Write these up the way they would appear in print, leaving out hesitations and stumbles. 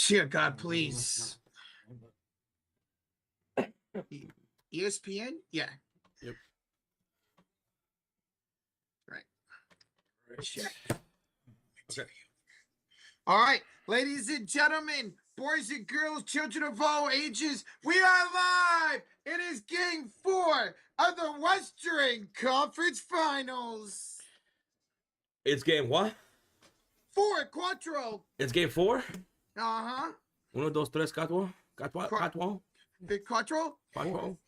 Dear God, please. ESPN? Yeah. Yep. Right. Check. Okay. All right, ladies and gentlemen, boys and girls, children of all ages, we are live. It is Game 4 of the Western Conference Finals. It's game what? 4, Quattro. It's game 4? Uh-huh. 1, 2, 3, 4. 4. Big Quattro? 4. Uno.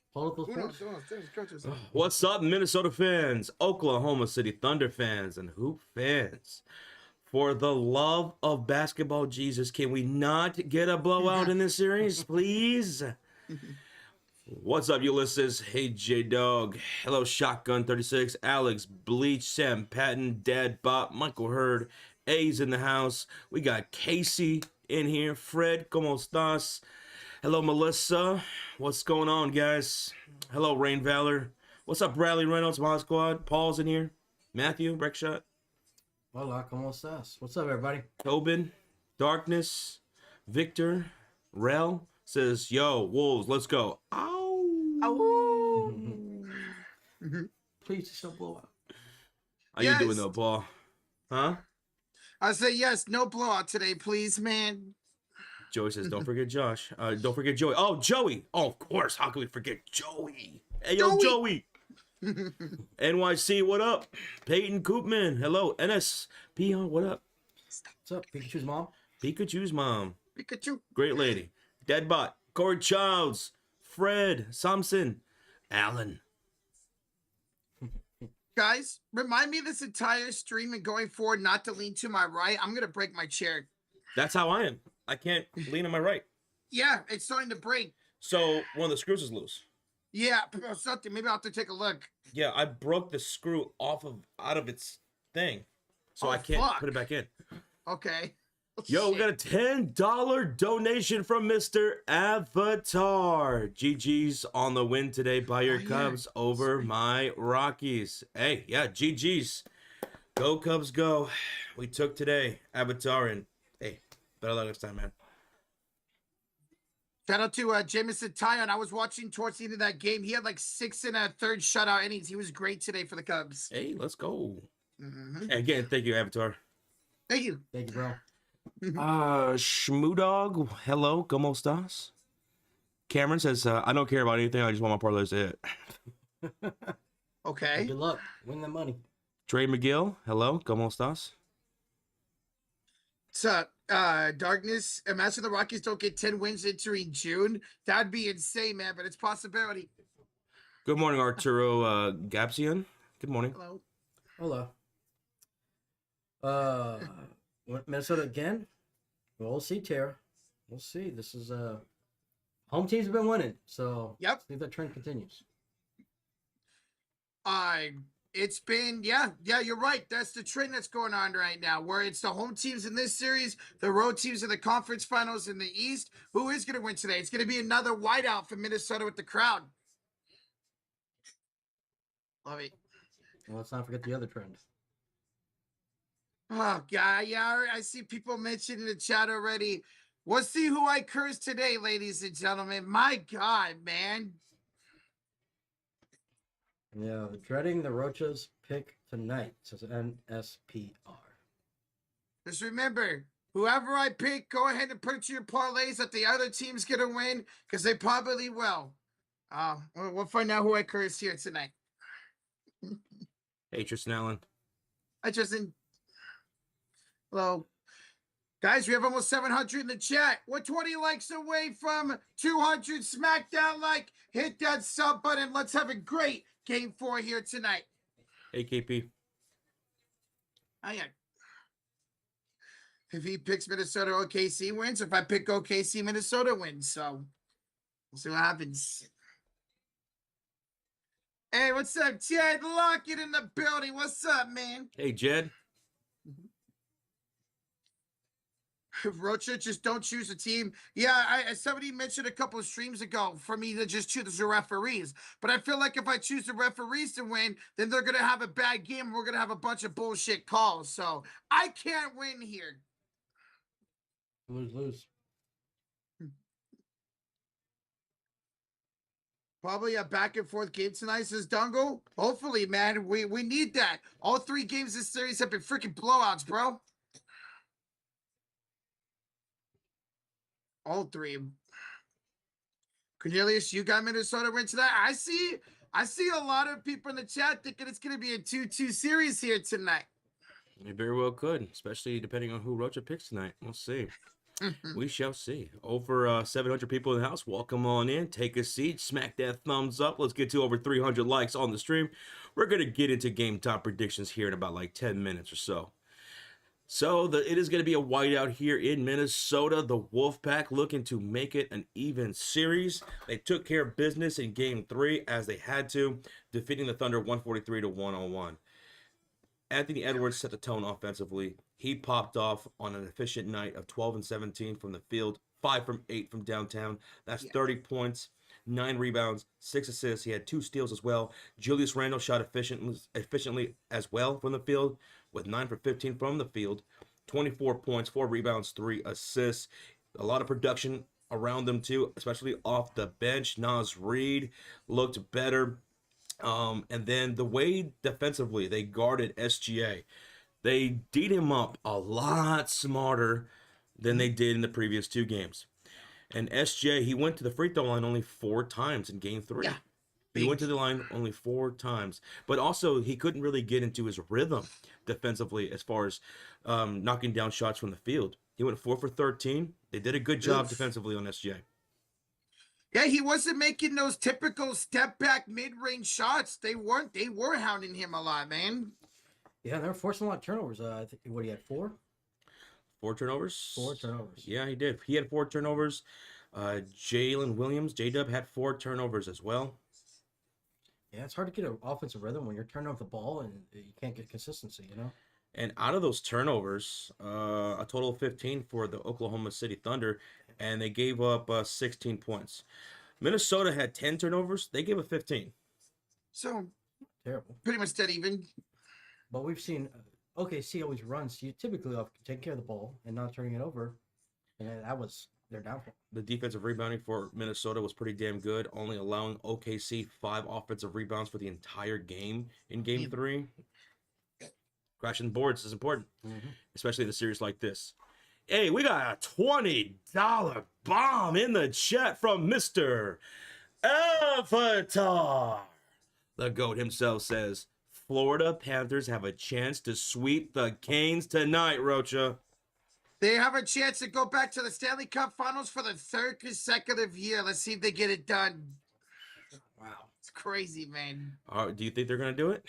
What's up, Minnesota fans, Oklahoma City Thunder fans, and Hoop fans? For the love of basketball, Jesus, can we not get a blowout in this series, please? What's up, Ulysses? Hey, J-Dog. Hello, Shotgun 36, Alex, Bleach, Sam Patton, Dad Bop, Michael Hurd, A's in the house. We got Casey in here. Fred, ¿cómo estás? Hello, Melissa. What's going on, guys? Hello, Rain Valor. What's up, Bradley Reynolds, Mod Squad? Paul's in here. Matthew, Breckshot. Hola, ¿cómo estás? What's up, everybody? Tobin, Darkness, Victor, Rel says, yo, Wolves, let's go. Ow. Ow. Please just don't blow up. How you doing, though, Paul? Huh? I say yes, no blowout today, please, man. Joey says, don't forget Josh. Don't forget Joey. Oh, Joey. Oh, of course. How can we forget Joey? Hey, yo, Joey. NYC, what up? Peyton Koopman. Hello. NS. Peon, what up? What's up, Pikachu's mom? Pikachu's mom. Pikachu. Great lady. Deadbot. Corey Childs. Fred. Samson. Allen. Guys, remind me this entire stream and going forward not to lean to my right. I'm going to break my chair. That's how I am. I can't lean on my right. Yeah, it's starting to break. So one of the screws is loose. Yeah, something. Maybe I'll have to take a look. Yeah, I broke the screw out of its thing. So I can't put it back in. Okay. Yo, we got a $10 donation from Mr. Avatar. GG's on the win today by your Cubs over my Rockies. Hey, yeah, GG's. Go Cubs, go. We took today, Avatar, and hey, better luck next time, man. Shout out to Jamison Tyon. I was watching towards the end of that game. He had like 6 1/3 shutout innings. He was great today for the Cubs. Hey, let's go. Again, thank you, Avatar. Thank you. Thank you, bro. Shmoodog, hello, ¿cómo estás? Cameron says, I don't care about anything. I just want my parlays to hit. Okay. Good luck. Win the money. Trey McGill, hello, ¿cómo estás? What's up, Darkness? Imagine the Rockies don't get 10 wins entering June. That'd be insane, man, but it's a possibility. Good morning, Arturo Gabsian. Good morning. Hello. Hello. Minnesota again? We'll see, Tara. We'll see. This is home teams have been winning, so yep. See if that trend continues. It's been you're right. That's the trend that's going on right now, where it's the home teams in this series, the road teams in the conference finals in the East. Who is going to win today? It's going to be another whiteout for Minnesota with the crowd. Love it. Well, let's not forget the other trend. Oh, God. Yeah, I see people mentioning in the chat already. We'll see who I curse today, ladies and gentlemen. My God, man. Yeah, dreading the Roach's pick tonight, says NSPR. Just remember, whoever I pick, go ahead and put it to your parlays that the other team's going to win, because they probably will. We'll find out who I curse here tonight. Hey, Tristan Allen. Hi, Tristan. Hello. Guys, we have almost 700 in the chat. We're 20 likes away from 200. Smack that like. Hit that sub button. Let's have a great Game 4 here tonight. Hey, KP. Oh, yeah. If he picks Minnesota, OKC wins. If I pick OKC, Minnesota wins. So we'll see what happens. Hey, what's up, Jed Lockett in the building? What's up, man? Hey, Jed. Rocha, just don't choose a team. Yeah, somebody mentioned a couple of streams ago for me to just choose the referees. But I feel like if I choose the referees to win, then they're going to have a bad game. And we're going to have a bunch of bullshit calls. So I can't win here. Lose. Probably a back and forth game tonight, says Dungle. Hopefully, man. We need that. All 3 games this series have been freaking blowouts, bro. All 3. Cornelius, you got Minnesota win tonight. I see a lot of people in the chat thinking it's gonna be a 2-2 series here tonight. It very well could, especially depending on who Rocha picks tonight. We'll see. We shall see. Over 700 people in the house. Welcome on in. Take a seat. Smack that thumbs up. Let's get to over 300 likes on the stream. We're going to get into game time predictions here in about like 10 minutes or so. So it is going to be a whiteout here in Minnesota. The Wolfpack looking to make it an even series. They took care of business in game 3 as they had to, defeating the Thunder 143-101. Anthony Edwards set the tone offensively. He popped off on an efficient night of 12 and 17 from the field, 5 from 8 from downtown. That's 30 points, 9 rebounds, 6 assists. He had 2 steals as well. Julius Randle shot efficiently as well from the field with 9 for 15 from the field, 24 points, 4 rebounds, 3 assists. A lot of production around them too, especially off the bench. Naz Reid looked better. And then the way defensively they guarded SGA, they D'd him up a lot smarter than they did in the previous 2 games. And SGA, he went to the free throw line only 4 times in game 3. Yeah. He went to the line only 4 times. But also, he couldn't really get into his rhythm defensively as far as knocking down shots from the field. He went 4 for 13. They did a good job defensively on SGA. Yeah, he wasn't making those typical step back mid-range shots. They were hounding him a lot, man. Yeah, they were forcing a lot of turnovers. I think what he had 4? 4 turnovers? 4 turnovers. Yeah, he did. He had 4 turnovers. Jalen Williams, J-Dub, had 4 turnovers as well. Yeah, it's hard to get an offensive rhythm when you're turning over the ball and you can't get consistency, you know? And out of those turnovers, a total of 15 for the Oklahoma City Thunder, and they gave up 16 points. Minnesota had 10 turnovers. They gave up 15. So, terrible. Pretty much dead even. But we've seen OKC always runs. You typically have to take care of the ball and not turning it over. And that was their downfall. The defensive rebounding for Minnesota was pretty damn good, only allowing OKC 5 offensive rebounds for the entire game in game 3. Crashing the boards is important, especially in a series like this. Hey, we got a $20 bomb in the chat from Mr. Avatar. The GOAT himself says, Florida Panthers have a chance to sweep the Canes tonight, Rocha. They have a chance to go back to the Stanley Cup Finals for the 3rd consecutive year. Let's see if they get it done. Wow. It's crazy, man. Do you think they're going to do it?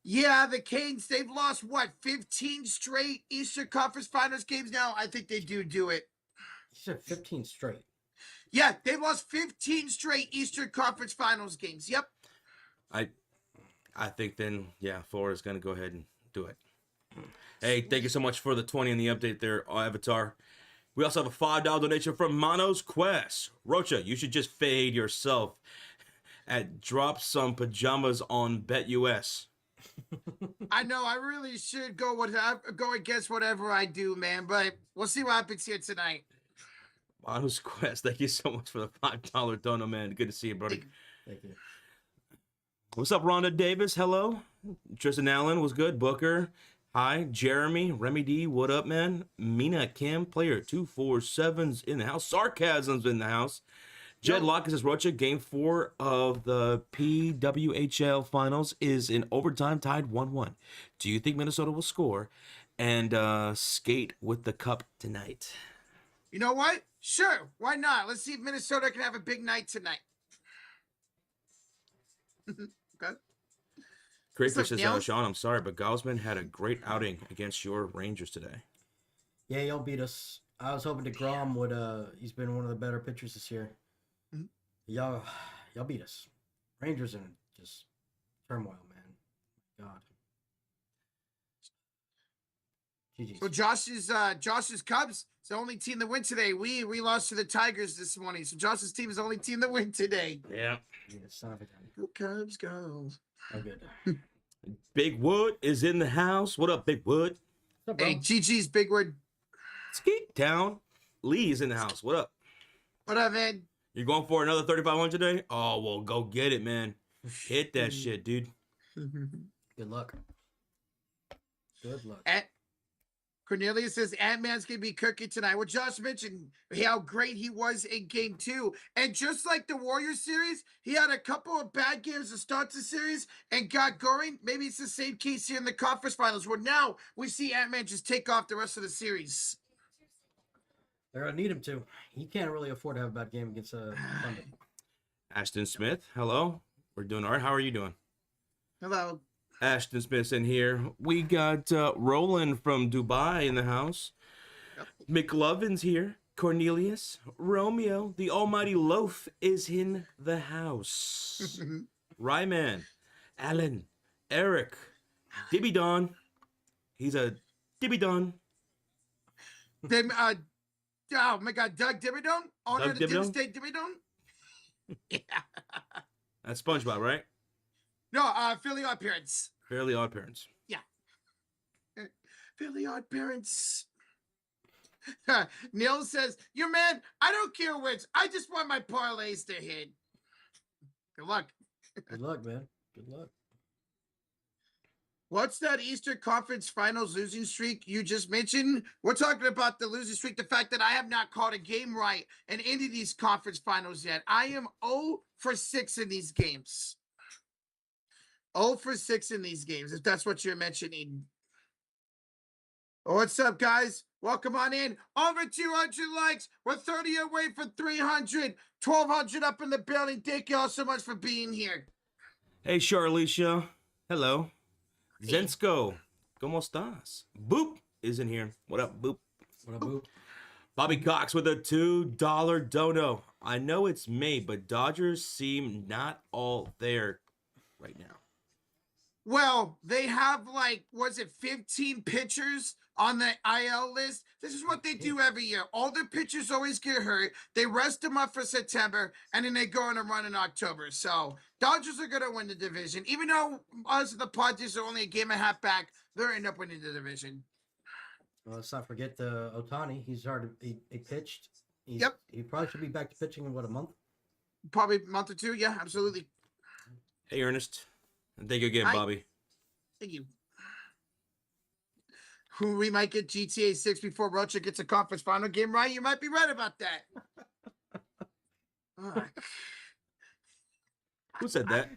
Yeah, the Canes, they've lost, 15 straight Eastern Conference Finals games now? I think they do it. You said 15 straight. Yeah, they've lost 15 straight Eastern Conference Finals games. Yep. I think then, yeah, Florida's going to go ahead and do it. Hey, thank you so much for the 20 and the update there, Avatar. We also have a $5 donation from Mono's Quest. Rocha, you should just fade yourself at Drop Some Pajamas on BetUS. I know, I really should go against whatever I do, man, but we'll see what happens here tonight. Mono's Quest, thank you so much for the $5 dono, man. Good to see you, brother. Thank you. What's up, Rhonda Davis? Hello. Tristan Allen was good. Booker. Hi. Jeremy. Remy D. What up, man? Mina Kim. Player 247's in the house. Sarcasm's in the house. Jed Locke says, Rocha, game 4 of the PWHL finals is in overtime, tied 1-1. Do you think Minnesota will score and skate with the cup tonight? You know what? Sure. Why not? Let's see if Minnesota can have a big night tonight. Okay. Crayfish says, Sean, I'm sorry, but Gausman had a great outing against your Rangers today. Yeah, y'all beat us. I was hoping DeGrom would, he's been one of the better pitchers this year. Mm-hmm. Y'all beat us. Rangers in just turmoil, man. God. GG's. So Josh's Cubs is the only team that win today. We lost to the Tigers this morning. So Josh's team is the only team that win today. Yeah. Son of a gun. Go Cubs, go. Oh, good. Big Wood is in the house. What up, Big Wood? What's up, bro? Hey, GG's Big Word. Skeet down. Lee is in the house. What up? What up, man? You going for another 3,500 today? Oh, well, go get it, man. Hit that shit, dude. Good luck. Good luck. Cornelius says Ant-Man's going to be cooking tonight. Well, Josh mentioned how great he was in game 2. And just like the Warriors series, he had a couple of bad games to start the series and got going. Maybe it's the same case here in the conference finals, where now we see Ant-Man just take off the rest of the series. They're going to need him to. He can't really afford to have a bad game against Thunder. Ashton Smith, hello. We're doing all right. How are you doing? Hello. Ashton Smith's in here. We got Roland from Dubai in the house. Yep. McLovin's here. Cornelius. Romeo, the almighty loaf, is in the house. Ryman. Alan. Eric. Dibby Don. He's a Dibby Don. Oh my God, Doug Dimmadome? Owner of the Dib State Dimmadome? Yeah. That's SpongeBob, right? No, Fairly Odd Parents. Fairly Odd Parents. Yeah. Fairly Odd Parents. Neil says, "You man, I don't care which. I just want my parlays to hit." Good luck. Good luck, man. Good luck. What's that Eastern Conference Finals losing streak you just mentioned? We're talking about the losing streak, the fact that I have not called a game right in any of these conference finals yet. I am 0 for 6 in these games. 0 for 6 in these games, if that's what you're mentioning. What's up, guys? Welcome on in. Over 200 likes. We're 30 away from 300. 1,200 up in the building. Thank you all so much for being here. Hey, Charlicia. Hello. Zensko. ¿Cómo estás? Boop is in here. What up, Boop? What up, Boop? Bobby Cox with a $2 dono. I know it's May, but Dodgers seem not all there right now. Well, they have 15 pitchers on the IL list? This is what they do every year. All their pitchers always get hurt. They rest them up for September, and then they go on a run in October. So Dodgers are going to win the division. Even though us and the Padres are only a game and a half back, they'll end up winning the division. Well, let's not forget Ohtani. He pitched. Yep. He probably should be back to pitching in, a month? Probably a month or two. Yeah, absolutely. Hey, Ernest. Thank you again, Bobby. Thank you. We might get GTA 6 before Rocha gets a conference final game right. You might be right about that. Who said that?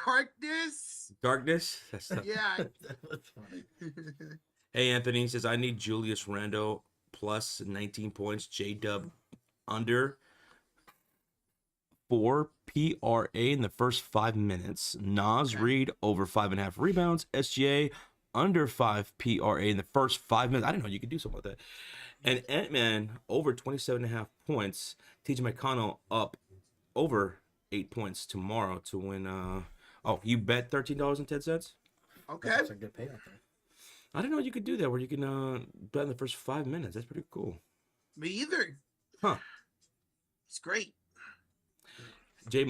Darkness. Darkness? Yeah. That's funny. Hey, Anthony says, I need Julius Randle plus 19 points. J-Dub under 4 PRA in the first 5 minutes. Nas Reed over 5.5 rebounds. SGA under 5 PRA in the first 5 minutes. I didn't know you could do something like that. And Ant-Man over 27.5 points. TJ McConnell up over 8 points tomorrow to win. You bet $13.10? Okay. That's a good payout there. I didn't know you could do that where you can bet in the first 5 minutes. That's pretty cool. Me either. Huh. It's great.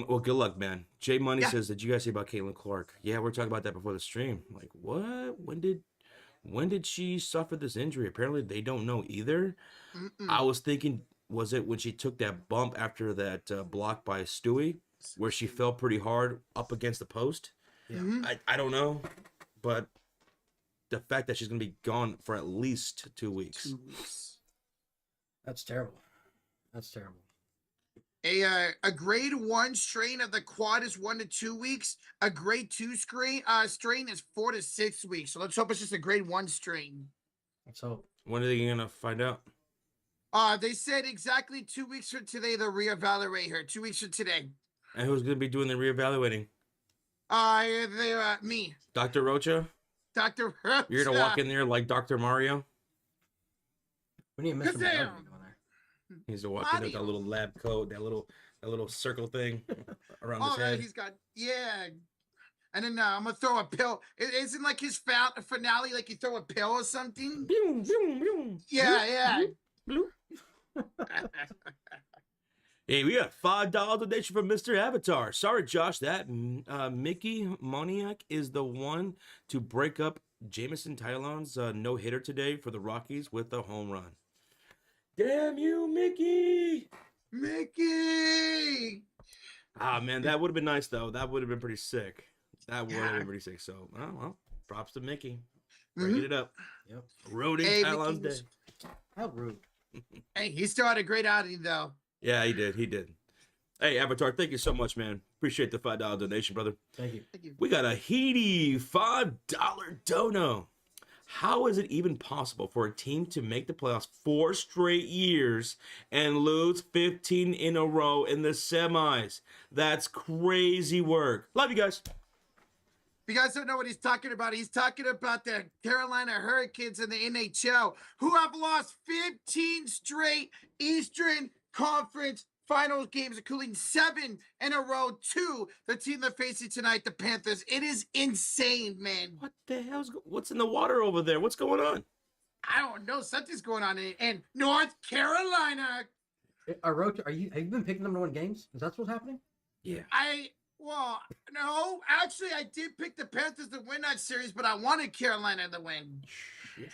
Well, good luck, man. Jay Money says, did you guys say about Caitlin Clark? Yeah, we're talking about that before the stream. Like, what? When did she suffer this injury? Apparently, they don't know either. I was thinking, was it when she took that bump after that block by Stewie, where she fell pretty hard up against the post? Yeah. I don't know, but the fact that she's going to be gone for at least 2 weeks. 2 weeks. That's terrible. That's terrible. A grade 1 strain of the quad is 1 to 2 weeks. A grade 2 strain is 4 to 6 weeks. So let's hope it's just a grade 1 strain. Let's hope. When are they going to find out? They said exactly 2 weeks from today they'll reevaluate her. 2 weeks from today. And who's going to be doing the reevaluating? Me. Dr. Rocha? Dr. Rocha. You're going to walk in there like Dr. Mario? We need Mr. Mario going there. He's to walk in with that little lab coat, that little circle thing around his head. He's got, And then I'm gonna throw a pill. Isn't like his finale like you throw a pill or something? Boom, boom, boom. Yeah. Bloop, bloop. Hey, we got $5 donation from Mr. Avatar. Sorry, Josh, that Mickey Moniak is the one to break up Jameson Tylen's no-hitter today for the Rockies with a home run. Damn you, Mickey! Mickey. Ah, man, that would have been nice, though. That would have been pretty sick. That would have Yeah. been pretty sick. So, well, props to Mickey. Mhm. Breaking it up. Yep. Ruining Hey, Tylon's Mickey. day. How rude. Hey, he still had a great outing though. Yeah, he did. He did. Hey, Avatar, thank you so much, man. Appreciate the $5 donation, brother. Thank you. Thank you. We got a heady $5 dono. How is it even possible for a team to make the playoffs 4 straight years and lose 15 in a row in the semis? That's crazy work. Love you guys. If you guys don't know what he's talking about, he's talking about the Carolina Hurricanes in the NHL, who have lost 15 straight Eastern Conference Finals games, including 7 in a row to the team they're facing tonight, the Panthers. It is insane, man. What the what's in the water over there? What's going on? I don't know. Something's going on in North Carolina. Roach, have you been picking them to win games? Is that what's happening? Yeah. Well, no. Actually, I did pick the Panthers to win that series, but I wanted Carolina to win. Yeah.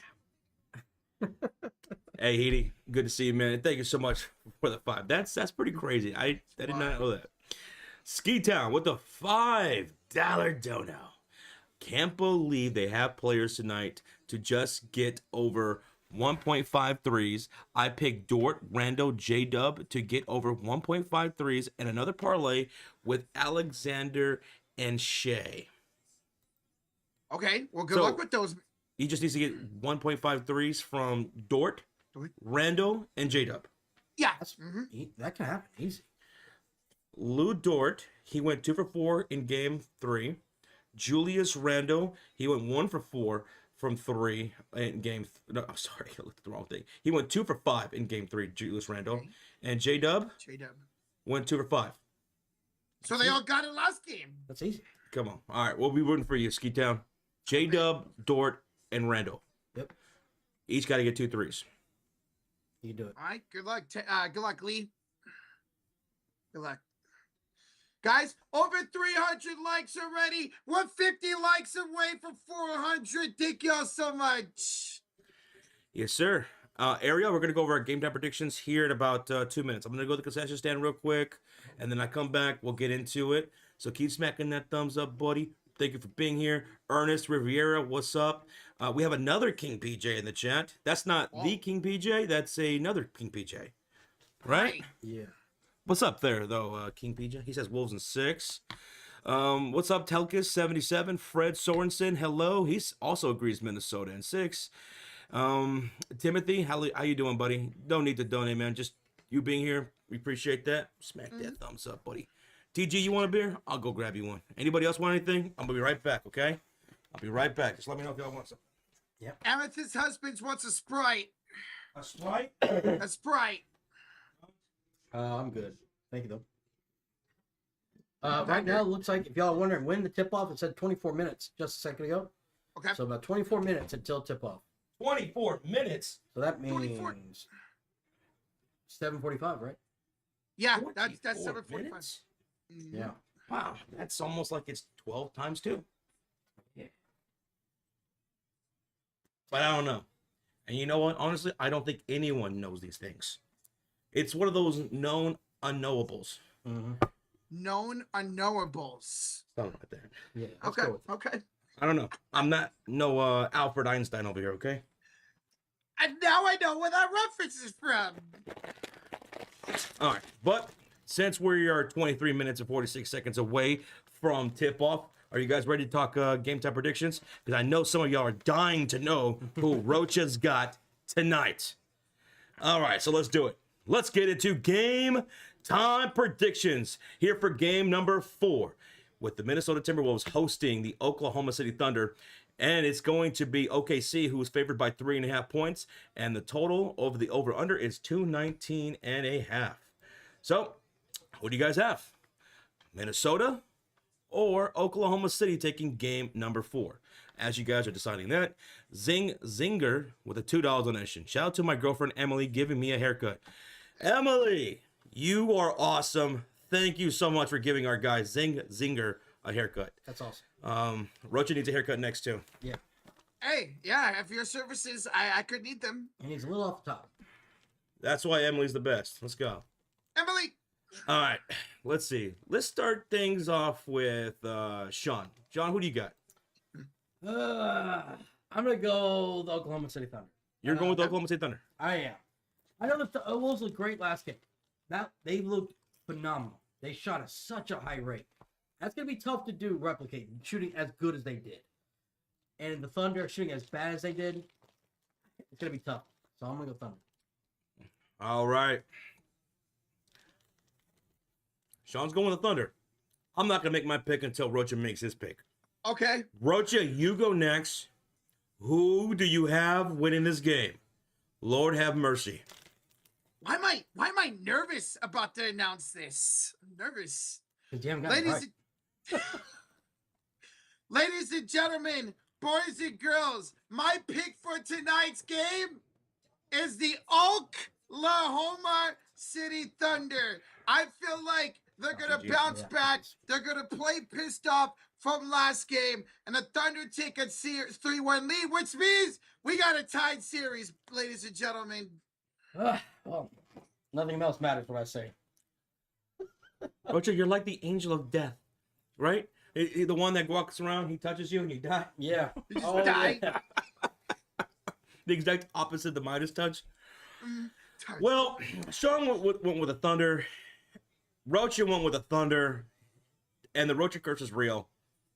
Hey, Heedy, good to see you, man. Thank you so much for the 5. That's pretty crazy. I did not know that. Ski Town with the $5 dono. Can't believe they have players tonight to just get over 1.5 threes. I picked Dort, Rando, J-Dub to get over 1.5 threes and another parlay with Alexander and Shea. Okay, well, good So- luck with those. He just needs to get 1.5 threes from Dort, Rando, and J-Dub. Yeah. That's that can happen easy. Lou Dort, he went 2 for 4 in game 3. Julius Randle, he went 1 for 4 from 3 in game. No, sorry, I looked at the wrong thing. He went 2 for 5 in game 3. Julius Randle, Okay. and J-Dub J-Dub. went 2 for 5. So they all got it last game. That's easy. Come on, all right, we'll be rooting for you, Ski Town. J-Dub, Dort, and Randle. Yep. Each got to get 2 threes. You can do it. All right, good luck. Good luck, Lee. Good luck. Guys, over 300 likes already. We're 50 likes away from 400. Thank y'all so much. Yes, sir. Ariel, we're going to go over our game time predictions here in about 2 minutes. I'm going to go to the concession stand real quick, and then I come back. We'll get into it. So keep smacking that thumbs up, buddy. Thank you for being here. Ernest Riviera, what's up? We have another King PJ in the chat. That's not the King PJ. That's another King PJ. Right? Yeah. What's up there, though, King PJ? He says Wolves in 6. What's up, Telkis77? Fred Sorensen, hello. He also agrees Minnesota in 6. Timothy, how you doing, buddy? Don't need to donate, man. Just you being here, we appreciate that. Smack that thumbs up, buddy. TG, you want a beer? I'll go grab you one. Anybody else want anything? I'm going to be right back, okay? I'll be right back. Just let me know if y'all want something. Yep. Amethyst husbands wants a Sprite. A Sprite? A Sprite. I'm good. Thank you, though. Right now, it looks like, if y'all are wondering when the tip-off, it said 24 minutes just a second ago. Okay. So about 24 minutes until tip-off. 24 minutes? So that means 24. 7:45, right? Yeah, that's 24 7:45. minutes? Yeah. Wow, that's almost like it's 12 times 2. Yeah. But I don't know. And you know what? Honestly, I don't think anyone knows these things. It's one of those known unknowables. Mm-hmm. Known unknowables. Something like that. Yeah. Let's Okay. go with it. Okay. I don't know. I'm not no Albert Einstein over here, okay? And now I know where that reference is from. All right. But since we are 23 minutes and 46 seconds away from tip-off, are you guys ready to talk game time predictions? Because I know some of y'all are dying to know who Rocha's got tonight. All right, so let's do it. Let's get into game time predictions here for game number 4 with the Minnesota Timberwolves hosting the Oklahoma City Thunder. And it's going to be OKC, who is favored by 3.5 points. And the total over the over-under is 219.5. So, who do you guys have? Minnesota or Oklahoma City taking game number 4? As you guys are deciding that, Zinger with a $2 donation. Shout out to my girlfriend Emily giving me a haircut. Emily, you are awesome. Thank you so much for giving our guy Zinger a haircut. That's awesome. Rocha needs a haircut next too. Yeah. Hey, yeah, if your services, I could need them. And he's a little off the top. That's why Emily's the best. Let's go. Emily! All right, let's see. Let's start things off with Sean. Sean, who do you got? I'm gonna go the Oklahoma City Thunder. You're going with Oklahoma City Thunder. I am. I know the Wolves looked great last game. They looked phenomenal. They shot at such a high rate. That's gonna be tough to do, replicate shooting as good as they did. And the Thunder shooting as bad as they did, it's gonna be tough. So I'm gonna go Thunder. All right. Sean's going with the Thunder. I'm not gonna make my pick until Rocha makes his pick. Okay. Rocha, you go next. Who do you have winning this game? Lord have mercy. Why am I nervous about to announce this? I'm nervous. Because you haven't got it right. Ladies and gentlemen, boys and girls, my pick for tonight's game is the Oklahoma City Thunder. I feel like they're going to bounce back. They're going to play pissed off from last game, and the Thunder take a 3-1 lead, which means we got a tied series, ladies and gentlemen. Well, nothing else matters what I say. Rocha, you're like the angel of death, right? The one that walks around, he touches you and you die. Yeah. You just die. Yeah. The exact opposite of the Midas touch. Mm, Well, Sean went with the Thunder. Rocha went with the Thunder. And the Rocha curse is real.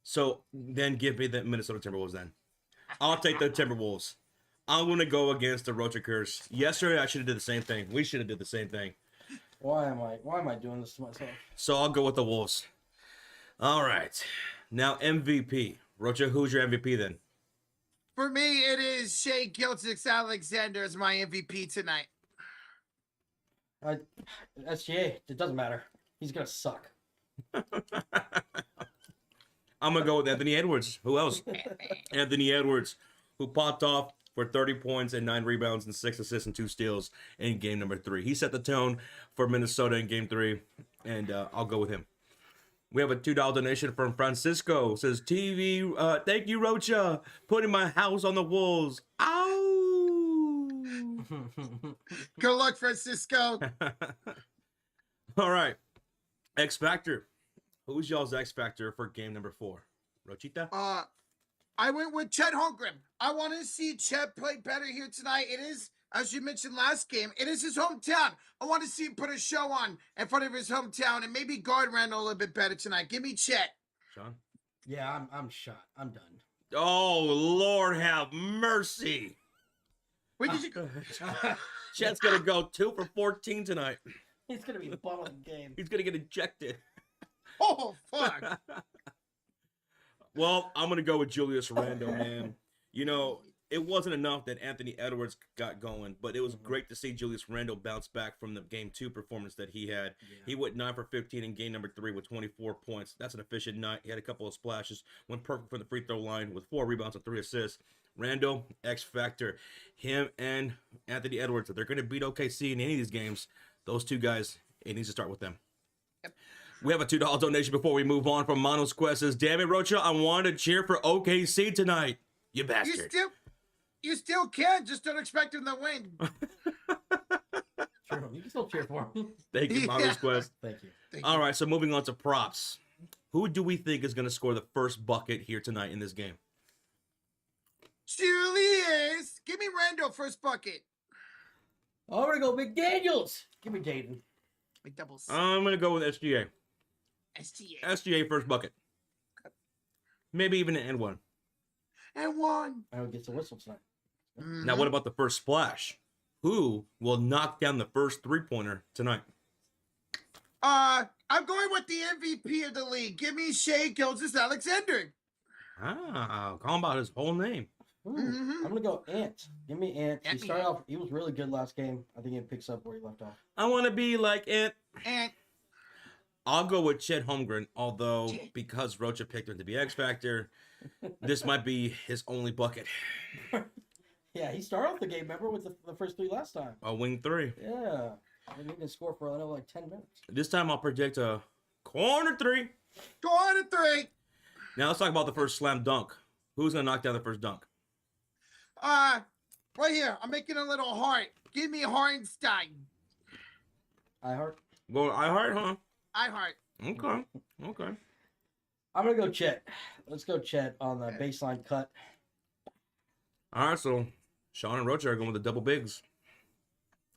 So then give me the Minnesota Timberwolves then. I'll take the Timberwolves. I'm going to go against the Rocha curse. Yesterday, I should have did the same thing. We should have did the same thing. Why am I doing this to myself? So I'll go with the Wolves. All right. Now MVP. Rocha, who's your MVP then? For me, it is Shea Gilgeous-Alexander as my MVP tonight. SGA, it doesn't matter. He's going to suck. I'm going to go with Anthony Edwards. Who else? Anthony Edwards, who popped off for 30 points and 9 rebounds and 6 assists and 2 steals in game number 3. He set the tone for Minnesota in game 3, and I'll go with him. We have a $2 donation from Francisco. It says, TV, thank you, Rocha, putting my house on the Wolves. Ow! Good luck, Francisco. All right. X Factor. Who's y'all's X Factor for game number 4? Rochita? I went with Chet Holmgren. I want to see Chet play better here tonight. It is, as you mentioned last game, it is his hometown. I want to see him put a show on in front of his hometown and maybe guard Randall a little bit better tonight. Give me Chet. Sean? Yeah, I'm shot. I'm done. Oh, Lord have mercy. Where did you go? Chet's going to go 2 for 14 tonight. He's going to be the bottom of the game. He's going to get ejected. Oh, fuck. Well, I'm going to go with Julius Randle, man. You know, it wasn't enough that Anthony Edwards got going, but it was great to see Julius Randle bounce back from the game 2 performance that he had. Yeah. He went 9 for 15 in game number 3 with 24 points. That's an efficient night. He had a couple of splashes, went perfect from the free throw line with 4 rebounds and 3 assists. Randle, X Factor. Him and Anthony Edwards, if they're going to beat OKC in any of these games, those two guys, it needs to start with them. Yep. We have a $2 donation before we move on from Mono's Quest. Says, damn it, Rocha, I want to cheer for OKC tonight. You bastard. You still can, just don't expect him to win. Sure, you can still cheer for him. Thank you, Mono's Quest. Thank you. All right, so moving on to props. Who do we think is going to score the first bucket here tonight in this game? Julius, give me Randall first bucket. I'm going to go McDaniels. Give me Jaden. McDoubles. I'm going to go with SGA. SGA first bucket. Maybe even an N1. N1. I would get the whistle tonight. Mm-hmm. Now, what about the first splash? Who will knock down the first three-pointer tonight? I'm going with the MVP of the league. Give me Shea Gilgeous-Alexander. Call him by his whole name. I'm going to go Ant. Give me Ant. He started off, he was really good last game. I think he picks up where he left off. I want to be like Ant. Ant. I'll go with Chet Holmgren, although because Rocha picked him to be X Factor, this might be his only bucket. Yeah, he started off the game, remember, with the first 3 last time. A wing 3. Yeah. I didn't score for another like 10 minutes. This time I'll predict a corner 3. Corner 3. Now let's talk about the first slam dunk. Who's going to knock down the first dunk? Right here. I'm making a little heart. Give me Hartenstein. I heart. Go iHeart, huh? iHeart. Okay. Okay. I'm gonna go Chet. Let's go Chet on the baseline cut. All right, so Sean and Rocha are going with the double bigs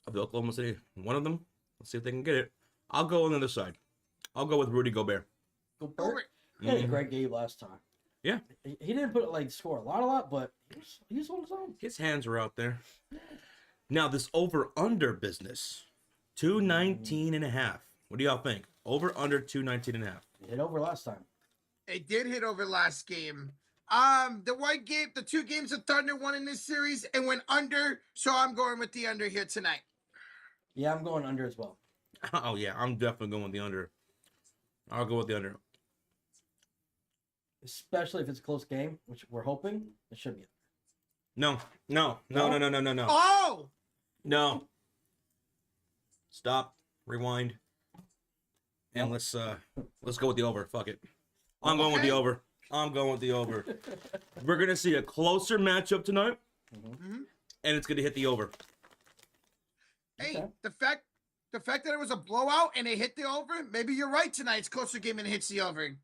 of the Oklahoma City. One of them, let's see if they can get it. I'll go on the other side. I'll go with Rudy Gobert. Gobert. Over. He had a Mhm. great game last time. Yeah. He didn't put like score a lot, but he was on his own. His hands are out there. Now, this over-under business, 219 and a half. What do y'all think? Over-under 219 and a half. He hit over last time. It did hit over last game. The 2 games the Thunder won in this series and went under, so I'm going with the under here tonight. Yeah, I'm going under as well. Oh, yeah, I'm definitely going with the under. I'll go with the under. Especially if it's a close game, which we're hoping it should be. No. Oh! No. Stop. Rewind. And let's go with the over. Fuck it. I'm going with the over. I'm going with the over. We're gonna see a closer matchup tonight, Mhm. and it's gonna hit the over. Hey, Okay. the fact that it was a blowout and it hit the over, maybe you're right tonight. It's closer game and it hits the over.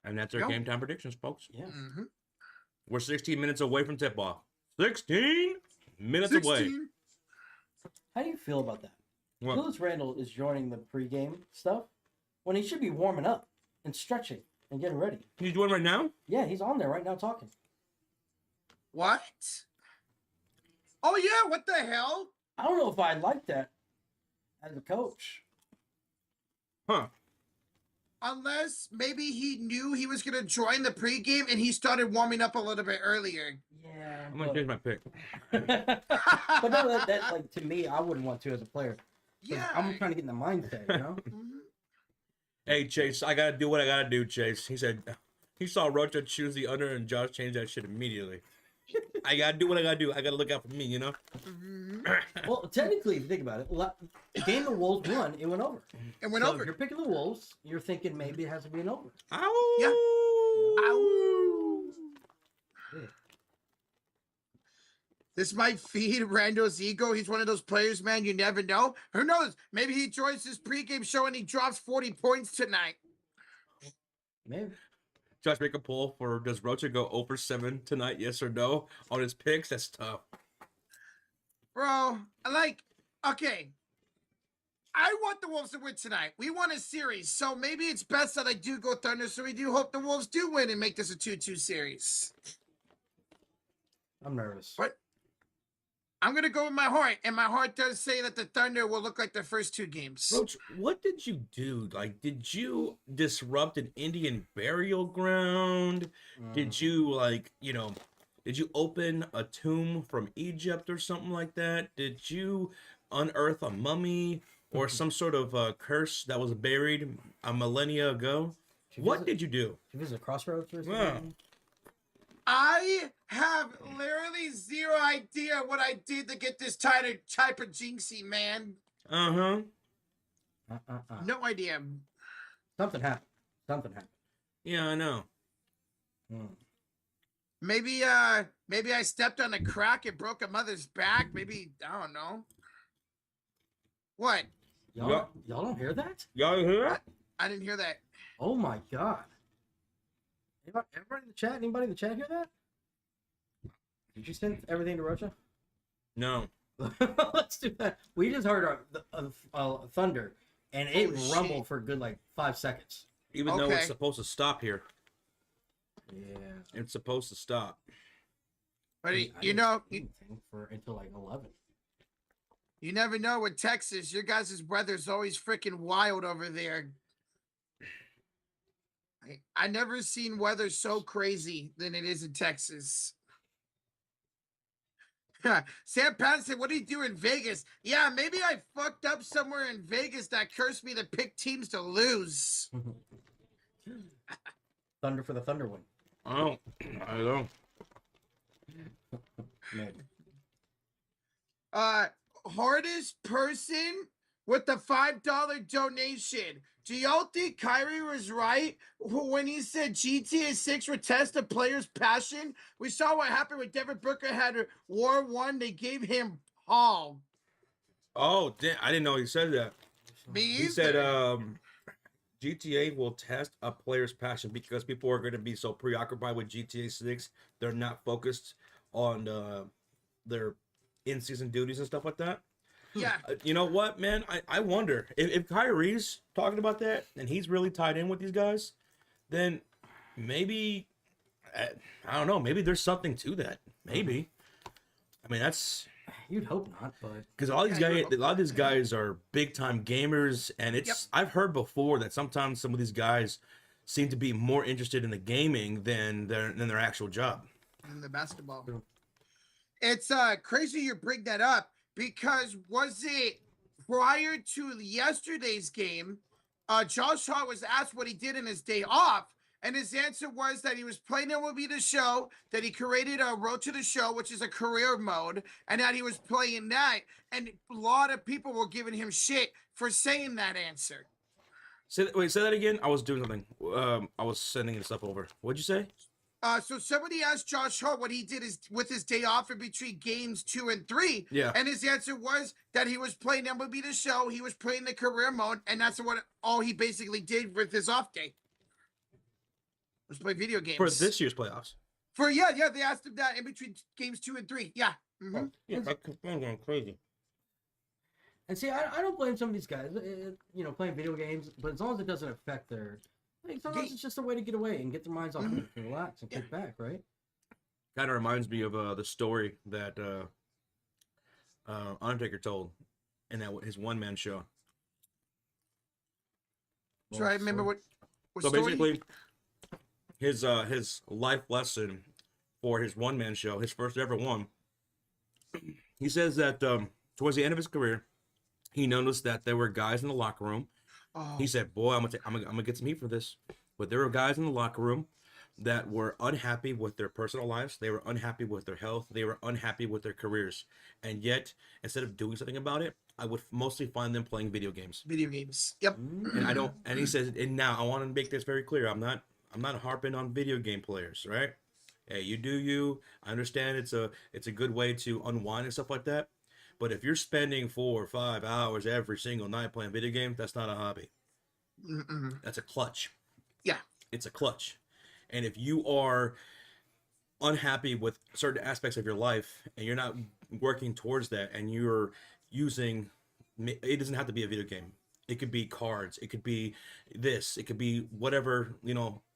And that's our Go. game time predictions, folks. Yeah. Mm-hmm. We're 16 minutes away from tip off. 16 minutes away. 16. How do you feel about that? What? Julius Randle is joining the pregame stuff when he should be warming up and stretching and getting ready. Can you join right now? Yeah, he's on there right now talking. What? Oh yeah, what the hell? I don't know if I like that as a coach. Huh? Unless maybe he knew he was gonna join the pregame and he started warming up a little bit earlier. Yeah, I'm gonna change my pick. but no, that like to me, I wouldn't want to as a player. 'Cause Yeah. I'm trying to get in the mindset, you know. Mhm. Hey Chase, I gotta do what I gotta do. Chase, he said he saw Rocha choose the under, and Josh changed that shit immediately. I gotta do what I gotta do. I gotta look out for me, you know. Mhm. Well, technically, if you think about it, the game the Wolves won, it went over. It went So over. if you're picking the Wolves, you're thinking maybe it has to be an over. Ow! Yeah. Ow. Yeah. This might feed Rando's ego. He's one of those players, man. You never know. Who knows? Maybe he joins this pregame show and he drops 40 points tonight. Maybe. Josh, make a poll for does Rocha go over 7 tonight? Yes or no on his picks? That's tough. Bro, okay. I want the Wolves to win tonight. We won a series, so maybe it's best that I do go Thunder, so we do hope the Wolves do win and make this a 2-2 series. I'm nervous. What? I'm going to go with my heart, and my heart does say that the Thunder will look like their first 2 games. Roach, what did you do? Like, did you disrupt an Indian burial ground? Did you, did you open a tomb from Egypt or something like that? Did you unearth a mummy or some sort of curse that was buried a millennia ago? What did you do? Did you visit Crossroads or Yeah. something? I have literally zero idea what I did to get this type of jinxie, man. Uh-huh. No idea. Something happened. Something happened. Yeah, I know. Hmm. Maybe I stepped on a crack and broke a mother's back. Maybe, I don't know. What? Y'all don't hear that? Y'all hear that? I didn't hear that. Oh my god. Everybody in the chat? Anybody in the chat hear that? Did you send everything to Rocha? No. Let's do that. We just heard thunder, and it Oh, shit. rumbled for a good 5 seconds. Even though Okay. it's supposed to stop here. Yeah. It's supposed to stop. But I you didn't know, see anything until 11. you never know with Texas. Your guys' weather's always freaking wild over there. I never seen weather so crazy than it is in Texas. Sam Patterson, what do you do in Vegas? Yeah, maybe I fucked up somewhere in Vegas that cursed me to pick teams to lose. Thunder for the Thunder win. Oh, I don't know. Maybe. Hardest person with the $5 donation. Do y'all think Kyrie was right when he said GTA 6 would test a player's passion? We saw what happened when Devin Booker had War 1. They gave him Paul. Oh, damn, I didn't know he said that. Me He either. said GTA will test a player's passion because people are going to be so preoccupied with GTA 6, they're not focused on their in-season duties and stuff like that. Yeah. You know what, man? I wonder if Kyrie's talking about that and he's really tied in with these guys, then maybe I don't know. Maybe there's something to that. Maybe. I mean, that's You'd hope not, but because all these Yeah, you guys, would a lot of these guys are big time gamers, and it's. I've heard before that sometimes some of these guys seem to be more interested in the gaming than their actual job. In the basketball. True. It's crazy you bring that up because was it prior to yesterday's game? Josh Hart was asked what he did in his day off, and his answer was that he was playing MLB The Show, that he created a Road to the Show, which is a career mode, and that he was playing that. And a lot of people were giving him shit for saying that answer. Say that again. I was doing something. I was sending stuff over. What'd you say? So somebody asked Josh Hart what he did with his day off in between games 2 and 3. Yeah. And his answer was that he was playing MLB The Show, he was playing the career mode, and that's all he basically did with his off day. Was play video games. For this year's playoffs. Yeah, they asked him that in between games 2 and 3. Yeah. Mm-hmm. Yeah, I'm going crazy. and see, I don't blame some of these guys, playing video games, but as long as it doesn't affect their, sometimes it's just a way to get away and get their minds off and relax and kick back, right? Kind of reminds me of the story that Undertaker told in his one-man show. So I remember what So story? basically, his life lesson for his one-man show, his first ever one, he says that towards the end of his career, he noticed that there were guys in the locker room. Oh, He said, "Boy, I'm gonna get some heat for this." But there were guys in the locker room that were unhappy with their personal lives. They were unhappy with their health. They were unhappy with their careers. And yet, instead of doing something about it, I would mostly find them playing video games. video games. Yep. And I don't. And he says, and now I want to make this very clear. I'm not harping on video game players, right? Hey, you do you. I understand it's a good way to unwind and stuff like that. But if you're spending 4 or 5 hours every single night playing video games, that's not a hobby. Mm-mm. That's a clutch. Yeah. It's a clutch. And if you are unhappy with certain aspects of your life and you're not working towards that and you're using, it doesn't have to be a video game. It could be cards. It could be this. It could be whatever,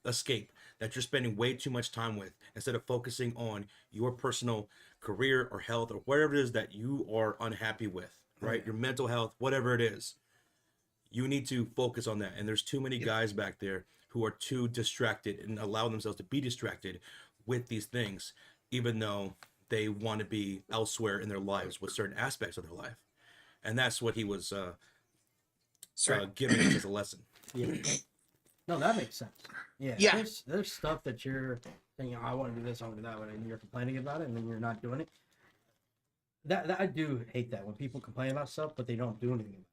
escape that you're spending way too much time with instead of focusing on your personal career or health or whatever it is that you are unhappy with, right? Your mental health, whatever it is. You need to focus on that. And there's too many guys back there who are too distracted and allow themselves to be distracted with these things, even though they want to be elsewhere in their lives with certain aspects of their life. And that's what he was giving us as a lesson. Yeah. No, that makes sense. Yeah. Yeah. There's stuff that you're thinking, I want to do this, I want to do that, and you're complaining about it, and then you're not doing it. That I do hate that when people complain about stuff, but they don't do anything.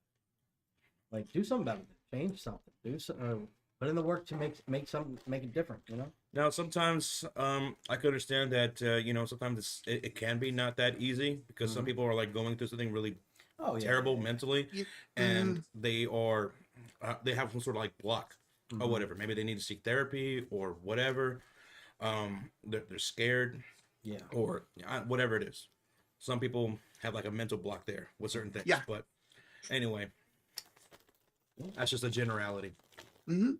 Like, do something about it. Change something. Do something. Put in the work to make it different. Now, sometimes I could understand that sometimes it can be not that easy because some people are like going through something really terrible mentally, and they have some sort of like block or whatever. Maybe they need to seek therapy or whatever. They're scared, or whatever it is. Some people have like a mental block there with certain things. Yeah. But anyway, that's just a generality. Mm-hmm.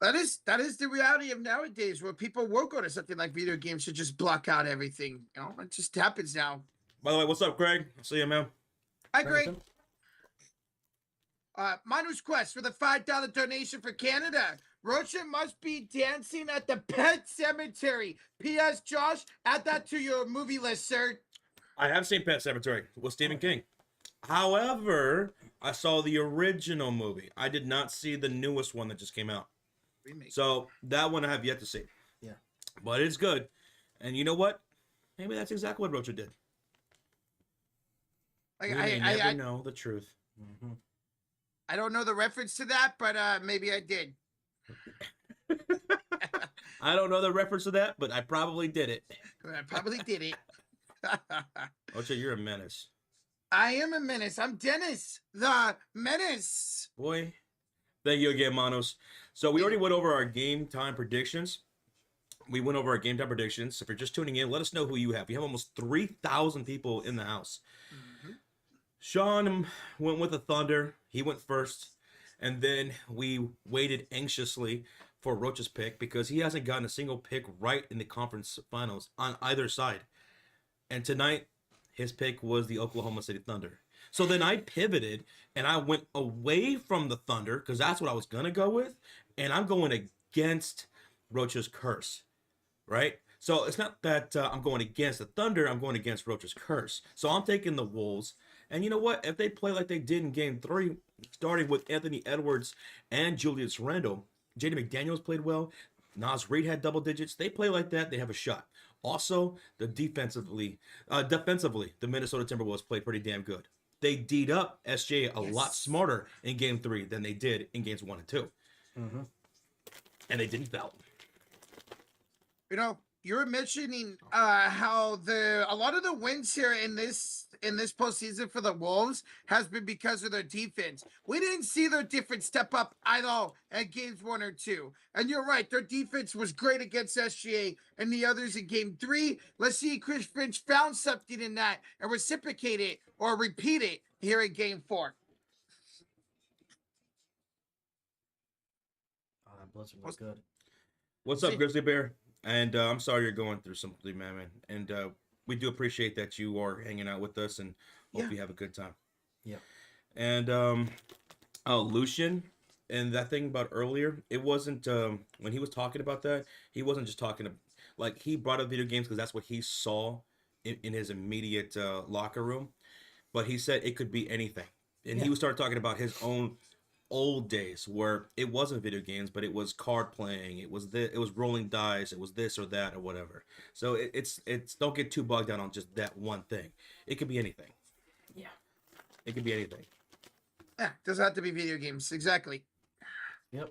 That is the reality of nowadays, where people will go to something like video games to just block out everything. It just happens now. By the way, what's up, Greg? See you, man. Hi, Greg. Minus Quest for the $5 donation for Canada. Rocha must be dancing at the Pet Cemetery. P.S. Josh, add that to your movie list, sir. I have seen Pet Sematary with Stephen King. However, I saw the original movie. I did not see the newest one that just came out. Remake. So that one I have yet to see. Yeah. But it's good. And you know what? Maybe that's exactly what Rocha did. Like, We may never know the truth. Mm-hmm. I don't know the reference to that, but maybe I did. I don't know the reference to that, but I probably did it. I probably did it. Rocha, you're a menace. I am a menace. I'm Dennis, the menace. Boy, thank you again, Manos. So we already went over our game time predictions. So if you're just tuning in, let us know who you have. We have almost 3,000 people in the house. Mm-hmm. Sean went with the Thunder. He went first. And then we waited anxiously for Roach's pick because he hasn't gotten a single pick right in the conference finals on either side. And tonight, his pick was the Oklahoma City Thunder. So then I pivoted and I went away from the Thunder because that's what I was going to go with. And I'm going against Roach's curse, right? So it's not that I'm going against the Thunder. I'm going against Roach's curse. So I'm taking the Wolves. And you know what? If they play like they did in Game 3, starting with Anthony Edwards and Julius Randle, J.D. McDaniels played well. Nas Reed had double digits. They play like that, they have a shot. Also, defensively, the Minnesota Timberwolves played pretty damn good. They D'd up SJ a lot smarter in Game 3 than they did in Games 1 and 2. Mm-hmm. And they didn't foul. You know, you were mentioning how a lot of the wins here in this postseason for the Wolves has been because of their defense. We didn't see their defense step up at all at games 1 or 2. And you're right, their defense was great against SGA and the others in Game 3. Let's see if Chris Finch found something in that and reciprocate it or repeat it here in Game 4. Oh, that blizzard was good. What's up, Grizzly Bear? And I'm sorry you're going through something, man. And we do appreciate that you are hanging out with us and hope you have a good time. Yeah. And Lucian, and that thing about earlier, it wasn't when he was talking about that, he wasn't just talking like he brought up video games because that's what he saw in his immediate locker room. But he said it could be anything. And he started talking about his own old days where it wasn't video games, but it was card playing, it was rolling dice, it was this or that or whatever. So it's don't get too bogged down on just that one thing. It could be anything. Yeah, it could be anything. Yeah, doesn't have to be video games. Exactly. Yep.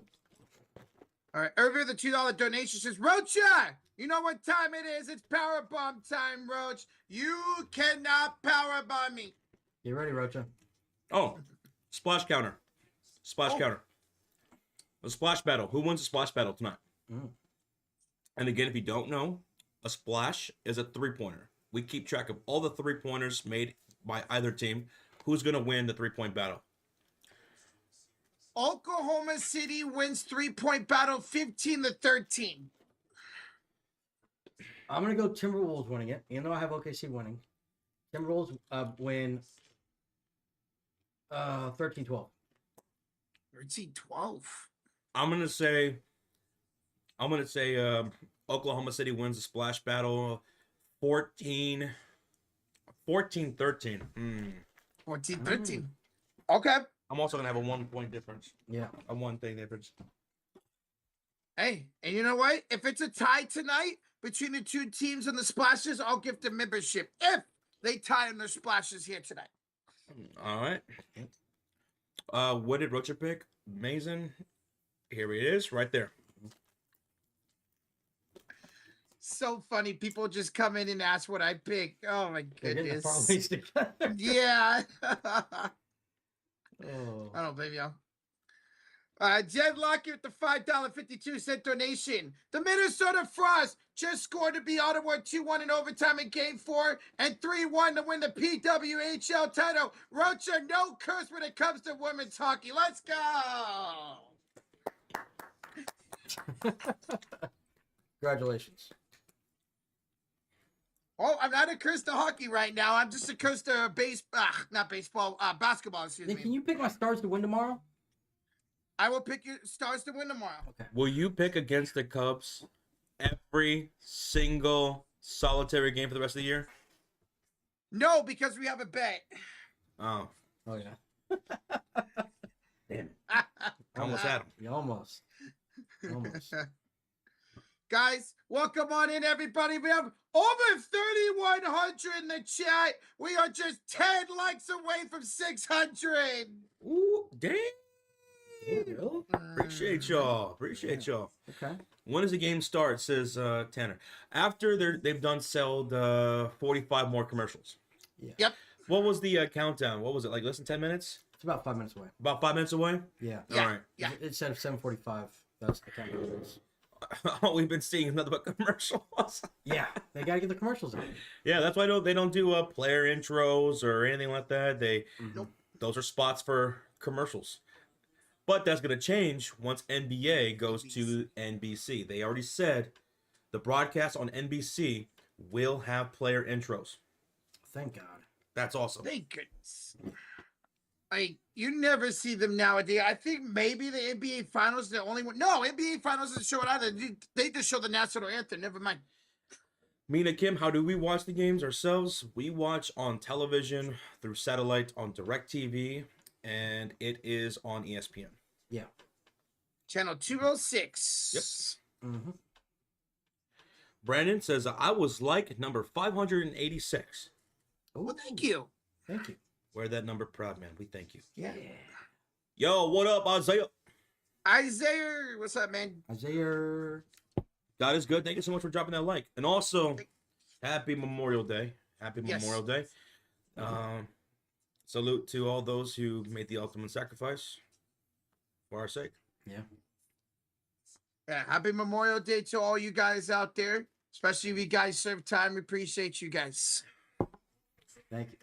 All right, Irving, the $2 donation says, Rocha, you know what time it is? It's power bomb time, Roach. You cannot power bomb me. Get ready, Rocha. Oh, splash counter. Counter. A splash battle. Who wins the splash battle tonight? And again, if you don't know, a splash is a three-pointer. We keep track of all the three-pointers made by either team. Who's going to win the three-point battle? Oklahoma City wins three-point battle 15-13. I'm going to go Timberwolves winning it, even though I have OKC winning. Timberwolves win 13-12. 13-12. I'm gonna say Oklahoma City wins the splash battle 14-13. 14-13. Okay. I'm also gonna have a 1 point difference. Yeah. A 1 thing difference. Hey, and you know what? If it's a tie tonight between the two teams and the splashes, I'll give them membership if they tie on their splashes here tonight. All right. What did Rocha pick? Mason. Here it is, right there. So funny. People just come in and ask what I pick. Oh my goodness. Yeah. Oh. I don't blame you. Jed Lockett with the $5.52 donation. The Minnesota Frost just scored to be Ottawa 2-1 in overtime in Game 4 and 3-1 to win the PWHL title. Rocha, no curse when it comes to women's hockey. Let's go. Congratulations. Oh, I'm not a curse to hockey right now. I'm just a curse to basketball, excuse Nick, me. can you pick my Stars to win tomorrow? I will pick your Stars to win tomorrow. Okay. Will you pick against the Cubs every single solitary game for the rest of the year? No, because we have a bet. Oh. Oh, yeah. Damn it. I almost had him. You almost. Guys, welcome on in, everybody. We have over 3,100 in the chat. We are just 10 likes away from 600. Ooh, damn. Really? Appreciate y'all. Okay. When does the game start? Says Tanner. After they've done sold 45 more commercials. Yeah. Yep. What was the countdown? What was it, like less than 10 minutes? It's about 5 minutes away. About 5 minutes away? Yeah. Yeah. All right. Yeah. It said 7:45. That's the countdown. All we've been seeing is nothing but commercials. Yeah, they gotta get the commercials out. Yeah, that's why they don't do player intros or anything like that. Nope. Those are spots for commercials. But that's going to change once NBA goes to NBC. They already said the broadcast on NBC will have player intros. Thank God. That's awesome. Thank goodness. You never see them nowadays. I think maybe the NBA Finals is the only one. No, NBA Finals doesn't show it either. They just show the national anthem. Never mind. Mina Kim, how do we watch the games ourselves? We watch on television, through satellite, on DirecTV, and it is on ESPN. Yeah. Channel 206. Yep. Mm-hmm. Brandon says, I was like number 586. Well, thank you. Thank you. Wear that number proud, man. We thank you. Yeah. Yo, what up, Isaiah? Isaiah, what's up, man? Isaiah. God is good. Thank you so much for dropping that like. And also, happy Memorial Day. Happy Yes. Memorial Day. Salute to all those who made the ultimate sacrifice for our sake. Yeah. Yeah, happy Memorial Day to all you guys out there, especially if you guys serve time. We appreciate you guys. Thank you.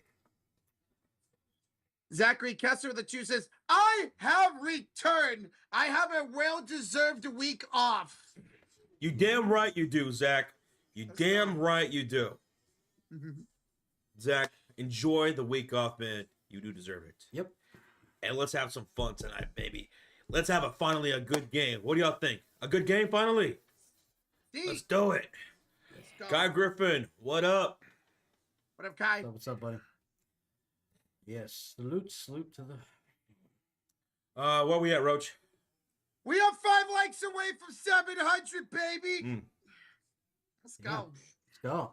Zachary Kessler with the 2 says, I have returned. I have a well-deserved week off. You damn right you do, Zach. You damn right you do. Zach, enjoy the week off, man. You do deserve it. Yep. And let's have some fun tonight, baby. Let's have finally a good game. What do y'all think? A good game finally? Let's do it. Let's go. Guy Griffin, what up? What up, Kai? What's up, buddy? Yes. Salute to the. Where we at, Roach? We are 5 likes away from 700, baby. Mm. Let's go. Yeah. Let's go.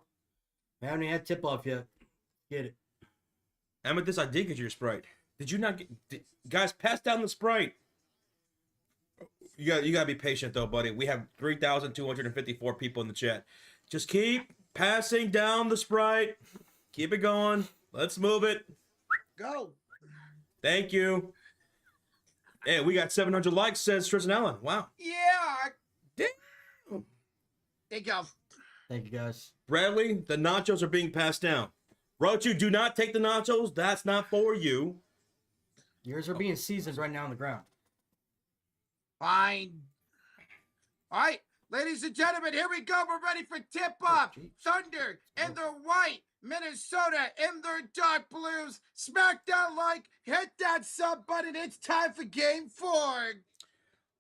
I haven't had tip off yet. Get it. Amethyst, I did get your Sprite. Did you not get... Guys, pass down the Sprite. You gotta be patient, though, buddy. We have 3,254 people in the chat. Just keep passing down the Sprite. Keep it going. Let's move it. Go. Thank you. Hey, we got 700 likes, says Tristan Allen. Wow. Yeah. Damn. There you go. Thank you, guys. Bradley, the nachos are being passed down. Rochu, do not take the nachos. That's not for you. Yours are being seasoned right now on the ground. Fine. All right, ladies and gentlemen, here we go. We're ready for tip-off. geez. Thunder in their white, Minnesota in their dark blues. Smack that like, hit that sub button. It's time for game 4.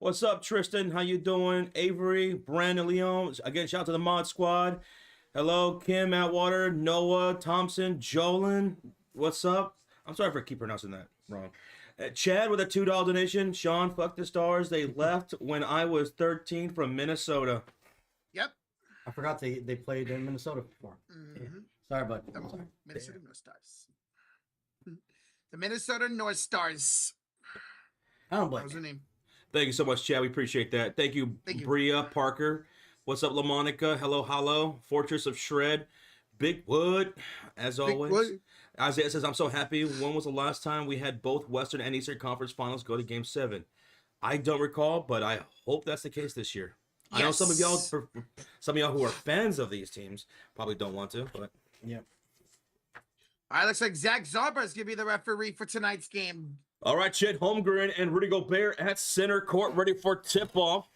What's up, Tristan? How you doing? Avery, Brandon Leon. Again, shout out to the Mod Squad. Hello, Kim Atwater, Noah, Thompson, Jolin. What's up? I'm sorry for keep pronouncing that wrong. Chad with a $2 donation. Sean, fuck the stars. They left when I was 13 from Minnesota. Yep. I forgot they played in Minnesota before. Mhm. Sorry, bud. Come on, Sorry. Minnesota North Stars. The Minnesota North Stars. I don't What blame was you. her name? Thank you so much, Chad. We appreciate that. Thank you, Thank you. Bria Parker. What's up, LaMonica? Hello, hello. Fortress of Shred. Big Wood, as always. Wood. Isaiah says, I'm so happy. When was the last time we had both Western and Eastern Conference Finals go to Game 7? I don't recall, but I hope that's the case this year. I know some of y'all who are fans of these teams probably don't want to, but Yeah. All right, looks like Zach Zarba is going to be the referee for tonight's game. all right, Chet Holmgren and Rudy Gobert at center court, ready for tip-off.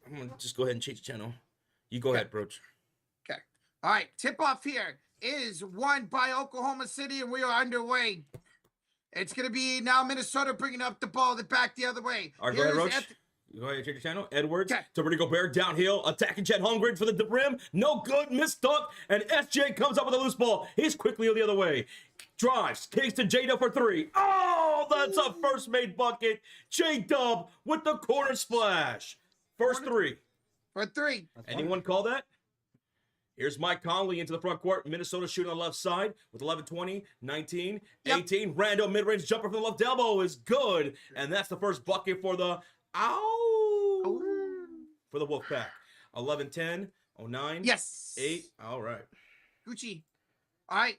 I'm going to just go ahead and change the channel. You go ahead, Broach. Okay. All right, tip-off here is won by Oklahoma City, and we are underway. It's going to be now Minnesota bringing up the ball, back the other way. All right, go ahead, Here's Roach. Go ahead and change the channel. Edwards Okay. to Rudy Gobert downhill, attacking Chet Holmgren for the rim. No good, missed dunk, and SJ comes up with a loose ball. He's quickly the other way. Drives, takes to J-Dub for 3. Oh, that's a first made bucket. J-Dub with the corner splash. First 3. For 3. That's fine. Anyone call that? Here's Mike Conley into the front court. Minnesota shooting on the left side with 11, 20, 19, Yep. 18. Randall mid-range jumper from the left elbow is good. And that's the first bucket for the for the Wolfpack. 11, 10, 09. Yes. 8. All right. Gucci. All right.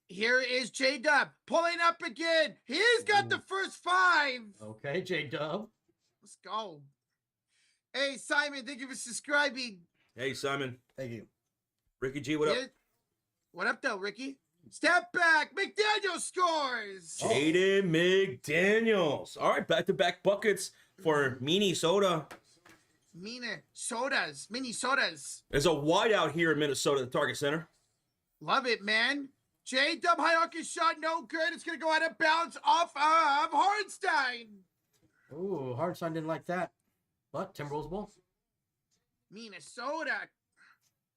Here is J-Dub pulling up again. He's got the first 5. Okay, J-Dub. Let's go. Hey, Simon, thank you for subscribing. Hey, Simon. Thank you. Ricky G, what up? What up, though, Ricky? Step back. McDaniel scores. Jaden McDaniels. All right, back-to-back buckets for Minnesota. Minnesotas. There's a wideout here in Minnesota at the Target Center. Love it, man. J-Dub high arcing shot, no good. It's going to go out of bounds off of Hardenstein. Ooh, Hardenstein didn't like that. But Timberwolves ball. Minnesota.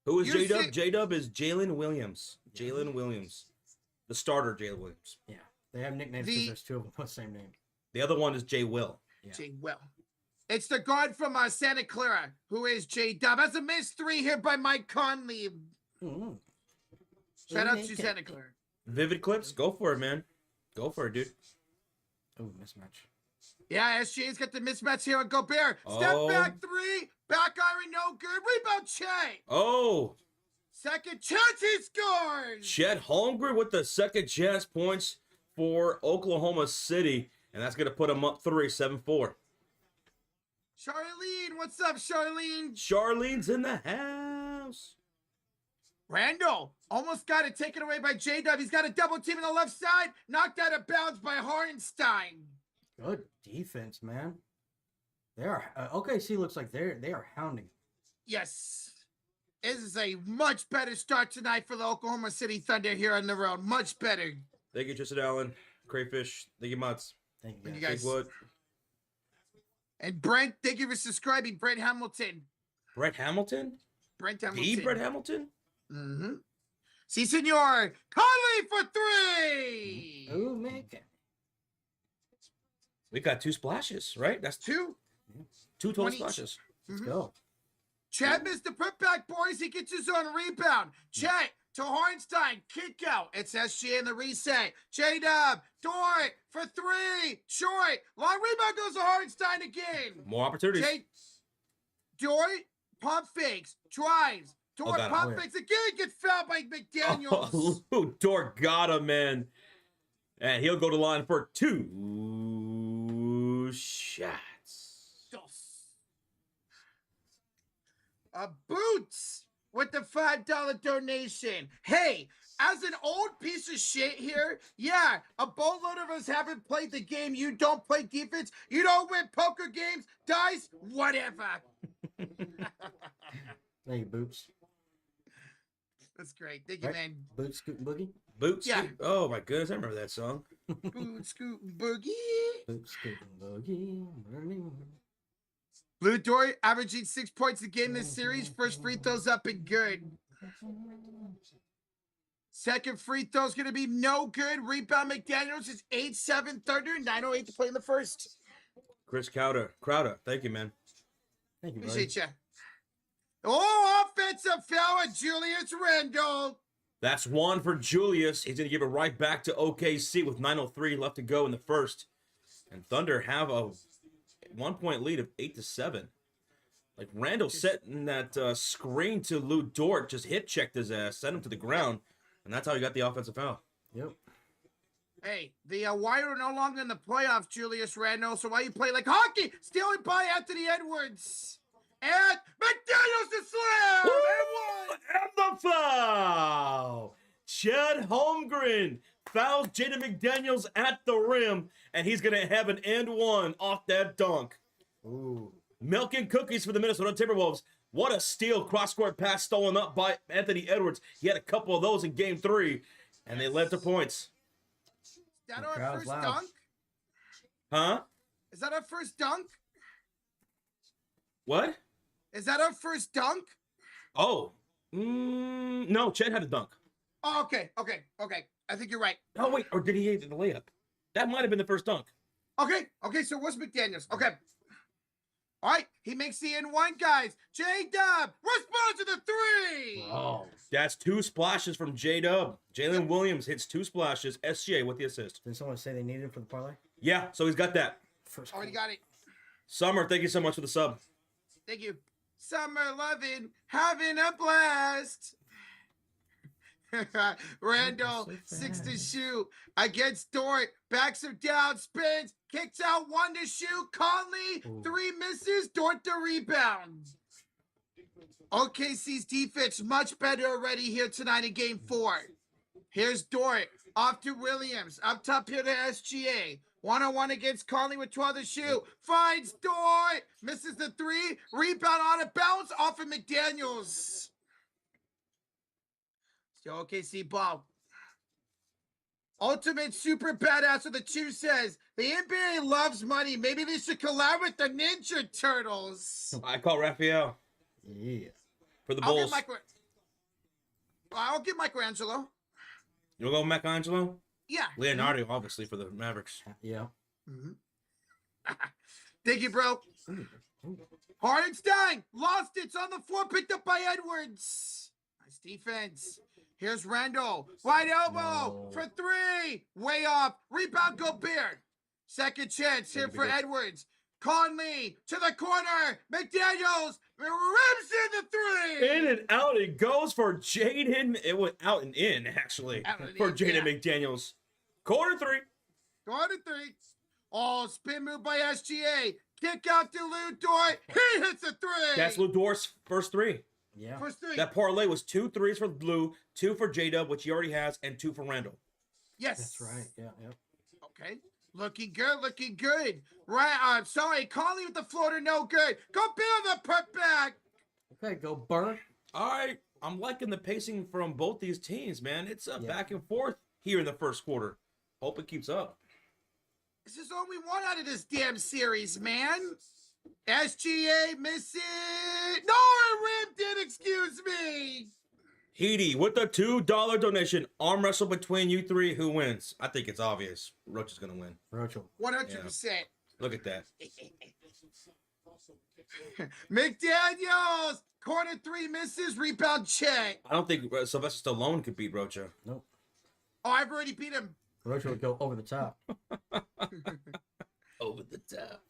Who is You J-Dub? see- J-Dub is Jalen Williams. Jalen Williams. The starter, Jalen Williams. Yeah, they have nicknames because there's 2 of them with the same name. The other one is J. Will. Yeah. J-Will. It's the guard from Santa Clara, who is J-Dub. That's a missed 3 here by Mike Conley. Mm-hmm. Shout out to Santa Clara. Vivid clips? Go for it, man. Go for it, dude. Ooh, mismatch. Yeah, SGA's got the mismatch here on Gobert. Step Oh. back 3. Back iron, no good. Rebound, Che. Oh, Second chance, he scores. Chet Holmgren with the second chance points for Oklahoma City. And that's going to put him up 3, 7-4. Charlene, what's up, Charlene? Charlene's in the house. Randall almost got it taken away by J-Dub. He's got a double team on the left side. Knocked out of bounds by Hardenstein. Good defense, man. They are OKC looks like they are hounding. Yes. This is a much better start tonight for the Oklahoma City Thunder here on the road. Much better. Thank you, Tristan Allen. Crayfish. Thank you, Mutts. Thank you, Thank you, guys. guys. Big Wood. And Brent, thank you for subscribing. Brent Hamilton. Brett Hamilton? Brent Hamilton. The Brett Hamilton? Mm-hmm. Si, senor. Conley for 3. Ooh, man. We got 2 splashes, right? That's 2. 2 total 20. splashes. Let's go. Chad missed the putback, boys. He gets his own rebound. Chet to Hardenstein. Kick out. It's SGA in the reset. J-Dub. Dort for 3. Short. Long rebound goes to Hardenstein again. More opportunities. Dort. Pump fakes. Drives. Dort got it. pump Oh, yeah. fakes. Again, get fouled by McDaniels. Oh, Lou Dort got him, man. And he'll go to line for 2 shots. Boots with the $5 donation. Hey, as an old piece of shit here, yeah, a boatload of us haven't played the game. You don't play defense. You don't win poker games, dice, whatever. Thank you, Boots. That's great. Thank you, Right. man. Boots, Scoot, and Boogie. Boots. Yeah. Oh, my goodness. I remember that song. Boot, scoot, and boogie. Boots, Scoot, and Boogie. Blue Dory averaging 6 points a game this series. First free throws up and good. Second free throw's going to be no good. Rebound McDaniels is 8-7 Thunder. 9:08 to play in the first. Chris Crowder. Thank you, man. Thank you, buddy. Appreciate you. Oh, offensive foul on Julius Randle. That's 1 for Julius. He's going to give it right back to OKC with 9:03 left to go in the first. And Thunder have a 1-point lead of 8-7. Like Randall setting that screen to Lou Dort, just hit checked his ass, sent him to the ground, and that's how he got the offensive foul. Yep. Hey, the Wire are no longer in the playoffs, Julius Randle. So why you play like hockey? Stealing by Anthony Edwards. And McDaniels to slam. And the foul! Chet Holmgren fouls Jaden McDaniels at the rim, and he's going to have an and 1 off that dunk. Ooh. Milk and cookies for the Minnesota Timberwolves. What a steal. Cross-court pass stolen up by Anthony Edwards. He had a couple of those in game 3, and they led to points. Is that The our crowd's first loud. dunk? Huh? Is that our first dunk? What? Is that our first dunk? Oh. No, Chet had a dunk. Oh, okay. I think you're right. Oh, wait. Or did he hit the layup? That might have been the first dunk. Okay, so it was McDaniels. Okay. All right, he makes the N1, guys. J-Dub responds to the 3. Oh. That's 2 splashes from J-Dub. Jalen Williams hits 2 splashes. SGA with the assist. Did someone say they needed him for the parlay? Yeah, so he's got that. First Already call. got it. Summer, thank you so much for the sub. Thank you. Summer loving, having a blast. Randall, So 6 to fast. shoot against Dort. Backs him down, spins, kicks out, 1 to shoot. Conley, Ooh. 3 misses. Dort the rebound. OKC's defense much better already here tonight in game 4. Here's Dort off to Williams. Up top here to SGA. 1-on-1 against Conley with 12 to shoot. Finds Dort. Misses the 3. Rebound on a bounce off of McDaniels. Still OKC ball. Ultimate super badass with the 2 says, the NBA loves money. Maybe they should collab with the Ninja Turtles. I call Raphael Yeah. for the I'll Bulls. give Michelangelo. You'll go Michelangelo? Yeah. Leonardo, obviously, for the Mavericks. Yeah. Mm-hmm. Thank you, bro. Hardenstein lost it. It's on the floor, picked up by Edwards. Nice defense. Here's Randall. Wide elbow for 3. Way off. Rebound Gobert. Second chance here for Edwards. Conley to the corner. McDaniels rips in the 3. In and out it goes for Jaden. It went out and in, actually, Out and for in, Jaden yeah. McDaniels. Quarter 3. Going to 3. Oh, spin move by SGA. Kick out to Lou Dort. He hits a 3. That's Lou Dort's first 3. Yeah. First 3. That parlay was 2 threes for Lou, 2 for J-Dub, which he already has, and 2 for Randall. Yes. That's right. Yeah. Yeah. Okay. Looking good, looking good. Right, I'm sorry, Conley with the floater, no good. Go build the put back. Okay, go Burr. All right, I'm liking the pacing from both these teams, man. It's a Yeah. back and forth here in the first quarter. Hope it keeps up. This is all we want out of this damn series, man. SGA misses. No, it ripped it, excuse me. Heedy with the $2 donation. Arm wrestle between you 3. Who wins? I think it's obvious. Roach is going to win. Rochel. 100%. Look at that. McDaniels, corner 3 misses, rebound check. I don't think Sylvester Stallone could beat Rocha. Nope. Oh, I've already beat him. Rochel would go over the top. Over the top.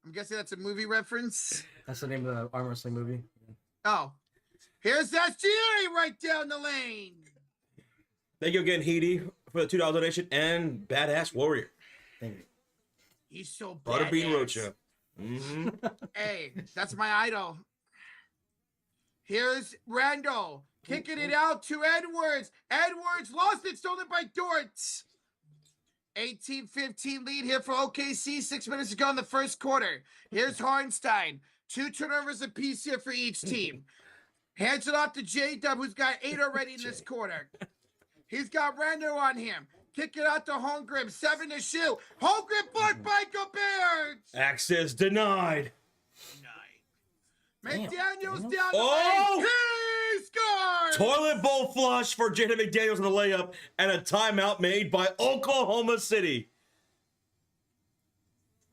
I'm guessing that's a movie reference. That's the name of the arm wrestling movie. Oh, here's SGA right down the lane. Thank you again, Heedy, for the $2 donation, and Badass Warrior. Thank you. He's so badass. Butterbean Rocha. Mm-hmm. Hey, that's my idol. Here's Randall kicking it out to Edwards. Edwards lost it, stolen by Dort. 18-15 lead here for OKC. 6 minutes to go in the first quarter. Here's Hardenstein. 2 turnovers apiece here for each team. Hands it off to J-Dub, who's got 8 already in this quarter. He's got Randall on him. Kick it out to Holmgren. 7 to shoot. Holmgren blocked by Gobert. Access denied. McDaniels Damn. down the Oh! lane. He scores! Toilet bowl flush for Jaden McDaniels in the layup, and a timeout made by Oklahoma City.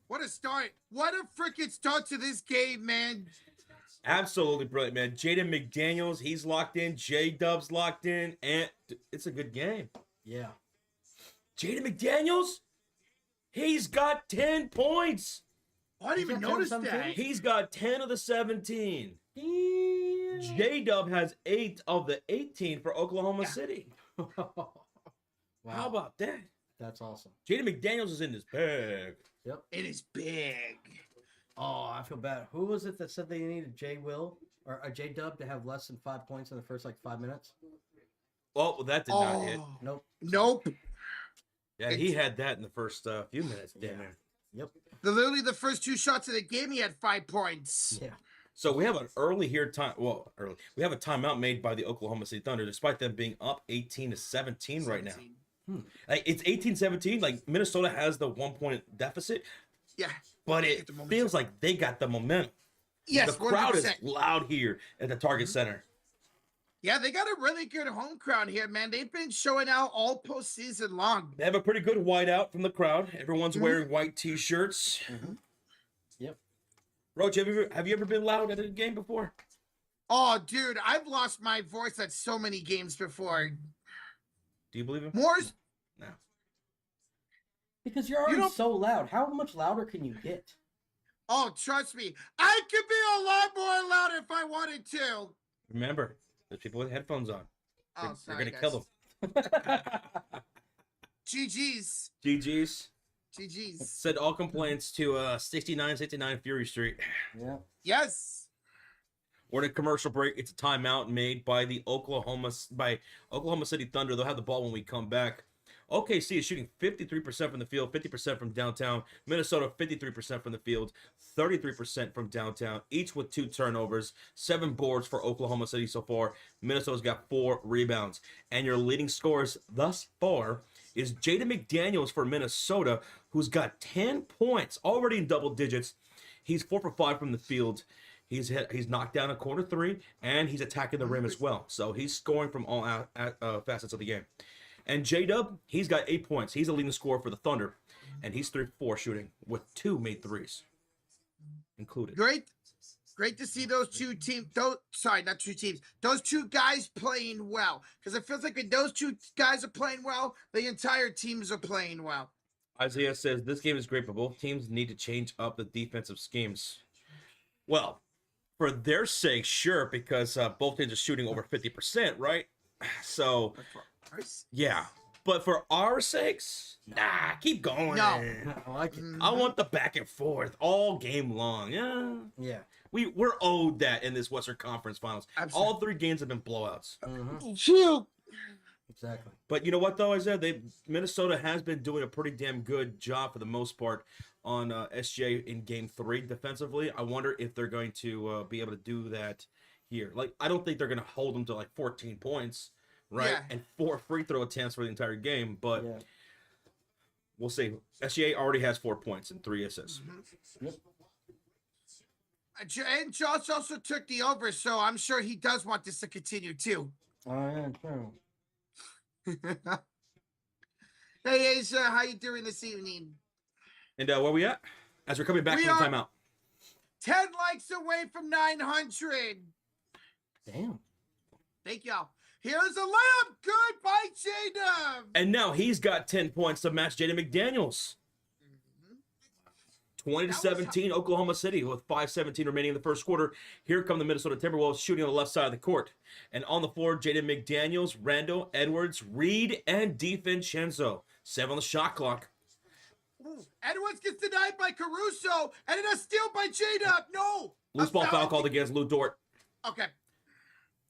What a start. What a freaking start to this game, man. Absolutely brilliant, man. Jaden McDaniels, he's locked in. J-Dub's locked in, and it's a good game. Yeah. Jaden McDaniels, he's got 10 points. Oh, I didn't even He's got 10 notice of that. 17? He's got 10 of the 17. Yeah. J-Dub has 8 of the 18 for Oklahoma City. Wow. How about that? That's awesome. Jaden McDaniels is in his bag. Yep. It is big. Oh, I feel bad. Who was it that said they needed J Will or a J Dub to have less than 5 points in the first 5 minutes? Oh, that did not hit. Nope. Nope. Yeah, he had that in the first few minutes. Damn Yeah. it. Yep. Literally the first 2 shots of the game, he had 5 points. Yeah. So we have an early here time. Well, early. We have a timeout made by the Oklahoma City Thunder, despite them being up 18-17 right now. 17. Like it's 18-17. Like Minnesota has the 1-point deficit, Yeah. but Get it the momentum. feels like they got the momentum. Yes, The crowd 100%. is loud here at the Target Center. Yeah, they got a really good home crowd here, man. They've been showing out all postseason long. They have a pretty good whiteout from the crowd. Everyone's Mhm. wearing white T-shirts. Yep. Roach, have you ever been loud at a game before? Oh, dude, I've lost my voice at so many games before. Do you believe him? Moore's No. Because you're already don't- so loud. How much louder can you get? Oh, trust me, I could be a lot more louder if I wanted to. Remember, there's people with headphones on. Oh, They're sorry, gonna kill guys. them. GG's. GG's. GG's. Send all complaints to 6969 Fury Street. Yeah. Yes. We're in a commercial break. It's a timeout made by Oklahoma City Thunder. They'll have the ball when we come back. OKC is shooting 53% from the field, 50% from downtown. Minnesota, 53% from the field, 33% from downtown, each with 2 turnovers, 7 boards for Oklahoma City so far. Minnesota's got 4 rebounds. And your leading scorers thus far is Jaden McDaniels for Minnesota, who's got 10 points, already in double digits. He's 4 for 5 from the field. He's knocked down a corner 3, and he's attacking the rim as well. So he's scoring from all facets of the game. And J-Dub, he's got 8 points. He's a leading scorer for the Thunder, and he's 3-4 shooting with 2 made threes included. Great to see those two teams. Not two teams. Those 2 guys playing well, because it feels like when those 2 guys are playing well, the entire teams are playing well. Isaiah says this game is great, but both teams need to change up the defensive schemes. Well, for their sake, sure, because both teams are shooting over 50%, right? So, yeah. But for our sakes, nah, keep going. No. I like it. I want the back and forth all game long. Yeah. Yeah. We're owed that in this Western Conference Finals. Absolutely. All 3 games have been blowouts. Chill. Exactly. But you know what, though, Isaiah? Minnesota has been doing a pretty damn good job for the most part on SGA in Game 3 defensively. I wonder if they're going to be able to do that here. Like, I don't think they're going to hold them to, like, 14 points, right? Yeah. And 4 free throw attempts for the entire game. But Yeah. we'll see. SGA already has 4 points and 3 assists. Yep. And Josh also took the over, so I'm sure he does want this to continue too. Oh, yeah, true. Hey, Asa, how you doing this evening? And where we at? As we're coming back We from the are- timeout. 10 likes away from 900. Damn. Thank y'all. Here's a layup. Good by J-Dub. And now he's got 10 points to match Jaden McDaniels. 20-17, Oklahoma City with 5:17 remaining in the first quarter. Here come the Minnesota Timberwolves shooting on the left side of the court. And on the floor, Jaden McDaniels, Randall, Edwards, Reed, and DiVincenzo. 7 on the shot clock. Ooh, Edwards gets denied by Caruso, and then a steal by J-Dub. No. Loose ball foul called against Lou Dort. Okay.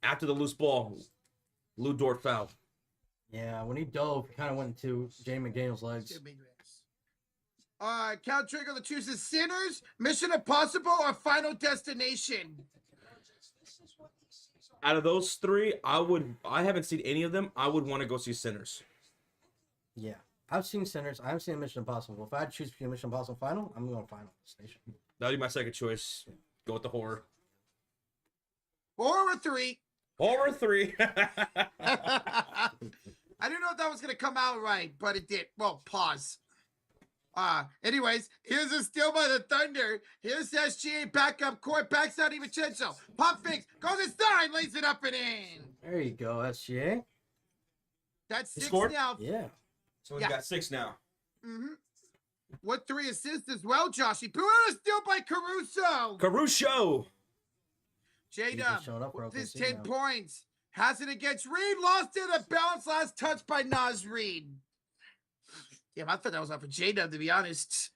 After the loose ball, Lou Dort foul. Yeah, when he dove, he kind of went into Jaden McDaniels' legs. Count Trigger chooses Sinners, Mission Impossible, or Final Destination. Out of those 3, I haven't seen any of them. I would want to go see Sinners. Yeah. I've seen Sinners. I haven't seen Mission Impossible. If I had to choose between Mission Impossible Final, I'm going Final Station. That'd be my second choice. Go with the horror. 4 or 3. Horror 3. I didn't know if that was going to come out right, but it did. Well, pause. Anyways, here's a steal by the Thunder. Here's SGA back up court, backs out DiVincenzo. Pop fakes, goes inside, lays it up and in. There you go, SGA. That's He 6 scored? now. Yeah. So we've got 6 now. Mm-hmm. What 3 assists as well, Joshy? Put a steal by Caruso. Caruso. J-Dub showing up for with his OKC 10 now. points. Has it against Reed. Lost it. A bounce last touch by Naz Reed. Damn, I thought that was off of J-Dub, to be honest.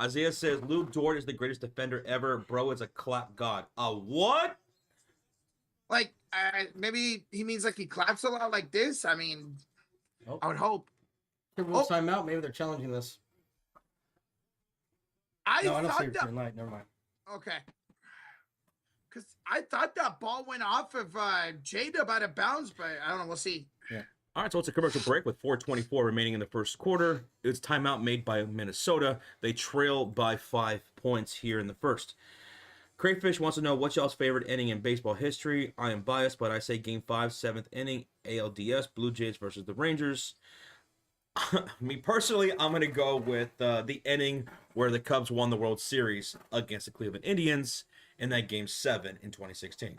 Isaiah says Lou Dort is the greatest defender ever. Bro is a clap god. A what? Like, maybe he means like he claps a lot like this. I mean, Oh. I would hope. Timberwolves timeout. Maybe they're challenging this. I No, I don't see thought it that. green light. Never mind. Okay. Because I thought that ball went off of J-Dub out of bounds, but I don't know. We'll see. All right, so it's a commercial break with 4:24 remaining in the first quarter. It's timeout made by Minnesota. They trail by 5 points here in the first. Crayfish wants to know what's y'all's favorite inning in baseball history. I am biased, but I say Game 5, 7th inning, ALDS, Blue Jays versus the Rangers. Me personally, I'm going to go with the inning where the Cubs won the World Series against the Cleveland Indians in that Game 7 in 2016.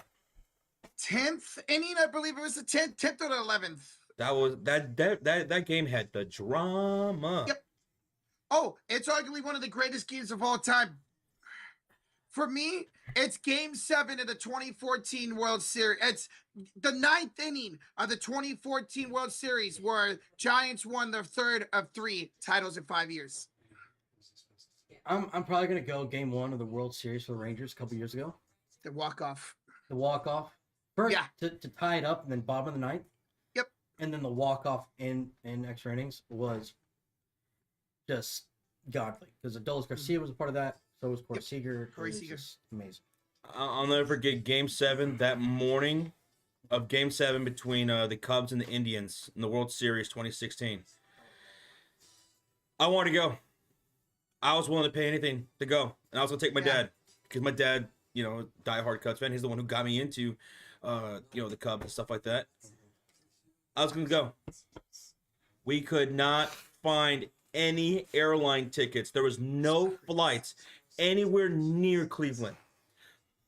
10th inning, I believe it was the 10th or the 11th. That was that game had the drama. Yep. Oh, it's arguably one of the greatest games of all time. For me, it's Game 7 of the 2014 World Series. It's the 9th inning of the 2014 World Series where Giants won their third of 3 titles in 5 years. I'm probably gonna go Game 1 of the World Series for the Rangers a couple years ago. The walk-off. The walk-off. First, Yeah. to tie it up, and then bottom of the ninth. Yep. And then the walk-off in extra innings was just godly. Because Adolis Garcia was a part of that. So was Corey Seager. Corey It was Seager. just amazing. I'll never forget Game 7, that morning of Game 7 between the Cubs and the Indians in the World Series 2016. I wanted to go. I was willing to pay anything to go. And I was going to take my dad. Because my dad, you know, diehard Cubs fan. He's the one who got me into, you know, the Cubs and stuff like that. I was going to go. We could not find any airline tickets. There was no flights anywhere near Cleveland.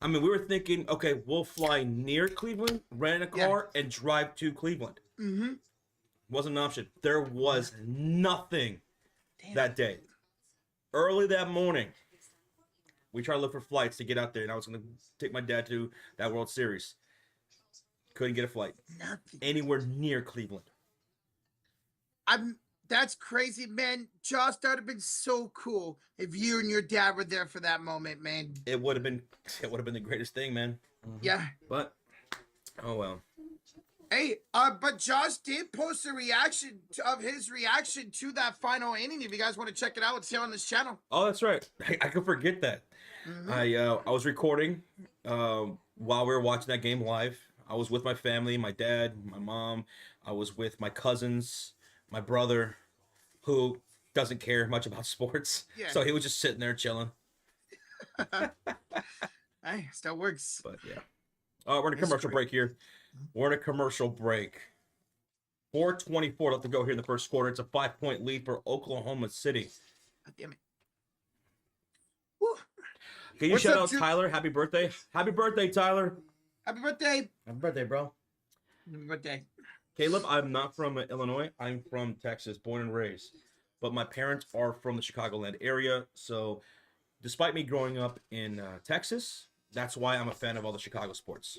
I mean, we were thinking, okay, we'll fly near Cleveland, rent a car, and drive to Cleveland. Mm-hmm. Wasn't an option. There was nothing that day. Early that morning, we tried to look for flights to get out there, and I was going to take my dad to that World Series. Couldn't get a flight anywhere near Cleveland. That's crazy, man. Josh, that would have been so cool if you and your dad were there for that moment, man. It would have been the greatest thing, man. Yeah. But oh well. Hey, but Josh did post a reaction of his reaction to that final inning. If you guys want to check it out, it's here on this channel. Oh, that's right. I could forget that. I was recording while we were watching that game live. I was with my family, my dad, my mom. I was with my cousins, my brother, who doesn't care much about sports. Yeah. So he was just sitting there chilling. Hey, still works. But yeah. We're in a commercial break here. We're in a commercial break. 4:24 left to go here in the first quarter. It's a 5-point lead for Oklahoma City. God damn it. Woo. Can you What's shout up, out Ju- Tyler? Happy birthday. Happy birthday, Tyler. Happy birthday. Happy birthday, bro. Happy birthday. Caleb, I'm not from Illinois. I'm from Texas, born and raised. But my parents are from the Chicagoland area. So despite me growing up in Texas, that's why I'm a fan of all the Chicago sports.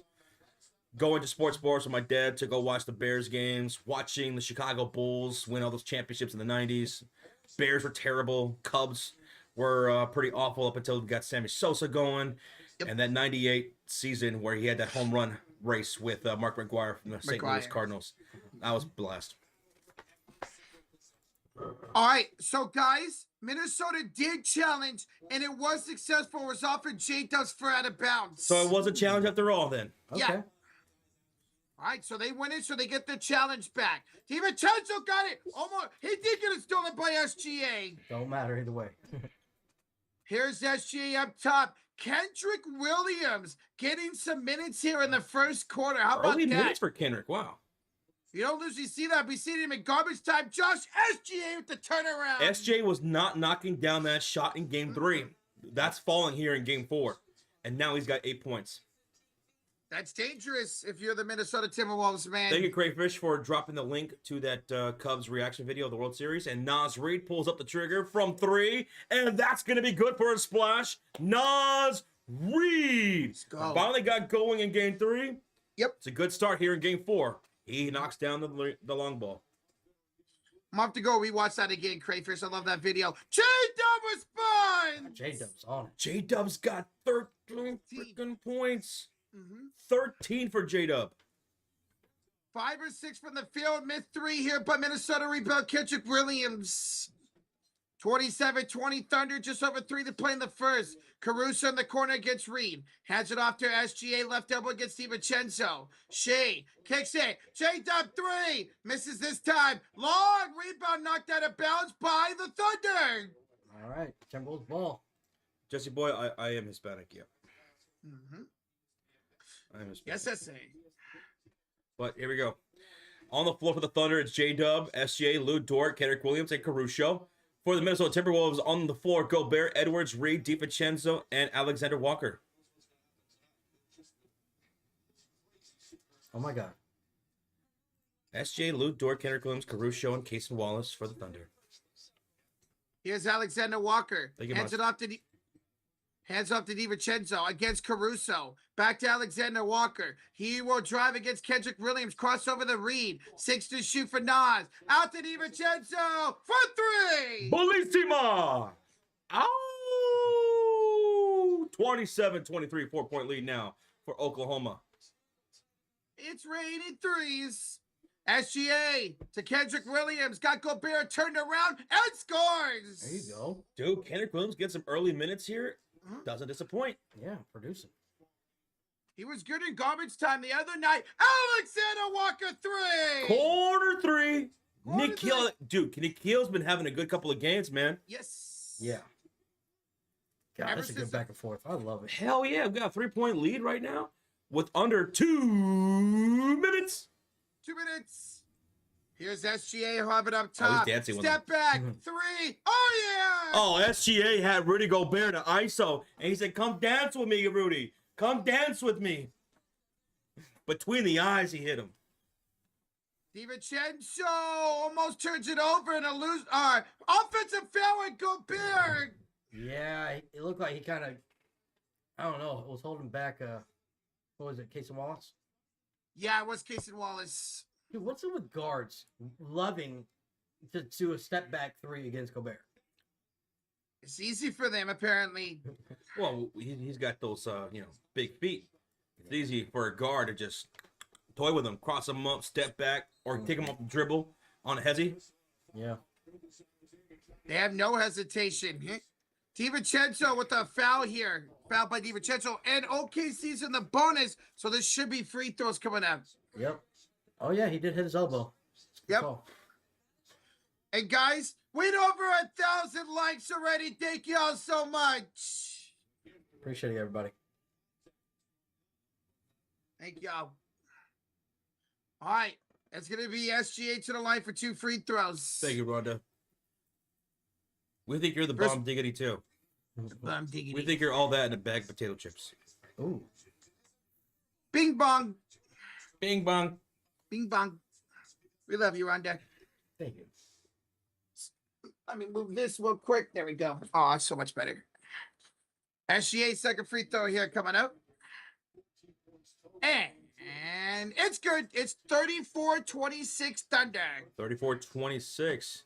Going to sports bars with my dad to go watch the Bears games, watching the Chicago Bulls win all those championships in the 90s. Bears were terrible. Cubs were pretty awful up until we got Sammy Sosa going. Yep. And that 98 season where he had that home run race with Mark McGwire from the St. Louis Cardinals. That was a blast. All right, so guys, Minnesota did challenge, and it was successful. It was offered J-Dubs for out of bounds. So it was a challenge after all then. Okay. Yeah. All right, so they went in, so they get the challenge back. DiVincenzo got it. Almost, he did get it stolen by SGA. Don't matter either way. Here's SGA up top. Kendrick Williams getting some minutes here in the first quarter. How about Early that? minutes for Kendrick. Wow. You don't usually see that. We see him in garbage time. Josh SGA with the turnaround. SJ was not knocking down that shot in game 3. That's falling here in game 4. And now he's got 8 points. That's dangerous if you're the Minnesota Timberwolves, man. Thank you, Crayfish, for dropping the link to that Cubs reaction video of the World Series. And Nas Reed pulls up the trigger from 3. And that's going to be good for a splash. Nas Reed Let's go. finally got going in game 3. Yep. It's a good start here in game 4. He knocks down the long ball. I'm off to go rewatch that again, Crayfish. I love that video. J-Dub responds! J-Dub's on it. J-Dub's got 13 freaking points. Mm-hmm. 13 for J-Dub. 5 or 6 from the field, missed 3 here, but Minnesota rebound. Kendrick Williams. 27-20 Thunder, just over 3 to play in the first. Caruso in the corner against Reed. Hands it off to SGA, left elbow against DiVincenzo. Shea kicks it. J-Dub 3. Misses this time. Long rebound knocked out of bounds by the Thunder. All right. Timberwolves ball. Jesse Boy, I am Hispanic, yeah. Mm-hmm. I am Hispanic. Yes, I say. But here we go. On the floor for the Thunder, it's J-Dub, SGA, Lou Dort, Kendrick Williams, and Caruso. For the Minnesota Timberwolves, on the floor, Gobert, Edwards, Reed, DiVincenzo, and Alexander Walker. Oh, my God. SGA, Lou Dort, Kendrick Williams, Caruso, and Cason Wallace for the Thunder. Here's Alexander Walker. Thank you, Hands Maz. it off to Hands off to DiVincenzo against Caruso. Back to Alexander Walker. He will drive against Kendrick Williams. Cross over the Reed. 6 to shoot for Nas. Out to DiVincenzo for 3. Bellissima! Ow! 27-23, 4-point lead now for Oklahoma. It's raining threes. SGA to Kendrick Williams. Got Gobert turned around and scores. There you go. Dude, Kendrick Williams gets some early minutes here. Doesn't disappoint. Yeah, producing. He was good in garbage time the other night. Alexander Walker 3. Corner 3. Corner Nikhil, dude, Nikhil's been having a good couple of games, man. Yes. Yeah. God, Ever that's a good since- back and forth. I love it. Hell yeah, we got a 3-point lead right now with under 2 minutes. 2 minutes. Here's SGA who have it up Oh, top. he's dancing with Step back. 3. Oh, yeah. Oh, SGA had Rudy Gobert to ISO, and he said, "Come dance with me, Rudy. Come dance with me." Between the eyes, he hit him. DiVincenzo almost turns it over and a offensive foul and Gobert. Yeah, it looked like he kind of, I don't know, was holding back, what was it, Casey Wallace? Yeah, it was Casey Wallace. Dude, what's it with guards loving to do a step back 3 against Gobert? It's easy for them, apparently. Well, he's got those, big feet. It's easy for a guard to just toy with him, cross him up, step back, or take him off the dribble on a hezzy. Yeah. They have no hesitation. DiVincenzo with a foul here. Foul by DiVincenzo. And OKC's in the bonus, so there should be free throws coming up. Yep. Oh, yeah, he did hit his elbow. Yep. Call. And guys, we're over 1,000 likes already. Thank you all so much. Appreciate it, everybody. Thank y'all. All right. It's going to be SGA to the line for 2 free throws. Thank you, Rhonda. We think you're the Chris- bomb diggity too. I'm digging We it. think you're all that in a bag of potato chips. Ooh. Bing bong. Bing bong. Bing bong. We love you, Rhonda. Thank you. Let me move this real quick. There we go. Oh, that's so much better. SGA second free throw here coming up. And it's good. It's 34-26 Thunder. 34-26.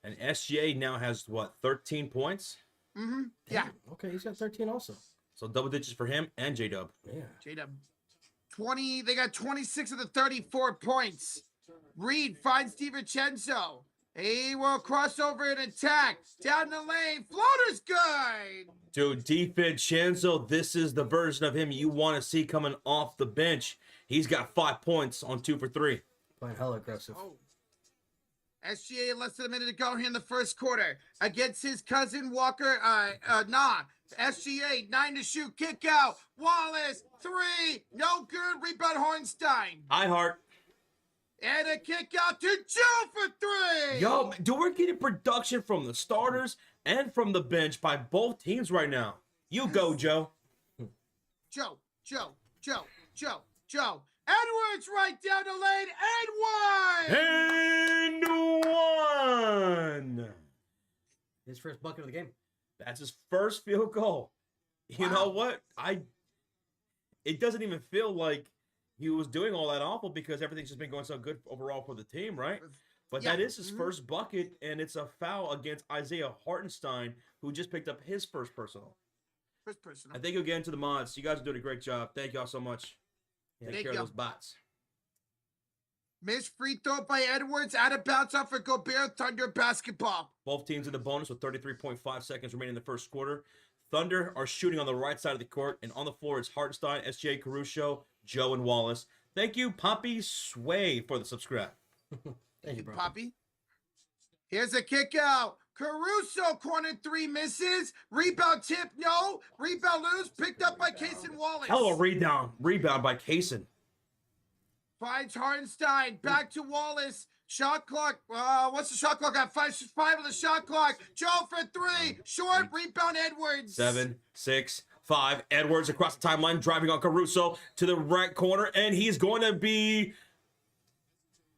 And SGA now has, 13 points? Mm-hmm. Yeah. Damn. Okay, he's got 13 also. So double digits for him and J-Dub. Yeah. J-Dub. 20. They got 26 of the 34 points. Reed finds DiVincenzo. He will cross over and attack. Down the lane. Floater's good. Dude, DiVincenzo, this is the version of him you want to see coming off the bench. He's got 5 points on 2 for 3. Playing hella aggressive. Oh. SGA less than a minute to go here in the first quarter against his cousin Walker. SGA 9 to shoot, kick out. Wallace 3, no good. Rebound Hornstein I heart. and a kick out to Joe for 3. Yo, dude, we're getting production from the starters and from the bench by both teams right now. You go, Joe. Joe. Edwards right down the lane and 1. And 1. His first bucket of the game. That's his first field goal. You know what? It doesn't even feel like he was doing all that awful because everything's just been going so good overall for the team, right? But Yeah. that is his first bucket, and it's a foul against Isaiah Hartenstein, who just picked up his first personal. First personal. I think you'll get into the mods. You guys are doing a great job. Thank y'all so much. Take Thank care you. of those bots. Missed free throw by Edwards. Out of bounds off for Gobert. Thunder basketball. Both teams in the bonus with 33.5 seconds remaining in the first quarter. Thunder are shooting on the right side of the court, and on the floor is Hartenstein, SGA, Caruso, Joe, and Wallace. Thank you, Poppy Sway, for the subscribe. Thank you, bro. Poppy. Here's a kick out. Caruso corner 3 misses. Rebound tip, no. Rebound loose. Picked up by Kaysen Wallace. Hell of a rebound by Kaysen. Finds Hartenstein. Back to Wallace. Shot clock. What's the shot clock at? 5 of the shot clock. Joe for 3. Short. Rebound Edwards. 7, 6, 5. Edwards across the timeline, driving on Caruso to the right corner, and he's going to be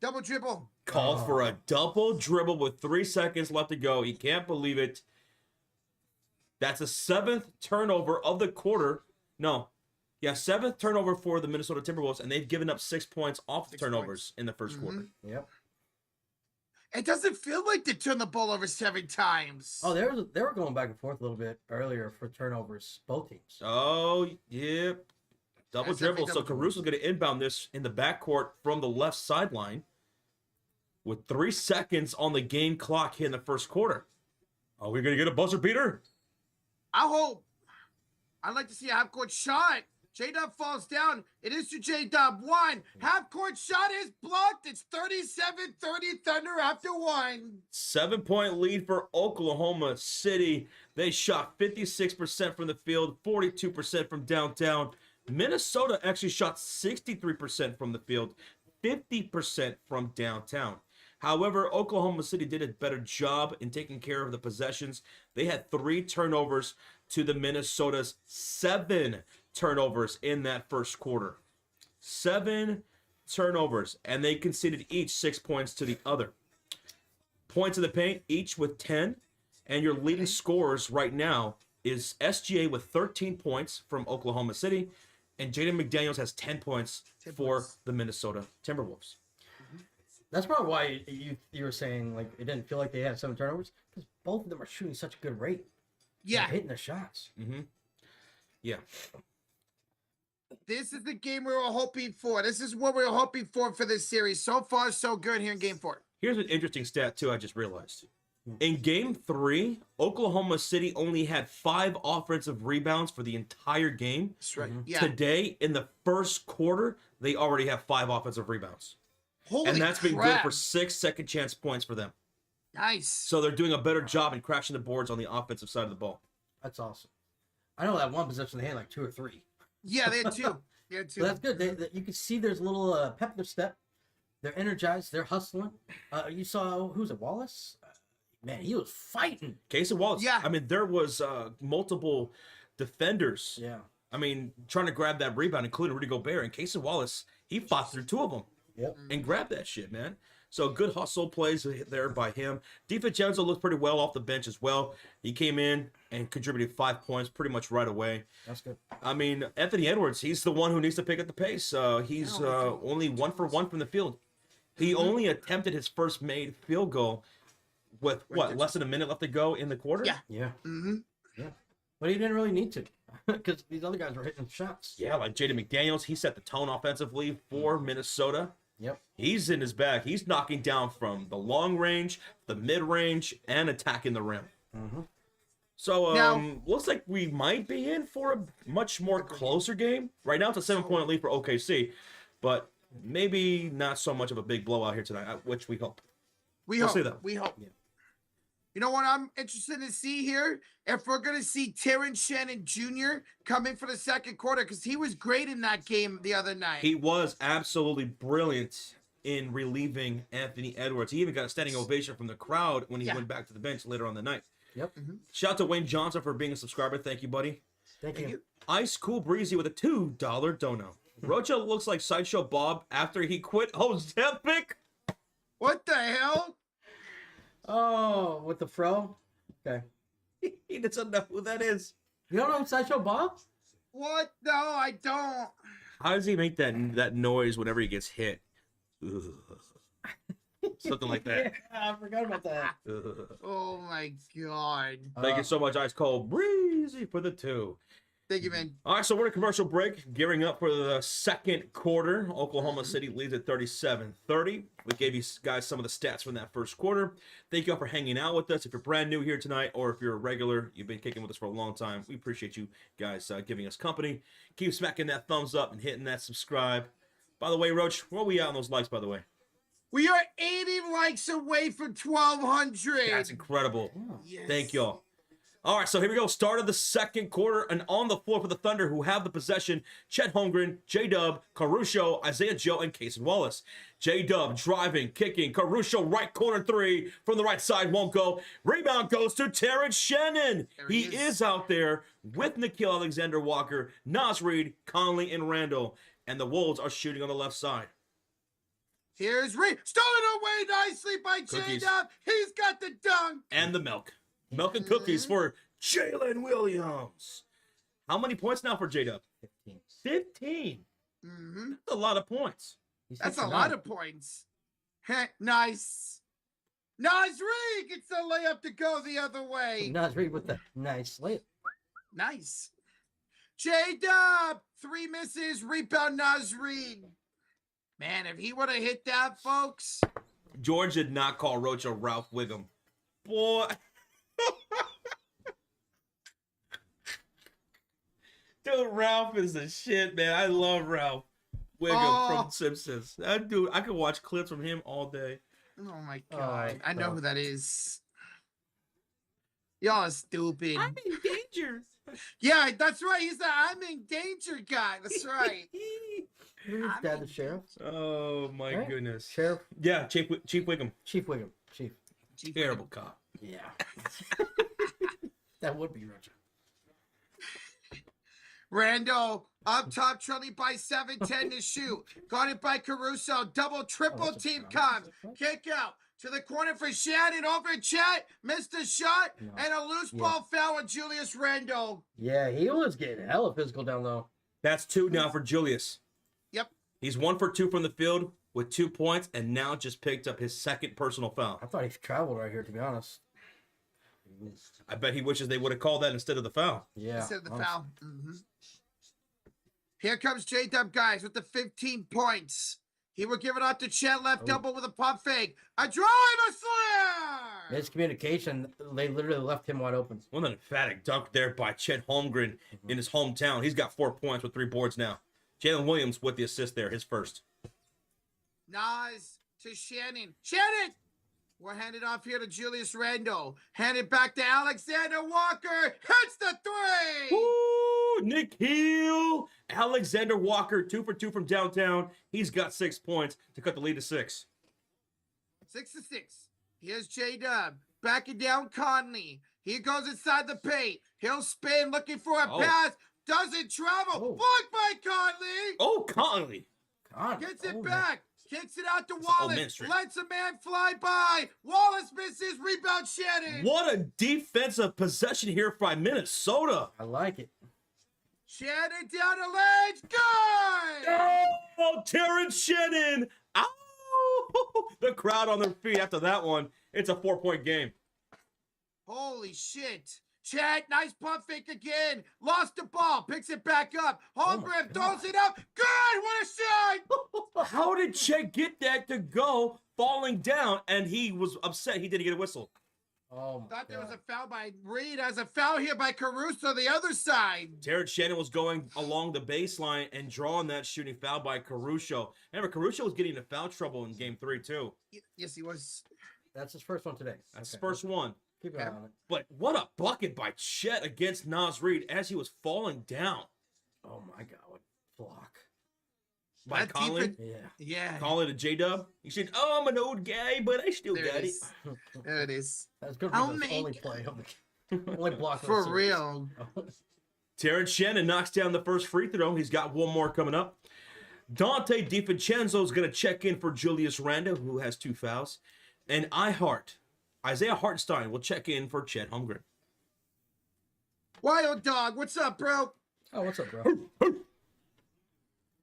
Double dribble. called for a double dribble with 3 seconds left to go. He can't believe it. That's the 7th turnover of the quarter. No. Yeah, 7th turnover for the Minnesota Timberwolves, and they've given up 6 points off the turnovers in the first quarter. Yep. It doesn't feel like they turned the ball over 7 times. Oh, they were going back and forth a little bit earlier for turnovers, both teams. Oh, yep. Double That's dribble. definitely So double dribble. Caruso's going to inbound this in the backcourt from the left sideline with 3 seconds on the game clock here in the first quarter. Are we going to get a buzzer beater? I hope. I'd like to see a half-court shot. J-Dub falls down. It is to J-Dub. 1. Half-court shot is blocked. It's 37-30 Thunder after 1. 7-point lead for Oklahoma City. They shot 56% from the field, 42% from downtown. Minnesota actually shot 63% from the field, 50% from downtown. However, Oklahoma City did a better job in taking care of the possessions. They had 3 turnovers to the Minnesota's 7 turnovers in that first quarter. 7 turnovers, and they conceded each 6 points to the other. Points in the paint, each with 10, and your leading scorers right now is SGA with 13 points from Oklahoma City, and Jaden McDaniels has 10 points for the Minnesota Timberwolves. That's probably why you were saying like it didn't feel like they had 7 turnovers, because both of them are shooting such a good rate. Yeah. They're hitting their shots. Mm-hmm. Yeah. This is the game we were hoping for. This is what we were hoping for this series. So far, so good here in Game 4. Here's an interesting stat, too, I just realized. In Game 3, Oklahoma City only had 5 offensive rebounds for the entire game. That's right. Yeah. Today, in the first quarter, they already have 5 offensive rebounds. Holy And that's been good crap. for 6 second chance points for them. Nice. So they're doing a better job in crashing the boards on the offensive side of the ball. That's awesome. I know that one possession they had like 2 or 3. Yeah, they had 2. They had 2. But that's good. You can see there's a little pep in their step. They're energized. They're hustling. You saw, who's it, Wallace? Man, he was fighting. Casey Wallace. Yeah. I mean, there was multiple defenders. Yeah. I mean, trying to grab that rebound, including Rudy Gobert. And Casey Wallace, he fought through 2 of them. Yep. And grabbed that shit, man. So good hustle plays there by him. DiVincenzo looked pretty well off the bench as well. He came in and contributed 5 points pretty much right away. That's good. I mean, Anthony Edwards, he's the one who needs to pick up the pace. He's only 1 for 1 from the field. He only attempted his first made field goal with, less than a minute left to go in the quarter? Yeah. Yeah. Mm-hmm. Yeah. But he didn't really need to, because these other guys were hitting shots. Yeah, like Jaden McDaniels, he set the tone offensively for Minnesota. Yep. He's in his bag. He's knocking down from the long range, the mid range, and attacking the rim. Mm-hmm. So, Now- looks like we might be in for a much more closer game. Right now, it's a 7-point lead for OKC, but maybe not so much of a big blowout here tonight, which we hope. We We'll hope. see, though. We hope. Yeah. You know what I'm interested to see here? If we're going to see Terrence Shannon Jr. come in for the second quarter, because he was great in that game the other night. He was absolutely brilliant in relieving Anthony Edwards. He even got a standing ovation from the crowd when he went back to the bench later on the night. Yep. Shout out to Wayne Johnson for being a subscriber. Thank you, buddy. Thank you. Ice Cool Breezy with a $2 dono. Rocha looks like Sideshow Bob after he quit Ozempic. What the hell? Oh, with the fro? Okay. He doesn't know who that is. You don't know Sideshow Bob? What? No, I don't. How does he make that noise whenever he gets hit? Ugh. Something like that. Yeah, I forgot about that. Ugh. Oh my God. Thank you so much, Ice Cold Breezy, for the 2. Thank you, man. All right, so we're in a commercial break, gearing up for the second quarter. Oklahoma City leads at 37-30. We gave you guys some of the stats from that first quarter. Thank you all for hanging out with us. If you're brand new here tonight, or if you're a regular, you've been kicking with us for a long time, we appreciate you guys giving us company. Keep smacking that thumbs up and hitting that subscribe. By the way, Roach, where are we at on those likes, by the way? We are 80 likes away from 1,200. That's incredible. Yes. Thank y'all. All right, so here we go. Start of the second quarter, and on the floor for the Thunder, who have the possession, Chet Holmgren, J-Dub, Caruso, Isaiah Joe, and Casey Wallace. J-Dub driving, kicking, Caruso right corner 3 from the right side, won't go. Rebound goes to Terrence Shannon. There He he is out there with Nickeil Alexander-Walker, Nas Reed, Conley, and Randall, and the Wolves are shooting on the left side. Here's Reed. Stolen away nicely by Cookies. J-Dub. He's got the dunk. And the milk. Milk and cookies for Jalen Williams. How many points now for J-Dub? 15. 15. Mm-hmm. That's a lot of points. He's That's a 6 for lot 9. of points. Heh, nice. Nasri gets the layup to go the other way. Nasri with the nice layup. Nice. J-Dub, 3 misses, rebound Nasri. Man, if he would have hit that, folks. George did not call Rocha Ralph Wiggum. Boy. Dude, Ralph is the shit, man. I love Ralph Wiggum from Simpsons. That dude, I could watch clips from him all day. Oh my god. I know God. who that is. Y'all are stupid. I'm in danger. Yeah, that's right. He's the I'm in danger guy. That's right. Who's his dad, the sheriff? Oh my Right? goodness. Sheriff? Yeah, Chief Wiggum. Chief Wiggum. Chief. Terrible cop. Yeah. That would be Roger. Randall up top, trailing by 7-10 to shoot. Got it by Caruso. Double, triple that's a team foul. comes. Kick out to the corner for Shannon. Over Chet. Missed a shot. No. And a loose Yeah. ball foul with Julius Randall. Yeah, he was getting hella physical down low. That's 2 now for Julius. Yep. He's 1 for 2 from the field with 2 points and now just picked up his second personal foul. I thought he traveled right here, to be honest. I bet he wishes they would have called that instead of the foul. Yeah. Instead of the honest- foul. Here comes J-Dub, guys, with the 15 points. He will give it out to Chet, left double with a pump fake. A drive, a slam! Miscommunication. They literally left him wide open. What an emphatic dunk there by Chet Holmgren in his hometown. He's got 4 points with 3 boards now. Jalen Williams with the assist there, his first. Nas to Shannon. Shannon! We'll hand it off here to Julius Randle. Hand it back to Alexander Walker. Hits the 3! Woo! Nikhil Alexander Walker, 2 for 2 from downtown. He's got 6 points to cut the lead to 6. 6-6. Here's J-Dub. Backing down Conley. He goes inside the paint. He'll spin looking for a Oh. pass. Doesn't travel. Oh. Blocked by Conley. Oh, Conley. God. Gets it oh, back. Kicks it out to all Wallace. ministry. Lets a man fly by. Wallace misses. Rebound Shannon. What a defensive possession here by Minnesota. I like it. Shannon down the ledge. Good. Oh, Terrence Shannon. Ow! The crowd on their feet after that one. It's a 4-point game. Holy shit. Chad, nice pump fake again. Lost the ball. Picks it back up. Holmgren throws it up. Good. What a shot. How did Chet get that to go falling down? And he was upset he didn't get a whistle. Oh, my Thought there was God. a foul by Reed. As a foul here by Caruso, the other side. Terrence Shannon was going along the baseline and drawing that shooting foul by Caruso. Remember, Caruso was getting into foul trouble in game 3, too. Yes, he was. That's his first one today. That's Okay. the first one. Keep an eye on it. But what a bucket by Chet against Nas Reed as he was falling down. Oh, my God. What block. By That Conley. defense- Yeah. Yeah. Call it a J-Dub. You said, oh, I'm an old guy, but I still There got it it. is. There it is. That's good I'll for this make only it. play. Only block of the For series. real. Terrence Shannon knocks down the first free throw. He's got one more coming up. Dante DiVincenzo is going to check in for Julius Randle, who has 2 fouls. And Isaiah Hartenstein will check in for Chet Holmgren. Wild dog. What's up, bro? Oh, what's up, bro?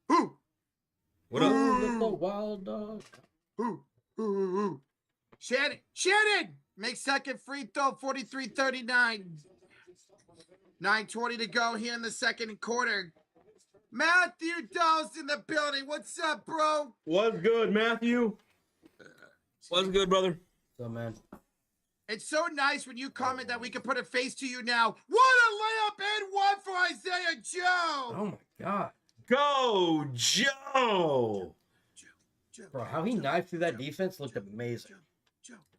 Who? What up? Ooh, little wild dog. Who? Shannon. Shannon! Makes second free throw, 43-39. 9:20 to go here in the second quarter. Matthew Dawes in the building. What's up, bro? What's good, Matthew? What's good, brother? So, man. It's so nice when you comment that we can put a face to you now. What a layup and one for Isaiah Joe. Oh, my God. Go, Joe! Bro, how he knifed through that defense looked amazing.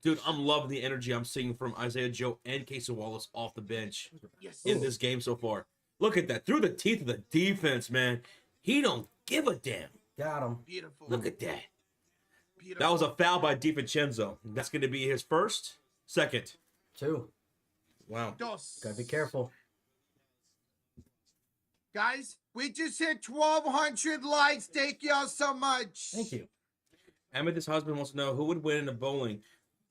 Dude, I'm loving the energy I'm seeing from Isaiah Joe and Casey Wallace off the bench Yes. in this game so far. Look at that. Through the teeth of the defense, man. He don't give a damn. Got him. Beautiful. Look at that. Beautiful. That was a foul by DiVincenzo. That's going to be his first, second. 2. Wow. Dos. Gotta be careful. Guys, we just hit 1,200 likes. Thank y'all so much. Thank you. Amethyst husband wants to know who would win in a bowling,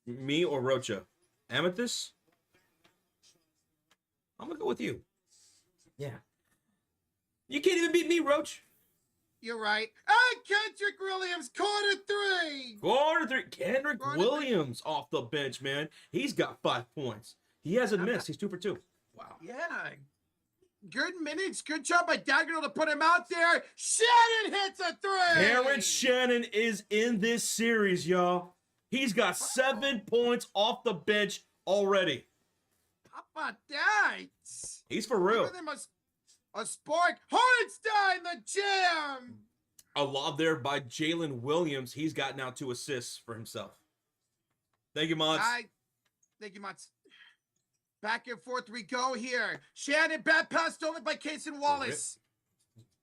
me or Rocha? Amethyst? I'm gonna go with you. Yeah. You can't even beat me, Roach. You're right. And Kendrick Williams, quarter three. Quarter three. Kendrick Quarter Williams off the bench, man. He's got 5 points. He hasn't missed. He's 2 for 2. Wow. Yeah. Good minutes. Good job by Dagnall to put him out there. Shannon hits a three. Terrence Shannon is in this series, y'all. He's got 7 points off the bench already. How about that? He's for real. Give him a spark. Hardenstein, the jam. A lob there by Jalen Williams. He's got now 2 assists for himself. Thank you, Mods. Thank you, Mats. Back and forth we go here. Shannon, bad pass stolen by Cason Wallace.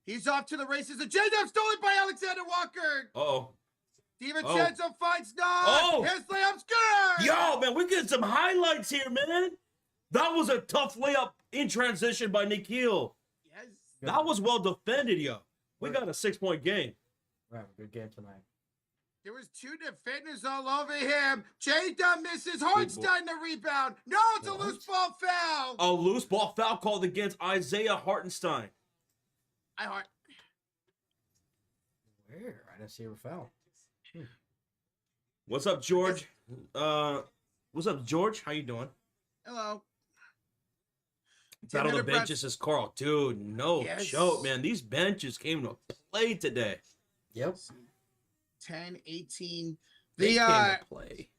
He's off to the races. The J-Dub stolen by Alexander Walker. Uh-oh. DiVincenzo finds Nog. Oh. His layup's good. Yo, man, we're getting some highlights here, man. That was a tough layup in transition by Nikhil. Yes. That was well defended, yo. We got a 6-point game. We're having a good game tonight. There was 2 defenders all over him. J-Dub misses. Hardenstein the rebound. No, it's a loose ball foul. A loose ball foul called against Isaiah Hartenstein. Where? I didn't see a foul. What's up, George? What's up, George? How you doing? Hello. Battle of the benches is Carl. Dude, no Yes. joke, man. These benches came to play today. Yep. 10, 18. They The came to play.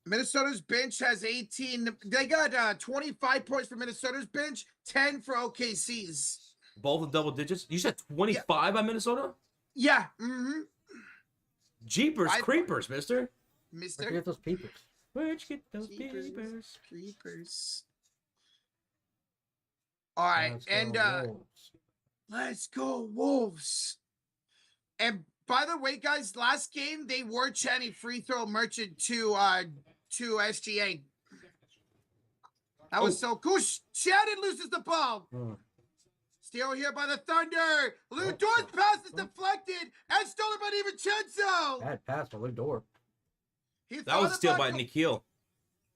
Minnesota's bench has 18. They got 25 points for Minnesota's bench, 10 for OKC's. Both in double digits. You said 25 by Minnesota? Yeah. Mm-hmm. Jeepers creepers, mister. Where'd Mr. you get those peepers? Where'd you get those Jeepers peepers? Creepers. All right, Let's go and Wolves. let's go Wolves. And by the way, guys, last game they were chanting free throw merchant to SGA. That was so cool. Shannon loses the ball. Steal here by the Thunder. Lou Dort's pass is deflected and stolen by DiVincenzo. Bad pass by Lou Dort. That was a steal by Nikhil.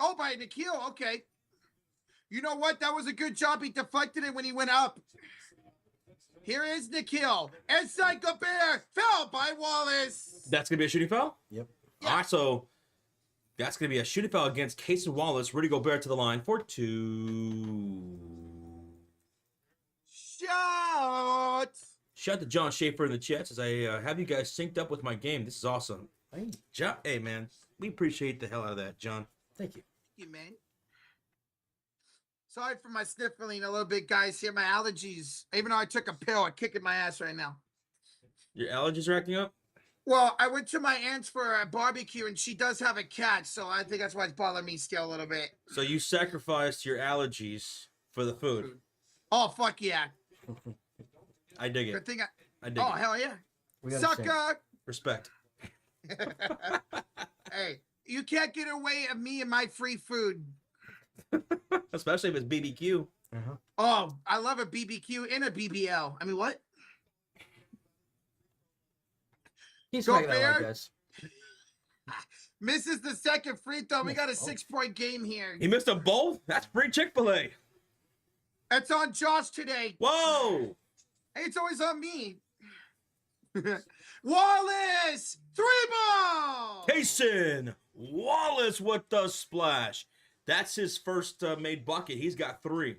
Oh, by Nikhil. Okay. You know what? That was a good job. He deflected it when he went up. Here is Nikhil. Inside Gobert. Foul by Wallace. That's going to be a shooting foul? Yep. Yeah. All right, so that's going to be a shooting foul against Cason Wallace. Rudy Gobert to the line for 2. Shot. Shout out to John Schaefer in the chats as I have you guys synced up with my game. This is awesome. Hey, John, hey, man. We appreciate the hell out of that, John. thank you. You man. Sorry for my sniffling a little bit, guys. Here, my allergies. Even though I took a pill, I'm kicking my ass right now. Your allergies are acting up? Well, I went to my aunt's for a barbecue, and she does have a cat, so I think that's why it's bothering me still a little bit. So you sacrificed your allergies for the food. Oh, fuck yeah. I dig Good it. thing I dig oh, it. hell yeah. We got Sucker. Respect. Hey, you can't get away of me and my free food. Especially if it's BBQ. Oh, I love a BBQ and a BBL. I mean, what? He's Go making that like Bear. this. Misses the second free throw. We got a 6-point game here. He missed them both? That's free Chick-fil-A. It's on Josh today. Whoa! Hey, it's always on me. Wallace! 3-ball! Cason Wallace with the splash. That's his first made bucket. He's got 3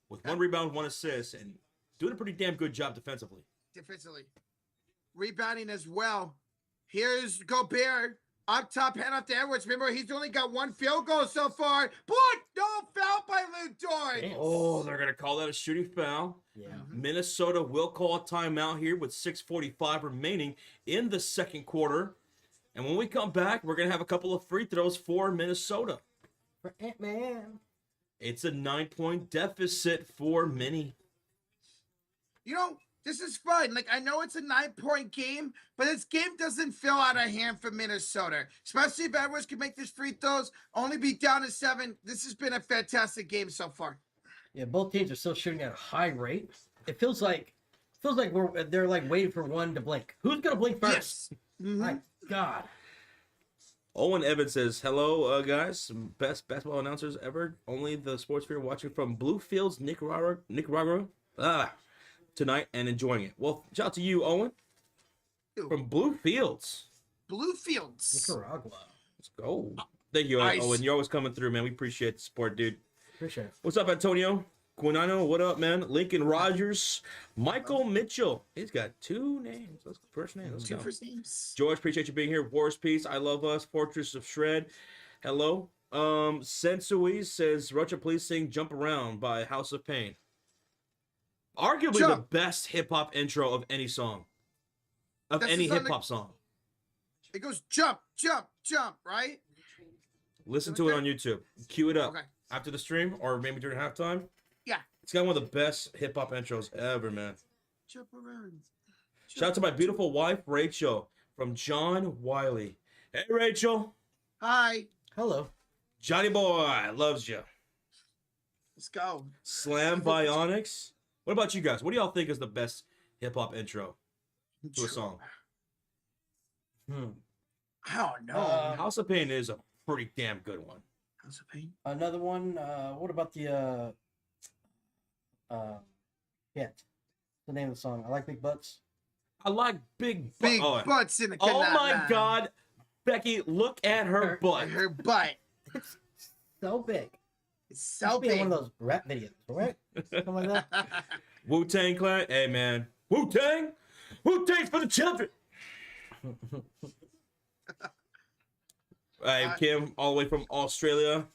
with 1 rebound, 1 assist, and doing a pretty damn good job defensively. Defensively. Rebounding as well. Here's Gobert. Up top, hand off to Edwards. Remember, he's only got 1 field goal so far. Block! No foul by Lou Dort. Oh, they're going to call that a shooting foul. Yeah. Minnesota will call a timeout here with 6:45 remaining in the second quarter. And when we come back, we're going to have a couple of free throws for Minnesota. For Ant-Man. It's a 9-point deficit for Minnie. You know, this is fun. Like, I know it's a 9-point game, but this game doesn't feel out of hand for Minnesota. Especially if Edwards can make these free throws, only be down to 7. This has been a fantastic game so far. Yeah, both teams are still shooting at a high rate. It feels like they're like waiting for one to blink. Who's gonna blink first? Yes. Mhm. My God. Owen Evans says, hello, guys. Best basketball announcers ever. Only the sports sphere watching from Bluefields, Nicaragua, tonight and enjoying it. Well, shout out to you, Owen. From Bluefields. Bluefields. Nicaragua. Let's go. Thank you, Owen. You're always coming through, man. We appreciate the support, dude. Appreciate it. What's up, Antonio? Quinano, what up, man? Lincoln Rogers. Michael Mitchell. He's got 2 names. Let's go. First name. Let's 2 go. first names. George, appreciate you being here. Wars Peace, I love us. Fortress of Shred. Hello. Sensui says, Rocha, please sing Jump Around by House of Pain. Arguably the best hip-hop intro of any song. Of any hip-hop song. It goes jump, jump, jump, right? Listen to it on YouTube. Cue it up after the stream or maybe during halftime. Yeah. It's got one of the best hip-hop intros ever, man. Jump around. Shout out to my beautiful wife, Rachel, from John Wiley. Hey, Rachel. Hi. Hello. Johnny Boy loves you. Let's go. Slam Bionics. What about you guys? What do y'all think is the best hip-hop intro to a song? I don't know. House of Pain is a pretty damn good one. House of Pain. Another one. What about the the name of the song? I like big butts. I like big butts in the Oh my God, Becky, look at her butt. Her butt. It's so big. It's so big. One of those rap videos, right? Something like that. Wu-Tang Clan. Hey, man. Wu-Tang. Wu-Tang's for the children. Hey, Kim, all the way from Australia,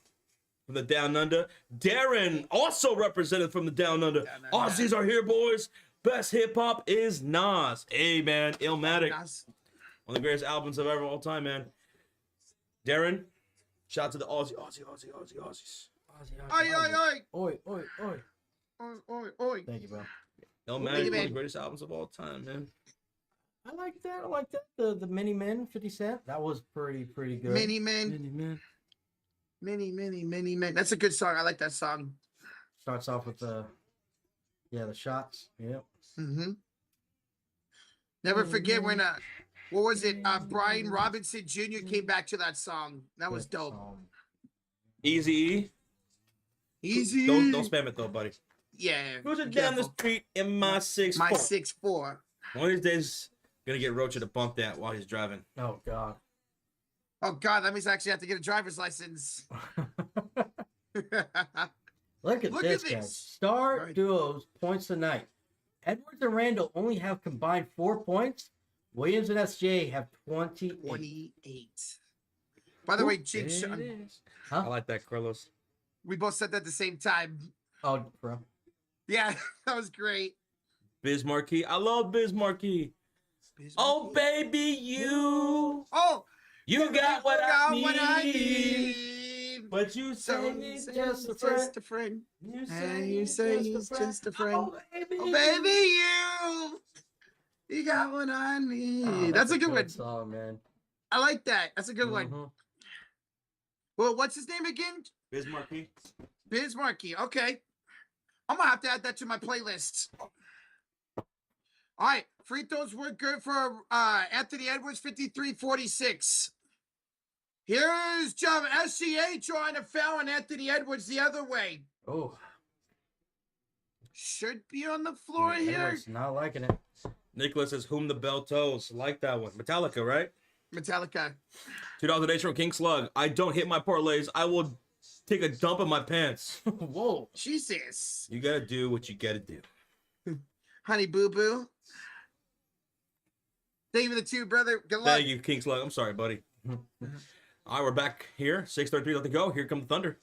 from the Down Under. Darren, also represented from the Down Under. Aussies are here, boys. Best hip-hop is Nas. Hey, man, Illmatic. One of the greatest albums of ever all time, man. Darren, shout out to the Aussies. Oi, oi, oi. Oi, oi, oi. Oi, oi, oi. Thank you, bro. Illmatic, one of the greatest albums of all time, man. I like that. The Mini Men, 50 Cent. That was pretty good. Mini Men. That's a good song. I like that song. Starts off with the shots. Yep. Mm-hmm. Never forget when what was it? Brian Robinson Jr. came back to that song. That was dope. Easy. Don't spam it though, buddy. Yeah. Cruising down the street in my 6'4". My 6'4". One of these days, gonna get Rocha to bump that while he's driving. Oh God. Oh God, that means I actually have to get a driver's license. Look at this, guys. Star duos points tonight. Edwards and Randall only have combined 4 points. Williams and SJ have 28. By the way, I like that, Carlos. We both said that at the same time. Oh, bro. Yeah, that was great. Biz Markie. I love Biz Markie. Oh, baby, you. Oh, you got what I need. But you say he's just a friend. You say he's just a friend. Oh, baby, you got what I need. Oh, that's a good one. Song, man. I like that. That's a good one. Well, what's his name again? Biz Markie. Biz Markie. Okay. I'm going to have to add that to my playlist. All right. Free throws were good for Anthony Edwards, 53-46. Here's SCA trying to foul on Anthony Edwards the other way. Oh. Should be on the floor here. Edwards not liking it. Nicholas says, whom the bell tolls. Like that one. Metallica, right? Metallica. $2 donation from King Slug. I don't hit my parlays. I will take a dump in my pants. Whoa. Jesus. You gotta do what you gotta do. Honey Boo Boo. Thank you for the 2, brother. Good luck. Thank you, King Slug. I'm sorry, buddy. All right, we're back here. 6:33 left to go. Here come the Thunder.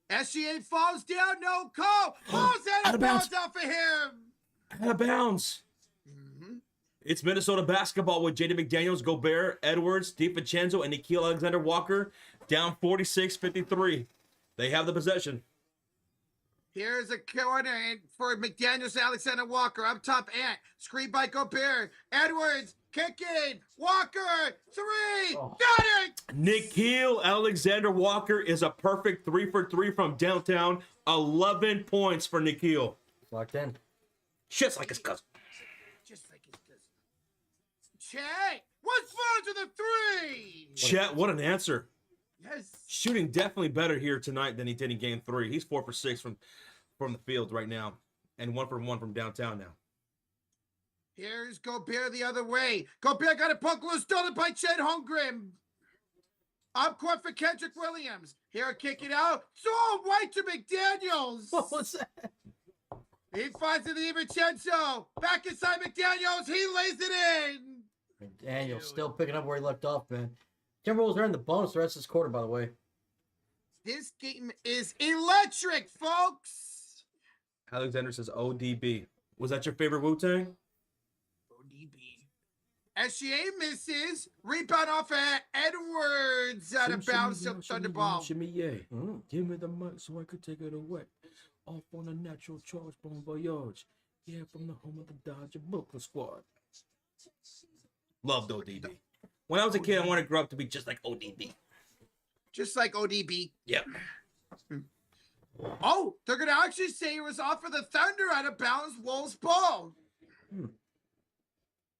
SGA falls down. No call. Falls out of bounds off of him. Out of bounds. It's Minnesota basketball with Jaden McDaniels, Gobert, Edwards, DiVincenzo, and Nickeil Alexander-Walker down 46-53. They have the possession. Here's a corner for McDaniels, Alexander Walker. Up top, Ant. Screen by Gobert. Edwards, kick in. Walker, 3. Oh. Got it! Nickeil Alexander-Walker is a perfect 3 for 3 from downtown. 11 points for Nickeil. Locked in. Just like his cousin. Just like his cousin. Che! What's fun to the three? Chet, what an answer. Yes. Shooting definitely better here tonight than he did in game 3. He's 4 for 6 from the field right now. And 1 for 1 from downtown now. Here's Gobert the other way. Gobert got a puck loose, stolen by Chet Holmgren. Up court for Kendrick Williams. Here, kick it out. So right to McDaniels. What was that? He finds it to DiVincenzo. Back inside McDaniels. He lays it in. Daniel still picking up where he left off, man. Timberwolves are in the bonus the rest of this quarter, by the way. This game is electric, folks. Alexander says ODB. Was that your favorite Wu-Tang? ODB. SGA misses. Rebound off at Edwards out of bounds to Thunderball. Shimmy, yeah. Give me the mic so I could take it away. Off on a natural charge, bon voyage. Yeah, from the home of the Dodger Brooklyn squad. Loved ODB. When I was a kid, I wanted to grow up to be just like ODB. Just like ODB. Yep. Oh, they're going to actually say it was off of the Thunder out of bounds, Wolves ball.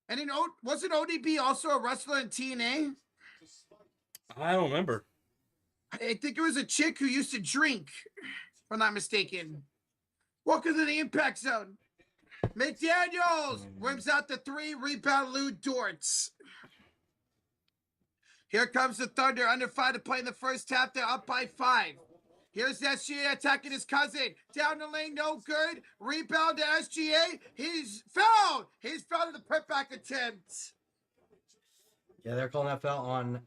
And wasn't ODB also a wrestler in TNA? I don't remember. I think it was a chick who used to drink, if I'm not mistaken. Welcome to the impact zone. McDaniels rims out the 3, rebound Lou Dortz. Here comes the Thunder, under 5 to play in the first half. They're up by 5. Here's SGA attacking his cousin. Down the lane, no good. Rebound to SGA. He's fouled. He's fouled in the putback attempt. Yeah, they're calling that foul on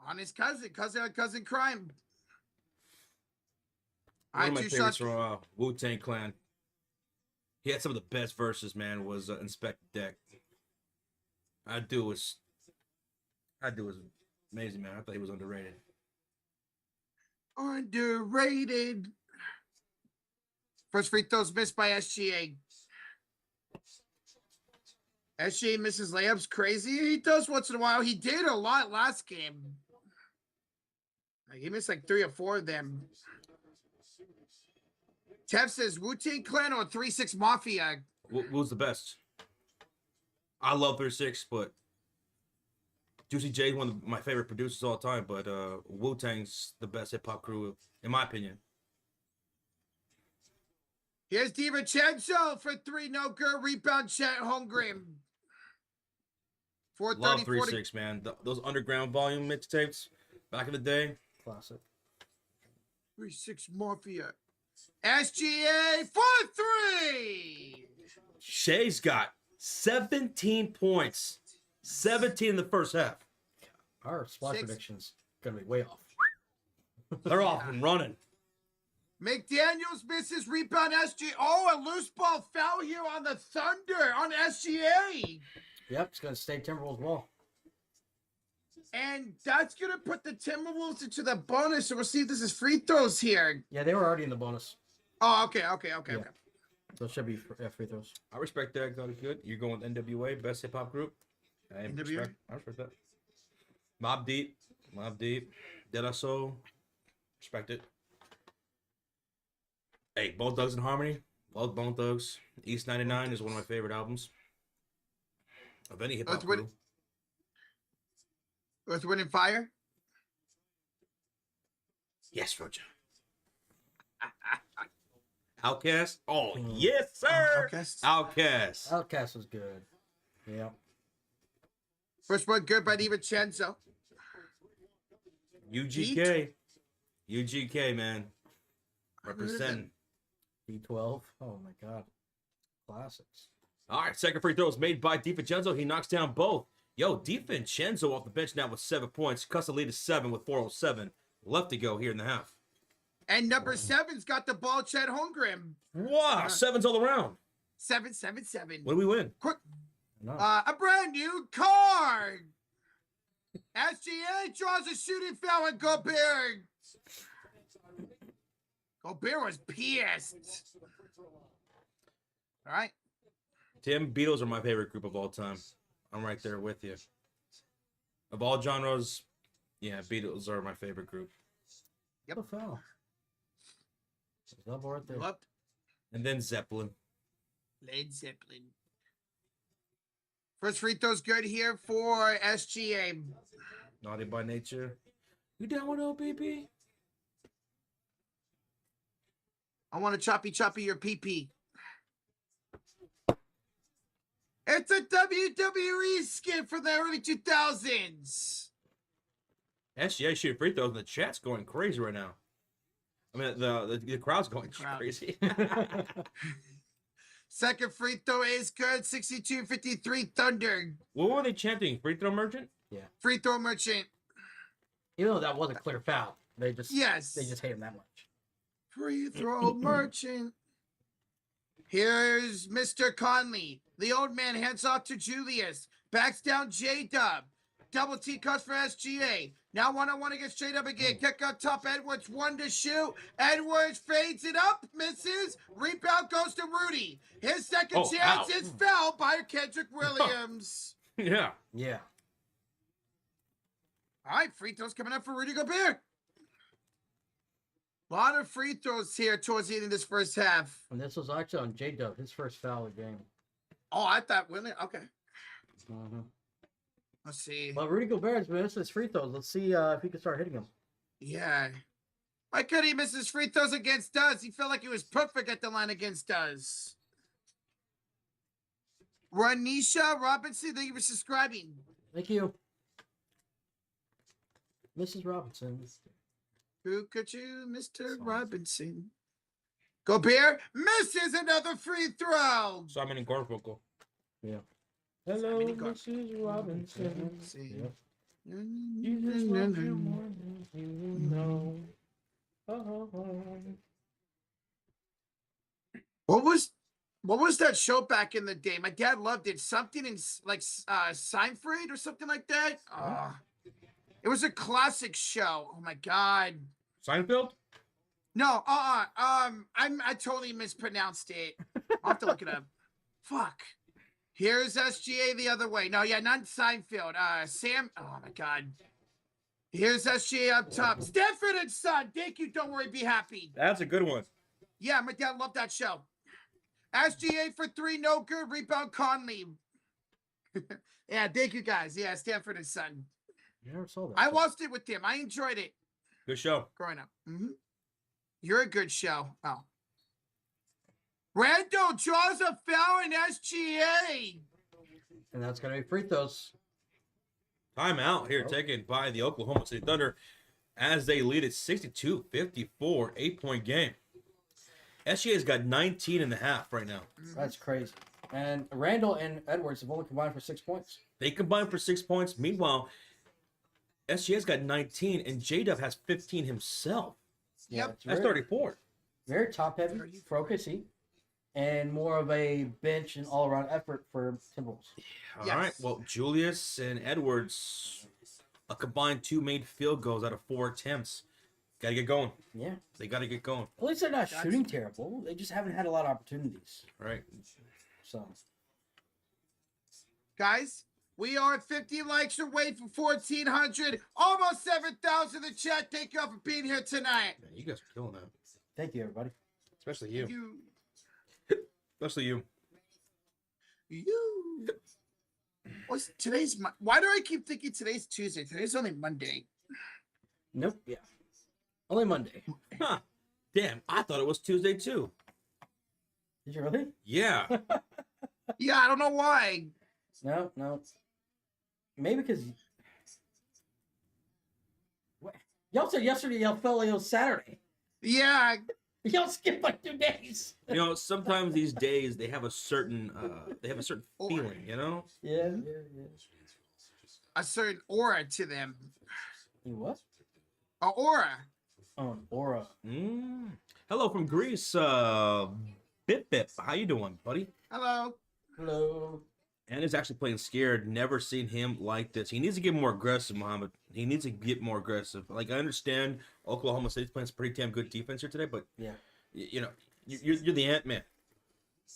On his cousin crime. One of my favorites from Wu-Tang Clan. He had some of the best verses, man, was Inspect Deck. That dude was amazing, man. I thought he was underrated. Underrated. First free throws missed by SGA. SGA misses layups crazy. He does once in a while. He did a lot last game. He missed like 3 or 4 of them. Tev says Wu-Tang Clan or 3-6 Mafia. Who's the best? I love 3-6, but Juicy J, one of my favorite producers all the time, but Wu-Tang's the best hip-hop crew, in my opinion. Here's DiVincenzo for 3, no good. Rebound, Chet Holmgren. Love 3-6, man. Those underground volume mixtapes back in the day. Classic. 3-6 Mafia. SGA for 3. Shea's got 17 points. 17 in the first half. Our spot predictions gonna be way off. They're off and running. McDaniels misses rebound SGA. Oh, a loose ball foul here on the Thunder on SGA. Yep, it's gonna stay Timberwolves ball. And that's gonna put the Timberwolves into the bonus. So we'll see if this is free throws here. Yeah, they were already in the bonus. Oh, okay. So it should be free throws. I respect that. That is good. You're going with NWA, best hip hop group. I respect that. Mobb Deep. De La Soul. Respect it. Hey, Bone Thugs and Harmony. Love Bone Thugs. East 99 is one of my favorite albums of any hip hop crew. Earth, Wind, and Fire? Yes, Roger. Outkast? Oh, yes, sir. Outkast. Outkast was good. Yeah. First one good by DiVincenzo. UGK, man. Representing. D12. Oh, my God. Classics. All right, second free throw is made by DiVincenzo. He knocks down both. Yo, DiVincenzo off the bench now with 7 points. Cuts the lead to 7 with 4:07 left to go here in the half. And number 7's got the ball, Chet Holmgren. Wow, 7's all around. 7. What do we win? Quick. No. A brand new card. SGA draws a shooting foul and Gobert. Gobert was pissed. All right. Tim, Beatles are my favorite group of all time. I'm right there with you. Of all genres, yeah, Beatles are my favorite group. Yep. What a foul. There's no more right there. Loved And then Zeppelin. Led Zeppelin. First free throw's good here for SGA. Naughty by nature. You down with OPP? I want to choppy your PP. It's a WWE skin from the early 2000s. SGA shooting free throws, and the chat's going crazy right now. I mean, the crowd's going crazy. Second free throw is good. 62-53 Thunder. What were they chanting? Free throw merchant? Yeah. Free throw merchant. Even though that was a clear foul, they just Yes. hate him that much. Free throw merchant. Here's Mr. Conley. The old man hands off to Julius. Backs down J-Dub. Double T cuts for SGA. Now one-on-one against J-Dub again. Kick up top. Edwards one to shoot. Edwards fades it up. Misses. Rebound goes to Rudy. His second chance is fouled by Kendrick Williams. Yeah. Yeah. All right, free throws coming up for Rudy Gobert. A lot of free throws here towards the end of this first half. And this was actually on J-Dub, his first foul of the game. Oh, I thought Williams. Okay. Mm-hmm. Let's see. Well, Rudy Gobert's missed his free throws. Let's see if he can start hitting them. Yeah. Why could he miss his free throws against us? He felt like he was perfect at the line against us. Ranisha Robinson, thank you for subscribing. Thank you. Mrs. Robinson. Who could you, Mr. Robinson? Gobert misses another free throw. Simon and Garfunkel. Yeah. Hello, Simon and Gar- Mrs. Robinson. Let's see. Yep. Jesus loves you more than you know. What was that show back in the day? My dad loved it. Something in like Seinfeld or something like that. It was a classic show. Oh my god. Seinfeld? No, I totally mispronounced it. I'll have to look it up. Fuck. Here's SGA the other way. No, yeah, not Seinfeld. Sam. Oh my god. Here's SGA up top. Stanford and Son. Thank you. Don't worry. Be happy. That's a good one. Yeah, my dad loved that show. SGA for three. No good. Rebound Conley. Yeah, thank you guys. Yeah, Stanford and Son. You never saw that. I watched it with him. I enjoyed it Good show. growing up. You're a good show. Oh. Randall draws a foul in SGA. And that's going to be free throws. Timeout here taken by the Oklahoma City Thunder as they lead at 62-54, 8-point game. SGA's got 19 and a half right now. That's crazy. And Randall and Edwards have only combined for 6 points. They combined for 6 points. Meanwhile, SGA's got 19 and J-Dub has 15 himself. Yep. It's That's very, 34. very top heavy for OKC. And more of a bench and all around effort for Timberwolves. All Yes. right. Well, Julius and Edwards, a combined 2 made field goals out of 4 attempts. Got to get going. Yeah. They got to get going. At least they're not shooting terrible. They just haven't had a lot of opportunities. Right. So, Guys, we are 50 likes away from 1,400. Almost 7,000 in the chat. Thank you all for being here tonight. Man, you guys are killing that. thank you, everybody. Especially you. Especially you. What's today's? Why do I keep thinking today's Tuesday? Today's only Monday. Nope. Yeah. Only Monday. Huh. Damn, I thought it was Tuesday too. Did you really? Yeah. Yeah, I don't know why. No. Maybe because y'all said yesterday y'all felt like it was Saturday. Yeah, Y'all skipped like 2 days. You know, sometimes these days they have a certain feeling, you know? Yeah. a certain aura to them. You what? A aura. Oh, aura. Hello from Greece, Bip Bip. How you doing, buddy? Hello. Hello. And is actually playing scared. Never seen him like this. He needs to get more aggressive, Muhammad. He needs to get more aggressive. Like, I understand Oklahoma State's playing some pretty damn good defense here today, but Yeah. you know, you're the Ant-Man.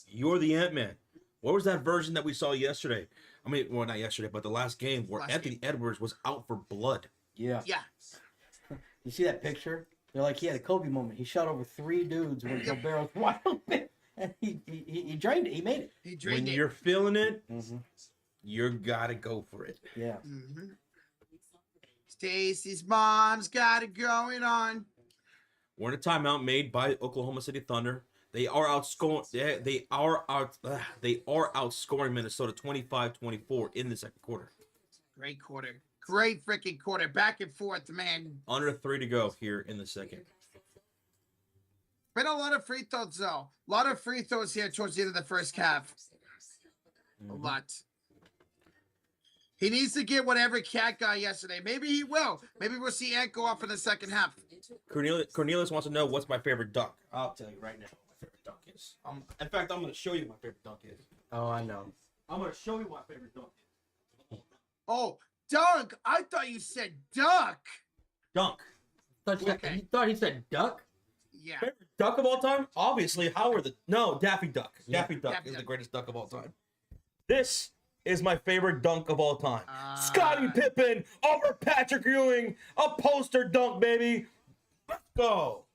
You're the Ant-Man. What was that version that we saw yesterday? I mean, well, not yesterday, but the last game where Anthony Edwards was out for blood. Yeah. Yeah. You see that picture? They're like, he had a Kobe moment. He shot over 3 dudes when Gobert was wide open. And he drained it. He made it. He drained When it. you're feeling it, You gotta go for it. Yeah. Mm-hmm. Stacy's mom's got it going on. We're in a timeout made by Oklahoma City Thunder. They are outscoring. They are outscoring Minnesota 25-24 in the second quarter. Great quarter. Great freaking quarter. Back and forth, man. Under 3 to go here in the second. Been a lot of free throws, though. A lot of free throws here towards the end of the first half. A lot. He needs to get whatever Cat got yesterday. Maybe he will. Maybe we'll see Ant go off in the second half. Cornelius wants to know what's my favorite dunk. I'll tell you right now what my favorite dunk is. In fact, I'm going to show you what my favorite dunk is. Oh, I know. I'm going to show you what my favorite dunk is. Oh, dunk. I thought you said duck. Dunk. You thought he said duck? Yeah. Favorite dunk of all time? Obviously, Daffy Duck. Yeah. Daffy Duck Daffy is the Duck. greatest dunk of all time. This is my favorite dunk of all time. Scottie Pippen over Patrick Ewing. A poster dunk, baby. Let's go.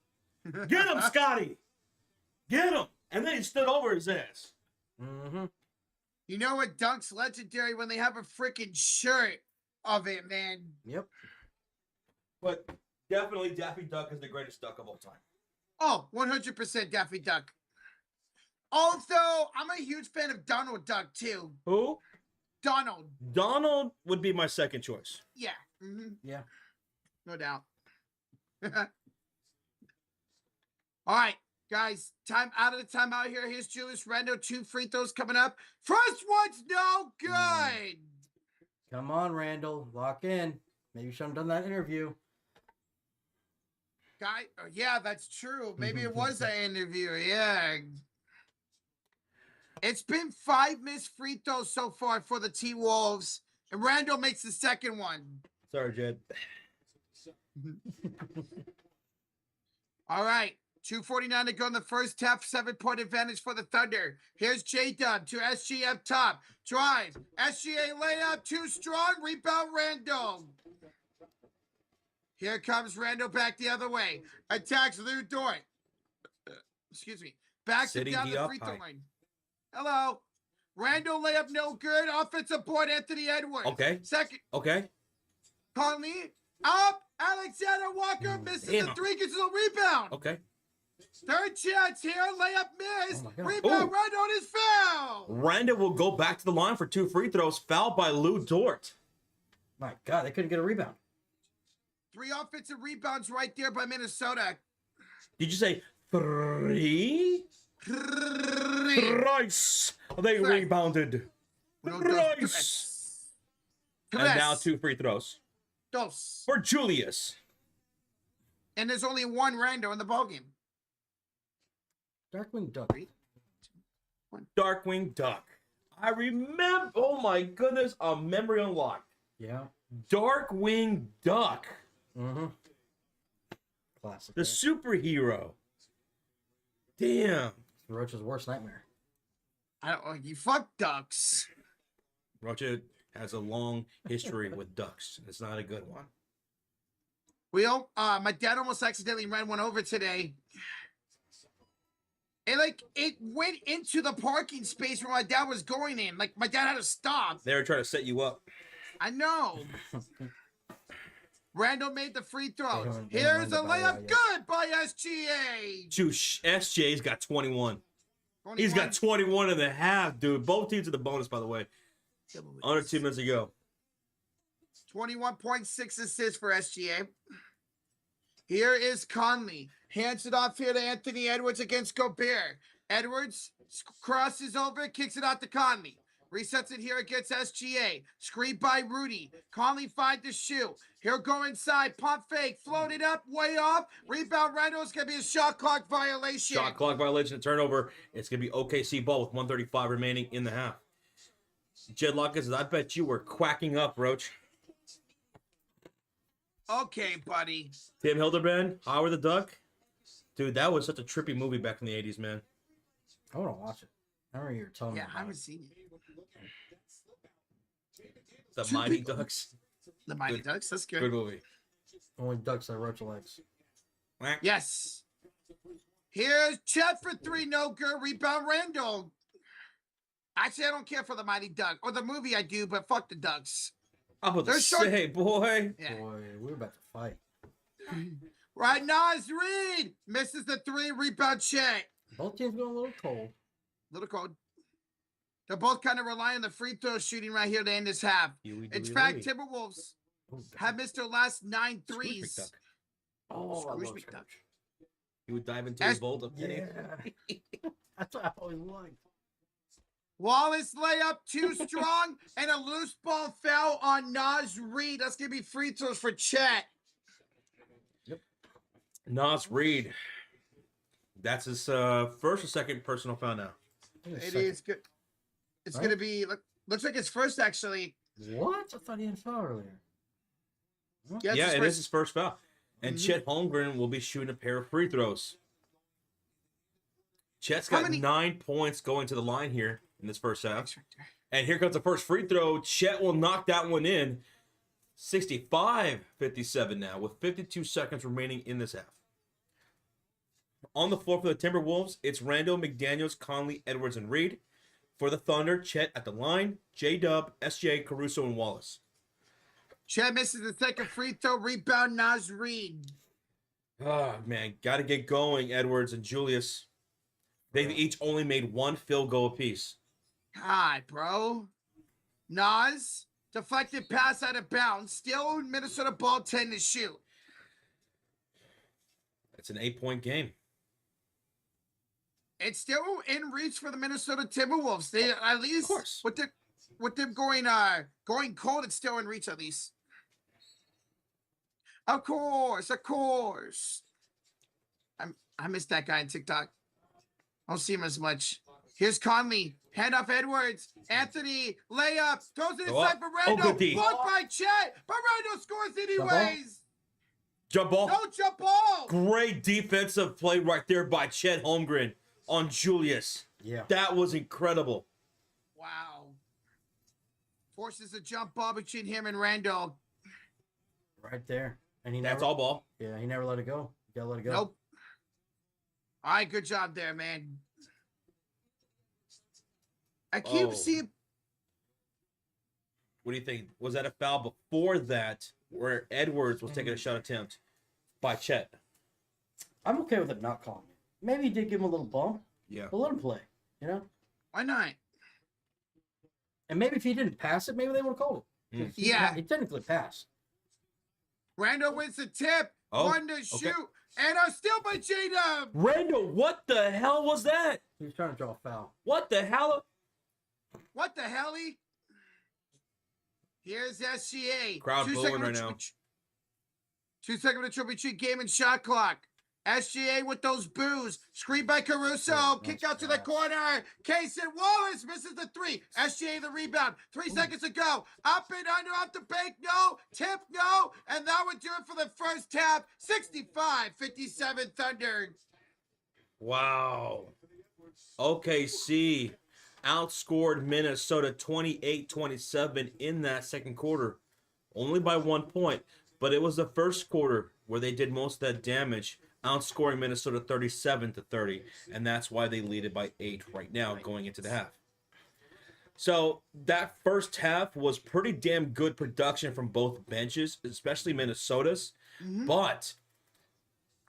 Get him, Scotty. Get him. And then he stood over his ass. Mm-hmm. You know what dunk's legendary when they have a freaking shirt of it, man. Yep. But definitely Daffy Duck is the greatest dunk of all time. Oh, 100% Daffy Duck. Also, I'm a huge fan of Donald Duck, too. Who? Donald. Donald would be my second choice. Yeah. Mm-hmm. Yeah. No doubt. All right, guys. Time out of the timeout here. Here's Julius Randle. 2 free throws coming up. First one's no good. Come on, Randall. Lock in. Maybe you should have done that interview. Guy, yeah, that's true. Maybe it was an interview. Yeah. It's been 5 missed free throws so far for the T-Wolves, and Randall makes the second one. Sorry, Jed. All right. 2:49 to go in the first half. 7-point advantage for the Thunder. Here's J-Dub to SG up top. Drives. SGA layup. Too strong. Rebound Randall. Here comes Randall back the other way. Attacks Lou Dort. Excuse me. Backs him Sitting down the D up free throw high. line. Hello. Randall layup no good. Offensive board Anthony Edwards. Okay. Second. Okay. Conley. Up. Alexander Walker misses the Damn. 3. Gets a rebound. Okay. Third chance here. Layup missed. Oh my God. Rebound Ooh. right on his foul. Randall will go back to the line for 2 free throws. Fouled by Lou Dort. My God, they couldn't get a rebound. 3 offensive rebounds right there by Minnesota. Did you say 3? Thrice they Thrice. rebounded. Thrice. And now 2 free throws Dos. for Julius. And there's only 1 Rando in the ballgame. Darkwing Duck. Darkwing Duck. I remember. Oh my goodness, a memory unlocked. Yeah. Darkwing Duck, Mm-hmm. Classic. the right? superhero. Damn. Roach's worst nightmare. I don't. You fuck ducks. Rocha has a long history with ducks. It's not a good one. My dad almost accidentally ran one over today. And it went into the parking space where my dad was going in. Like my dad had to stop. They were trying to set you up. I know. Randall made the free throw. They don't Here's a run the ball layup out yet. good by SGA. SJ's got 21. He's got 21 and a half, dude. Both teams in the bonus, by the way. Under 2 minutes ago. 21.6 assists for SGA. Here is Conley. Hands it off here to Anthony Edwards against Gobert. Edwards crosses over, kicks it out to Conley. Resets it here against SGA. Screened by Rudy. Conley finds the shoe. He'll go inside. Pump fake. Float it up. Way off. Rebound Reynolds. Going to be a shot clock violation. Shot clock violation and turnover. It's going to be OKC ball with 1:35 remaining in the half. Jed Lockett says, I bet you were quacking up, Roach. Okay, buddy. Tim Hildebrand, Howard the Duck. Dude, that was such a trippy movie back in the 80s, man. I want to watch it. I remember you were telling me Yeah, I about haven't it. seen it. The Two Mighty people. Ducks. The Mighty Good. Ducks. That's good. Good movie. Only ducks that Roach likes. Yes. Here's Chet for 3. No good. Rebound Randall. Actually, I don't care for the Mighty Duck. Or the movie I do, but fuck the Ducks. I'm about to They're short- say, boy. Yeah. Boy, we're about to fight. Right, Nas Reed misses the 3, rebound Chet. Both teams going a little cold. Little cold. They're both kind of relying on the free throw shooting right here to end this half. In fact, Timberwolves have missed their last 9 threes. Duck. Oh, I Scrooge love McDuck. Scrooge. He would dive into his vault of pennies. Yeah. That's what I always liked. Wallace layup too strong and a loose ball foul on Nas Reed. That's going to be free throws for Chet. Nas Reed. That's his first or second personal foul now. It is good. It's Right? going to be, looks like it's first actually. What? I thought he had a foul earlier. Yeah, Yeah, it's it his is his first foul. And Chet Holmgren will be shooting a pair of free throws. Chet's How got many- 9 points going to the line here in this first half. And here comes the first free throw. Chet will knock that one in. 65-57 now with 52 seconds remaining in this half. On the floor for the Timberwolves, it's Randall, McDaniels, Conley, Edwards, and Reed. For the Thunder, Chet at the line, J-Dub, SJ, Caruso, and Wallace. Chet misses the second free throw. Rebound, Nas Reed. Oh, man. Got to get going, Edwards and Julius. They've each only made 1 field goal apiece. God, bro. Nas, deflected pass out of bounds. Still Minnesota ball 10 to shoot. It's an 8-point game. It's still in reach for the Minnesota Timberwolves. They at least course. with them going cold, it's still in reach at least. Of course. I miss that guy on TikTok. I don't see him as much. Here's Conley. Hand off Edwards. Anthony. Layup. Throws it Go inside up. for Oh, Randall. good D. Blocked by Chet. But Randall scores anyways. Jump ball. No jump ball. Great defensive play right there by Chet Holmgren on Julius. Yeah. That was incredible. Wow. Forces a jump ball between him and Randall. Right there. And he That's never, all ball. Yeah, he never let it go. You gotta let it go. Nope. All right, good job there, man. I keep Oh. seeing. What do you think? Was that a foul before that where Edwards was taking a shot attempt by Chet? I'm okay with it not calling it. Maybe he did give him a little bump, Yeah. but let him play, you know? Why not? And maybe if he didn't pass it, maybe they would have called it. Mm. Yeah. He technically passed. Randall wins the tip. Oh, 1 to shoot. And a steal by J-Dub. Randall, what the hell was that? He was trying to draw a foul. What the hell? What the hell? Here's SGA. Crowd 2 booing second right now. 2 second to triple cheat game and shot clock. SGA with those boos. Screen by Caruso. Yeah, Kick nice out to the pass. corner. Casey Wallace misses the 3. SGA the rebound. 3 seconds to go. Up and under off the bank. No. Tip. No. And that would do it for the first half. 65-57 Thunder. Wow. OKC outscored Minnesota 28-27 in that second quarter. Only by 1 point. But it was the first quarter where they did most of that damage, outscoring Minnesota 37-30. And that's why they lead it by 8 right now going into the half. So that first half was pretty damn good production from both benches, especially Minnesota's. But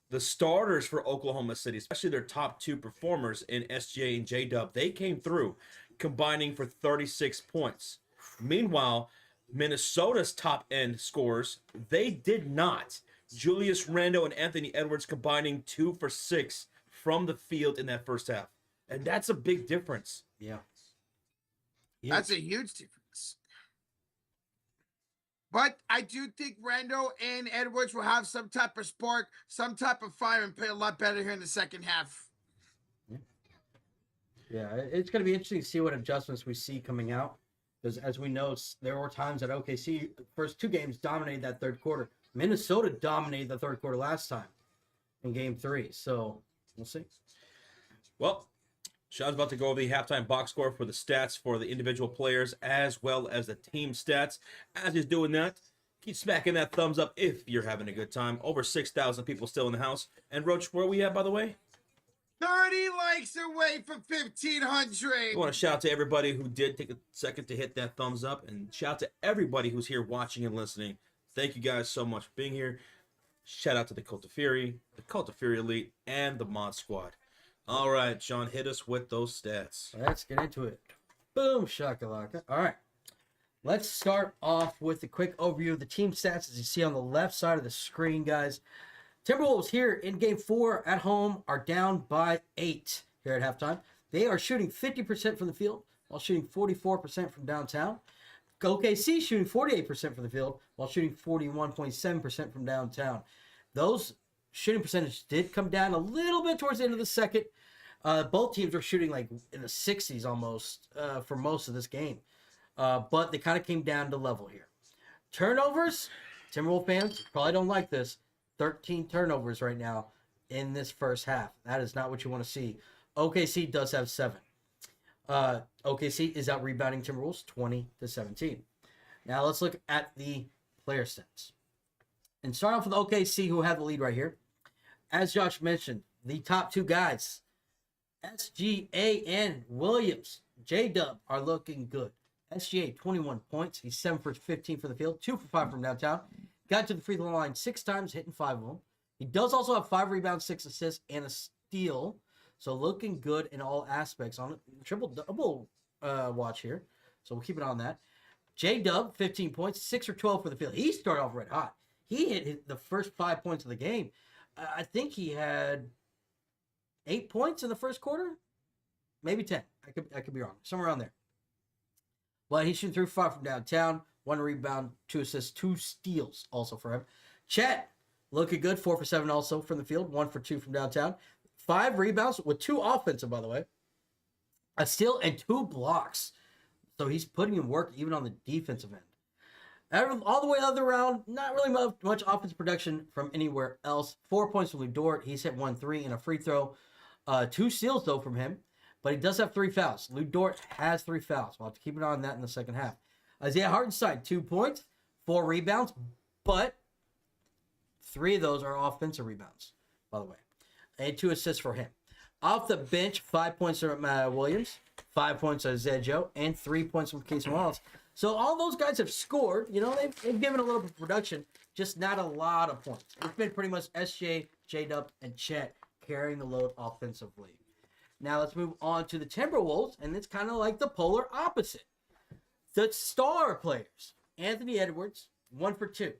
the starters for Oklahoma City, especially their top 2 performers in SGA and J-Dub, they came through, combining for 36 points. Meanwhile, Minnesota's top end scorers, they did not. Julius Randle and Anthony Edwards combining 2 for 6 from the field in that first half. And that's a big difference. Yeah. That's a huge difference. But I do think Randall and Edwards will have some type of spark, some type of fire, and play a lot better here in the second half. Yeah, it's going to be interesting to see what adjustments we see coming out. Because as we know, there were times that OKC, first 2 games, dominated that third quarter. Minnesota dominated the third quarter last time in game 3. So we'll see. Well, Sean's about to go over the halftime box score for the stats for the individual players as well as the team stats. As he's doing that, keep smacking that thumbs up if you're having a good time. Over 6,000 people still in the house. And Roach, where are we at, by the way? 30 likes away from I 1,500. want to shout out to everybody who did take a second to hit that thumbs up, and shout out to everybody who's here watching and listening. Thank you guys so much for being here. Shout out to the Cult of Fury, the Cult of Fury Elite, and the Mod Squad. All right, Sean, hit us with those stats. Let's get into it. Boom, shakalaka. All right. Let's start off with a quick overview of the team stats as you see on the left side of the screen, guys. Timberwolves here in Game 4 at home are down by 8 here at halftime. They are shooting 50% from the field while shooting 44% from downtown. OKC shooting 48% from the field while shooting 41.7% from downtown. Those shooting percentages did come down a little bit towards the end of the second. Both teams were shooting like in the 60s almost for most of this game. But they kind of came down to level here. Turnovers, Timberwolves fans probably don't like this. 13 turnovers right now in this first half. That is not what you want to see. OKC does have 7. OKC is out rebounding Timberwolves 20-17. Now let's look at the player stats. And start off with OKC, who have the lead right here. As Josh mentioned, the top 2 guys, SGA and Williams, J-Dub, are looking good. SGA, 21 points. He's 7 for 15 for the field, 2 for 5 from downtown. Got to the free throw line 6 times, hitting 5 of them. He does also have 5 rebounds, 6 assists, and a steal. So looking good in all aspects on a triple-double watch here. So we'll keep it on that. J-Dub, 15 points, 6 for 12 for the field. He started off red hot. He hit the first 5 points of the game. I think he had 8 points in the first quarter. Maybe 10. I could be wrong. Somewhere around there. But he's shooting 3 for 5 from downtown. 1 rebound, 2 assists, 2 steals also for him. Chet, looking good. 4 for 7 also from the field. 1 for 2 from downtown. 5 rebounds with 2 offensive, by the way. A steal and 2 blocks. So he's putting in work even on the defensive end. All the way other round, not really much offensive production from anywhere else. 4 points from Lou Dort. He's hit 1 3 and a free throw. 2 steals, though, from him. But he does have 3 fouls. Lou Dort has 3 fouls. We'll have to keep an eye on that in the second half. Isaiah Hartenstein, 2 points, 4 rebounds, but 3 of those are offensive rebounds, by the way. And 2 assists for him. Off the bench, 5 points from Williams, 5 points from Zedjo, and 3 points from Case Wallace. So all those guys have scored. You know, they've given a little bit of production, just not a lot of points. It's been pretty much SJ, J-Dub, and Chet carrying the load offensively. Now let's move on to the Timberwolves, and it's kind of like the polar opposite. The star players, Anthony Edwards, 1 for 2.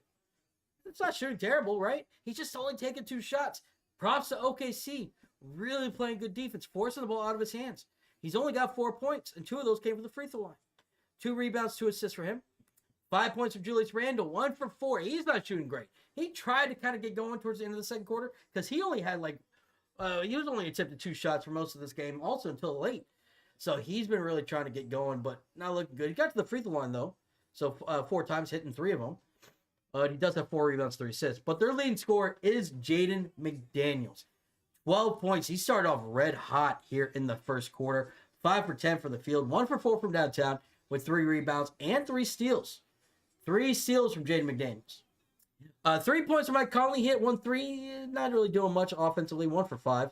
It's not shooting terrible, right? He's just only taking 2 shots. Props to OKC, really playing good defense, forcing the ball out of his hands. He's only got 4 points, and 2 of those came from the free throw line. 2 rebounds, 2 assists for him. 5 points from Julius Randle, 1 for 4. He's not shooting great. He tried to kind of get going towards the end of the second quarter because he only had he was only attempted 2 shots for most of this game, also until late. So he's been really trying to get going, but not looking good. He got to the free throw line, though. So 4 times, hitting 3 of them. He does have 4 rebounds, 3 assists. But their leading scorer is Jaden McDaniels. 12 points. He started off red hot here in the first quarter. 5 for 10 for the field. 1 for 4 from downtown with 3 rebounds and 3 steals. 3 steals from Jaden McDaniels. 3 points from Mike Conley. Hit 1 3. Not really doing much offensively. 1 for 5.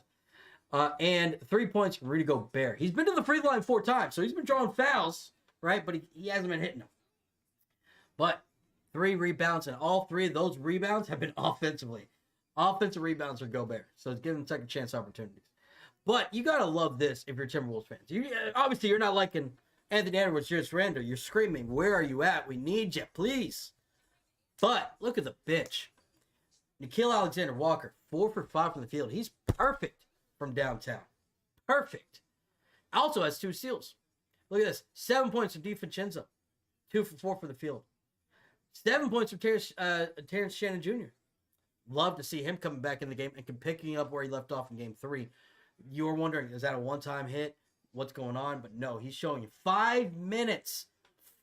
And 3 points from Rudy Gobert. He's been to the free throw line 4 times, so he's been drawing fouls, right? But he hasn't been hitting them. But 3 rebounds, and all 3 of those rebounds have been offensively. Offensive rebounds for Gobert, so it's giving him second chance opportunities. But you got to love this if you're Timberwolves fans. Obviously, you're not liking Anthony Edwards, Julius Randle. You're screaming, where are you at? We need you, please. But look at the bench. Nickeil Alexander-Walker, 4 for 5 from the field. He's perfect from downtown. Perfect. Also has 2 steals. Look at this. 7 points from DiVincenzo. 2 for 4 from the field. 7 points from Terrence Shannon Jr. Love to see him coming back in the game and picking up where he left off in game 3. You were wondering, is that a one-time hit? What's going on? But no, he's showing you 5 minutes.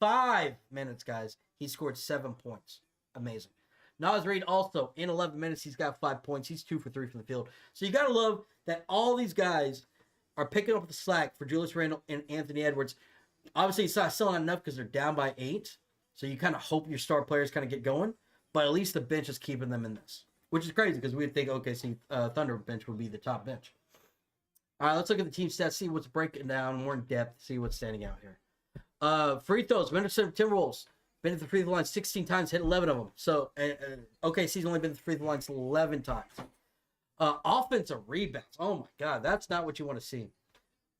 5 minutes, guys. He scored 7 points. Amazing. Naz Reid also, in 11 minutes, he's got 5 points. He's 2 for 3 from the field. So you got to love that all these guys are picking up the slack for Julius Randle and Anthony Edwards. Obviously, it's not still not enough because they're down by 8. So you kind of hope your star players kind of get going. But at least the bench is keeping them in this. Which is crazy because we'd think OKC Thunder bench would be the top bench. All right, let's look at the team stats, see what's breaking down more in depth, see what's standing out here. Free throws, Minnesota Timberwolves been to the free throw line 16 times, hit 11 of them. So, OKC's only been to the free throw lines 11 times. Offensive rebounds. Oh my God, that's not what you want to see.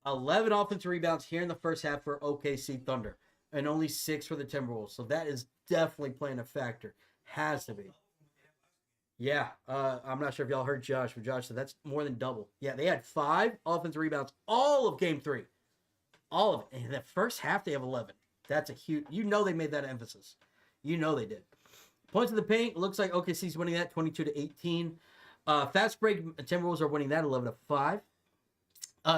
11 offensive rebounds here in the first half for OKC Thunder, and only 6 for the Timberwolves. So that is definitely playing a factor. Has to be. Yeah, I'm not sure if y'all heard Josh, but Josh said that's more than double. Yeah, they had 5 offensive rebounds all of Game 3. All of it. And in the first half, they have 11. That's a huge... You know they made that emphasis. You know they did. Points in the paint. Looks like OKC's winning that 22-18. Fast break, Timberwolves are winning that 11-5.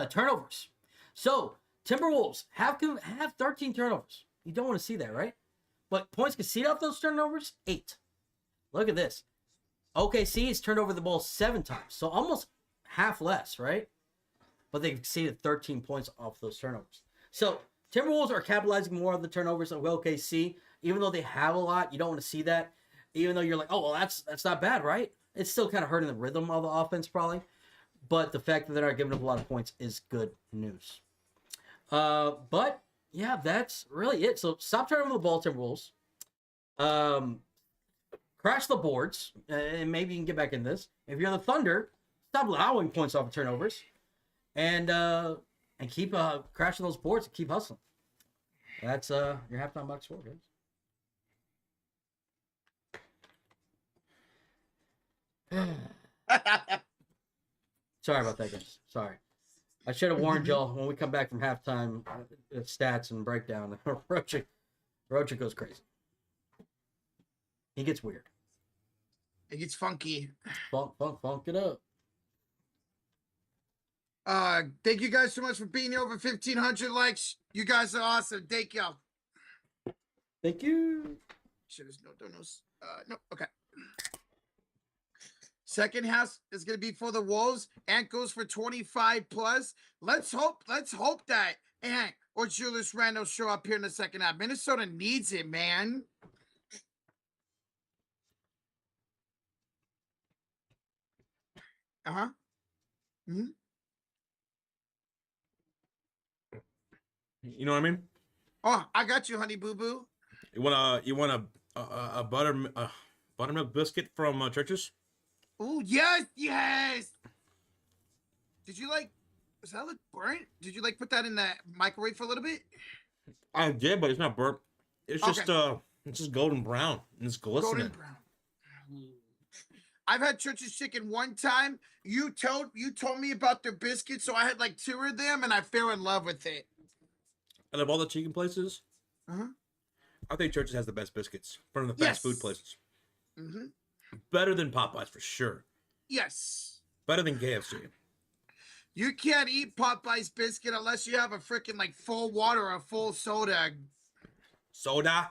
Turnovers. So, Timberwolves have 13 turnovers. You don't want to see that, right? But points conceded off those turnovers, 8. Look at this. OKC has turned over the ball 7 times, so almost half less, right? But they've conceded 13 points off those turnovers. So Timberwolves are capitalizing more on the turnovers of OKC. Even though they have a lot, you don't want to see that. Even though you're like, oh, well, that's not bad, right? It's still kind of hurting the rhythm of the offense, probably. But the fact that they're not giving up a lot of points is good news. But, yeah, that's really it. So stop turning over the ball, Timberwolves. Crash the boards, and maybe you can get back in this. If you're the Thunder, stop allowing points off of turnovers, and keep crashing those boards and keep hustling. That's your halftime box score, guys. Sorry about that, guys. Sorry. I should have warned y'all when we come back from halftime stats and breakdown. Rocha goes crazy. He gets weird. It gets funky. Funk it up. Thank you guys so much for being here. Over 1,500 likes. You guys are awesome. Thank y'all. Thank you. Should have no. Okay. Second half is going to be for the Wolves. Ant goes for 25 plus. Let's hope that Ant or Julius Randle show up here in the second half. Minnesota needs it, man. Uh-huh. Mm-hmm. You know what I mean? Oh, I got you, honey boo boo. You want a buttermilk biscuit from Church's? Oh, yes. Did you does that look burnt? Did you put that in the microwave for a little bit? I did, but it's not burnt. It's just golden brown and it's glistening. Golden brown. I've had Church's chicken one time. You told me about their biscuits, so I had 2 of them, and I fell in love with it. Out of all the chicken places, I think Church's has the best biscuits from the fast food places. Mm-hmm. Better than Popeyes for sure. Yes. Better than KFC. You can't eat Popeye's biscuit unless you have a freaking full water or a full soda. Soda?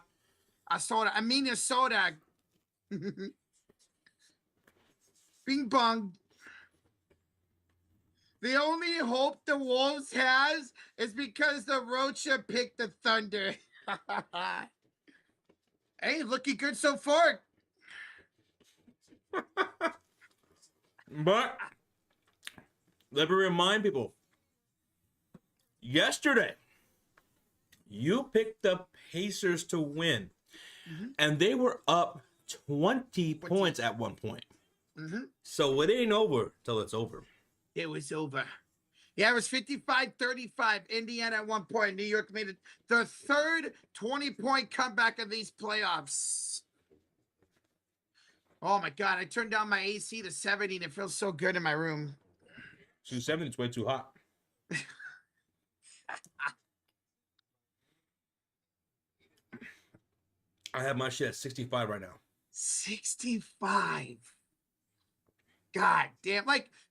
A soda. I mean a soda. Bing bong. The only hope the Wolves has is because the Rocha picked the Thunder. Hey, looking good so far. But let me remind people. Yesterday, you picked the Pacers to win. And they were up 20 points at one point. So it ain't over till it's over. It was over. Yeah, it was 55-35. Indiana at one point. New York made it the third 20-point comeback of these playoffs. Oh, my God. I turned down my AC to 70, and it feels so good in my room. 270 is way too hot. I have my shit at 65 right now. 65. God damn.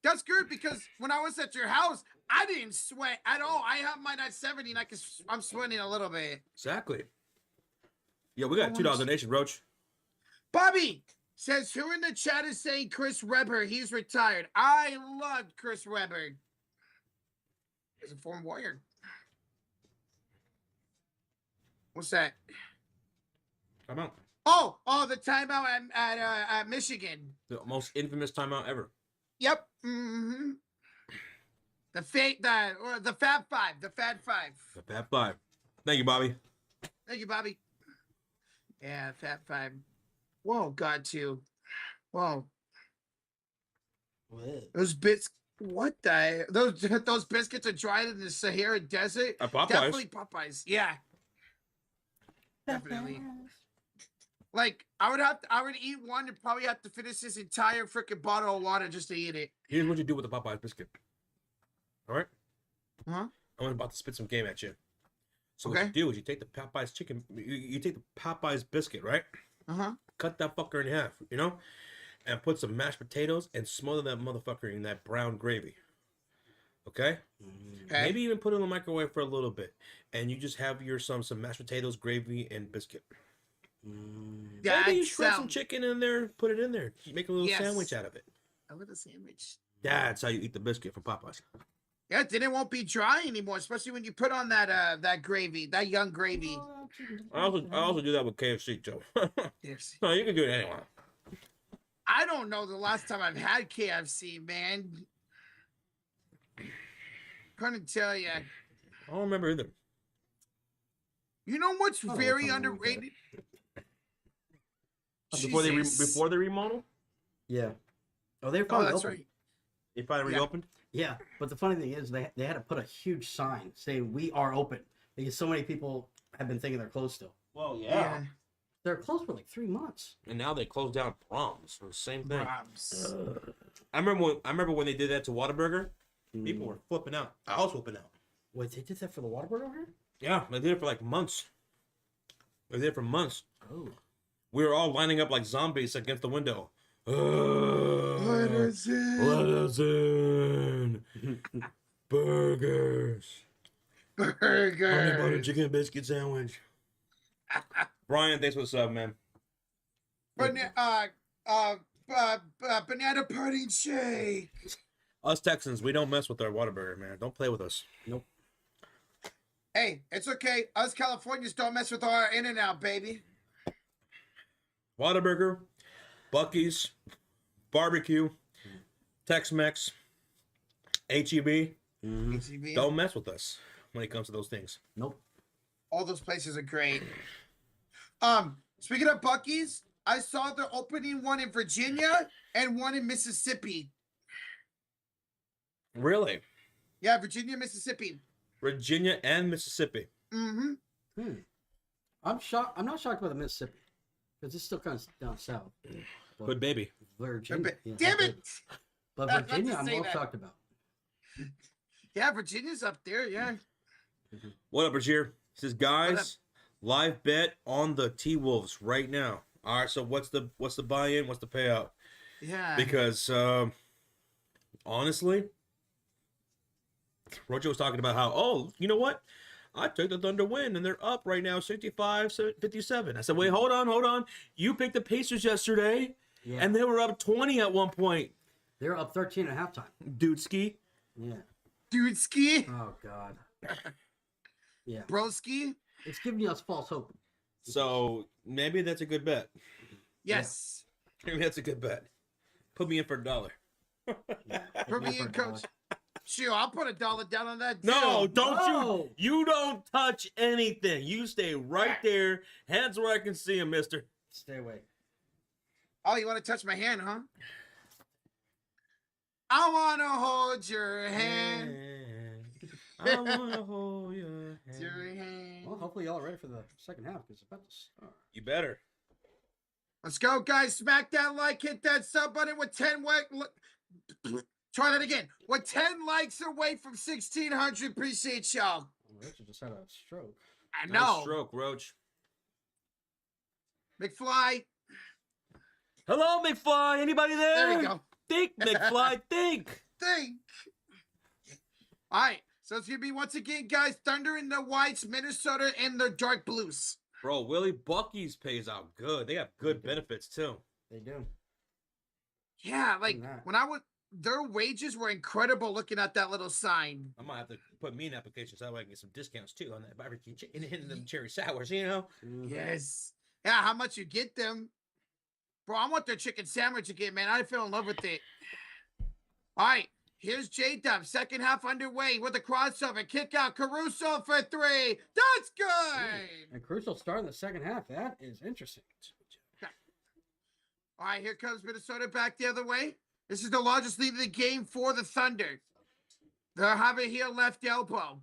That's good because when I was at your house, I didn't sweat at all. I have mine at 70, and I'm sweating a little bit. Exactly. Yeah, we got $2 donation, Roach. Bobby says, who in the chat is saying Chris Webber? He's retired. I loved Chris Webber. He's a former Warrior. What's that? Timeout. Oh, the timeout at Michigan. The most infamous timeout ever. Yep. Mm-hmm. The Fat Five. The Fat Five. The Fat Five. Thank you, Bobby. Thank you, Bobby. Yeah, Fat Five. Whoa, God, too. Whoa. What? Those bits. What the? Those biscuits are dried in the Sahara Desert. Popeyes. Definitely Popeyes. Yeah. Definitely. Like I would eat one and probably have to finish this entire freaking bottle of water just to eat it. Here's what you do with the Popeyes biscuit. All right. Huh? I'm about to spit some game at you. So Okay. what you do is you take the Popeyes chicken, you take the Popeyes biscuit, right? Uh-huh. Cut that fucker in half, you know, and put some mashed potatoes and smother that motherfucker in that brown gravy. Okay? Okay. Maybe even put it in the microwave for a little bit, and you just have your some mashed potatoes, gravy, and biscuit. That Maybe you shred some sounds- chicken in there, put it in there, make a little Yes. sandwich out of it. A little sandwich. That's how you eat the biscuit from Popeyes. Yeah, then it won't be dry anymore, especially when you put on that gravy, that young gravy. I also do that with KFC too. Yes. No, you can do it anyway. I don't know the last time I've had KFC, man. Couldn't tell you. I don't remember either. You know what's Oh, very something like that. underrated? Before Jesus. they remodel, Yeah. Oh, they're Oh, finally that's open. right. they finally Yeah. reopened. Yeah, but the funny thing is they had to put a huge sign saying we are open because so many people have been thinking they're closed still. Well, Yeah. They're closed for like 3 months. And now they closed down Brahms for the same thing. Brahms. I remember when they did that to Whataburger. People were flipping out. I was flipping out. Wait, they did that for the Whataburger over here? Yeah, they did it for like months. They did it for months. Oh. We were all lining up like zombies against the window. Let us in. Let us in. Burgers. Honey butter Burger. chicken biscuit sandwich. Brian, thanks for the sub, man. Banana pudding shake. Us Texans, we don't mess with our Whataburger, man. Don't play with us. Nope. Hey, it's okay. Us Californians don't mess with our In-N-Out, baby. Whataburger, Buc-ee's, barbecue, Tex-Mex, HEB. HEB. Don't mess with us when it comes to those things. Nope. All those places are great. Speaking of Buc-ee's, I saw the opening one in Virginia and one in Mississippi. Really? Yeah, Virginia, Mississippi. Virginia and Mississippi. Mm-hmm. I'm shocked. I'm not shocked about the Mississippi because it's still kind of down south. Good baby. Virginia. Yeah, Damn it! But I was about Virginia, to I'm say more that. shocked about. Yeah, Virginia's up there. Yeah. What up, Bashir? He says, guys, live bet on the T-Wolves right now. All right, so what's the buy-in? What's the payout? Yeah. Because honestly, Rojo was talking about how, oh, you know what? I took the Thunder win, and they're up right now, 65-57. I said, wait, hold on. You picked the Pacers yesterday, Yeah. and they were up 20 at one point. They're up 13 at halftime. Dude ski. Yeah. Dude ski. Oh God. Yeah. Broski. It's giving us false hope. So maybe that's a good bet. Yes. Maybe that's a good bet. Put me in for $1. Yeah. Put me in, coach. Sure, I'll put $1 down on that. No, deal. don't No. you don't touch anything. You stay right there. Hands where I can see them, mister. Stay away. Oh, you want to touch my hand, huh? I want to hold your hand. I wanna hold your Your hand. hand. Well, hopefully y'all are ready for the second half because it's about to start. You better. Let's go, guys. Smack that like, hit that sub button with 10 try that again. We're 10 likes away from 1,600. Appreciate y'all. Richard just had a stroke. I Nice know. stroke, Roach. McFly. Hello, McFly. Anybody there? There we go. Think, McFly. Think. Think. All right. So it's going to be, once again, guys, Thunder in the whites, Minnesota in the dark blues. Bro, Willie Bucky's pays out good. They have good benefits, too. They do. Yeah, like, Look at that. when I was, their wages were incredible looking at that little sign. I might have to put me in applications so that way I can get some discounts, too, on that barbecue chicken and hitting them cherry sours, you know? Mhm. Yes. Yeah, how much you get them? Bro, I want their chicken sandwich again, man. I fell in love with it. All right. Here's J-Dub, second half underway with a crossover. Kick out, Caruso for three. That's good. And Caruso starting the second half. That is interesting. All right, here comes Minnesota back the other way. This is the largest lead of the game for the Thunder. They'll have it here, left elbow.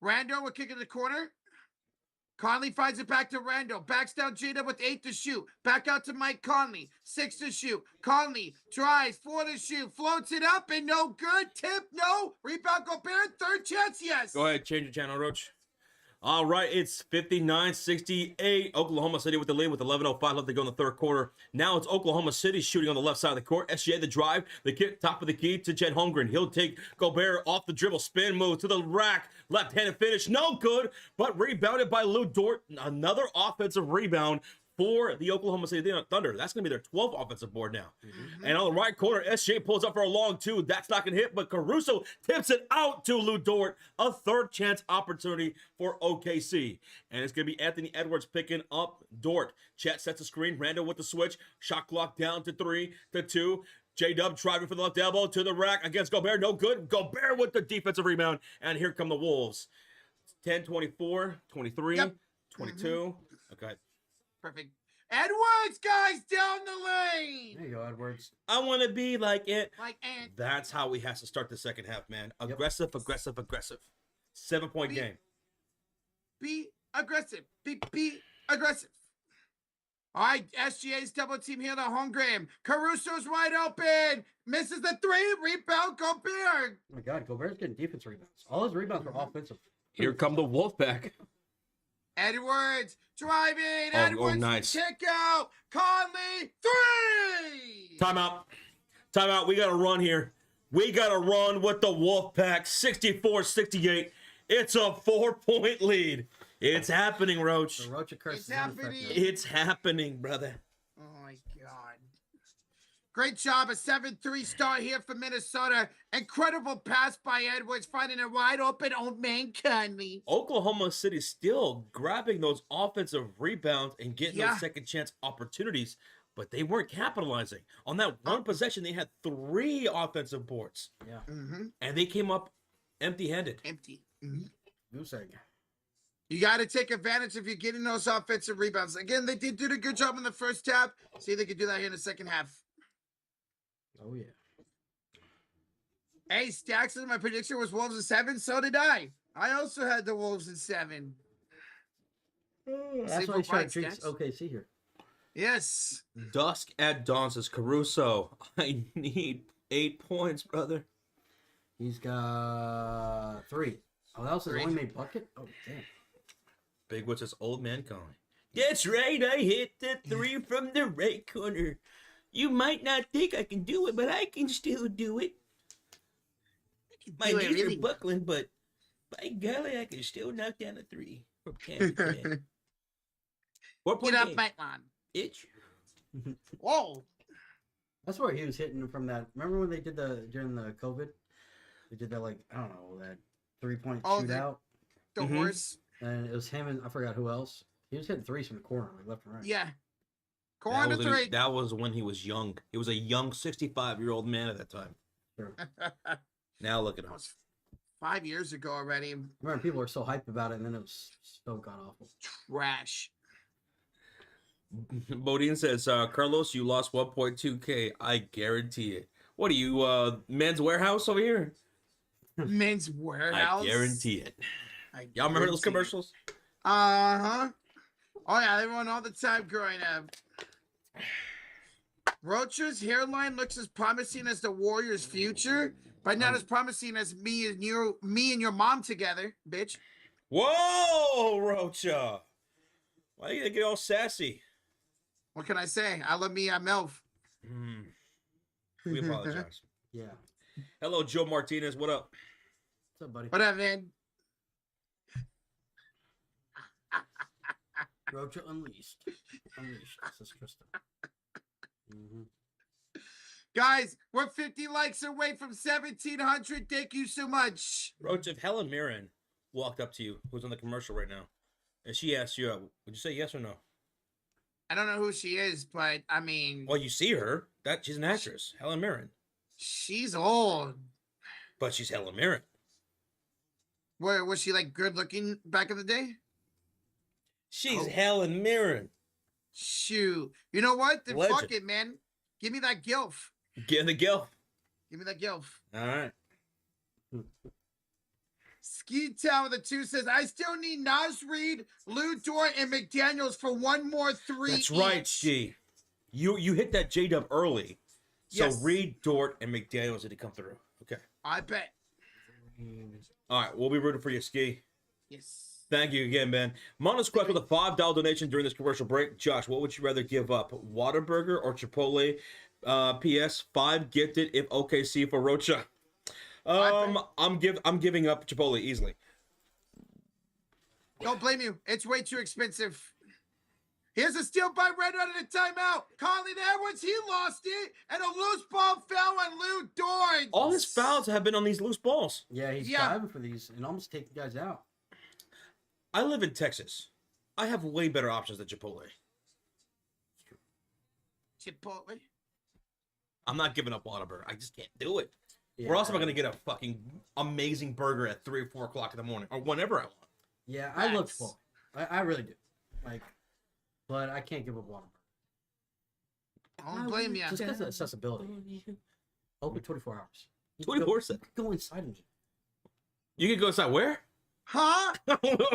Randall will kick in the corner. Conley finds it back to Randall. Backs down J-Dub with 8 to shoot. Back out to Mike Conley. 6 to shoot. Conley drives, 4 to shoot. Floats it up and no good. Tip, no. Rebound Gobert. Third chance, yes. Go ahead, change the channel, Roach. All right, it's 59-68. Oklahoma City with the lead with 11:05 left to go in the third quarter. Now it's Oklahoma City shooting on the left side of the court. SGA the drive, the kick, top of the key to Chet Holmgren. He'll take Gobert off the dribble, spin move to the rack, left-handed finish, no good, but rebounded by Lou Dort. Another offensive rebound for the Oklahoma City Thunder. That's going to be their 12th offensive board now. And on the right corner, SJ pulls up for a long two. That's not going to hit, but Caruso tips it out to Lou Dort. A third chance opportunity for OKC. And it's going to be Anthony Edwards picking up Dort. Chet sets the screen. Randall with the switch. Shot clock down to 3 to 2. J-Dub driving for the left elbow to the rack against Gobert. No good. Gobert with the defensive rebound. And here come the Wolves. 10-24, 23, Yep. 22. Okay. Perfect. Edwards, guys, down the lane. There you go, Edwards. I want to be like it. And That's how we have to start the second half, man. Aggressive, aggressive, aggressive. 7-point game. be aggressive. Be aggressive. All right, SGA's double team here to Holmgren. Caruso's wide open. Misses the three. Rebound, Gobert. Oh my God, Gobert's getting defense rebounds. All his rebounds are offensive. Here come the Wolfpack. Edwards driving. Oh, Edwards, nice. kick out. Conley, three. Timeout. Timeout. We got to run here. We got to run with the Wolfpack. 64-68. It's a 4-point lead. It's happening, Roach. The Roach curse It's is in effect happening. now. It's happening, brother. Oh, my God. Great job. A 7-3 start here for Minnesota. Incredible pass by Edwards, finding a wide open old man Conley. Oklahoma City still grabbing those offensive rebounds and getting Yeah. those second chance opportunities, but they weren't capitalizing. On that one possession, they had 3 offensive boards, Yeah. and they came up empty-handed. Empty. Goose egg. You got to take advantage if you're getting those offensive rebounds. Again, they did do a good job in the first half. See if they can do that here in the second half. Oh, yeah. Hey, Staxon, my prediction was Wolves in 7. So did I. I also had the Wolves in 7. That's Sleep why with he's trying white to treat Stacks? OKC here. Yes. Dusk at dawn says, Caruso, I need 8 points, brother. He's got 3. Oh, that was his 3. only made bucket? Oh, damn. Big Woods says, old man calling. That's right, I hit the 3 from the right corner. You might not think I can do it, but I can still do it. My do it, knees really. are buckling, but by golly, I can still knock down a 3 from time to time. 4-point Get up, game. my lawn. Itch. Whoa. That's where he was hitting from that. Remember when they did during the COVID? They did that, like, I don't know, that 3-point Oh, shootout. The Mhm. horse. And it was him and I forgot who else. He was hitting 3s from the corner, like left and right. Yeah. That Corner was, 3. that was when he was young. He was a young 65-year-old man at that time. Sure. Now look at That him. was 5 years ago already. Remember, people were so hyped about it, and then it was so god awful. Trash. Bodine says, Carlos, you lost 1.2K. I guarantee it. What are you, Men's Warehouse over here? Men's Warehouse. I guarantee it. I Y'all remember those guarantee it. commercials? Uh-huh. Oh, yeah, they run all the time growing up. Rocha's hairline looks as promising as the Warriors' future, but not as promising as me and your mom together, bitch. Whoa, Rocha. Why you gonna get all sassy? What can I say? I love me, I'm Elf. We apologize. Yeah. Hello, Joe Martinez. What up? What's up, buddy? What up, man? Rocha Unleashed. Unleashed, says Krista. Guys, we're 50 likes away from 1,700. Thank you so much. Roach, if Helen Mirren walked up to you, who's on the commercial right now, and she asked you, would you say yes or no? I don't know who she is, but I mean, Well, you see her. She's an actress, Helen Mirren. she's old. But she's Helen Mirren. Where was she like good looking back in the day? She's Helen Mirren. Shoot. You know what? Then Legend. fuck it, man. Give me that gilf. Get the gilf. Give me that gilf. All right. Ski Town with a 2 says, I still need Nas Reed, Lou Dort, and McDaniels for one more 3. That's right, G. You hit that J-Dub early. So Yes. Reed, Dort, and McDaniels need to come through. Okay. I bet. All right. We'll be rooting for you, Ski. Yes. Thank you again, man. Monos Quest with a $5 donation during this commercial break. Josh, what would you rather give up? Whataburger or Chipotle? P.S. 5 gifted if OKC for Rocha. I'm giving up Chipotle easily. Don't blame you. It's way too expensive. Here's a steal by Red out of the timeout. Colin Edwards, he lost it, and a loose ball fell on Lou Dort. All his fouls have been on these loose balls. Yeah, he's diving for these and almost taking guys out. I live in Texas. I have way better options than Chipotle. Chipotle. I'm not giving up Whataburger. I just can't do it. Yeah. Where else am I going to get a fucking amazing burger at 3 or 4 o'clock in the morning or whenever I want? Yeah, I love Chipotle. I really do. Like, but I can't give up Whataburger. I don't blame you. Just because of accessibility. Open 24 hours. 24/7. Go inside and eat. You can go inside where? Huh?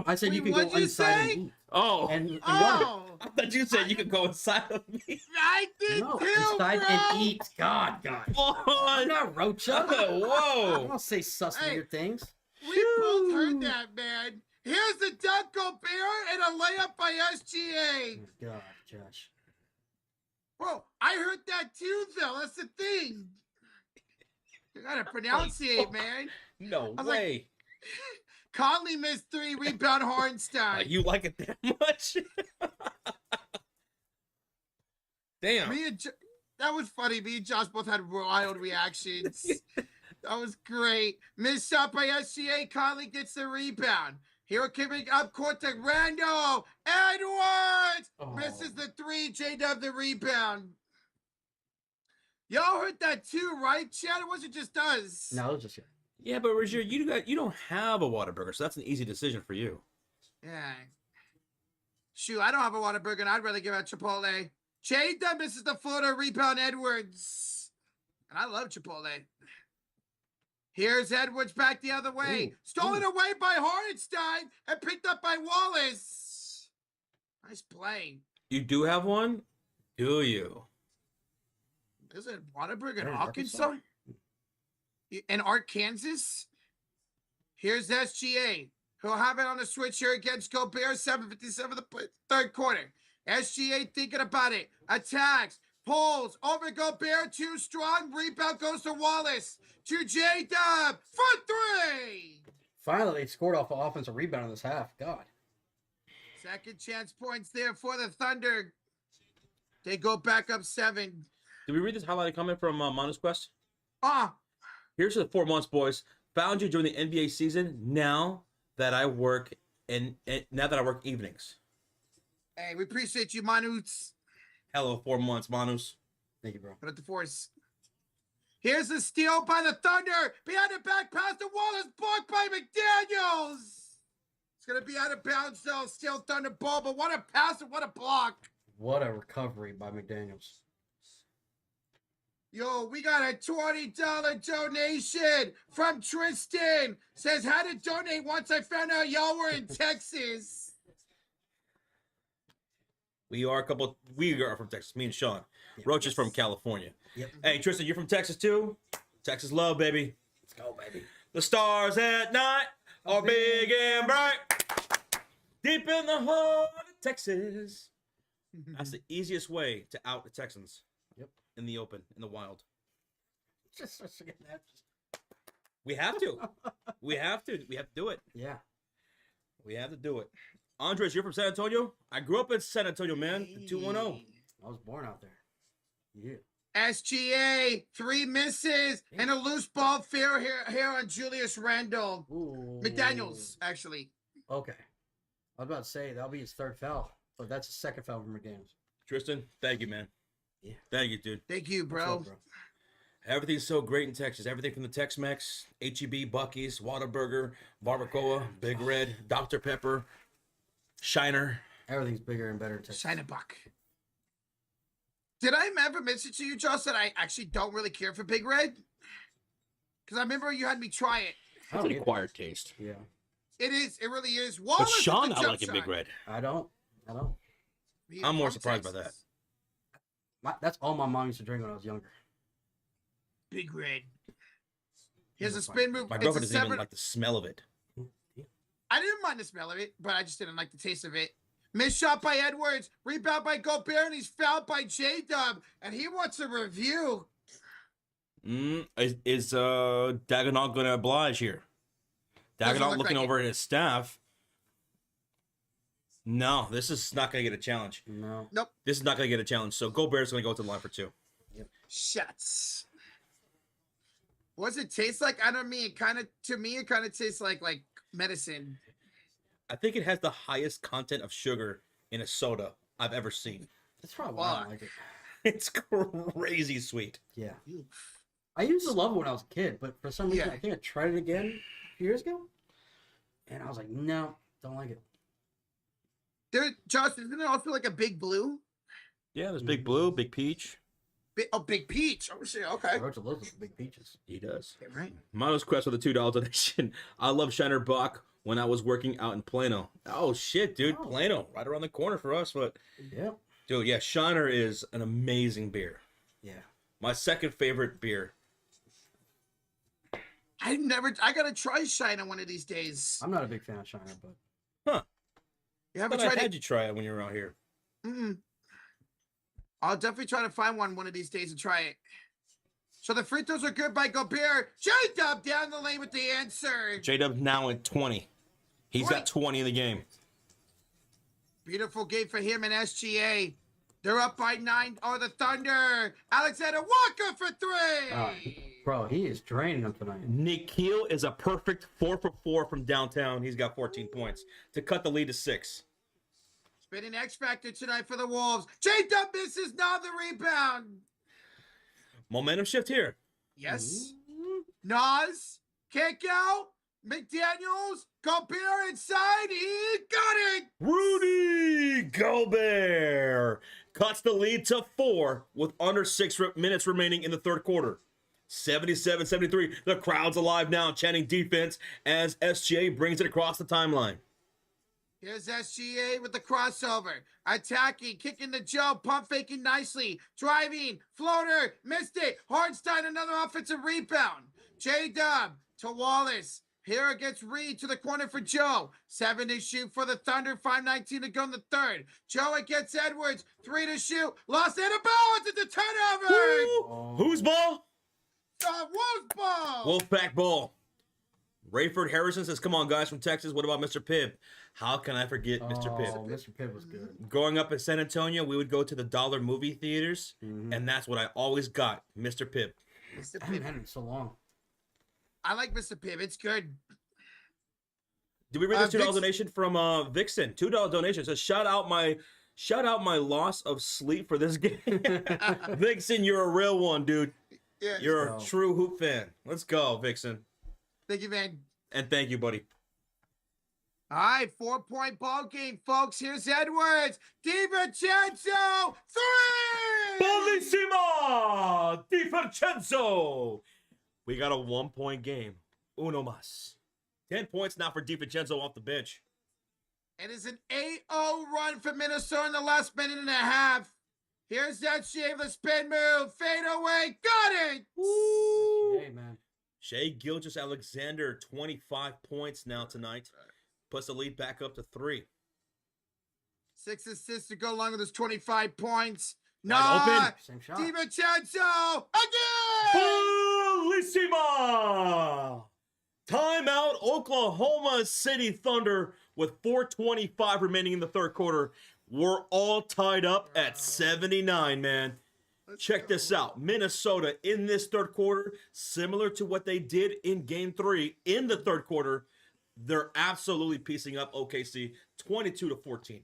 I said Wait, you can go what'd you inside say? and eat. Oh. And Oh, I thought you said you could go inside of me. I did no, too, inside bro. and eat. God. I'm What? not Rocha. I Whoa. don't say sus Hey. weird things. We both heard that, man. Here's the dunk Gobert and a layup by SGA. Oh, God, Josh. Bro, I heard that too, though. That's the thing. You gotta pronunciate, man. No was way. Conley missed 3, rebound Hornstein. You like it that much? Damn. That was funny. Me and Josh both had wild reactions. That was great. Missed shot by SGA. Conley gets the rebound. Here coming up court to Randall Edwards. Oh. Misses the 3. J-Dub the rebound. Y'all heard that too, right, Chad? It wasn't just us. No, it was just Yeah, but Roger, you don't have a Whataburger, so that's an easy decision for you. Yeah. Shoot, I don't have a Whataburger, and I'd rather give out Chipotle. J-Dub misses the floater, rebound Edwards. And I love Chipotle. Here's Edwards back the other way. Ooh. Stolen away by Hardenstein and picked up by Wallace. Nice play. You do have one? Do you? Is it Whataburger in Yeah, Arkansas? In Arkansas? Here's SGA. He'll have it on the switch here against Gobert. 7:57 the third quarter. SGA thinking about it. Attacks. Pulls. Over Gobert. Too strong. Rebound goes to Wallace. To J-Dub. For 3. Finally, they scored off an offensive rebound in this half. God. Second chance points there for the Thunder. They go back up 7. Did we read this highlighted comment from Monos Quest? Here's Here's the 4 months, boys. Found you during the NBA season. Now that I work evenings. Hey, we appreciate you, Manus. Hello, 4 months, Manus. Thank you, bro. Put it to force. Here's the steal by the Thunder. Behind the back pass to Wallace. Blocked by McDaniels. It's going to be out of bounds, though. Still Thunder ball, but what a pass and what a block. What a recovery by McDaniels. Yo, we got a $20 donation from Tristan. Says, had to donate once I found out y'all were in Texas. We are from Texas. Me and Sean. Yeah. Roach is from California. Yep. Hey, Tristan, you're from Texas too? Texas love, baby. Let's go, baby. The stars at night are big and bright. Deep in the heart of Texas. That's the easiest way to out the Texans. Yep. In the open, in the wild. Just forget that. We have to. We have to do it. Yeah. We have to do it. Andres, you're from San Antonio? I grew up in San Antonio, man. 210. I was born out there. Yeah. SGA, 3 misses, and a loose ball fair here on Julius Randle. Ooh. McDaniels, actually. Okay. I was about to say that'll be his 3rd foul, but that's his 2nd foul from McDaniels. Tristan, thank you, man. Yeah. Thank you, dude. Thank you, What's bro. up, bro? Everything's so great in Texas. Everything from the Tex-Mex, H-E-B, Buc-ee's, Whataburger, Barbacoa, Big Red, Dr. Pepper, Shiner. Everything's bigger and better in Texas. China Buck. Did I ever mention to you, Josh, that I actually don't really care for Big Red? Because I remember you had me try it. It's an acquired taste. Yeah. It is. It really is. But Wallace Sean, is the I jump like a Big shot. Red. I don't. I'm more surprised by that. That's all my mom used to drink when I was younger. Big Red. Here's a spin move. My It's girlfriend a doesn't even seven. like the smell of it. I didn't mind the smell of it, but I just didn't like the taste of it. Missed shot by Edwards. Rebound by Gobert, and he's fouled by J-Dub. And he wants a review. Is Dagenhall going to oblige here? Doesn't Dagenhall look looking like over at his staff. No, this is not going to get a challenge. No. Nope. This is not going to get a challenge. So Gobert's going to go to the line for 2. Shots. What does it taste like? I don't mean it kind of, to me, it kind of tastes like medicine. I think it has the highest content of sugar in a soda I've ever seen. That's probably why I don't like it. It's crazy sweet. Yeah. I used to love it when I was a kid, but for some reason, Yeah. I think I tried it again a few years ago. And I was like, no, don't like it. Josh, isn't it also like a Big Blue? Yeah, there's Big Blue, Big Peach. Big Peach. Oh, shit. Okay. Roach loves the big peaches. He does. Yeah, right. Milo's Quest with a $2 donation. I love Shiner Buck when I was working out in Plano. Oh, shit, dude. Oh. Plano, right around the corner for us. But, Yeah. dude, yeah, Shiner is an amazing beer. Yeah. My second favorite beer. I gotta try China one of these days. I'm not a big fan of China, but You I haven't thought I tried had it? you try it when you were out here. Mm-mm. I'll definitely try to find one of these days and try it. So the free throws are good by Gobert. J-Dub down the lane with the answer. J-Dub's now at 20. He's got 20 in the game. Beautiful game for him and SGA. They're up by 9. Oh, the Thunder. Alexander Walker for 3. bro, he is draining them tonight. Nikhil is a perfect 4 for 4 from downtown. He's got 14 points to cut the lead to 6. It's been an X factor tonight for the Wolves. J-Dub misses, now the rebound. Momentum shift here. Yes. Nas, kick out. McDaniels, Gobert inside. He got it. Rudy Gobert cuts the lead to 4 with under 6 minutes remaining in the third quarter. 77-73. The crowd's alive now, chanting defense as SGA brings it across the timeline. Here's SGA with the crossover. Attacking, kicking the Joe, pump faking nicely. Driving, floater, missed it. Hardenstein, another offensive rebound. J-Dub to Wallace. Here against Reed to the corner for Joe. 7 to shoot for the Thunder. 5:19 to go in the third. Joe against Edwards. 3 to shoot. Lost in a bounce at the turnover. Oh. Whose ball? Wolves ball. Wolfpack ball. Rayford Harrison says, come on, guys from Texas. What about Mr. Pibb? How can I forget Mr. Oh, Pibb? Mr. Pibb was good. Growing up in San Antonio, we would go to the dollar movie theaters, and that's what I always got, Mr. Pibb. Mr. I haven't Pibb. had it in so long. I like Mr. Pibb. It's good. Did we read this $2 Vix- donation from Vixen? $2 donation. Says, shout out my loss of sleep for this game. Vixen, you're a real one, dude. Yeah. You're go. a true hoop fan. Let's go, Vixen. Thank you, man. And thank you, buddy. All right, 4-point ball game, folks. Here's Edwards. DiVincenzo, 3! Bellissima! DiVincenzo! We got a 1-point game. Uno mas. 10 points now for DiVincenzo off the bench. It is an 8-0 run for Minnesota in the last minute and a half. Here's that shameless spin move. Fade away. Got it. Woo! Hey, man. Shea Gilgeous-Alexander, 25 points now tonight. Puts the lead back up to 3. 6 assists to go along with his 25 points. Wide No. open. Same shot. DiVincenzo again. Bellissima! Timeout, Oklahoma City Thunder with 4:25 remaining in the third quarter. We're all tied up at 79, man. Check this out. Minnesota in this third quarter, similar to what they did in game 3 in the third quarter, they're absolutely piecing up OKC 22-14.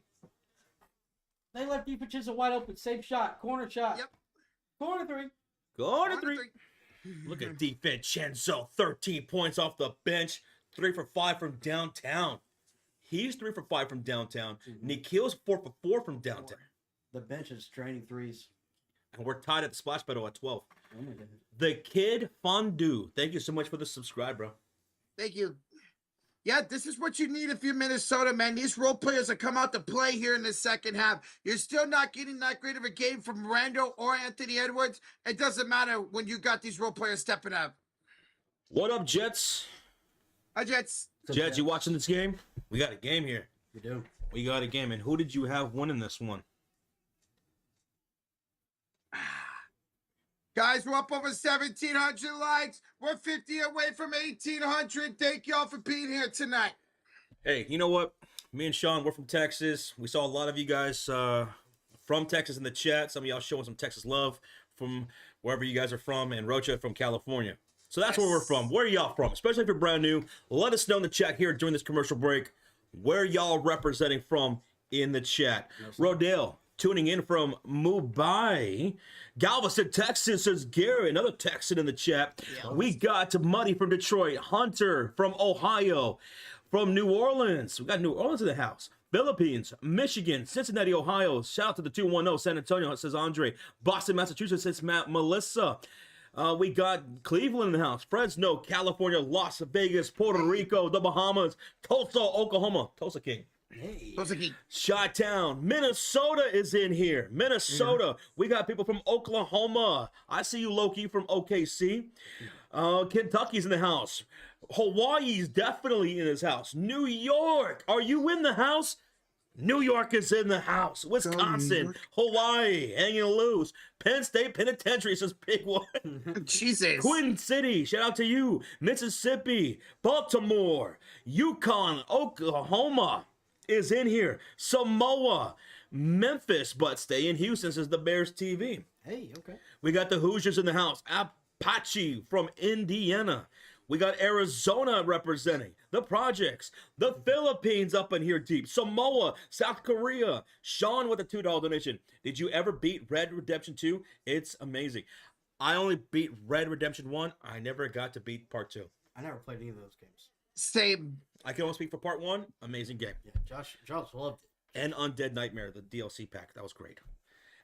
They left DiVincenzo wide open. Same shot. Corner shot. Yep. Corner 3. Go to 3. Look at DiVincenzo, 13 points off the bench, 3 for 5 from downtown. He's 3 for 5 from downtown. Nikhil's 4 for 4 from downtown. The bench is draining threes. And we're tied at the splash battle at 12. Oh my goodness. The Kid Fondue. Thank you so much for the subscribe, bro. Thank you. Yeah, this is what you need if you're Minnesota, man. These role players that come out to play here in the second half. You're still not getting that great of a game from Randall or Anthony Edwards. It doesn't matter when you got these role players stepping up. What up, Jets? Hi, Jets. Jets, you watching this game? We got a game here. We do. We got a game. And who did you have winning this one? Guys, we're up over 1,700 likes. We're 50 away from 1,800. Thank y'all for being here tonight. Hey, you know what? Me and Sean, we're from Texas. We saw a lot of you guys from Texas in the chat. Some of y'all showing some Texas love from wherever you guys are from. And Rocha from California. So that's where we're from. Where are y'all from? Especially if you're brand new. Let us know in the chat here during this commercial break where y'all representing from in the chat. Rodale tuning in from Mumbai. Galveston, Texas, says Gary, another Texan in the chat. Yeah. We got Muddy from Detroit. Hunter from Ohio. From New Orleans. We got New Orleans in the house. Philippines, Michigan, Cincinnati, Ohio. Shout out to the 210 San Antonio, says Andre. Boston, Massachusetts, says Melissa. We got Cleveland in the house. Fresno, California, Las Vegas, Puerto Rico, the Bahamas, Tulsa, Oklahoma. Tulsa King. Hey. Chi-Town, Minnesota is in here. Minnesota. We got people from Oklahoma. I see you, Loki, from OKC. Kentucky's in the house. Hawaii's definitely in his house. New York. Are you in the house? New York is in the house. Wisconsin, Hawaii, hanging loose. Penn State Penitentiary, says Big One. Jesus. Queen City, shout out to you. Mississippi, Baltimore, Yukon, Oklahoma is in here. Samoa, Memphis, but stay in Houston, says the Bears TV. Hey, okay. We got the Hoosiers in the house. Apache from Indiana. We got Arizona representing. The Projects. The Philippines up in here deep. Samoa. South Korea. Sean with a $2 donation. Did you ever beat Red Redemption 2? It's amazing. I only beat Red Redemption 1. I never got to beat Part 2. I never played any of those games. Same. I can only speak for Part 1. Amazing game. Yeah, Josh loved it. And Undead Nightmare, the DLC pack. That was great.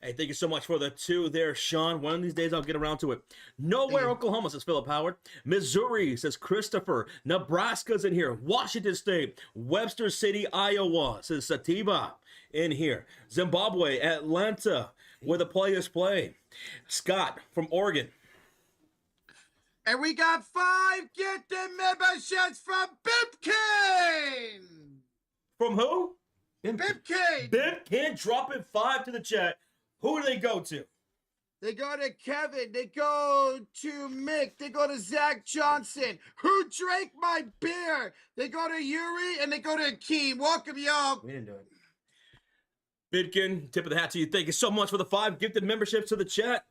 Hey, thank you so much for the 2 there, Sean. One of these days, I'll get around to it. Nowhere, Oklahoma, says Philip Howard. Missouri, says Christopher. Nebraska's in here. Washington State. Webster City, Iowa, says Sativa in here. Zimbabwe, Atlanta, where the players play. Scott from Oregon. And we got 5 gifted memberships from Bipkin. From who? Bipkin. Bipkin dropping 5 to the chat. Who do they go to? They go to Kevin. They go to Mick. They go to Zach Johnson. Who drank my beer? They go to Yuri and they go to Akeem. Welcome, y'all. We didn't do it. Bidkin, tip of the hat to you. Thank you so much for the 5 gifted memberships to the chat.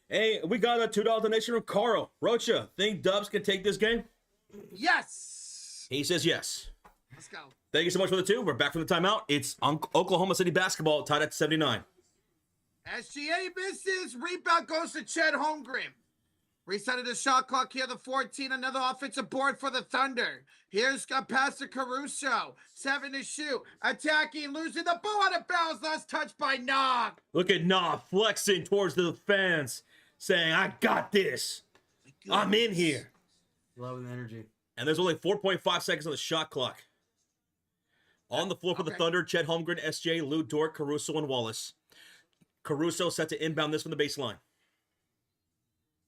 Hey, we got a $2 donation from Carl. Rocha, think Dubs can take this game? Yes. He says yes. Let's go. Thank you so much for the 2. We're back from the timeout. It's Oklahoma City basketball tied at 79. SGA misses. Rebound goes to Chet Holmgren. Reset of the shot clock here, the 14. Another offensive board for the Thunder. Here's a pass to Caruso. 7 to shoot. Attacking, losing the ball out of bounds. Last touch by Nog. Look at Nah flexing towards the fans, saying, I got this. I'm in here. Loving the energy. And there's only 4.5 seconds on the shot clock. On the floor for the Thunder, Chet Holmgren, SJ, Lou Dort, Caruso, and Wallace. Caruso set to inbound this from the baseline.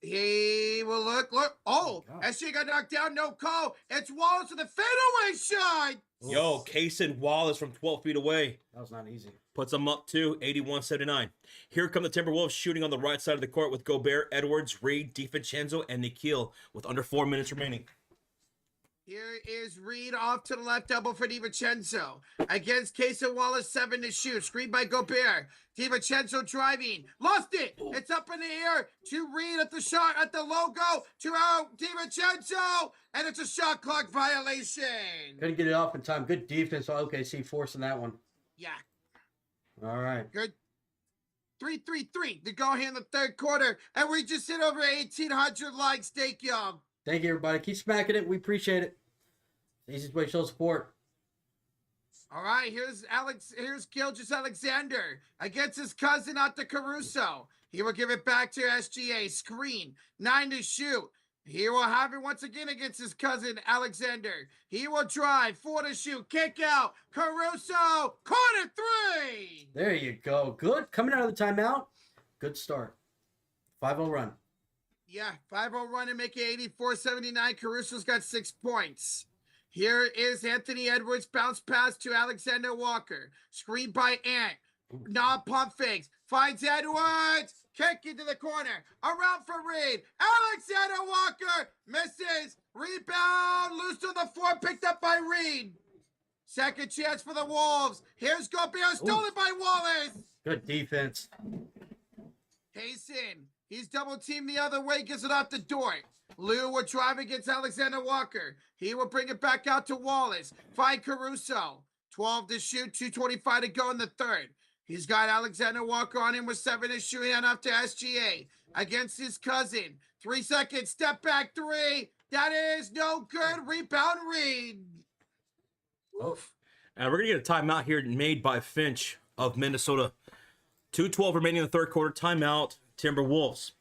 He will look. Oh, SJ got knocked down. No call. It's Wallace with a fadeaway shot. Yo, Kaysen Wallace from 12 feet away. That was not easy. Puts them up to 81-79. Here come the Timberwolves shooting on the right side of the court with Gobert, Edwards, Reed, DiVincenzo, and Nikhil with under 4 minutes remaining. Here is Reed off to the left, double for DiVincenzo. Against Kaysen Wallace, 7 to shoot. Screen by Gobert. DiVincenzo driving. Lost it. It's up in the air to Reed at the shot, at the logo, to out DiVincenzo. And it's a shot clock violation. Couldn't get it off in time. Good defense on OKC forcing that one. Yeah. All right. Good. 333 to go here in the third quarter. And we just hit over 1,800 likes. Thank y'all. Thank you, everybody. Keep smacking it. We appreciate it. Easiest way to show support. All right, here's Gilgis Alexander against his cousin Otto Caruso. He will give it back to SGA. Screen, 9 to shoot. He will have it once again against his cousin Alexander. He will drive, 4 to shoot, kick out. Caruso, corner 3. There you go. Good. Coming out of the timeout. Good start. 5-0 run. Yeah, 5-0 run and make it 84-79. Caruso's got 6 points. Here is Anthony Edwards, bounce pass to Alexander Walker. Screen by Ant. Non-pump fakes. Finds Edwards. Kick into the corner. Around for Reed. Alexander Walker misses. Rebound. Loose on the floor. Picked up by Reed. Second chance for the Wolves. Here's Gobert. Stolen by Wallace. Good defense. Hayson. He's double teamed the other way. Gets it off the door. Lou will drive against Alexander Walker. He will bring it back out to Wallace. Find Caruso. 12 to shoot. 2:25 to go in the third. He's got Alexander Walker on him with 7 to shoot and up to SGA against his cousin. 3 seconds. Step back 3. That is no good. Rebound Reed. Oof. And we're going to get a timeout here made by Finch of Minnesota. 2:12 remaining in the third quarter. Timeout, Timberwolves.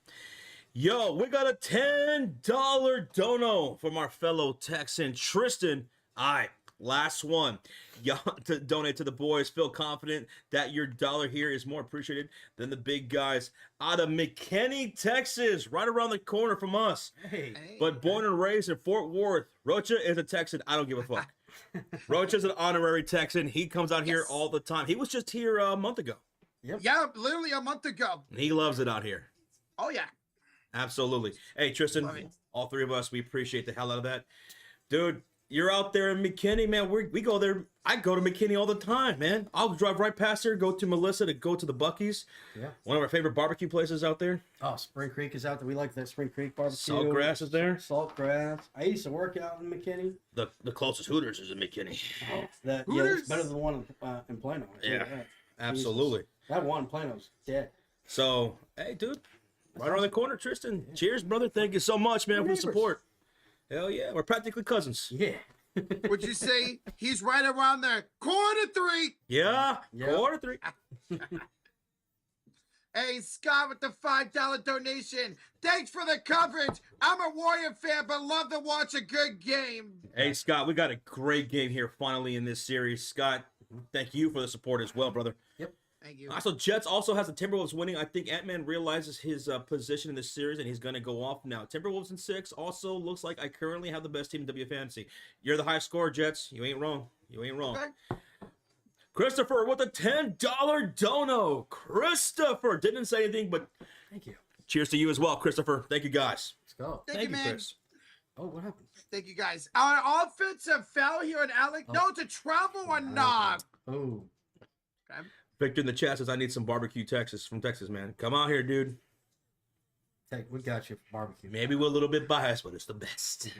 Yo, we got a $10 dono from our fellow Texan, Tristan. All right, last one. Y'all to donate to the boys. Feel confident that your dollar here is more appreciated than the big guys out of McKinney, Texas, right around the corner from us. Hey. But born and raised in Fort Worth. Rocha is a Texan. I don't give a fuck. Rocha's an honorary Texan. He comes out here all the time. He was just here a month ago. Yep. Yeah, literally a month ago. And he loves it out here. Oh, yeah. Absolutely. Hey, Tristan, Love it. all three of us, we appreciate the hell out of that. Dude, you're out there in McKinney, man. We go there. I go to McKinney all the time, man. I'll drive right past there, go to Melissa to go to the Buc-ee's. Yeah. One of our favorite barbecue places out there. Oh, Spring Creek is out there. We like that Spring Creek barbecue. Saltgrass is there. Saltgrass. I used to work out in McKinney. The closest Hooters is in McKinney. Yeah, Hooters? it's better than the one in Plano. I tell you Yeah, that. absolutely. Jesus. That one in Plano's dead. So, hey, dude, right around the corner, Tristan. Cheers, brother. Thank you so much, man, for the neighbors. support. Hell yeah, we're practically cousins. Yeah. Would you say he's right around there? Quarter 3. Yeah, Yep. quarter 3. Hey, Scott with the $5 donation. Thanks for the coverage. I'm a Warrior fan, but love to watch a good game. Hey, Scott, we got a great game here finally in this series. Scott, thank you for the support as well, brother. Thank you. Also, Jets also has the Timberwolves winning. I think Ant-Man realizes his position in this series, and he's going to go off now. Timberwolves in 6. Also, looks like I currently have the best team in W Fantasy. You're the high scorer, Jets. You ain't wrong. You ain't wrong. Okay. Christopher with a $10 dono. Christopher didn't say anything, but Thank you. cheers to you as well, Christopher. Thank you, guys. Let's go. Thank you, man. Chris. Oh, what happened? Thank you, guys. Our offensive foul here in Alex. Oh. No, it's a travel or not. Oh. Okay. Victor in the chat says, I need some barbecue from Texas, man. Come out here, dude. We got you for barbecue. Maybe we're a little bit biased, but it's the best.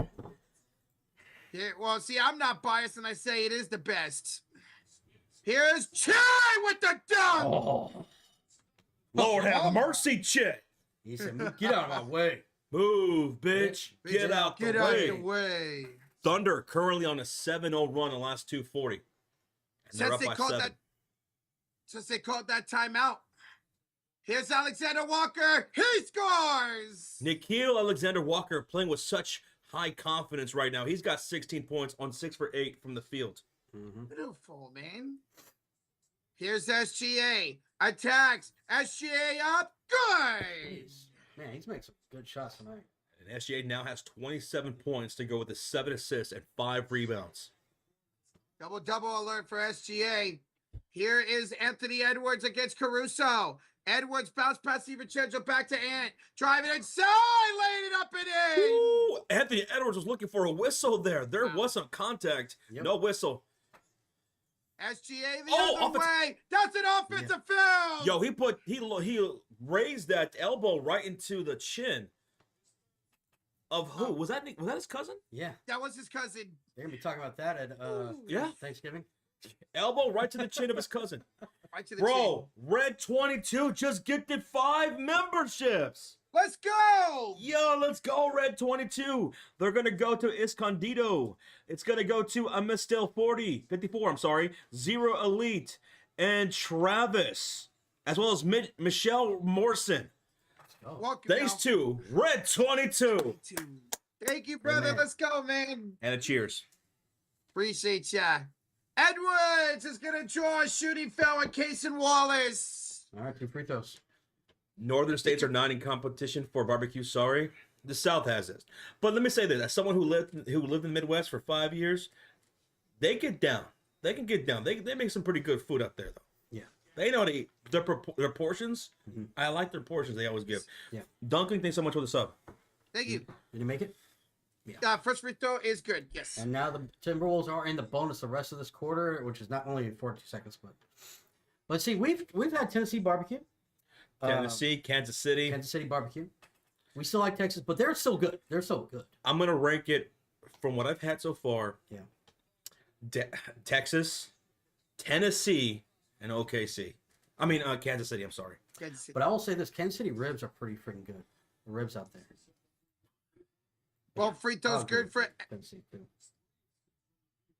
Yeah, well, see, I'm not biased, and I say it is the best. Here's Chai with the dunk. Oh. Lord have mercy, Chet. He said, get out of my way. Move, bitch. Get out the Get way. out the way. Thunder currently on a 7-0 run in the last 240. And they're up by 7. Since they called that timeout. Here's Alexander Walker. He scores. Nikhil Alexander Walker playing with such high confidence right now. He's got 16 points on 6 for 8 from the field. Mm-hmm. Beautiful, man. Here's SGA. Attacks. SGA up. Good. Man, he's making some good shots tonight. And SGA now has 27 points to go with the 7 assists and 5 rebounds. Double alert for SGA. Here is Anthony Edwards against Caruso. Edwards bounce pass DiVincenzo back to Ant. Driving inside, laying it up and in. Ooh, Anthony Edwards was looking for a whistle there. There was some contact. Yep. No whistle. SGA the other offensive- way. That's an offensive foul. Yo, he raised that elbow right into the chin of who? Was that his cousin? Yeah. That was his cousin. They're going to be talking about that at Ooh. Yeah. Thanksgiving. Elbow right to the chin of his cousin. Right to the Bro, Red 22 just gifted 5 memberships. Let's go. Yo, let's go, Red 22. They're going to go to Escondido. It's going to go to Amistel 54, I'm sorry, Zero Elite, and Travis, as well as Michelle Morrison. Welcome, Thanks to Red 22. Thank you, brother. Amen. Let's go, man. And a cheers. Appreciate ya. Edwards is going to draw a shooting foul with Cason Wallace. All right, 2 free throws. Northern states are not in competition for barbecue. Sorry, the South has this. But let me say this: as someone who lived in the Midwest for 5 years, they get down. They can get down. They make some pretty good food out there, though. Yeah. They know how to eat. Their portions. Mm-hmm. I like their portions. They always give. Yeah. Duncan, thanks so much for the sub. Thank you. Did you make it? Yeah. First free throw is good. Yes. And now the Timberwolves are in the bonus the rest of this quarter, which is not only in 42 seconds, but let's see. We've had Tennessee barbecue. Tennessee, Kansas City barbecue. We still like Texas, but they're still good. They're so good. I'm gonna rank it from what I've had so far. Yeah. Texas, Tennessee, and OKC. I mean, Kansas City. I'm sorry. Kansas City. But I will say this: Kansas City ribs are pretty freaking good. The ribs out there. Well, free throws good for Tennessee too.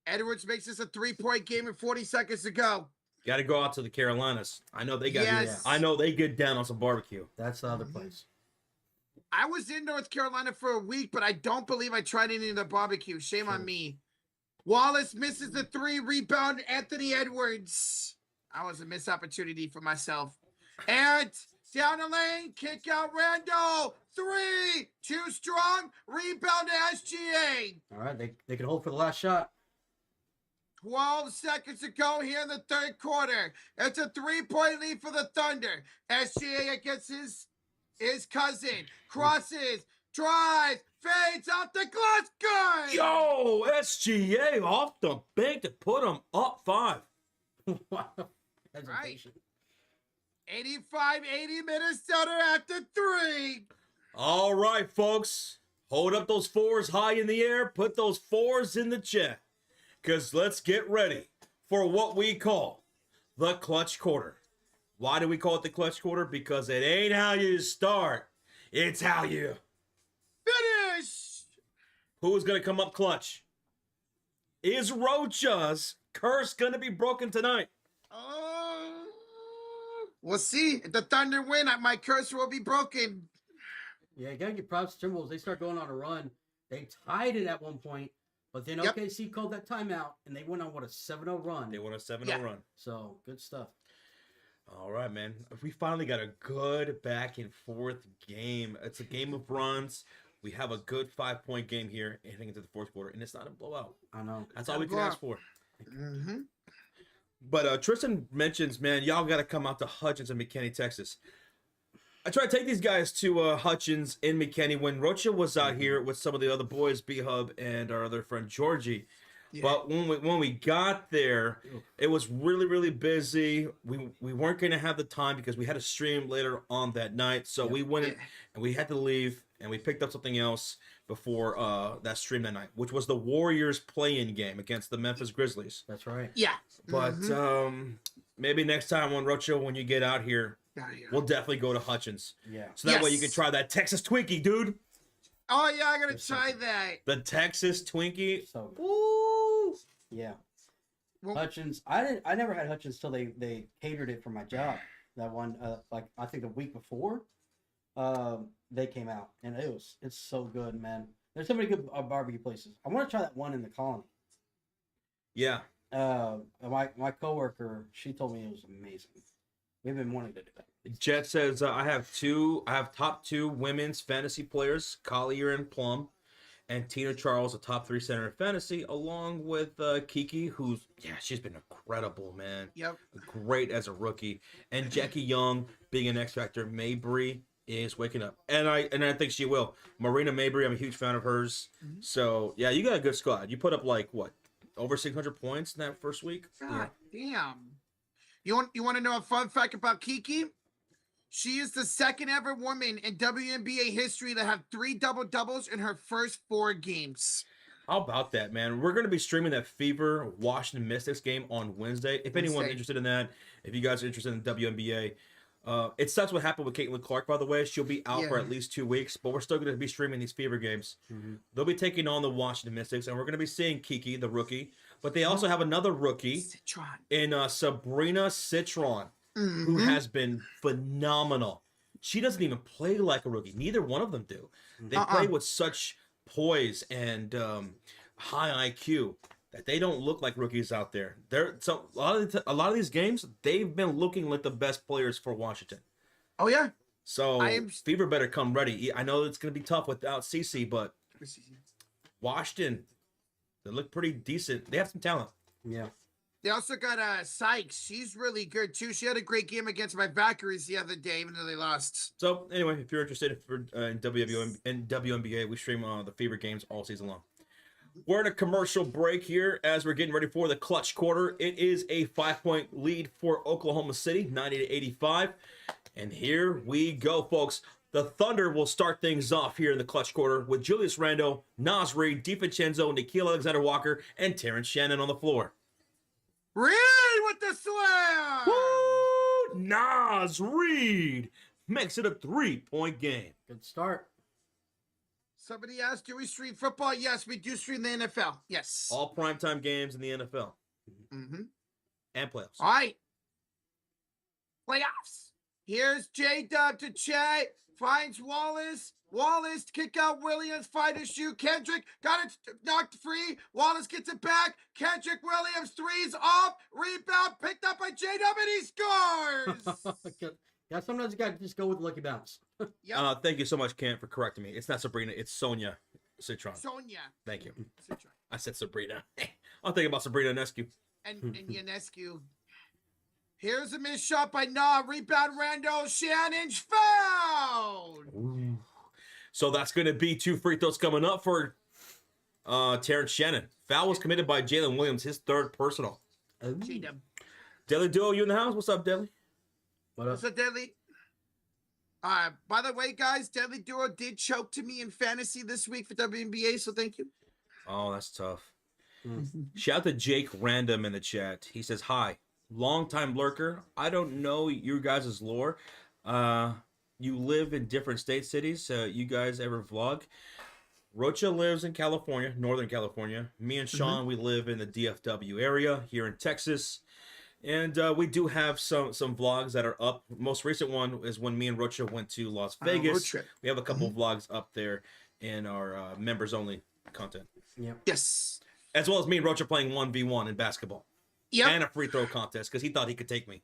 Edwards. Makes this a 3-point game with 40 seconds to go. Got to go out to the Carolinas. I know they got. Yes. I know they get down on some barbecue. That's the other place. I was in North Carolina for a week, but I don't believe I tried any of the barbecue. Shame on me. Wallace misses the 3. Rebound, Anthony Edwards. That was a missed opportunity for myself. And down the lane, kick out Randall. 3, too strong. Rebound to SGA. All right, they can hold for the last shot. 12 seconds to go here in the third quarter. It's a 3-point lead for the Thunder. SGA against his cousin. Crosses, drives, fades out the glass. Good. Yo, SGA off the bank to put them up 5. Wow. That's Right. impatient. 85-80 Minnesota after 3. All right, folks. Hold up those 4s high in the air. Put those 4s in the chat. Because let's get ready for what we call the clutch quarter. Why do we call it the clutch quarter? Because it ain't how you start. It's how you Finish. Who's going to come up clutch? Is Rocha's curse going to be broken tonight? We'll see. If the Thunder win, my curse will be broken. Yeah, you gotta give props to Timberwolves. They start going on a run. They tied it at one point, but then Yep. OKC called that timeout, and they went on a 7-0 run. They won a 7-0 run. So good stuff. All right, man. We finally got a good back and forth game. It's a game of runs. We have a good 5-point game here heading into the fourth quarter, and it's not a blowout. I know. That's all we can ask for. Mm-hmm. But Tristan mentions, man, y'all got to come out to Hutchins in McKinney, Texas. I tried to take these guys to Hutchins in McKinney when Rocha was out here with some of the other boys, B-Hub and our other friend Georgie. Yeah. But when we got there, it was really, really busy. We weren't going to have the time because we had a stream later on that night. So we went in and we had to leave, and we picked up something else before that stream that night, which was the Warriors play-in game against the Memphis Grizzlies. That's right. Yeah. But maybe next time on Rocha, when you get out here, we'll definitely go to Hutchins. Yeah. So that way you can try that Texas Twinkie, dude. Oh, yeah, I got to try that. The Texas Twinkie. So Woo! Yeah. Well, Hutchins. I never had Hutchins till they catered it for my job. That one, like I think the week before, they came out, and it's so good, man. There's so many good barbecue places. I want to try that one in the Colony. Yeah. My coworker, she told me it was amazing. We've been wanting to do that. Jet says I have top 2 women's fantasy players, Collier and Plum, and Tina Charles, a top 3 center in fantasy, along with Kiki, who's she's been incredible, man. Yep. Great as a rookie, and Jackie Young being an X Factor. Mabry is waking up, and I think she will. Marina Mabry, I'm a huge fan of hers. Mm-hmm. So yeah, you got a good squad. You put up like what, over 600 points in that first week. God damn. You want to know a fun fact about Kiki? She is the second ever woman in WNBA history to have 3 double-doubles in her first 4 games. How about that, man? We're going to be streaming that Fever Washington Mystics game on Wednesday. If anyone's interested in that, if you guys are interested in the WNBA, it sucks what happened with Caitlin Clark, by the way. She'll be out for at least 2 weeks, but we're still going to be streaming these Fever games. They'll be taking on the Washington Mystics, and we're going to be seeing Kiki, the rookie. But they also have another rookie in Sabrina Citron, who has been phenomenal. She doesn't even play like a rookie. Neither one of them do. They play with such poise and high IQ that they don't look like rookies out there. So a lot of these games, they've been looking like the best players for Washington. Oh yeah. So Fever better come ready. I know it's going to be tough without CC, but Washington, they look pretty decent. They have some talent. Yeah. They also got Sykes. She's really good too. She had a great game against my Valkyries the other day, even though they lost. So anyway, if you're interested in WNBA, we stream the Fever games all season long. We're in a commercial break here as we're getting ready for the clutch quarter. It is a 5-point lead for Oklahoma City, 90-85. And here we go, folks. The Thunder will start things off here in the clutch quarter with Julius Randle, Nas Reed, DiVincenzo, Nikhil Alexander-Walker, and Terrence Shannon on the floor. Reed with the slam! Woo! Nas Reed makes it a 3-point game. Good start. Somebody asked, do we stream football? Yes, we do stream the NFL. Yes. All primetime games in the NFL. And playoffs. All right. Playoffs. Here's J-Dub to Che. Finds Wallace. Wallace kick out Williams. Fight a shoot. Kendrick got it knocked free. Wallace gets it back. Kendrick Williams threes off. Rebound picked up by J-Dub and he scores. Yeah, sometimes you got to just go with the lucky bounce. Thank you so much, Kent, for correcting me. It's not Sabrina. It's Sonia Citron. Sonia. Thank you. Citron. I said Sabrina. I'm thinking about Sabrina Nescu. And Ionescu. Here's a missed shot by Nah. Rebound Randall. Shannon's fouled. Ooh. So that's going to be 2 free throws coming up for Terrence Shannon. Foul was committed by Jalen Williams, his 3rd personal. J-Dub. Deli Duo, you in the house? What's up, Deli? What's up, Deadly? By the way, guys, Deadly Duo did choke to me in fantasy this week for WNBA, so thank you. Oh, that's tough. Shout out to Jake Random in the chat. He says, hi, long-time lurker. I don't know you guys' lore. You live in different state cities. You guys ever vlog? Rocha lives in California, Northern California. Me and Sean, we live in the DFW area here in Texas. And we do have some vlogs that are up. Most recent one is when me and Rocha went to Las Vegas. We have a couple of vlogs up there in our members-only content. Yep. Yes. As well as me and Rocha playing 1v1 in basketball. Yep. And a free throw contest because he thought he could take me.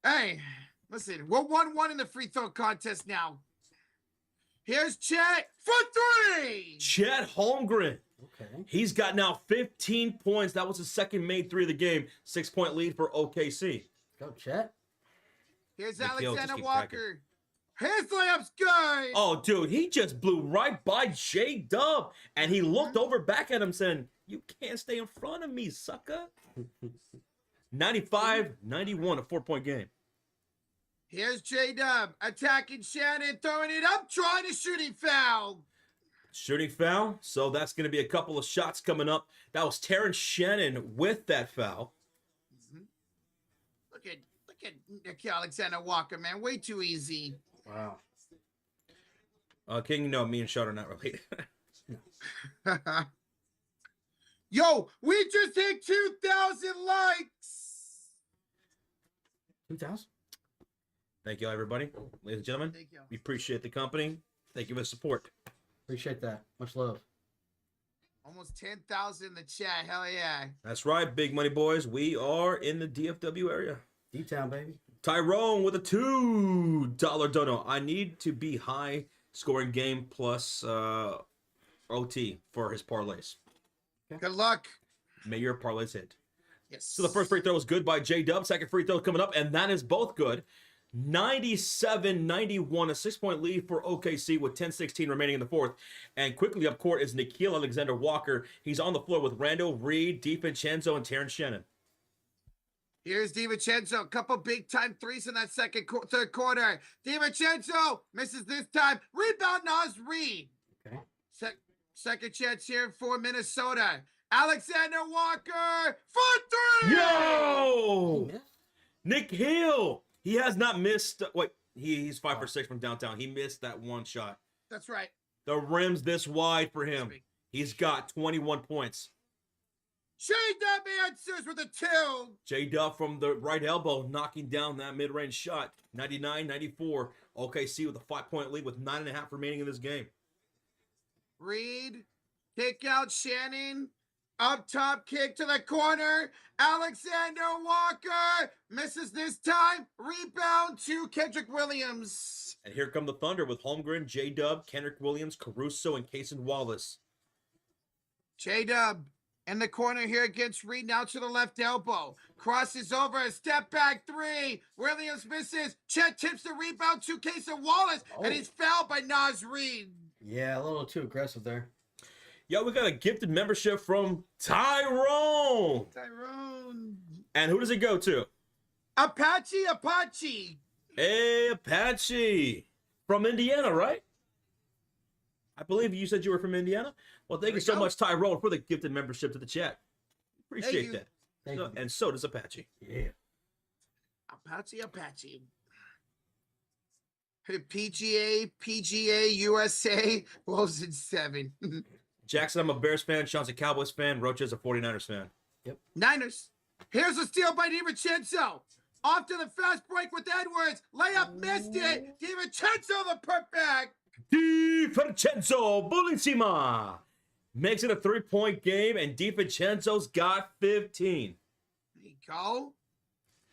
Hey, listen, we're 1-1 in the free throw contest now. Here's Chet for 3. Chet Holmgren. Okay. He's got now 15 points. That was his second made 3 of the game. 6-point lead for OKC. Go, Chet. Here's Alexander Walker. His layup's good. Oh, dude, he just blew right by J-Dub. And he looked over back at him saying, you can't stay in front of me, sucker. 95-91, a 4-point game. Here's J-Dub attacking Shannon, throwing it up, trying to shooting foul. Shooting foul. So that's going to be a couple of shots coming up. That was Terrence Shannon with that foul. Look at Nikhil Alexander Walker, man. Way too easy. Wow. King, no, me and Sean are not related. Yo, we just hit 2,000 likes. 2,000? Thank you, everybody. Ladies and gentlemen, Thank you. we appreciate the company. Thank you for the support. Appreciate that. Much love. Almost 10,000 in the chat. Hell yeah. That's right, big money boys. We are in the DFW area. D-Town, baby. Tyrone with a $2 dono. I need to be high scoring game plus OT for his parlays. Good luck. May your parlays hit. Yes. So the first free throw is good by J-Dub. Second free throw coming up, and that is both good. 97-91, a 6-point lead for OKC with 10-16 remaining in the fourth. And quickly up court is Nikhil Alexander Walker. He's on the floor with Randall, Reed, DiVincenzo, and Terrence Shannon. Here's DiVincenzo. A couple big-time threes in that third quarter. DiVincenzo misses this time. Rebound, Nas Reed. Okay. Second chance here for Minnesota. Alexander Walker for 3. He Yo! missed? Nick Hill. He has not missed. Wait, he's 5 for 6 from downtown. He missed that one shot. That's right. The rim's this wide for him. He's got 21 points. J-Dub answers with a 2. J-Dub from the right elbow knocking down that mid-range shot. 99-94. OKC with a 5-point lead with 9.5 remaining in this game. Reed, kick out Shannon. Up top, kick to the corner. Alexander Walker misses this time. Rebound to Kendrick Williams. And here come the Thunder with Holmgren, J-Dub, Kendrick Williams, Caruso, and Cason Wallace. J-Dub in the corner here against Reed, now to the left elbow. Crosses over, a step back 3. Williams misses. Chet tips the rebound to Cason Wallace, and he's fouled by Naz Reed. Yeah, a little too aggressive there. Yo, we got a gifted membership from Tyrone. And who does it go to? Apache. Hey, Apache. From Indiana, right? I believe you said you were from Indiana. Well, thank you so much, Tyrone, for the gifted membership to the chat. Appreciate that. Thank you. And so does Apache. Yeah. Apache. PGA, USA, Wolves in 7. Jackson, I'm a Bears fan. Sean's a Cowboys fan. Roach is a 49ers fan. Niners. Here's a steal by DiVincenzo. Off to the fast break with Edwards. Layup missed it. DiVincenzo the putback. DiVincenzo Bullissima makes it a 3-point game, and DiVincenzo's got 15. There you go.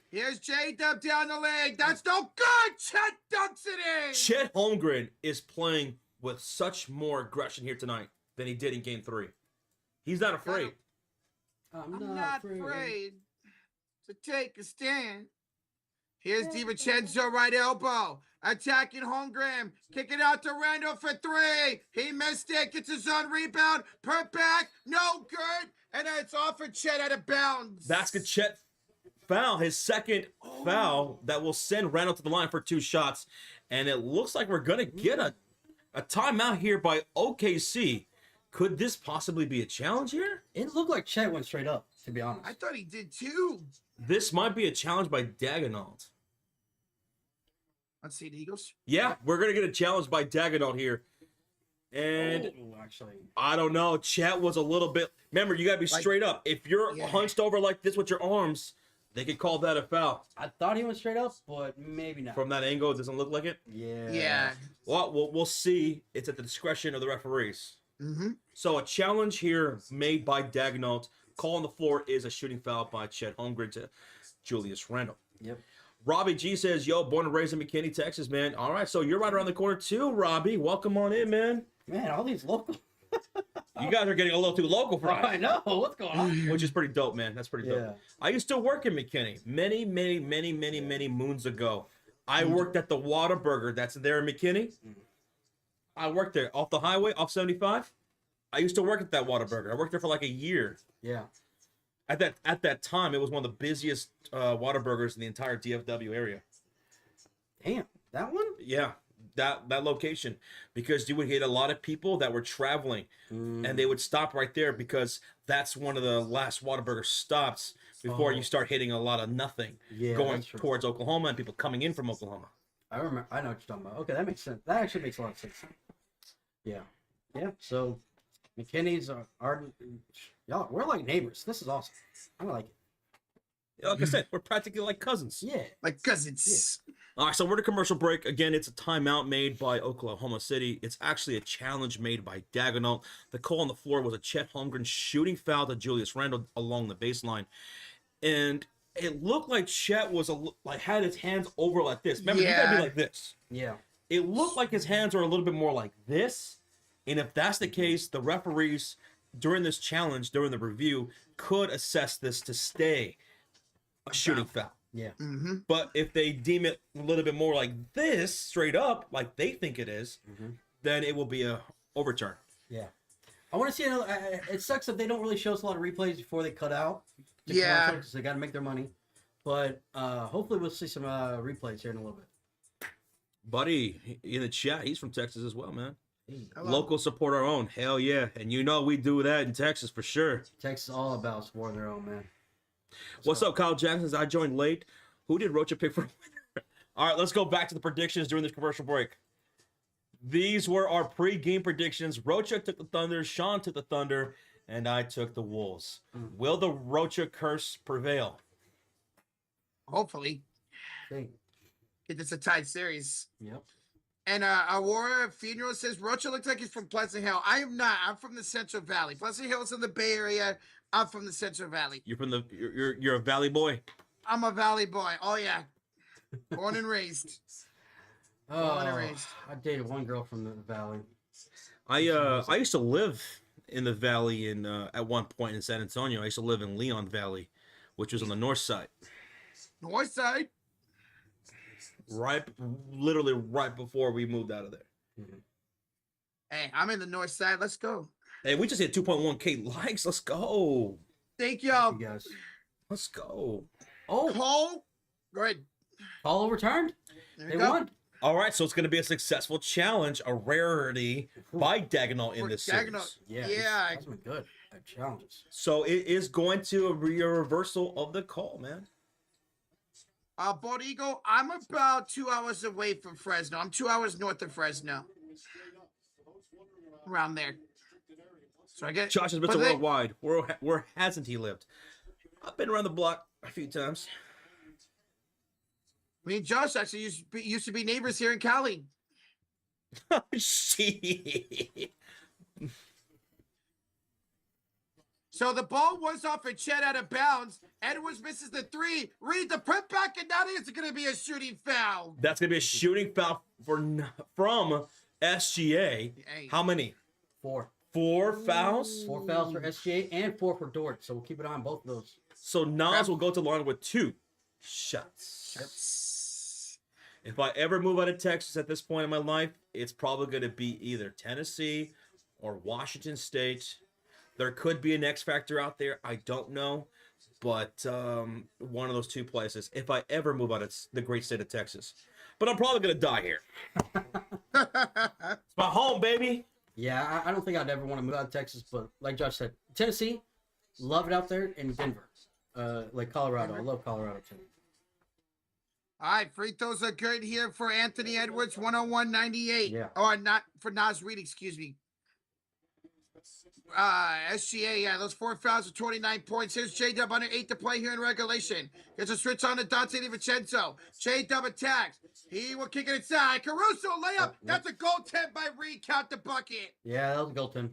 Here's J-Dub down the lane. That's no good. Chet dunks it in. Chet Holmgren is playing with such more aggression here tonight than he did in Game 3. He's not afraid. I'm not afraid to take a stand. Here's DiVincenzo right elbow. Attacking Holmgren. Kicking out to Randall for 3. He missed it. Gets his own rebound. Put back. No good. And it's off for Chet out of bounds. Basket Chet foul. His second foul that will send Randall to the line for 2 shots. And it looks like we're going to get a timeout here by OKC. Could this possibly be a challenge here? It looked like Chet went straight up, to be honest. I thought he did too. This might be a challenge by Dagonaut. Let's see the Eagles. Yeah, we're going to get a challenge by Dagonaut here. And actually, I don't know. Chet was a little bit... Remember, you got to be straight up. If you're hunched over like this with your arms, they could call that a foul. I thought he went straight up, but maybe not. From that angle, it doesn't look like it? Yeah. Well, we'll see. It's at the discretion of the referees. Mm-hmm. So a challenge here made by Dagonaut. Call on the floor is a shooting foul by Chet Holmgren to Julius Randle. Yep. Robbie G says, yo, born and raised in McKinney, Texas, man. All right, so you're right around the corner too, Robbie. Welcome on in, man. Man, all these local. You guys are getting a little too local for us. I know. What's going on? Which is pretty dope, man. That's pretty dope. Yeah. I used to work in McKinney many moons ago. I worked at the Whataburger that's there in McKinney. I worked there off the highway, off 75. I used to work at that Whataburger. I worked there for like a year. Yeah. At that time, it was one of the busiest Whataburgers in the entire DFW area. Damn, that one? Yeah, that location, because you would get a lot of people that were traveling, and they would stop right there because that's one of the last Whataburger stops before you start hitting a lot of nothing going towards Oklahoma and people coming in from Oklahoma. I remember. I know what you're talking about. Okay, that makes sense. That actually makes a lot of sense. Yeah. So McKinney's are y'all. We're like neighbors. This is awesome. I like it. Like I said, we're practically like cousins. Yeah. Like cousins. Yeah. All right, so we're at a commercial break. Again, it's a timeout made by Oklahoma City. It's actually a challenge made by Dagonaut. The call on the floor was a Chet Holmgren shooting foul to Julius Randle along the baseline. And it looked like Chet was had his hands over like this. Remember, you gotta be like this. Yeah. It looked like his hands were a little bit more like this. And if that's the case, the referees during this challenge, during the review, could assess this to stay a shooting foul. Yeah. Mm-hmm. But if they deem it a little bit more like this, straight up, like they think it is, then it will be a overturn. Yeah. I want to see another. It sucks that they don't really show us a lot of replays before they cut out. Yeah. Because they got to make their money. But hopefully we'll see some replays here in a little bit. Buddy in the chat, he's from Texas as well, man. Hey, Hello. Local support our own. Hell yeah. And you know we do that in Texas for sure. Texas is all about supporting their own, man. What's up, Kyle Jackson? I joined late. Who did Rocha pick for winner? All right, let's go back to the predictions during this commercial break. These were our pre-game predictions. Rocha took the Thunder, Sean took the Thunder, and I took the Wolves. Will the Rocha curse prevail? Hopefully. Hey, It's a tied series. yep. And Aurora Funeral says Rocha looks like he's from Pleasant Hill. I am not. I'm from the Central Valley. Pleasant Hill's in the Bay Area. I'm from the Central Valley. You're a Valley boy. I'm a Valley boy. Oh yeah, born and raised. Born and raised. I dated one girl from the Valley. I used to live in the Valley at one point in San Antonio. I used to live in Leon Valley, which was on the north side. North side. Literally right before we moved out of there. Mm-hmm. Hey, I'm in the North side. Let's go. Hey, we just hit 2.1K likes. Let's go. Thank y'all. You guys. Let's go. Oh, Cole. Go ahead. Paulo returned. There They you go. won. All right, so it's going to be a successful challenge, a rarity by Dagnall in For this Dagnall. series. Yeah. Yeah. That's been good at challenges. So it is going to be a reversal of the call, man. Bald Eagle, I'm about 2 hours away from Fresno. I'm 2 hours north of Fresno. Around there. So I get Josh has been but to they- worldwide. Where hasn't he lived? I've been around the block a few times. Me and Josh actually used to be neighbors here in Cali. Shit. So the ball was off and Chet out of bounds. Edwards misses the three. Read the put back, and now it's going to be a shooting foul. That's going to be a shooting foul from SGA. Hey. How many? 4 4 fouls? fouls for SGA and 4 for Dort. So we'll keep an eye on both of those. So Nas will go to the line with 2 shots. If I ever move out of Texas at this point in my life, it's probably going to be either Tennessee or Washington State. There could be an X factor out there. I don't know. But one of those 2 places. If I ever move out of the great state of Texas. But I'm probably going to die here. It's my home, baby. Yeah, I don't think I'd ever want to move out of Texas, but like Josh said, Tennessee, love it out there, and Denver, like Colorado. I love Colorado too. All right, free throws are good here for Anthony Edwards, 101.98. Yeah. Or not for Nas Reed, excuse me. SGA, yeah, those 4 fouls are 29 points. Here's J-Dub under 8 to play here in regulation. Gets a switch on to Dante DiVincenzo. J-Dub attacks. He will kick it inside. Caruso layup. That's a goaltend by Reed. Count the bucket. Yeah, that was a goaltend.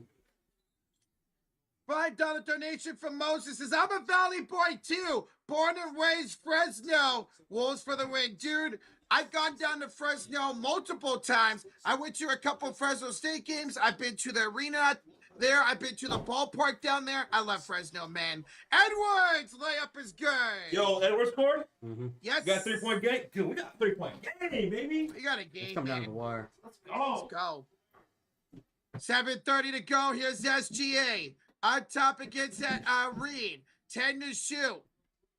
$5 donation from Moses says, I'm a Valley boy too. Born and raised Fresno. Wolves for the win. Dude, I've gone down to Fresno multiple times. I went to a couple Fresno State games. I've been to the arena there. I've been to the ballpark down there. I love Fresno, man. Edwards, layup is good. Yo, Edwards scored? Mm-hmm. Yes. You got a 3-point game? Dude, we got a 3-point game, baby. We got a It's game, come down to man. the wire. Let's go. Let's go. 7:30 to go. Here's SGA. On top against Reed. 10 to shoot.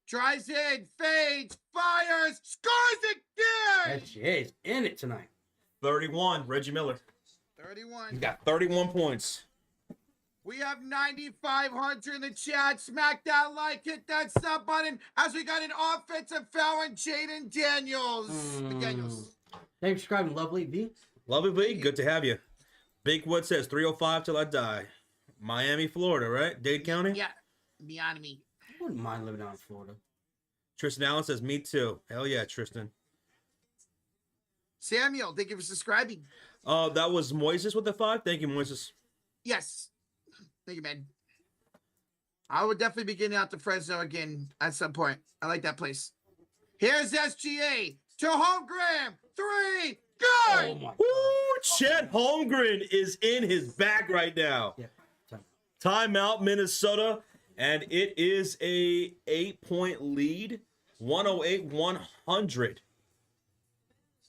Drives in, fades, fires, scores again. SGA's in it tonight. 31, Reggie Miller. 31. He's got 31 points. We have 9,500 in the chat. Smack that like, hit that sub button as we got an offensive foul on Jaden Daniels. Daniels. Thanks for subscribing, lovely V. Lovely B, good to have you. Big Wood says 305 till I die. Miami, Florida, right? Dade County? Yeah, beyond me. I wouldn't mind living out in Florida. Tristan Allen says, me too. Hell yeah, Tristan. Samuel, thank you for subscribing. That was Moises with the 5. Thank you, Moises. Yes. Thank you, man. I would definitely be getting out to Fresno again at some point. I like that place. Here's SGA to Holmgren. 3. Good. Oh my Woo! Chet Holmgren is in his bag right now. Yeah. Timeout, Minnesota. And it is a 8-point lead. 108-100.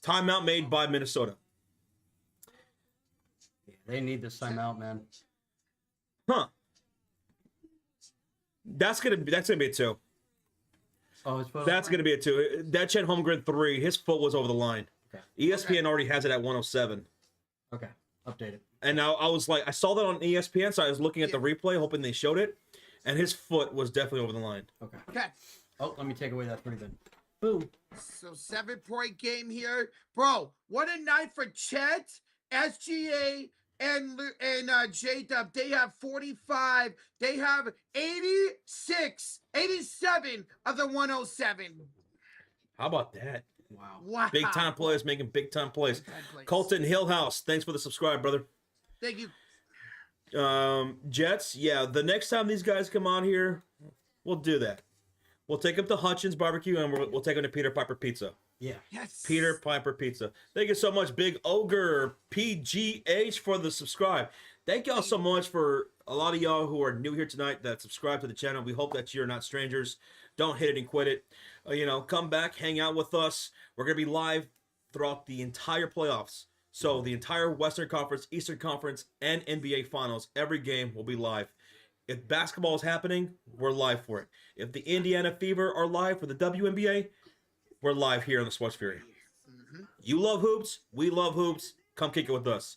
Timeout made by Minnesota. Yeah, they need this timeout, man. Huh. That's gonna be a 2. Oh, it's That's gonna be a 2. That Chet Holmgren 3, his foot was over the line. Okay. ESPN already has it at 107. Okay. Updated. And now I was like, I saw that on ESPN, so I was looking at the replay, hoping they showed it, and his foot was definitely over the line. Okay. Okay. Oh, let me take away that pretty good. Boom. So 7-point game here. Bro, what a night for Chet, SGA, and J-Dub. They have 45. They have 86, 87 of the 107. How about that? Wow. Wow. Big time players making big time plays. Big time plays. Colton Hillhouse, thanks for the subscribe, brother. Thank you. Jets, yeah, the next time these guys come on here, we'll do that. We'll take up the Hutchins barbecue and we'll take them to Peter Piper Pizza. Yeah. Yes. Peter Piper Pizza. Thank you so much, Big Ogre PGH, for the subscribe. Thank y'all so much for a lot of y'all who are new here tonight that subscribe to the channel. We hope that you're not strangers. Don't hit it and quit it. Come back, hang out with us. We're going to be live throughout the entire playoffs. So the entire Western Conference, Eastern Conference, and NBA Finals, every game will be live. If basketball is happening, we're live for it. If the Indiana Fever are live for the WNBA, we're live here on the Sports Fury. You love hoops, we love hoops. Come kick it with us.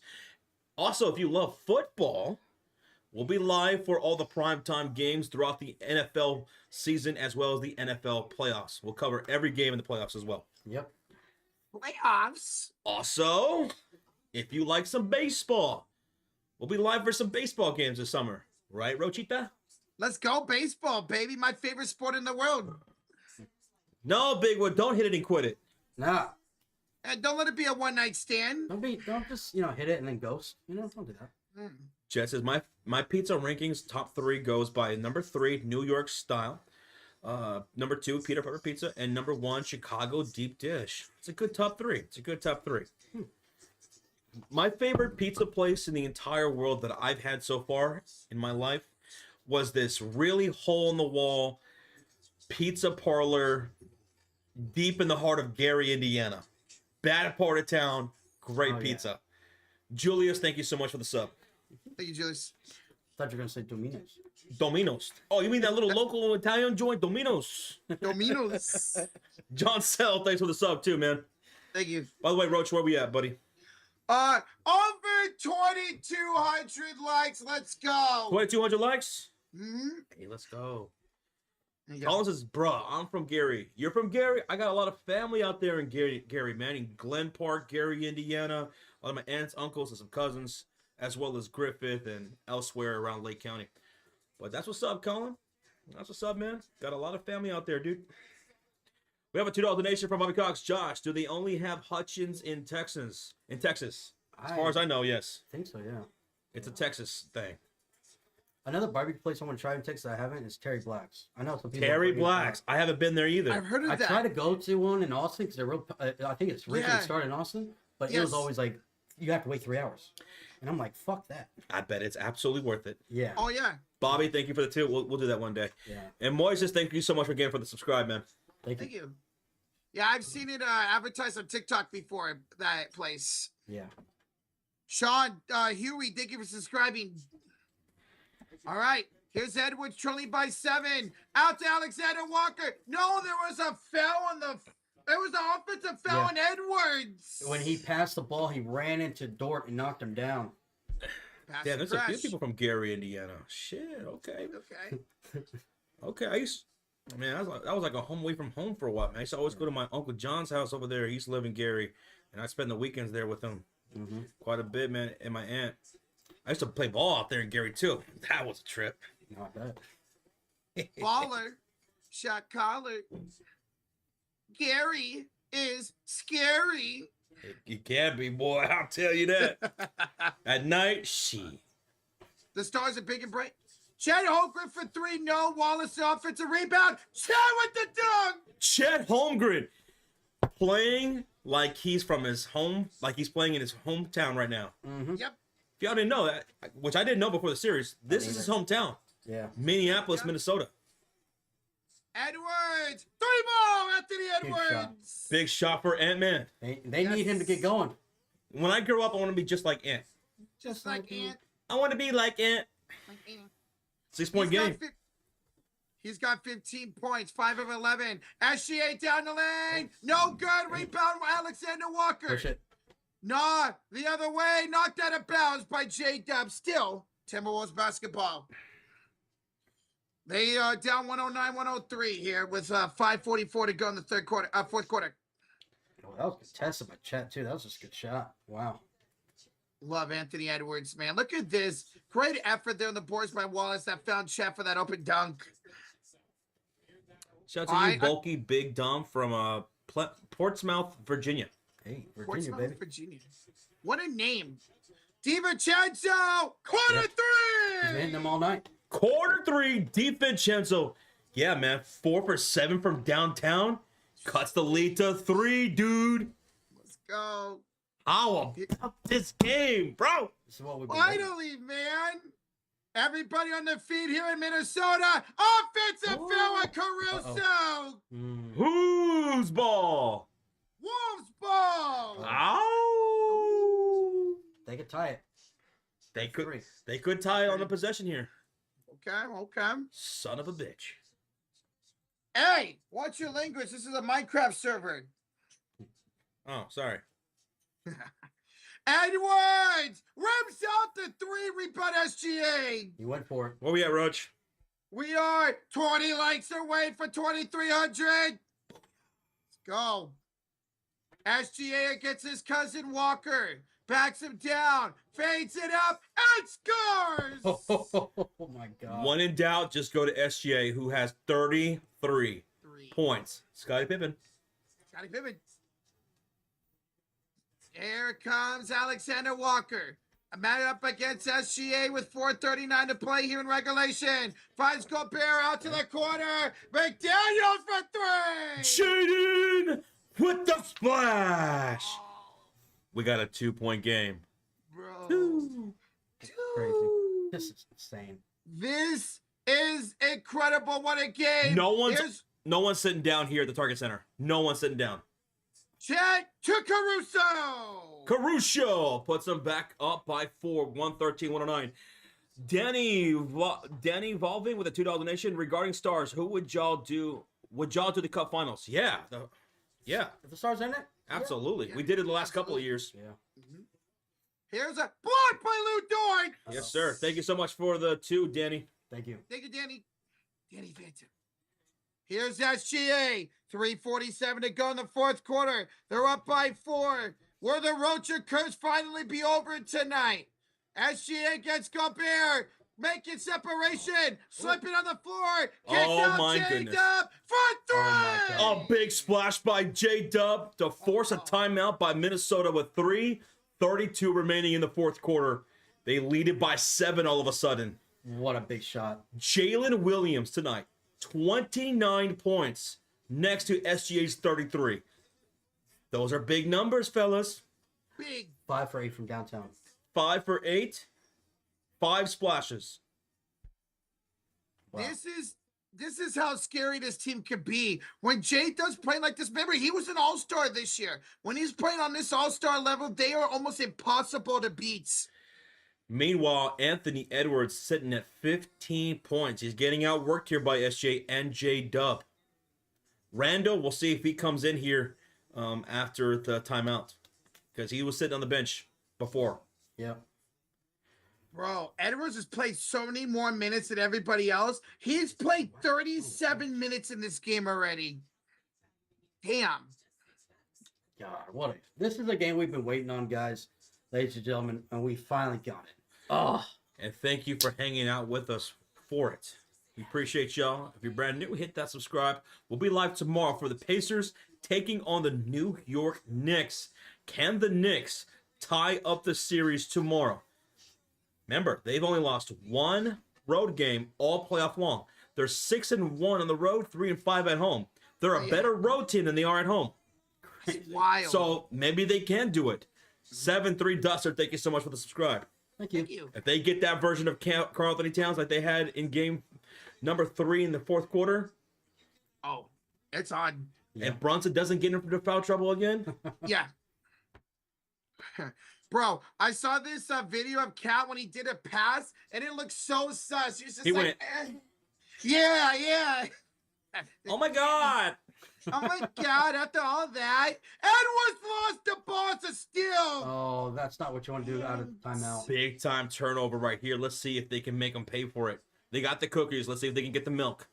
Also, if you love football, we'll be live for all the primetime games throughout the NFL season as well as the NFL playoffs. We'll cover every game in the playoffs as well. Yep. Playoffs. Also, if you like some baseball, we'll be live for some baseball games this summer. Right, Rochita? Let's go baseball, baby. My favorite sport in the world. No, Big One, don't hit it and quit it. Nah. And don't let it be a one-night stand. Don't just hit it and then ghost. Don't do that. Jet says my pizza rankings top 3 goes by number 3 New York style, number 2 Peter Piper Pizza, and number 1 Chicago deep dish. It's a good top 3. My favorite pizza place in the entire world that I've had so far in my life was this really hole-in-the-wall pizza parlor deep in the heart of Gary, Indiana. Bad part of town, great pizza. Julius, thank you so much for the sub. Thank you, Julius. Thought you were gonna say Domino's. Domino's. Oh, you mean that little local Italian joint, Domino's? Domino's. John Sell, thanks for the sub too, man. Thank you. By the way, Roach, where we at, buddy? Over 2,200 likes. Let's go. 2,200 likes? Mm-hmm. Hey, let's go. There you go. Colin says, bruh, I'm from Gary. You're from Gary? I got a lot of family out there in Gary, man. In Glen Park, Gary, Indiana. A lot of my aunts, uncles, and some cousins, as well as Griffith and elsewhere around Lake County. But that's what's up, Colin. That's what's up, man. Got a lot of family out there, dude. We have a $2 donation from Bobby Cox. Josh, do they only have Hutchins in Texas? As far as I know, yes. I think so, yeah. It's a Texas thing. Another barbecue place I want to try in Texas I haven't is Terry Black's. I know some people. Terry Black's. I haven't been there either. I've heard of I that. tried to go to one in Austin because they're real. I think it's originally started in Austin, but it was always like you have to wait 3 hours, and I'm like, fuck that. I bet it's absolutely worth it. Yeah. Oh, yeah. Bobby, thank you for the 2. We'll do that one day. Yeah. And Moises, thank you so much again for the subscribe, man. Thank you. Yeah, I've seen it advertised on TikTok before, that place. Yeah. Sean Huey, thank you for subscribing. All right. Here's Edwards trailing by 7. Out to Alexander Walker. No, there was a foul on the. There was an offensive foul on Edwards. When he passed the ball, he ran into Dort and knocked him down. Yeah, there's a few people from Gary, Indiana. Shit. Okay. Okay. That was like a home away from home for a while, man. I used to always go to my Uncle John's house over there. He used to live in Gary, and I spend the weekends there with him quite a bit, man. And my aunt. I used to play ball out there in Gary too. That was a trip. Not bad. Baller, shot caller. Gary is scary. It can be, boy. I'll tell you that. At night, The stars are big and bright. Chet Holmgren for 3. No. Wallace offensive rebound. Chet with the dunk. Chet Holmgren playing like he's from his home, like he's playing in his hometown right now. Yep. If y'all didn't know that, which I didn't know before the series, this is his hometown. Yeah. Minneapolis, Minnesota. Edwards. 3 more. Anthony Huge Edwards. Big shot for Ant-Man. They need him to get going. When I grow up, I want to be just like Ant. Just like Ant. I want to be like Ant. Like Ant. 6-point game. He's got 15 points, 5 of 11. SGA down the lane. No good. Rebound, Alexander Walker. Push it. Nah, the other way. Knocked out of bounds by J-Dub. Still, Timberwolves basketball. They are down 109-103 here with 5:44 to go in the fourth quarter. Oh, that was contested by Chet, too. That was just a good shot. Wow. Love Anthony Edwards, man. Look at this. Great effort there on the boards by Wallace that found Chet for that open dunk. Shout out to you, bulky big dumb from Portsmouth, Virginia. Hey, Virginia, Portsmouth, baby. Virginia. What a name. DiVincenzo, quarter three. He's been hitting them all night. Quarter three, DiVincenzo. Yeah, man. 4 for 7 from downtown. Cuts the lead to 3, dude. Let's go. How about this game, bro? This is what we've been Finally, man. Everybody on the feed here in Minnesota. Offensive foul on Caruso. Whose ball? Wolves ball. Ow! They could tie it. They could tie it on the possession here. Okay. Son of a bitch. Hey, watch your language. This is a Minecraft server. Oh, sorry. Edwards rips out the 3, rebut SGA. He went for it. Where we at, Roach? We are 20 likes away for 2,300. Let's go. SGA against his cousin Walker. Backs him down. Fades it up. And scores. Oh, my God. When in doubt, just go to SGA, who has 33 points. Scottie Pippen. Scottie Pippen. Here comes Alexander Walker. A man up against SGA with 4:39 to play here in regulation. Finds Gobert out to the corner. McDaniels for 3. Shaden with the splash. We got a 2-point game. Bro. That's crazy. This is insane. This is incredible. What a game. No one's sitting down here at the Target Center. No one's sitting down. Chet to Caruso. Caruso puts them back up by 4, 113-109. Danny Volving with a $2 donation regarding stars. Who would y'all do? Would y'all do the Cup Finals? Yeah. If the Stars in it? Absolutely. Yeah. We did it the last couple of years. Yeah. Here's a block by Lou Dort. Yes, sir. Thank you so much for the 2, Danny. Thank you. Thank you, Danny. Danny Phantom. Here's SGA. 3:47 to go in the fourth quarter. They're up by 4. Will the Rocher curse finally be over tonight? SGA gets Gobert. Making separation. Slipping on the floor. Kicked out my J-Dub goodness. for 3. my God. A big splash by J-Dub to force a timeout by Minnesota with 3:32 remaining in the fourth quarter. They lead it by 7 all of a sudden. What a big shot. Jalen Williams tonight, 29 points next to SGA's 33. Those are big numbers, fellas. Big. 5 for 8 from downtown. 5 for 8, 5 splashes. Wow. This is how scary this team could be. When Jay does play like this, remember, he was an all-star this year. When he's playing on this all-star level, they are almost impossible to beat. Meanwhile, Anthony Edwards sitting at 15 points. He's getting outworked here by SJ and J-Dub. Randall, we'll see if he comes in here after the timeout, because he was sitting on the bench before. Yep. Bro, Edwards has played so many more minutes than everybody else. He's played 37 minutes in this game already. Damn. God, this is a game we've been waiting on, guys, ladies and gentlemen, and we finally got it. Oh, And thank you for hanging out with us for it. We appreciate y'all. If you're brand new, hit that subscribe. We'll be live tomorrow for the Pacers taking on the New York Knicks. Can the Knicks tie up the series tomorrow? Remember, they've only lost 1 road game all playoff long. They're 6-1 on the road, 3-5 at home. They're a better road team than they are at home. It's wild. So maybe they can do it. 7-3 Duster, thank you so much for the subscribe. thank you. Thank you. If they get that version of Karl Anthony Towns like they had in game number 3 in the fourth quarter, Oh, it's on. and Brunson doesn't get into foul trouble again, Yeah. Bro, I saw this video of Cat when he did a pass, and it looked so sus. He was just He like, went- yeah. oh my God. Oh my God! After all that, Edwards lost the ball. It's a steal. Oh, that's not what you want to do out of timeout. Big time turnover right here. Let's see if they can make them pay for it. They got the cookies. Let's see if they can get the milk.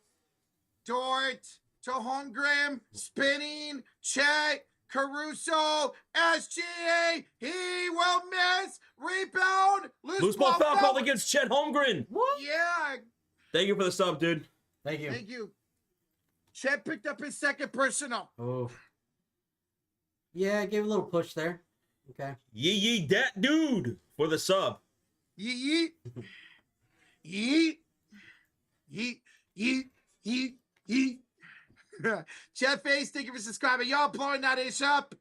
Dort to Holmgren, spinning, Chet, Caruso, SGA, he will miss, rebound, Loose ball foul called against Chet Holmgren. What? Yeah, Thank you for the sub, dude. Thank you. thank you. Chet picked up his second personal. Oh. Yeah, I gave a little push there. Okay. Yee that dude for the sub. Yeet, yeet, yeet, yeet, yeet, yeet. Jeff Face, thank you for subscribing. Y'all blowing that ish up.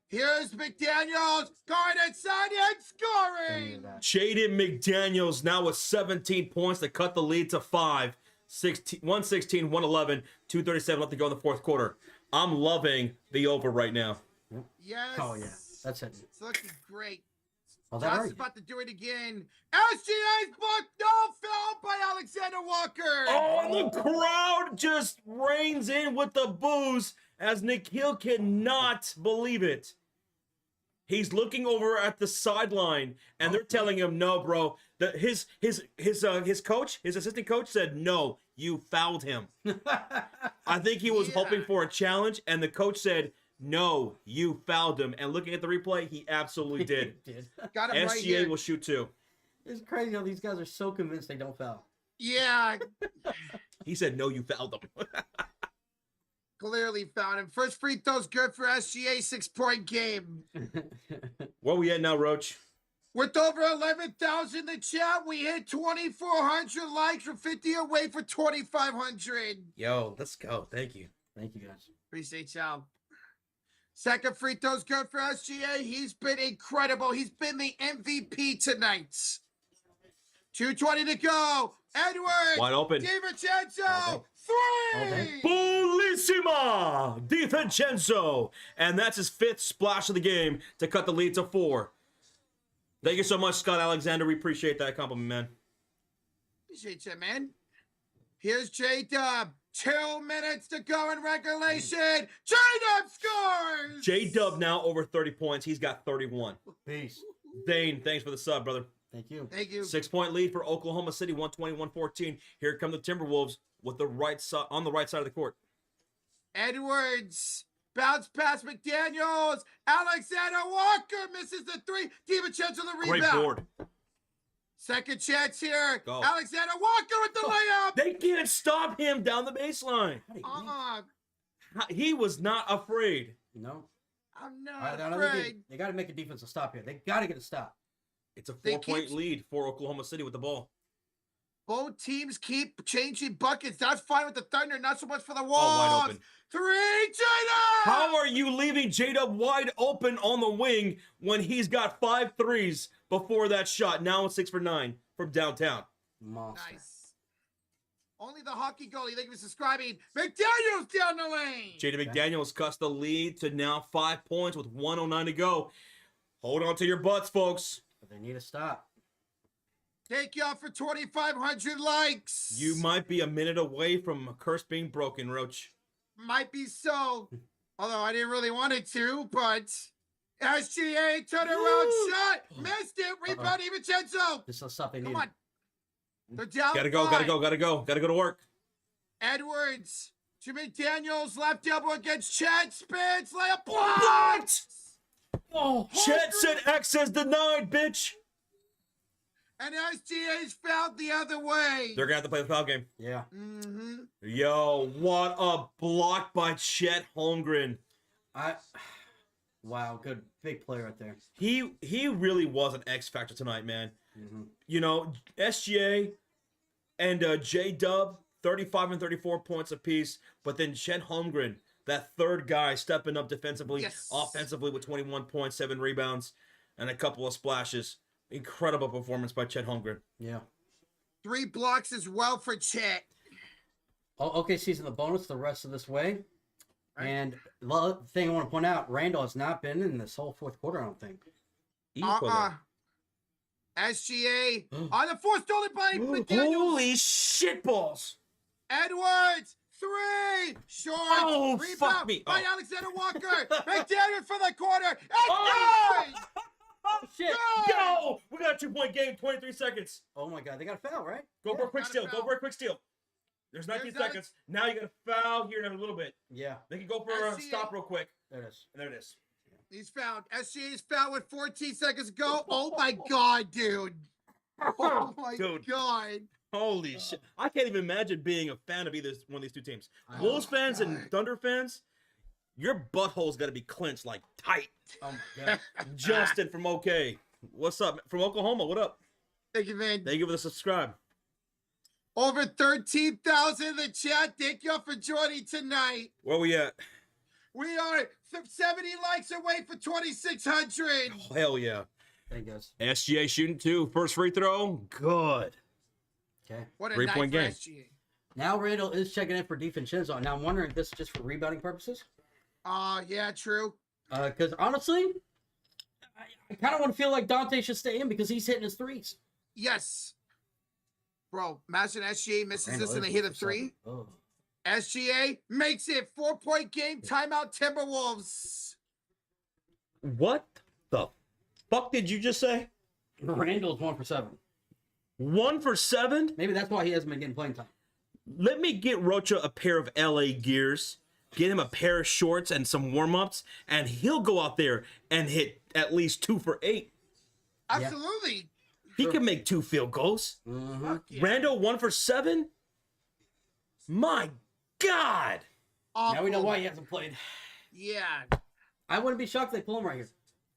Here's McDaniels going inside and scoring. Jaden McDaniels now with 17 points to cut the lead to 5. 116, 111, 237 left to go in the fourth quarter. I'm loving the over right now. Yes. Oh, yeah. That's it. It's looking great. Oh, that Josh right. is about to do it again. SGA's blocked. No foul by Alexander Walker. Oh, and the crowd just reigns in with the boos as Nikhil cannot believe it. He's looking over at the sideline, and they're telling him, "No, bro." His coach, his assistant coach, said, "No, you fouled him." I think he was hoping for a challenge, and the coach said, "No, you fouled him." And looking at the replay, he absolutely did. Got him right SGA here. will shoot too. It's crazy how these guys are so convinced they don't foul. Yeah, He said, "No, you fouled him." clearly found him. First free throw's good for SGA. 6-point game. Where we at now, Roach? With over 11,000 in the chat, we hit 2,400 likes. We're 50 away for 2,500. Yo, let's go. Thank you. Thank you, guys. Appreciate y'all. Second free throw's good for SGA. He's been incredible. He's been the MVP tonight. 2:20 to go. Edwards. Wide open. DiVincenzo. Okay. Three. Bellissima DiVincenzo. And that's his 5th splash of the game to cut the lead to 4. Thank you so much, Scott Alexander. We appreciate that compliment, man. Appreciate you, man. Here's J-Dub. 2 minutes to go in regulation. J-Dub scores. J-Dub now over 30 points. He's got 31. Peace. Dane, thanks for the sub, brother. Thank you. Thank you. 6-point lead for Oklahoma City, 120-114. Here come the Timberwolves with the right side on the right side of the court. Edwards. Bounce pass McDaniels. Alexander Walker misses the 3. DiVincenzo the rebound. Great board. Second chance here. Go. Alexander Walker with the layup. They can't stop him down the baseline. He was not afraid. No. I'm I not don't know afraid. they got to make a defensive stop here. They got to get a stop. It's a They 4-point keep- lead for Oklahoma City with the ball. Both teams keep changing buckets. That's fine with the Thunder, not so much for the Oh, Wolves. wide open. 3, Jada! How are you leaving J-Dub wide open on the wing when he's got 5 threes before that shot? Now it's 6 for 9 from downtown. Monster. Nice. Only the hockey goalie. Thank you for subscribing. McDaniels down the lane. Jaden McDaniels cuts the lead to now 5 points with 1:09 to go. Hold on to your butts, folks. But they need a stop. Take you out for 2,500 likes. You might be a minute away from a curse being broken, Roach. Might be so. Although I didn't really want it to, but SGA turnaround shot. Missed it. Rebound DiVincenzo. This is stuff they need. Come on. They're down. Gotta go, 5. gotta go to work. Edwards to McDaniels. Left elbow against Chad. Spins. Layup blocked. What? Oh, Chet said access denied, bitch. And SGA's fouled the other way. They're gonna have to play the foul game. yeah. Mm-hmm. Yo, what a block by Chet Holmgren. Wow, good big play right there. He really was an X factor tonight, man. Mm-hmm. You know, SGA and J-Dub, 35 and 34 points apiece, but then Chet Holmgren, that third guy stepping up defensively, Yes. offensively with 21 points, 7 rebounds, and a couple of splashes. Incredible performance by Chet Holmgren. Yeah. 3 blocks as well for Chet. Oh, OKC's in the bonus the rest of this way. Right. And the thing I want to point out, Randall has not been in this whole fourth quarter, I don't think. SGA on the force stolen by McDaniels. Holy shitballs! Edwards 3 short. Oh, Rebound fuck me. by Oh. Alexander Walker. McDaniel for the corner. And Oh! good! Oh, shit. Good! Yo! We got a 2-point game, 23 seconds. Oh, my God. They got a foul, right? Go for a quick Got a steal. Go foul. for a quick steal. There's 19 There's seconds. Now you got a foul here in a little bit. Yeah. They can go for a SCA. stop real quick. There it is. And there it is. He's fouled. SGA's fouled with 14 seconds to go. Oh, my God, dude. Oh, my Dude. God. Holy shit. I can't even imagine being a fan of either one of these two teams. I Wolves know. fans and Thunder fans, your butthole's got to be clenched like tight. Oh, my God. Justin from OK. What's up? From Oklahoma. What up? Thank you, man. Thank you for the subscribe. Over 13,000 in the chat. Thank you all for joining tonight. Where we at? We are 70 likes away for 2,600. Oh, hell yeah. Thank you, guys. SGA shooting two. First free throw. Good. Okay. What a 3-point night game. for SGA. Now Randall is checking in for DiVincenzo. Now I'm wondering if this is just for rebounding purposes. Yeah, true. Because honestly, I kind of want to feel like Dante should stay in because he's hitting his threes. Yes. Bro, imagine SGA misses Randall this and is they hit a for seven. 3. Oh. SGA makes it 4-point game. Timeout Timberwolves. What the fuck did you just say? Randall's 1 for 7. 1 for 7? Maybe that's why he hasn't been getting playing time. Let me get Rocha a pair of LA gears, get him a pair of shorts and some warm-ups, and he'll go out there and hit at least 2 for 8. Absolutely. He Sure. can make 2 field goals. Mm-hmm. Fuck yeah. Randall 1 for 7? My God. Awful. Now we know why he hasn't played. Yeah. I wouldn't be shocked if they pull him right here.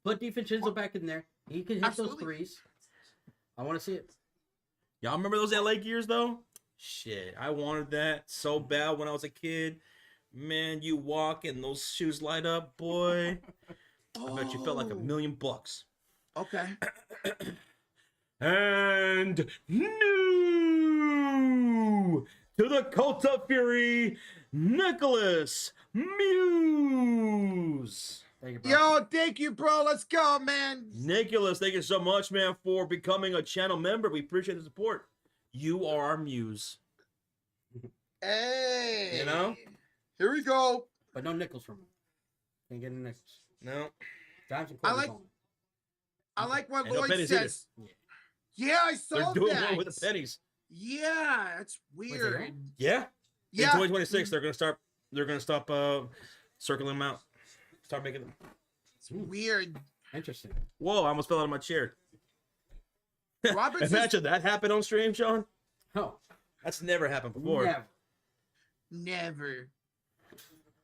Put DiVincenzo back in there. He can hit Absolutely. those threes. I want to see it. Y'all remember those LA gears though? Shit, I wanted that so bad when I was a kid. Man, you walk and those shoes light up, boy. I bet you felt like $1,000,000. Okay. And new to the Cult of Fury, Nicholas Muse. Thank you, bro. Yo, thank you, bro. Let's go, man. Nicholas, thank you so much, man, for becoming a channel member. We appreciate the support. You are our muse. Hey. You know? Here we go. But no nickels from him. Can't get any nickels. No. Dimes and I quarters like- only. I like what And no Lloyd pennies says. Yeah, I They're saw doing that. one with the pennies. Yeah, that's they weird. don't? Yeah. In Yeah. 2026, they're gonna stop circling them out. Start making them. It's weird. Interesting. Whoa, I almost fell out of my chair. Robert's Imagine that happened on stream, Sean. Oh, That's never happened before. never. never.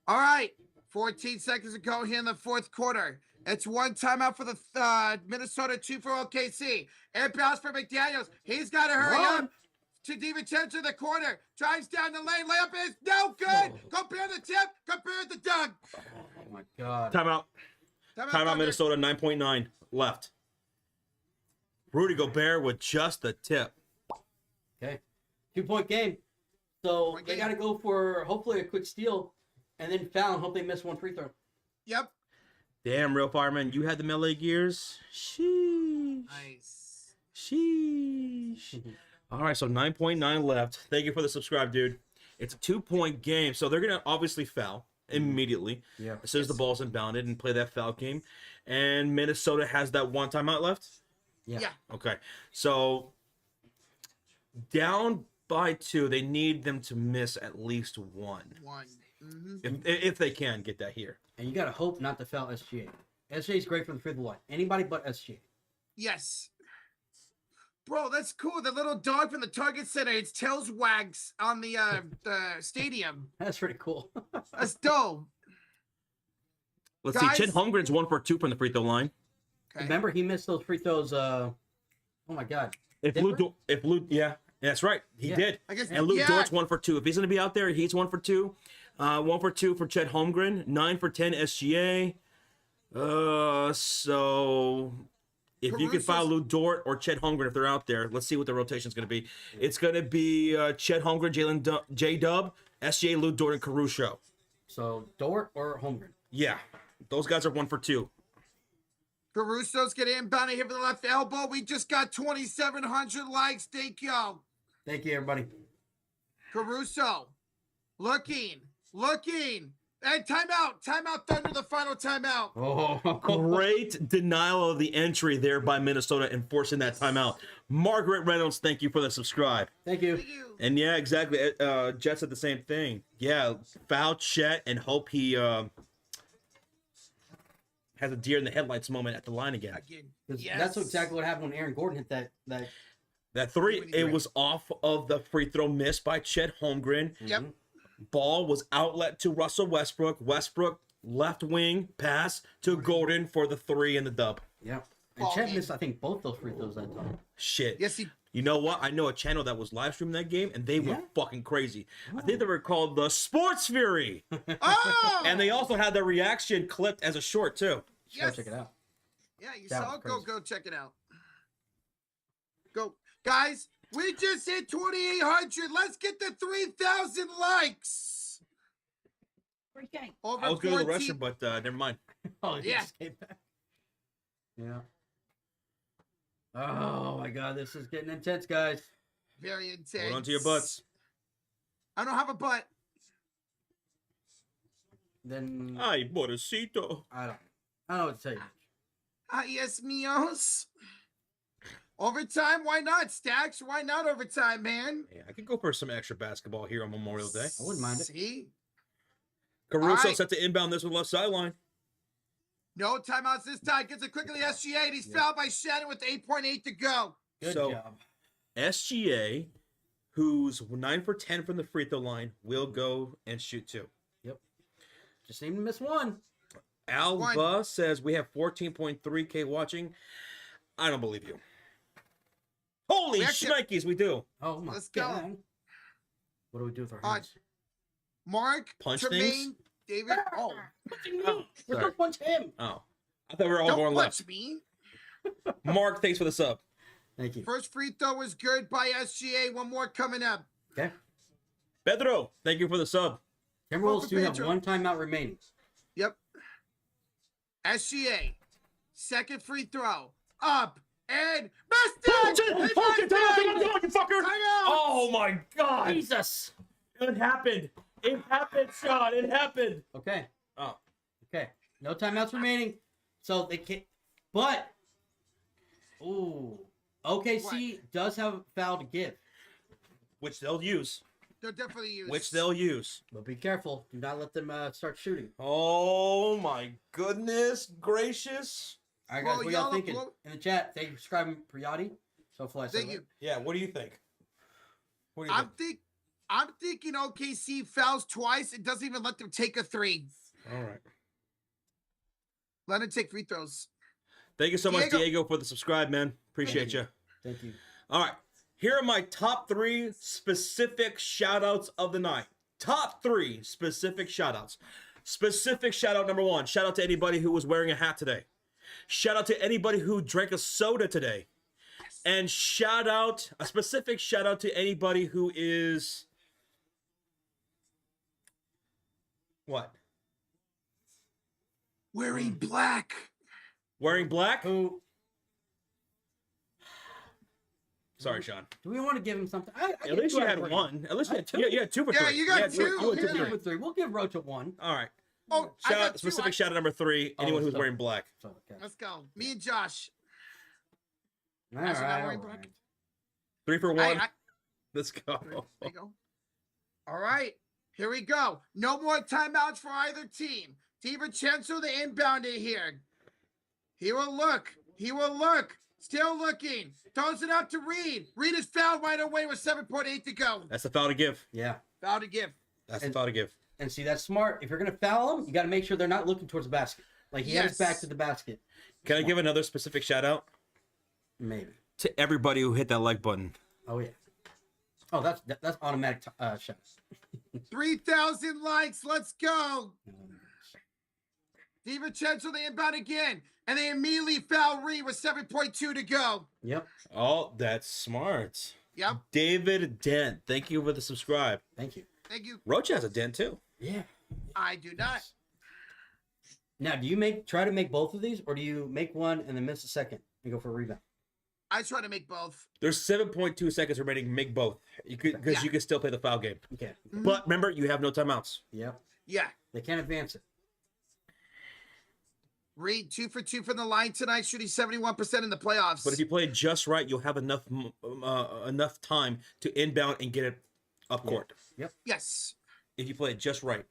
All right. 14 seconds to go here in the fourth quarter. It's one timeout for the Minnesota, 2 for OKC. Inbounds for McDaniels. He's got to hurry Run. up. To DiVincenzo in the corner. Drives down the lane. Layup is no good. Compare the tip. Compare the dunk. Oh my God. Timeout. Timeout, Thunder. Minnesota, 9.9 left. Rudy Gobert with just the tip. Okay. 2-point game. So Point they game. got to go for hopefully a quick steal and then foul and hope they miss one free throw. Yep. Damn, real fireman, you had the LA gears. Sheesh. Nice. Sheesh. All right, so 9.9 left. Thank you for the subscribe, dude. It's a 2-point game, so they're going to obviously foul immediately Yeah. as soon as the ball's inbounded and play that foul game. And Minnesota has that one timeout left? Yeah. Yeah. Okay, so down by 2, they need them to miss at least one. One. Mm-hmm. If they can get that here. And you got to hope not to foul SGA. SGA is great from the free throw line. Anybody but SGA. Yes. Bro, that's cool. The little dog from the Target Center, its tails wags on the stadium. That's pretty cool. That's dope. Let's Guys- see, Chet Holmgren's 1 for 2 from the free throw line. Okay. Remember, he missed those free throws. Oh my God. Denver? Yeah, that's right. He Yeah. did. I guess, And Luke yeah. Dort's 1 for 2. If he's going to be out there, he's 1 for 2. 1 for 2 for Chet Holmgren. 9 for 10 SGA. So if you can Caruso's- file Luke Dort or Chet Holmgren if they're out there, let's see what the rotation is going to be. It's going to be Chet Holmgren, J-Dub, SGA, Luke Dort, and Caruso. So Dort or Holmgren? Yeah, those guys are 1 for 2. Caruso's getting inbound here for the left elbow. We just got 2,700 likes. Thank you. Thank you, everybody. Caruso looking. looking. And timeout. Timeout, Thunder, the final timeout. Oh, Great denial of the entry there by Minnesota enforcing that timeout. Margaret Reynolds, thank you for the subscribe. Thank you. Thank you. And yeah, exactly. Jet said the same thing. Yeah, foul Chet and hope he has a deer in the headlights moment at the line again. Again. 'Cause Yes. That's exactly what happened when Aaron Gordon hit that. That three, it was off of the free throw miss by Chet Holmgren. Yep. Ball was outlet to Russell Westbrook. Westbrook left wing pass to Gordon for the 3 and the dub. Yeah. And Chet missed, I think, both those free throws that time. Shit. Yes, he. You know what? I know a channel that was live streaming that game, and they were Yeah? fucking crazy. I think they were called the Sports Fury, Oh! and they also had their reaction clipped as a short too. You gotta Yes. check it out. Yeah, you That saw was it. Go, crazy. go check it out. Go. Guys, we just hit 2,800. Let's get the 3,000 likes. Over I was going to the 14 restroom, but never mind. Oh, he Yeah. just came back. Yeah. Oh my God, this is getting intense, guys. Very intense. Hold on to your butts. I don't have a butt. Then Ay, pobrecito. I don't know what to tell you. Ah, yes, míos. Overtime? Why not? Stacks? Why not overtime, man? Yeah, I could go for some extra basketball here on Memorial Day. I wouldn't mind it. See? Caruso right. set to inbound this with left sideline. No timeouts this time. Gets it quickly to SGA. And he's fouled by Shannon with 8.8 to go. Good So- job. SGA, who's 9 for 10 from the free throw line, will go and shoot 2. Just need to miss one. Alva says we have 14.3K watching. I don't believe you. Holy We actually- shnikes, we do. Oh my Let's go. God. What do we do with our hands? Mark, Punch Tremaine, things? David. Oh, We're sorry. gonna punch him. Oh, I thought we were all don't going punch left. me. Mark, thanks for the sub. Thank you. First free throw was good by SGA. One more coming up. Okay. Pedro, thank you for the sub. Timberwolves do have Pedro. one timeout remaining. Yep. SGA. Second free throw. Up and missed it! He missed it! you fucker! Timeout! Oh my god! Jesus. It happened. It happened, Sean. It happened. Okay. Oh. Okay. No timeouts remaining. So they can't. But. Ooh. OKC does have a foul to give. Which they'll use. They'll definitely use. Which they'll use. But be careful. Do not let them start shooting. Oh my goodness gracious. All right, Well, guys. What y'all y'all thinking? upload- In the chat, thank you for subscribing, Priyati. So fly. Thank you. Yeah, what do you think? What do you I'm thinking OKC fouls twice. It doesn't even let them take a 3. All right. Let them take free throws. Thank you so much, Diego. Diego, for the subscribe, man. Appreciate you. you. Thank you. All right. Here are my top 3 specific shout outs of the night. Top 3 specific shout outs. Specific shout out number 1. Shout out to anybody who was wearing a hat today. Shout out to anybody who drank a soda today. And a specific shout out to anybody who is. What? Wearing black. Wearing black? Who? Sorry, Sean. Do we want to give him something? At least you had one. At least I you had two. you had 2 for 3. Yeah, you got two. You had 2 for Yeah. 3. With 3. We'll give Roach a 1. All right. Oh, I Shout got out, two. specific shout out number 3. Anyone who's so- wearing black. So, okay. Let's go. Me and Josh. All Josh and I right, wearing all black. right. 3 for 1. I- Let's go. There you go. All right. Here we go. No more timeouts for either team. DiVincenzo, the inbounder here. He will look. He will look. Still looking. Throws it up to Reed. Reed is fouled right away with 7.8 to go. That's the foul to give. Yeah. Foul to give. That's the And- foul to give. And see, that's smart. If you're going to foul them, you got to make sure they're not looking towards the basket. Like, he had his Yes. back to the basket. Can I give another specific shout out Maybe. to everybody who hit that like button? Oh, yeah. Oh, that's automatic shots. 3,000 likes. Let's go. DiVincenzo, the inbound again. And they immediately foul Reed with 7.2 to go. Yep. Oh, that's smart. Yep. David Dent, thank you for the subscribe. Thank you. Thank you. Roach has a dent too. Yeah. I do not. Now, do you try to make both of these, or do you make one and then miss a second and go for a rebound? I try to make both. There's 7.2 seconds remaining. Make both. You could because you can still play the foul game. Okay. But remember, you have no timeouts. Yep. Yeah. They can't advance it. Reed 2 for 2 from the line tonight, shooting 71% in the playoffs. But if you play it just right, you'll have enough time to inbound and get it up court. Yep. Yes. If you play it just right.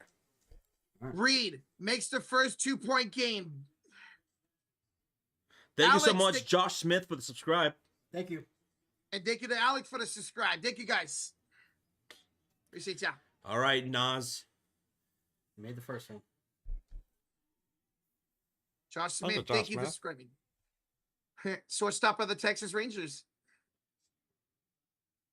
Reed makes the first 2-point game. Thank you so Alex, much, Josh Smith, for the subscribe. Thank you. And thank you to Alex for the subscribe. Thank you, guys. Appreciate ya. All right, Nas. You made the first one. Josh Uncle Smith, Josh thank you for Smith. subscribing. Shortstop of the Texas Rangers.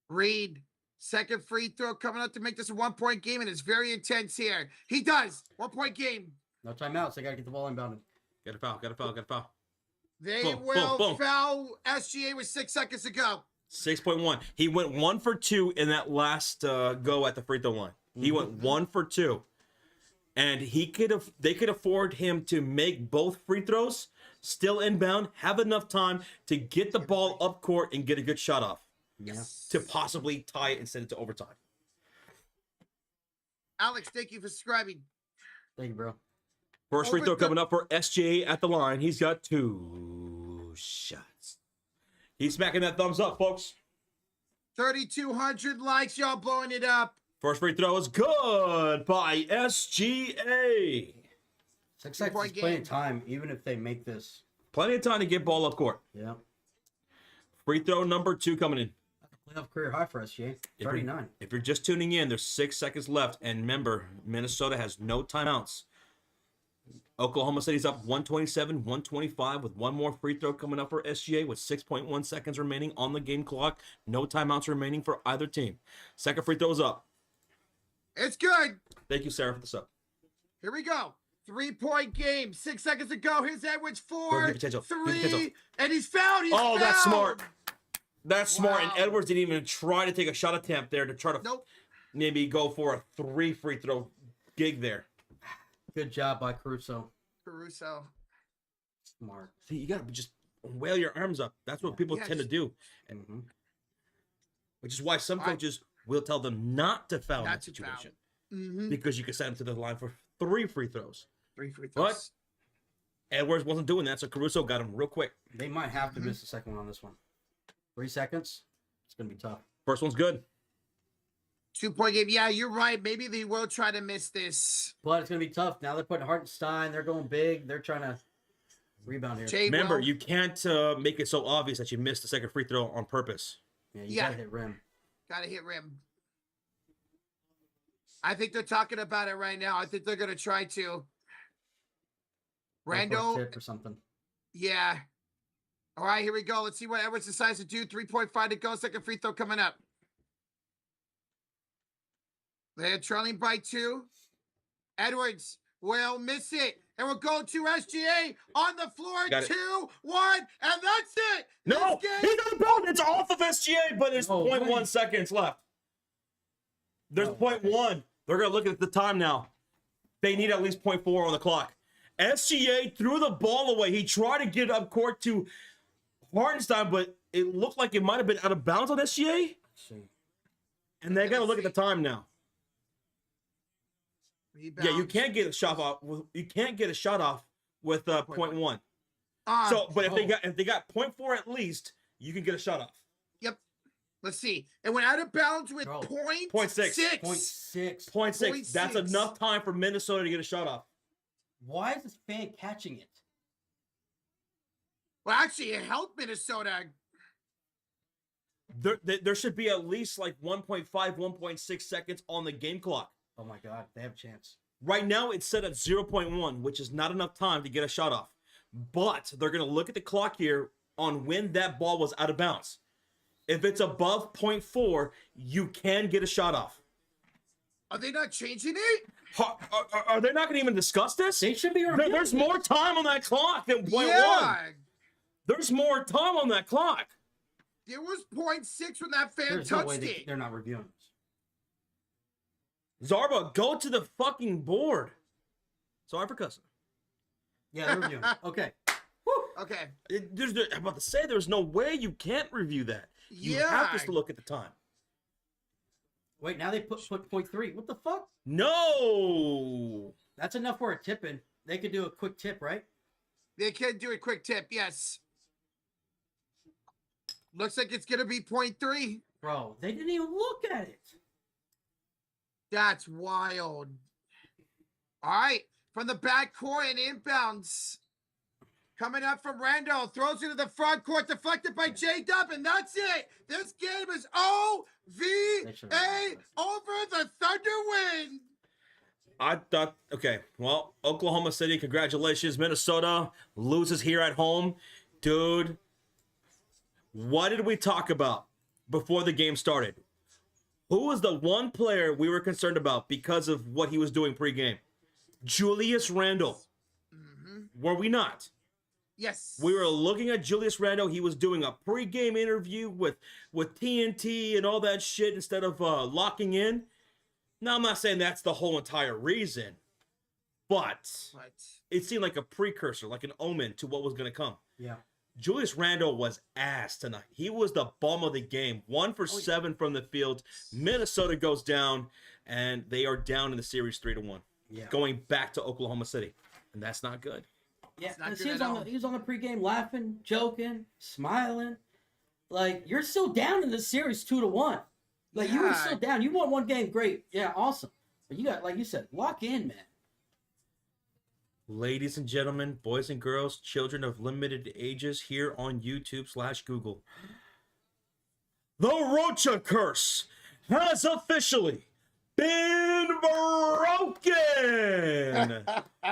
Reed, second free throw coming up to make this a 1-point game, and it's very intense here. He does. 1-point game. No timeouts. They got to get the ball inbounded. Got a foul, got a foul, got a foul. They Boom, boom, will boom. foul SGA with 6 seconds to go. 6.1. He went 1 for 2 in that last go at the free throw line. He went 1 for 2. And they could afford him to make both free throws, still inbound, have enough time to get the ball up court and get a good shot off. Yes. To possibly tie it and send it to overtime. Alex, thank you for subscribing. Thank you, bro. First free Over throw the- coming up for SGA at the line. He's got 2 shots. He's smacking that thumbs up, folks. 3,200 likes. Y'all blowing it up. First free throw is good by SGA. 6 seconds Two-point is plenty game. of time, even if they make this. Plenty of time to get ball up court. Yeah. Free throw number 2 coming in. Playoff career high for SGA. 39. If you're just tuning in, there's 6 seconds left. And remember, Minnesota has no timeouts. Oklahoma City's up 127, 125 with one more free throw coming up for SGA with 6.1 seconds remaining on the game clock. No timeouts remaining for either team. Second free throw is up. It's good. Thank you, Sarah, for the sub. Here we go. 3-point game. 6 seconds to go. Here's Edwards. 4, Give it potential. Give it 3, potential. and he's fouled. He's Oh, that's fouled. smart. That's smart. Wow. And Edwards didn't even try to take a shot attempt there to try to Nope. maybe go for a 3 free throw gig there. Good job by Caruso. Caruso. Smart. See, you got to just whale your arms up. That's what people Yeah, tend to just- do, Mm-hmm. which is why some All right. coaches will tell them not to foul in Not that to foul. situation Mm-hmm. because you can send them to the line for 3 free throws. 3 free What? throws. Edwards wasn't doing that, so Caruso got him real quick. They might have to miss the second one on this one. 3 seconds. It's going to be tough. First one's good. 2-point game. Yeah, you're right. Maybe they will try to miss this. But it's going to be tough. Now they're putting Hartenstein. They're going big. They're trying to rebound here. Jay Remember, will. you can't make it so obvious that you missed the second free throw on purpose. Yeah, you Yeah. got to hit rim. Gotta hit rim. I think they're talking about it right now. I think they're gonna try to. Go for a Randall, tip or something. yeah. All right, here we go. Let's see what Edwards decides to do. 3.5 to go. Second free throw coming up. They're trailing by 2. Edwards will miss it. And we'll go to SGA on the floor. Got it. 2, 1, and that's it. No, This game- he's on the ball. It's off of SGA, but there's No 0.1 way. seconds left. There's No 0.1. They're going to look at the time now. They need at least 0.4 on the clock. SGA threw the ball away. He tried to get up court to Hartenstein, but it looked like it might have been out of bounds on SGA. Let's see. And they got to look at the time now. Rebound. Yeah, you can't get a shot off. You can't get a shot off with 0.1. So, but if they got 0.4 at least, you can get a shot off. Yep. Let's see. It went out of bounds with Bro. 0.6. 0.6. 0.6. 0.6. That's 0.6. enough time for Minnesota to get a shot off. Why is this fan catching it? Well, actually, it helped Minnesota. There should be at least like 1.5, 1.6 seconds on the game clock. Oh my God, they have a chance. Right now, it's set at 0.1, which is not enough time to get a shot off. But they're going to look at the clock here on when that ball was out of bounds. If it's above 0.4, you can get a shot off. Are they not changing it? Are they not going to even discuss this? They should be reviewing There's this. more time on that clock than 0.1. Yeah. There's more time on that clock. There was 0.6 when that fan There's no way touched it. they're not reviewing this. Zarba, go to the fucking board. Sorry for cussing. Yeah, they're reviewing. Okay. Okay. I'm about to say there's no way you can't review that. You have to look at the time. Wait, now they put 0.3. What the fuck? No. That's enough for a tip in. They could do a quick tip, right? They can do a quick tip, yes. Looks like it's going to be 0.3. Bro, they didn't even look at it. That's wild. All right. From the back court and inbounds. Coming up from Randall. Throws it to the front court. Deflected by J-Dub. And that's it. This game is OVA over the Thunder win. I thought, okay, well, Oklahoma City, congratulations. Minnesota loses here at home. Dude, what did we talk about before the game started? Who was the one player we were concerned about because of what he was doing pregame? Julius Randle. Were we not? Yes. We were looking at Julius Randle. He was doing a pregame interview with TNT and all that shit instead of locking in. Now, I'm not saying that's the whole entire reason, but it seemed like a precursor, like an omen to what was going to come. Yeah. Julius Randle was ass tonight. He was the bum of the game. 1 for 7 from the field. Minnesota goes down, and they are down in the series 3-1. Yeah. Going back to Oklahoma City, and that's not good. Yeah, he was on the pregame laughing, joking, smiling. Like, you're still down in the series 2-1. Like, you were still down. You won one game, great. Yeah, awesome. But you got, like you said, lock in, man. Ladies and gentlemen, boys and girls, children of limited ages here on YouTube/Google. The Rocha curse has officially been broken.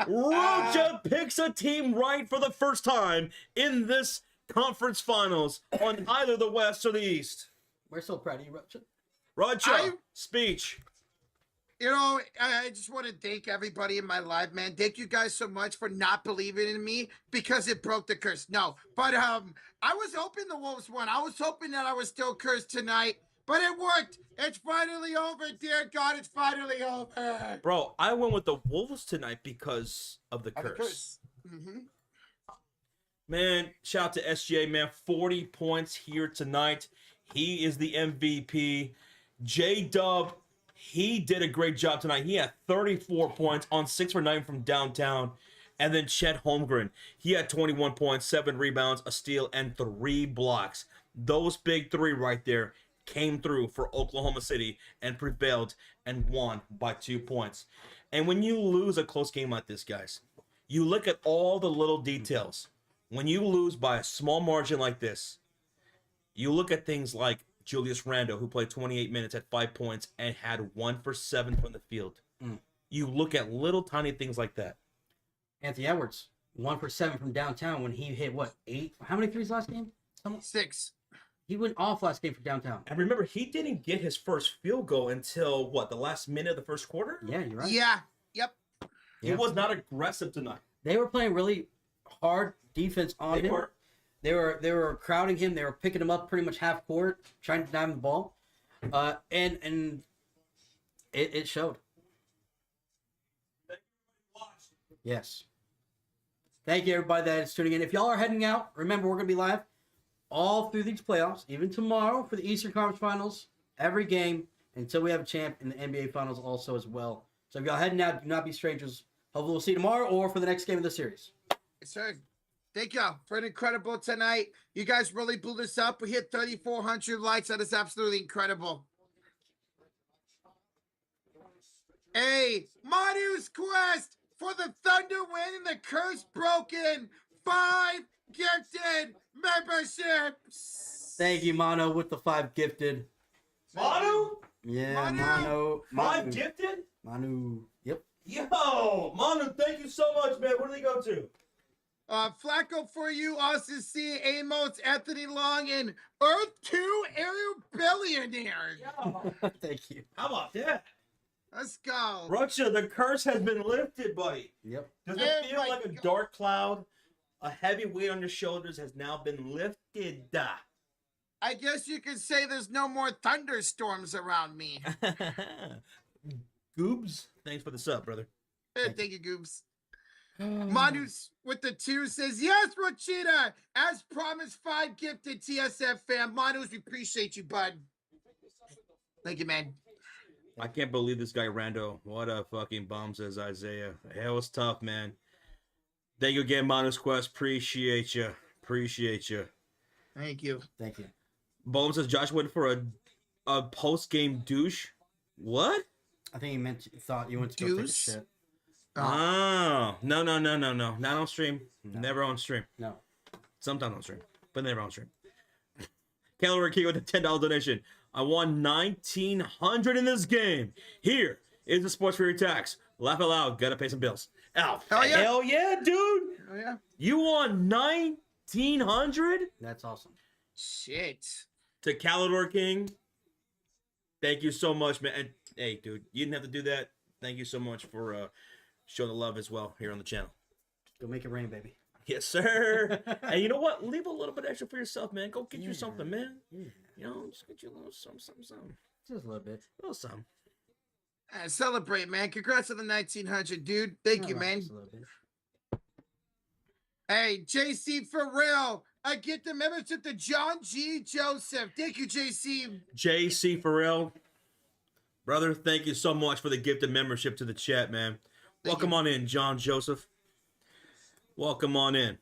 Rocha picks a team right for the first time in this conference finals on either the West or the East. We're so proud of you, Rocha. Rocha, speech. You know, I just want to thank everybody in my live, man. Thank you guys so much for not believing in me because it broke the curse. No, but I was hoping the Wolves won. I was hoping that I was still cursed tonight, but it worked. It's finally over, dear God. It's finally over. Bro, I went with the Wolves tonight because of the curse. Man, shout out to SGA, man. 40 points here tonight. He is the MVP. J-Dub, he did a great job tonight. He had 34 points on 6 for 9 from downtown. And then Chet Holmgren, he had 21 points, 7 rebounds, a steal, and 3 blocks. Those big 3 right there came through for Oklahoma City and prevailed and won by 2 points. And when you lose a close game like this, guys, you look at all the little details. When you lose by a small margin like this, you look at things like Julius Randle, who played 28 minutes at 5 points and had 1 for 7 from the field. You look at little tiny things like that. Anthony Edwards, 1 for 7 from downtown when he hit, 8? How many threes last game? 6. He went off last game for downtown. And remember, he didn't get his first field goal until, the last minute of the first quarter? Yeah, you're right. Yeah, yep. He was not aggressive tonight. They were playing really hard defense on him. They were crowding him. They were picking him up pretty much half court, trying to deny him the ball, and it showed. Yes. Thank you, everybody that is tuning in. If y'all are heading out, remember we're gonna be live all through these playoffs, even tomorrow for the Eastern Conference Finals. Every game until we have a champ in the NBA Finals also as well. So if y'all heading out, do not be strangers. Hopefully we'll see you tomorrow or for the next game of the series. Yes, sir. Thank y'all for an incredible tonight. You guys really blew this up. We hit 3,400 likes. That is absolutely incredible. Hey, Manu's quest for the Thunder win and the curse broken. 5 gifted memberships. Thank you, Mano, with the 5 gifted. Manu? Yeah, Manu. 5 gifted? Manu. Yep. Yo, Manu, thank you so much, man. Where do they go to? Flacco for you, Austin C, Amos, Anthony Long, and Earth 2 Aerial Billionaire. Thank you. How about that? Let's go. Rocha, the curse has been lifted, buddy. Yep. Does it feel like a dark cloud? A heavy weight on your shoulders has now been lifted. I guess you could say there's no more thunderstorms around me. Goobs, thanks for the sub, brother. Thank you, Goobs. Manus with the 2 says, yes, Rochita. As promised, 5 gifted TSF fam. Manus, we appreciate you, bud. Thank you, man. I can't believe this guy Rando. What a fucking bum, says Isaiah. It was tough, man. Thank you again, Manus Quest. Appreciate you. Appreciate you. Thank you. Thank you. Bowman says Josh went for a post-game douche. What? I think he thought you went to go take a Deuce? shit. Oh. No. Not on stream. No. Never on stream. No. Sometimes on stream, but never on stream. Calorie Key with a $10 donation. I won $1,900 in this game. Here is the sports for your tax. Laugh out loud. Gotta pay some bills. Oh, hell yeah, dude. Oh, yeah. You won $1,900 That's awesome. Shit. to Calidor King. Thank you so much, man. And, hey, dude, you didn't have to do that. Thank you so much for showing the love as well here on the channel. Go make it rain, baby. Yes, sir. And you know what? Leave a little bit extra for yourself, man. Go get you something, man. Yeah. You know, just get you a little something. Just a little bit. A little something. Celebrate, man. Congrats on the 1900, dude. Thank you, man. Just a little bit. Hey, JC, for real. I get the membership to John G. Joseph. Thank you, JC. JC Farrell, brother, thank you so much for the gifted membership to the chat, man. Welcome on in, John Joseph. Welcome on in.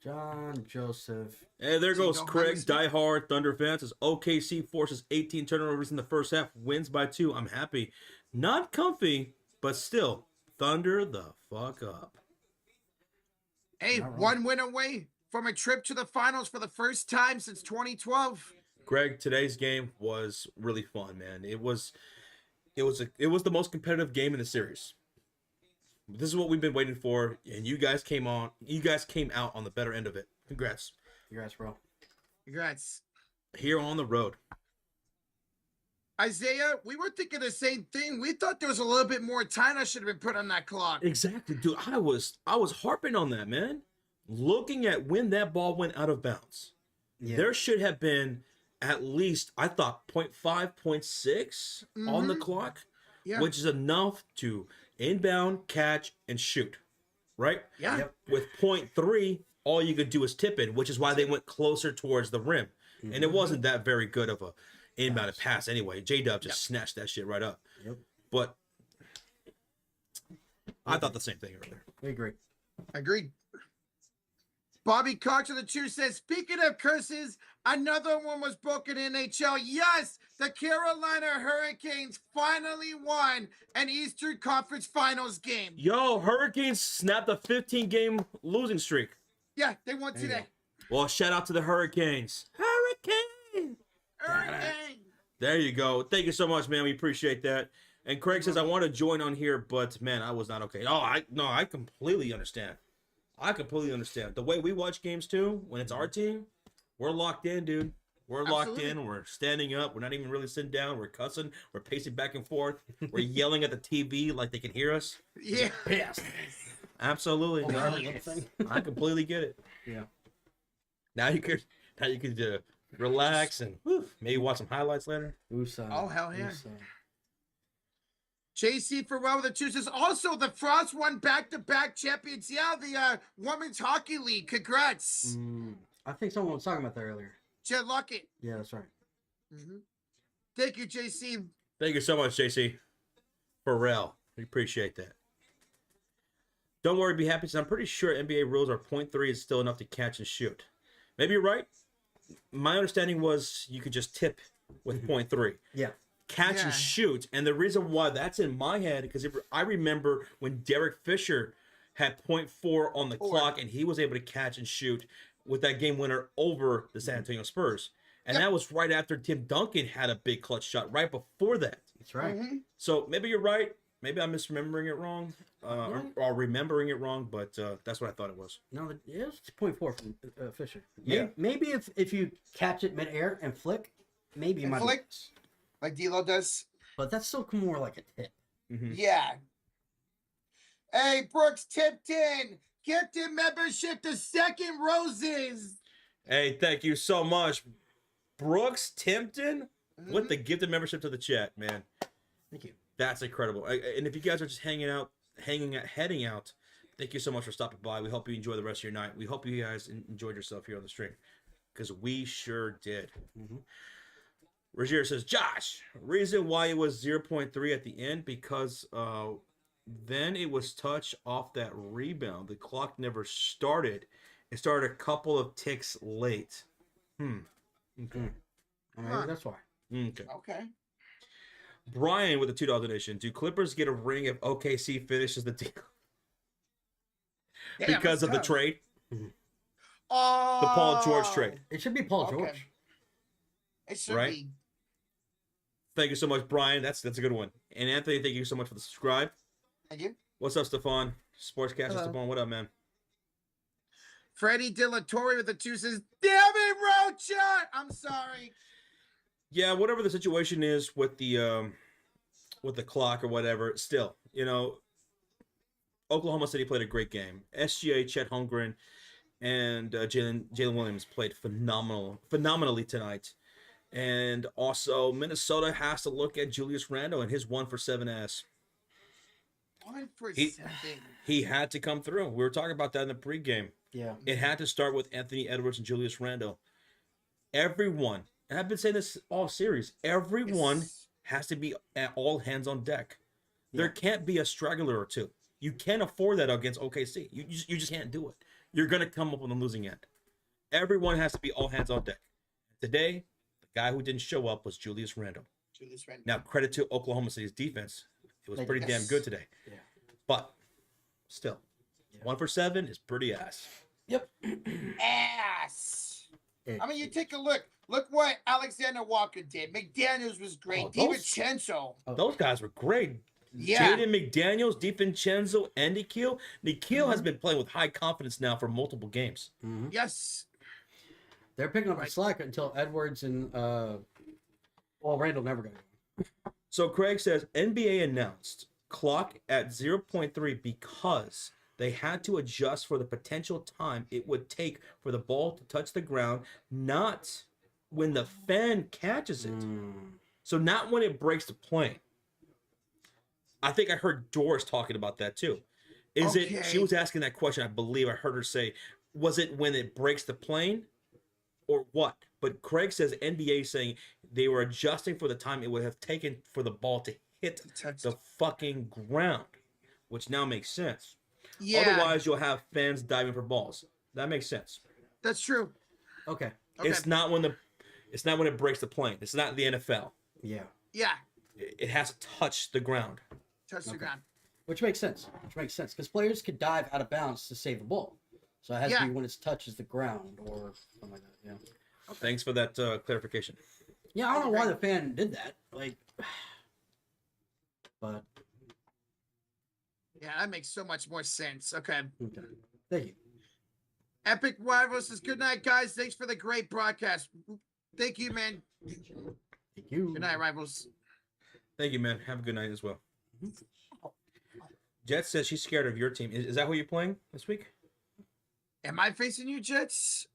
John Joseph. Hey, there goes Go Craig, Hunters. diehard Thunder fan. Says OKC forces 18 turnovers in the first half, wins by 2. I'm happy. Not comfy, but still, Thunder the fuck up. Hey, Not wrong. 1 win away from a trip to the finals for the first time since 2012. Greg, today's game was really fun, man. It was the most competitive game in the series. This is what we've been waiting for, and you guys came out on the better end of it. Congrats. Congrats, bro. Congrats. Here on the road. Isaiah, we were thinking the same thing. We thought there was a little bit more time that should have been put on that clock. Exactly, dude. I was harping on that, man. Looking at when that ball went out of bounds. Yeah. There should have been at least, I thought, 0.5, 0.6 on the clock, Yeah. which is enough to inbound, catch, and shoot, right? Yeah. Yep. With 0.3, all you could do is tip in, which is why they went closer towards the rim. And it wasn't that very good of a inbound pass anyway. J-Dub just snatched that shit right up. Yep. But I thought the same thing earlier. We agree. Agreed. Bobby Cox of the Cheer says, speaking of curses, another one was broken in NHL. Yes, the Carolina Hurricanes finally won an Eastern Conference Finals game. Yo, Hurricanes snapped a 15-game losing streak. Yeah, they won There you today. Well, shout out to the Hurricanes. Hurricane! Hurricane. There you go. Thank you so much, man. We appreciate that. And Craig says, I want to join on here, but, man, I was not okay. Oh, I completely understand. I completely understand. The way we watch games, too, when it's our team, we're locked in, dude. We're locked Absolutely. in. We're standing up. We're not even really sitting down. We're cussing. We're pacing back and forth. We're yelling at the TV like they can hear us. Yeah. Yes. Absolutely. Oh, No, yeah. Thing. I completely get it. Yeah. Now you could relax and maybe watch some highlights later. Usa. Oh, hell yeah. Usa. JC Farrell with the two says, also, the Frost won back-to-back champions. Yeah, the Women's Hockey League. Congrats. I think someone was talking about that earlier. Jed Luckett. Yeah, that's right. Thank you, JC. Thank you so much, JC. Pharrell. We appreciate that. Don't worry, be happy, because I'm pretty sure NBA rules are 0.3 is still enough to catch and shoot. Maybe you're right. My understanding was you could just tip with 0.3. Yeah. Catch and shoot. And the reason why that's in my head, because I remember when Derek Fisher had 0.4 on the clock and he was able to catch and shoot with that game winner over the San Antonio Spurs. And that was right after Tim Duncan had a big clutch shot right before that. That's right. So maybe you're right. Maybe I'm misremembering it wrong or remembering it wrong, but that's what I thought it was. No, it was 0.4 from Fisher. Yeah. Maybe if you catch it midair and flick, maybe you And might. flick? Like D-Lo does. But that's still more like a tip. Yeah. Hey, Brooks Tipton. Gifted membership to Second Roses. Hey, thank you so much. Brooks Timpton with the gifted membership to the chat, man. Thank you. That's incredible. And if you guys are just heading out Thank you so much for stopping by. We hope you enjoy the rest of your night. We hope you guys enjoyed yourself here on the stream, because we sure did. Rozier says, Josh, reason why it was 0.3 at the end, because then it was touch off that rebound. The clock never started. It started a couple of ticks late. Okay. Maybe that's why. Okay. Okay. Brian with the $2 donation. Do Clippers get a ring if OKC finishes the deal? Damn, Because that's of the tough. trade? Oh, The Paul George trade. It should be Paul Okay. George. It should Right? be. Thank you so much, Brian. That's a good one. And Anthony, thank you so much for the subscribe. Thank you. What's up, Stefan? Sportscaster Hello. Stefan, what up, man? Freddie Dillatore with the 2 says, "Damn it, Rocha! I'm sorry." Yeah, whatever the situation is with the clock or whatever, still, Oklahoma City played a great game. SGA, Chet Holmgren, and Jalen Williams played phenomenally tonight. And also, Minnesota has to look at Julius Randle and his 1-for-7 ass. 1 for He- 7. He had to come through. We were talking about that in the pregame. Yeah. It had to start with Anthony Edwards and Julius Randle. Everyone, and I've been saying this all series, everyone has to be at all hands on deck. There Yeah. can't be a straggler or two. You can't afford that against OKC. You just can't do it. You're going to come up on the losing end. Everyone has to be all hands on deck. Today, the guy who didn't show up was Julius Randle. Julius Randle. Now, credit to Oklahoma City's defense. It was They- pretty damn Yes. good today. Yeah. But still, Yeah. 1-for-7 is pretty ass. Yep. Ass. It- I mean, you take a look. Look what Alexander Walker did. McDaniels was great. Oh, those- DiVincenzo. Those guys were great. Yeah. Jaden McDaniels, DiVincenzo, and Nikhil. Nikhil has been playing with high confidence now for multiple games. Mhm. Yes. They're picking up the slack until Edwards and Randall never got it. So Craig says NBA announced clock at 0.3 because they had to adjust for the potential time it would take for the ball to touch the ground, not when the fan catches it. So not when it breaks the plane. I think I heard Doris talking about that too. She Okay. was asking that question. I believe I heard her say, was it when it breaks the plane or what? But Craig says NBA is saying they were adjusting for the time it would have taken for the ball to hit touch the fucking ground, which now makes sense. Yeah. Otherwise, you'll have fans diving for balls. That makes sense. That's true. Okay. Okay. It's not when it breaks the plane. It's not the NFL. Yeah. Yeah. It has to touch the ground. Touch the Okay. ground. Which makes sense. Because players could dive out of bounds to save a ball. So it has to Yeah. be when it touches the ground or something like that. Yeah. Thanks for that clarification. Yeah, I don't know why the fan did that. But Yeah, that makes so much more sense. Okay. okay. Thank you. Epic Rivals says, "Good night, guys. Thanks for the great broadcast." Thank you, man. Thank you. Good night, Rivals. Thank you, man. Have a good night as well. Jet says she's scared of your team. Is that who you're playing this week? Am I facing you, Jets?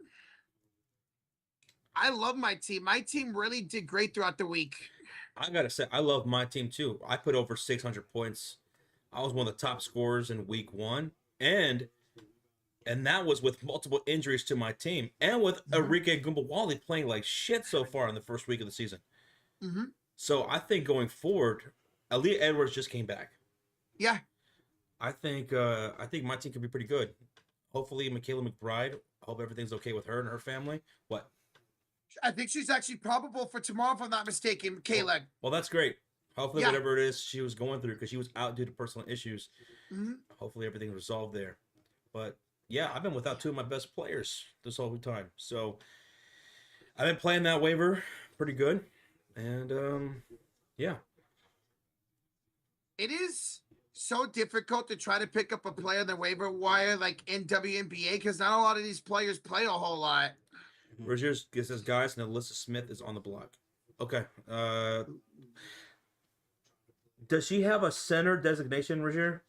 I love my team. My team really did great throughout the week. I gotta say, I love my team too. I put over 600 points. I was one of the top scorers in week 1, and that was with multiple injuries to my team, and with Enrique Gumbawali playing like shit so far in the first week of the season. Mm-hmm. So I think going forward, Aaliyah Edwards just came back. Yeah. I think my team could be pretty good. Hopefully, Michaela McBride. I hope everything's okay with her and her family. What? I think she's actually probable for tomorrow, if I'm not mistaken, Kayla. Well, that's great. Hopefully, Yeah. whatever it is she was going through, because she was out due to personal issues. Mm-hmm. Hopefully, everything's resolved there. But yeah, I've been without 2 of my best players this whole time. So I've been playing that waiver pretty good, and yeah. It is so difficult to try to pick up a player on the waiver wire like in WNBA because not a lot of these players play a whole lot. Rozier says, guys, and Alyssa Smith is on the block. Okay. Does she have a center designation, Rozier?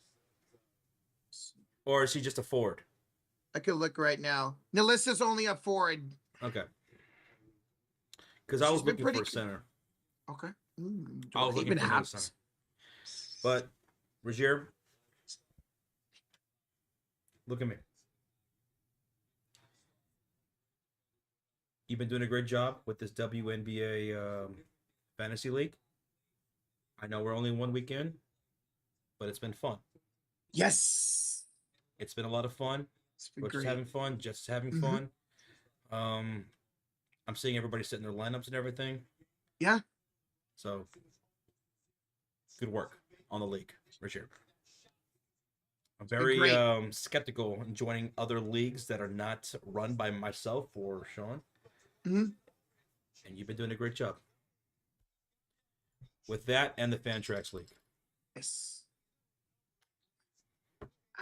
Or is she just a forward? I could look right now. Nalissa's only a forward. Okay. Because I She's was been looking pretty for a good. center. Okay. I was looking Even for another happens. center. But, Rozier, Look at me. You've been doing a great job with this WNBA fantasy league. I know we're only 1 week in, but it's been fun. Yes. It's been a lot of fun. It's been We're just great. having fun. Just having fun. I'm seeing everybody setting their lineups and everything. Yeah. So, good work on the league, Richard. I'm very great. skeptical in joining other leagues that are not run by myself or Sean. Mhm. And you've been doing a great job with that and the Fantrax League. Yes.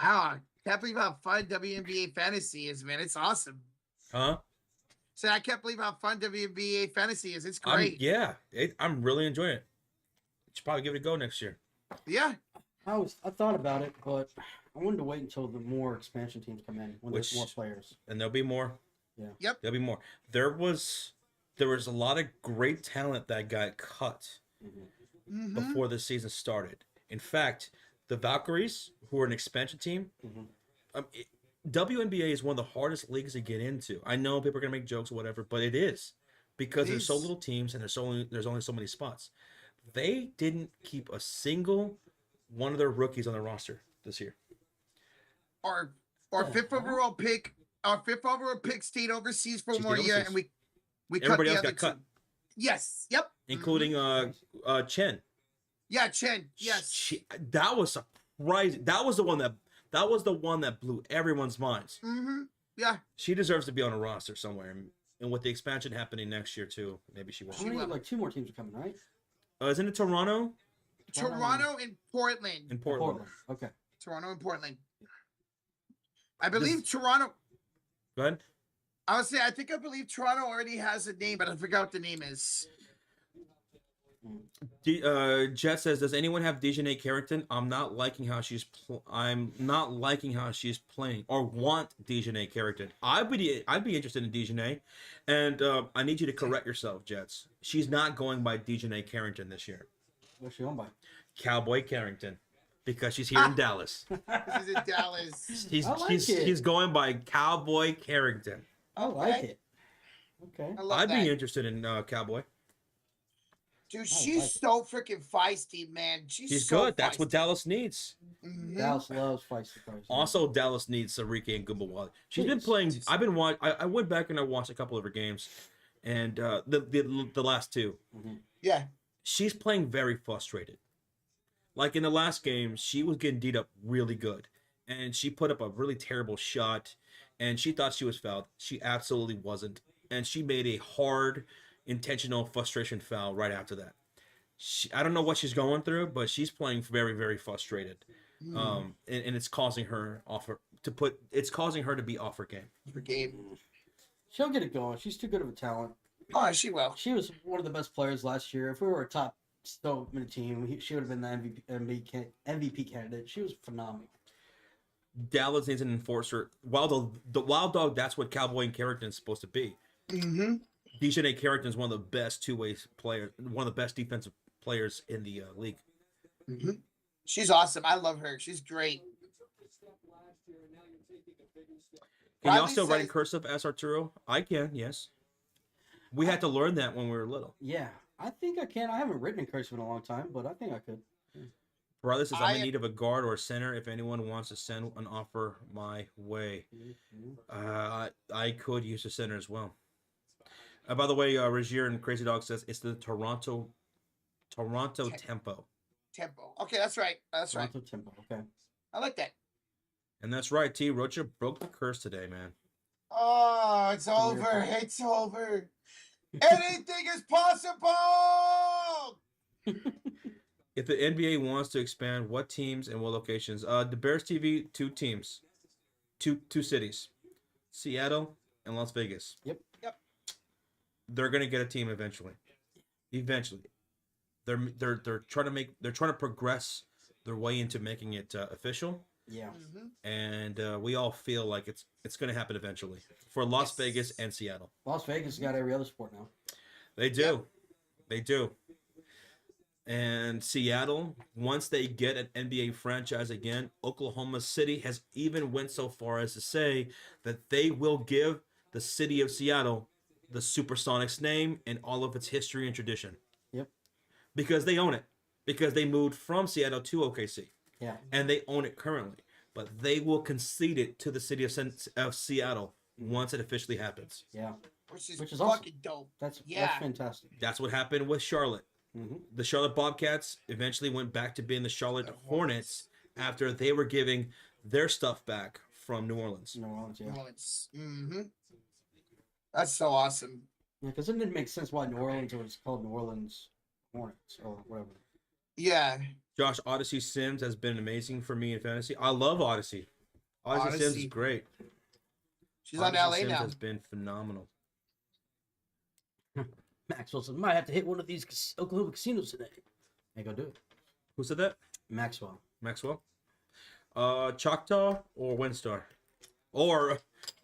Wow, I can't believe how fun WNBA fantasy is, man. It's awesome. Huh? So I can't believe how fun WNBA fantasy is. It's I'm great. I'm really enjoying it. Should probably give it a go next year. Yeah. I thought about it, but I wanted to wait until the more expansion teams come in when there's more players. And there'll be more. Yeah. Yep. There'll be more. There was a lot of great talent that got cut Mhm. before the season started. In fact, the Valkyries, who are an expansion team, WNBA is one of the hardest leagues to get into. I know people are gonna make jokes or whatever, but it is because there's so little teams and there's only so many spots. They didn't keep a single one of their rookies on their roster this year. Our fifth overall pick stayed overseas for She more stayed year, overseas. and we cut Everybody the else other got cut. two. Yes. Yep. Including Chen. Yeah, Chen. Yes. That was surprising. That was the one that blew everyone's minds. Yeah. She deserves to be on a roster somewhere. And with the expansion happening next year too, maybe she won't. Like 2 more teams are coming, right? Isn't it Toronto? Toronto and Portland. In Portland. Okay. Toronto and Portland. I believe Toronto. Go ahead. I believe Toronto already has a name, but I forgot what the name is. Jet says, "Does anyone have Dejanay Carrington? I'm not liking how she's playing, or want Dejanay Carrington. I'd be interested in Dejanay, and I need you to correct yourself, Jets. She's not going by Dejanay Carrington this year. What's she going by? Cowboy Carrington, because she's here in Dallas. She's in Dallas. He's going by Cowboy Carrington. I like it. Okay. I'd be interested in Cowboy. Dude, she's so freaking feisty, man. She's so good. That's what Dallas needs. Dallas loves feisty players. Also, Dallas needs Sariki and Gumbawali. She's been playing. I've been watching. I went back and I watched a couple of her games, and the last two. Yeah. She's playing very frustrated. Like in the last game, she was getting beat up really good, and she put up a really terrible shot, and she thought she was fouled. She absolutely wasn't, and she made a hard, intentional frustration foul right after that. I don't know what she's going through, but she's playing very, very frustrated, and it's causing her to be off her game. She'll get it going. She's too good of a talent. Oh, she will. She was one of the best players last year. If we were a top Stoneman team, she would have been the MVP candidate. She was phenomenal. Dallas needs an enforcer. Wild Dog, that's what Cowboy and Carrington is supposed to be. Dejanay Carrington is one of the best two-way players, one of the best defensive players in the league. She's awesome. I love her. She's great. Can y'all still write in cursive as Arturo? I can, yes. We had to learn that when we were little. Yeah, I think I can. I haven't written in cursive in a long time, but I think I could. Brother says, I'm in need of a guard or a center. If anyone wants to send an offer my way. I could use a center as well. By the way, Regier and Crazy Dog says it's the Toronto Tempo. Tempo. Okay, that's right. That's Toronto right. Tempo. Okay. I like that. And that's right, T. Rocha broke the curse today, man. Oh, it's over. It's over. Anything is possible. If the NBA wants to expand, what teams and what locations? The Bears TV, 2 teams, two cities, Seattle and Las Vegas. Yep. They're gonna get a team eventually. They're trying to progress their way into making it official. Yeah. And we all feel like it's gonna happen eventually for Las Vegas and Seattle. Las Vegas got every other sport now. They do. They do. And Seattle, once they get an NBA franchise again, Oklahoma City has even went so far as to say that they will give the city of Seattle the Supersonics name and all of its history and tradition. Yep. Because they own it. Because they moved from Seattle to OKC. Yeah. And they own it currently. But they will concede it to the city of Seattle once it officially happens. Yeah. Which is fucking awesome. Dope. That's Yeah. fantastic. That's what happened with Charlotte. Mm-hmm. The Charlotte Bobcats eventually went back to being the Charlotte Hornets after they were giving their stuff back from New Orleans. New Orleans, yeah. New Orleans. Mm-hmm. That's so awesome. Yeah, because it didn't make sense why New Orleans was called New Orleans Hornets or whatever. Yeah. Josh, Odyssey Sims has been amazing for me in fantasy. I love Odyssey. Odyssey Sims is great. She's Odyssey on LA Sims now. has been phenomenal. Maxwell said, might have to hit one of these Oklahoma casinos today. Hey, go do it. Who said that? Maxwell. Maxwell? Choctaw or Windstar? Or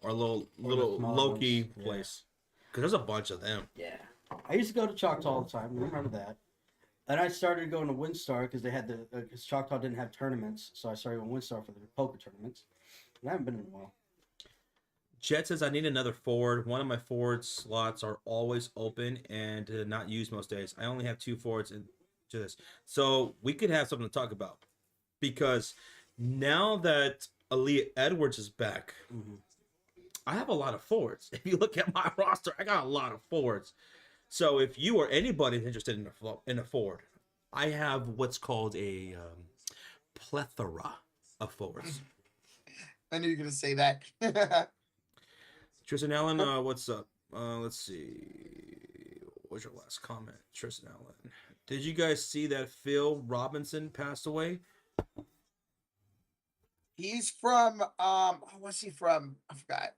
a little low-key ones. place. Because there's a bunch of them. Yeah. I used to go to Choctaw all the time. I remember that. Then I started going to Windstar because they had because Choctaw didn't have tournaments. So I started going to Windstar for the poker tournaments. And I haven't been in a while. Jet says, I need another forward. One of my forward slots are always open and not used most days. I only have 2 forwards into this. So we could have something to talk about. Because now that Aaliyah Edwards is back, I have a lot of forwards. If you look at my roster, I got a lot of forwards. So if you or anybody is interested in a forward, I have what's called a plethora of forwards. I knew you were going to say that. Tristan Allen, what's up? Let's see. What was your last comment? Tristan Allen. Did you guys see that Phil Robinson passed away? He's from, what's he from? I forgot.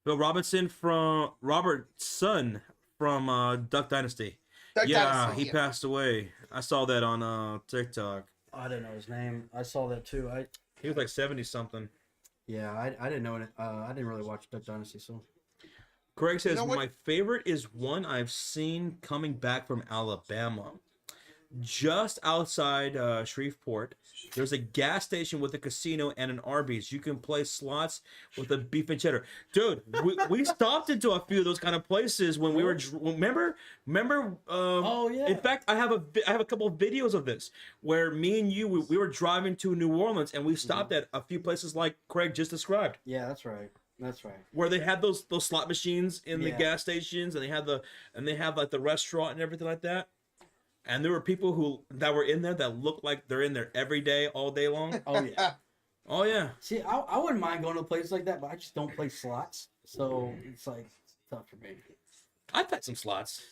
Phil Robinson from Robert's son from Duck Dynasty. Duck yeah, Dynasty, he passed away. I saw that on TikTok. I didn't know his name. I saw that too. He was like 70 something. Yeah, I didn't know it. I didn't really watch Duck Dynasty, so. Craig says, my favorite is one I've seen coming back from Alabama. Just outside Shreveport, there's a gas station with a casino and an Arby's. You can play slots with a beef and cheddar. Dude, we stopped into a few of those kind of places when we were. Remember? Oh yeah. In fact, I have a couple of videos of this where me and you we were driving to New Orleans and we stopped at a few places like Craig just described. Yeah, that's right. That's right. Where they had those slot machines in the gas stations and they have like the restaurant and everything like that. And there were people that were in there that looked like they're in there every day, all day long. Oh yeah. Oh yeah. See, I wouldn't mind going to a place like that, but I just don't play slots, so it's like tough for me. I've had some slots.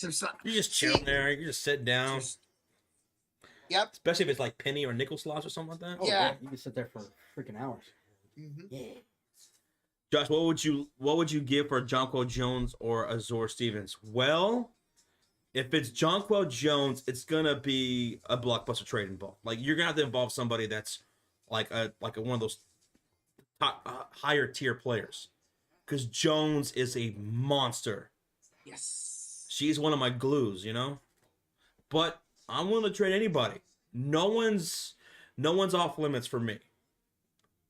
You You just chill there. You just sit down. Yep. Especially if it's like penny or nickel slots or something like that. Oh, Yeah. You can sit there for freaking hours. Mm-hmm. Yeah. Josh, what would you give for Jonquel Jones or Azor Stevens? Well, if it's Jonquel Jones, it's gonna be a blockbuster trade involved. Like you're gonna have to involve somebody that's like one of those top higher tier players, because Jones is a monster. Yes. She's one of my glues, you know. But I'm willing to trade anybody. No one's off limits for me.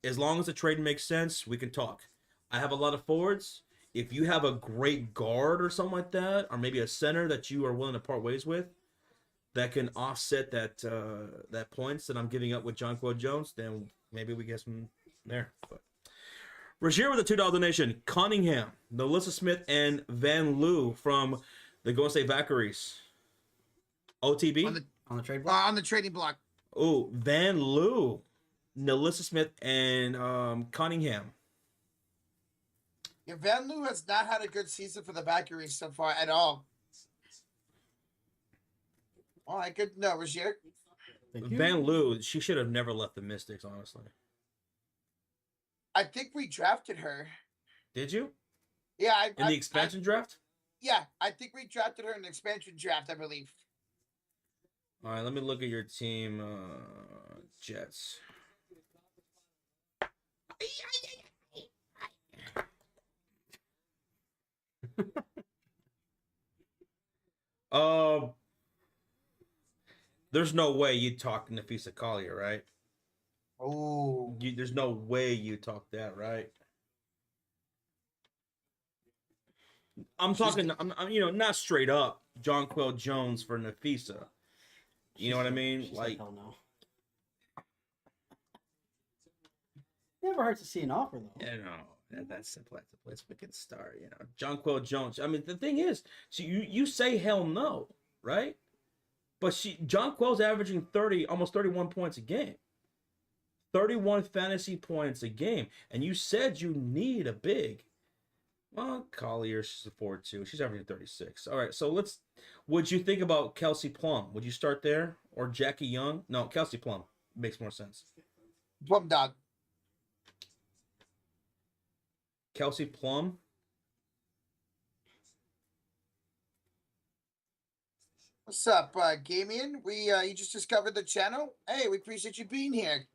As long as the trade makes sense, we can talk. I have a lot of forwards. If you have a great guard or something like that, or maybe a center that you are willing to part ways with, that can offset that points that I'm giving up with Jonquel Jones, then maybe we get some there. But Rozier with a $2 donation. Cunningham, Melissa Smith, and Van Loo from the Golden State Valkyries. OTB? On the trade block? On the trading block. Oh, Van Loo, Melissa Smith, and Cunningham. Yeah, Van Loo has not had a good season for the Valkyries so far at all. Oh, I could no, Rozier. Van Loo, she should have never left the Mystics, honestly. I think we drafted her. Did you? Yeah, in the expansion draft? Yeah, I think we drafted her in the expansion draft, I believe. All right, let me look at your team, Jets. There's no way you talk Nafisa Collier, right? Oh, There's no way you talk that, right? I'm talking, not straight up Jonquel Jones for Nafisa. You know what I mean? She's Like, hell no. Never hurts to see an offer though. that's a place we can start. Jonquel Jones. I mean, the thing is, so you say hell no, right? But Jonquel's averaging almost 31 points a game. 31 fantasy points a game. And you said you need a big. Well, Collier, she's a forward too. She's averaging 36. All right, so would you think about Kelsey Plum? Would you start there? Or Jackie Young? No, Kelsey Plum. Makes more sense. Plum Dog. Kelsey Plum. What's up, Gamian? You just discovered the channel. Hey, we appreciate you being here.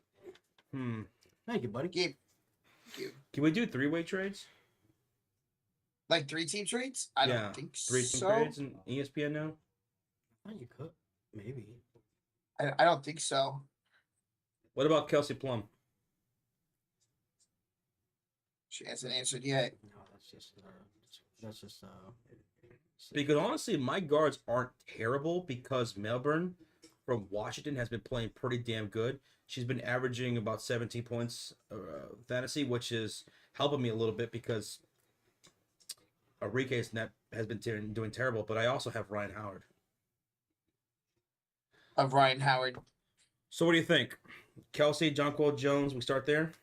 Thank you, buddy. Thank you. Can we do 3-way trades? Like 3-team trades? I don't think 3-team so. trades in ESPN now? I thought you could. Maybe. I don't think so. What about Kelsey Plum? She hasn't answered yet. No, that's just Because honestly, my guards aren't terrible because Melbourne from Washington has been playing pretty damn good. She's been averaging about 17 points fantasy, which is helping me a little bit because Enrique's net has been doing terrible. But I also have Ryan Howard. Of Ryan Howard. So what do you think? Kelsey, Jonquel Jones, we start there?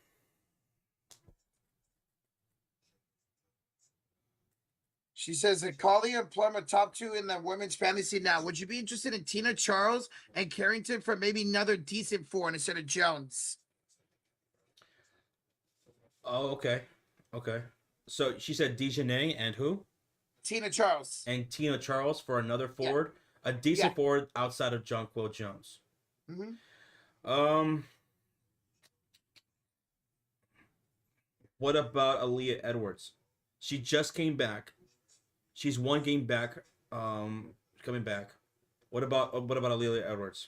She says that Collier and Plum are top 2 in the women's fantasy now. Would you be interested in Tina Charles and Carrington for maybe another decent 4 instead of Jones? Oh, okay. Okay. So she said Dejanay and who? Tina Charles. And Tina Charles for another forward. A decent forward outside of Jonquel Jones. Mm-hmm. What about Aaliyah Edwards? She just came back. She's 1 game back. Coming back. What about Aaliyah Edwards?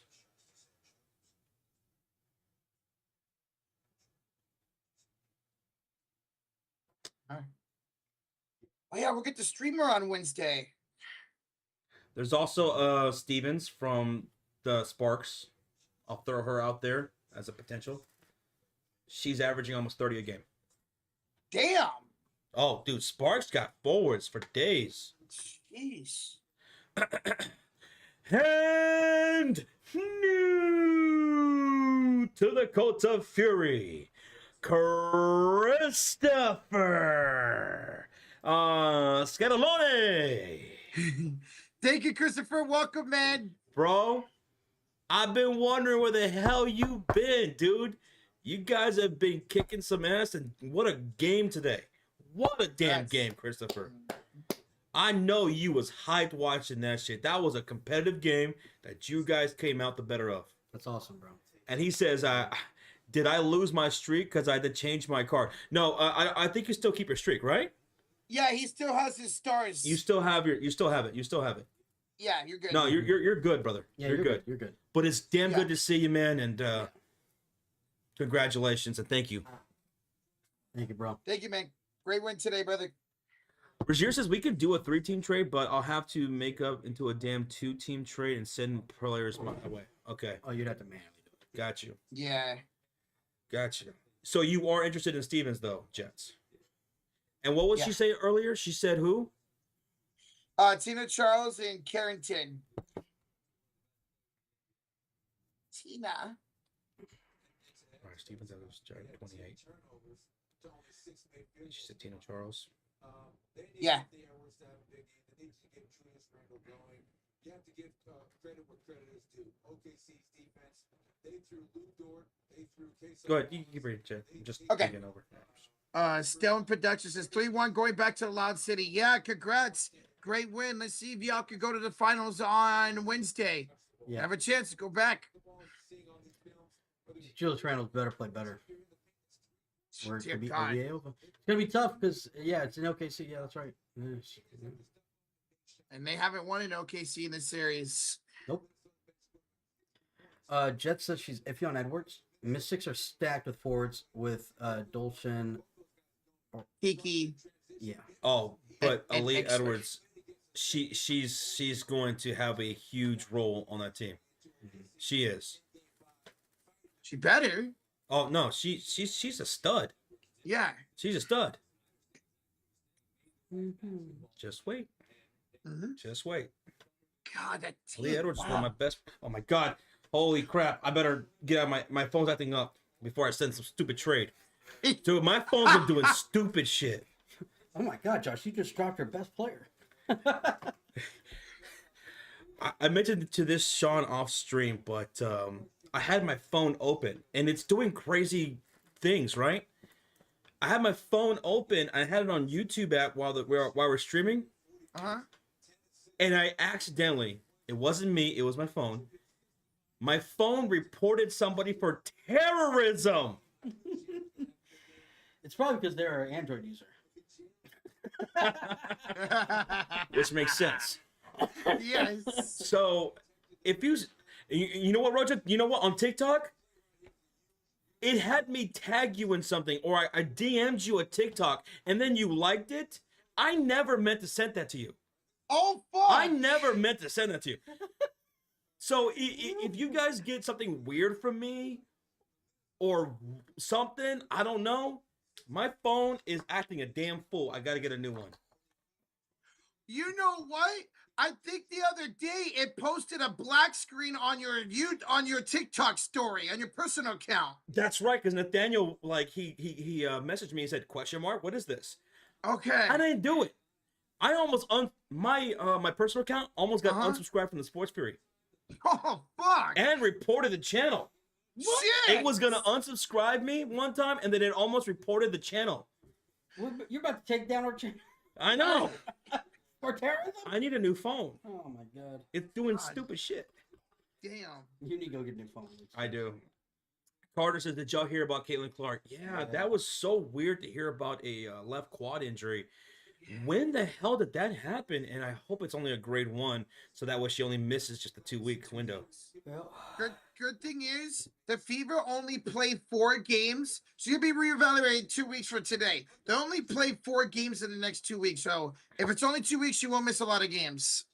Oh yeah, we'll get the streamer on Wednesday. There's also Stevens from the Sparks. I'll throw her out there as a potential. She's averaging almost 30 a game. Damn. Oh, dude, Sparks got forwards for days. Jeez. And new to the Cult of Fury, Christopher Scatolone. Thank you, Christopher. Welcome, man. Bro, I've been wondering where the hell you been, dude. You guys have been kicking some ass, and what a game today. What a damn game, Christopher. I know you was hyped watching that shit. That was a competitive game that you guys came out the better of. That's awesome, bro. And he says, did I lose my streak because I had to change my card? No, I think you still keep your streak, right? Yeah, he still has his stars. You still have it. Yeah, you're good. No, you're good, brother. Yeah, you're good. You're good. But it's damn good to see you, man, and congratulations and thank you. Thank you, bro. Thank you, man. Great win today, brother. Brazier says we could do a 3-team trade, but I'll have to make up into a damn 2-team trade and send players my way. Okay. Oh, you'd have to manually do it. Got you. Yeah. Got you. So you are interested in Stevens, though, Jets. And what was she say earlier? She said who? Tina Charles and Carrington. Tina. All right, Stevens, that was 28. She said Tina Charles. Yeah. You have to give credit where credit is due. OKC's defense, they threw Lou Dort, they threw Case. Go ahead, you can keep reading, Chad. Just okay. taking over. Stone Productions says 3-1 going back to Loud City. Yeah, congrats. Great win. Let's see if y'all can go to the finals on Wednesday. Yeah. Have a chance to go back. Julius Randle's better play better. Or it Dear could be God. OVA. It's gonna be tough because it's in OKC. Yeah, that's right. And they haven't won in OKC in this series. Nope. Jet says she's iffy on Edwards. Mystics are stacked with forwards with Dolchin. Kiki. Yeah. Oh, but And Ali X-ray. Edwards, she's going to have a huge role on that team. She is. She better. Oh no, she's a stud. Yeah. She's a stud. Mm-hmm. Just wait. Mhm. Just wait. God, that team. Ali Edwards is one wow. of my best. Oh my god. Holy crap. I better get out my phone's acting up before I send some stupid trade. Dude, my phone's been doing stupid shit. Oh my God, Josh, you just dropped your best player. I mentioned to this Sean off stream, but I had my phone open and it's doing crazy things, right? I had my phone open. I had it on YouTube app while we're streaming, and I accidentally, it wasn't me, it was my phone. My phone reported somebody for terrorism. It's probably because they're an Android user. Which makes sense. Yes. So, if you know what, Roger? You know what? On TikTok, it had me tag you in something, or I DM'd you a TikTok, and then you liked it. I never meant to send that to you. Oh, fuck. I never meant to send that to you. So, if you guys get something weird from me, or something, I don't know, my phone is acting a damn fool. I gotta get a new one. You know what? I think the other day it posted a black screen on your TikTok story on your personal account. That's right, because Nathaniel, like, he messaged me and said, question mark, what is this? Okay. I didn't do it. I almost my personal account almost got Uh-huh. unsubscribed from the Sports Fury Oh, fuck. and reported the channel. Shit. It was gonna unsubscribe me one time, and then it almost reported the channel. You're about to take down our channel I know. for terrorism? I need a new phone. Oh my God. It's doing God. stupid shit. Damn. You need to go get a new phone. I do. Carter says, "Did y'all hear about Caitlin Clark?" Yeah, that was so weird to hear about a left quad injury. When the hell did that happen? And I hope it's only a grade 1, so that way she only misses just the 2-week window. Well, Good thing is the Fever only play 4 games, so you'll be reevaluated 2 weeks from today. They only play 4 games in the next 2 weeks, so if it's only 2 weeks, you won't miss a lot of games.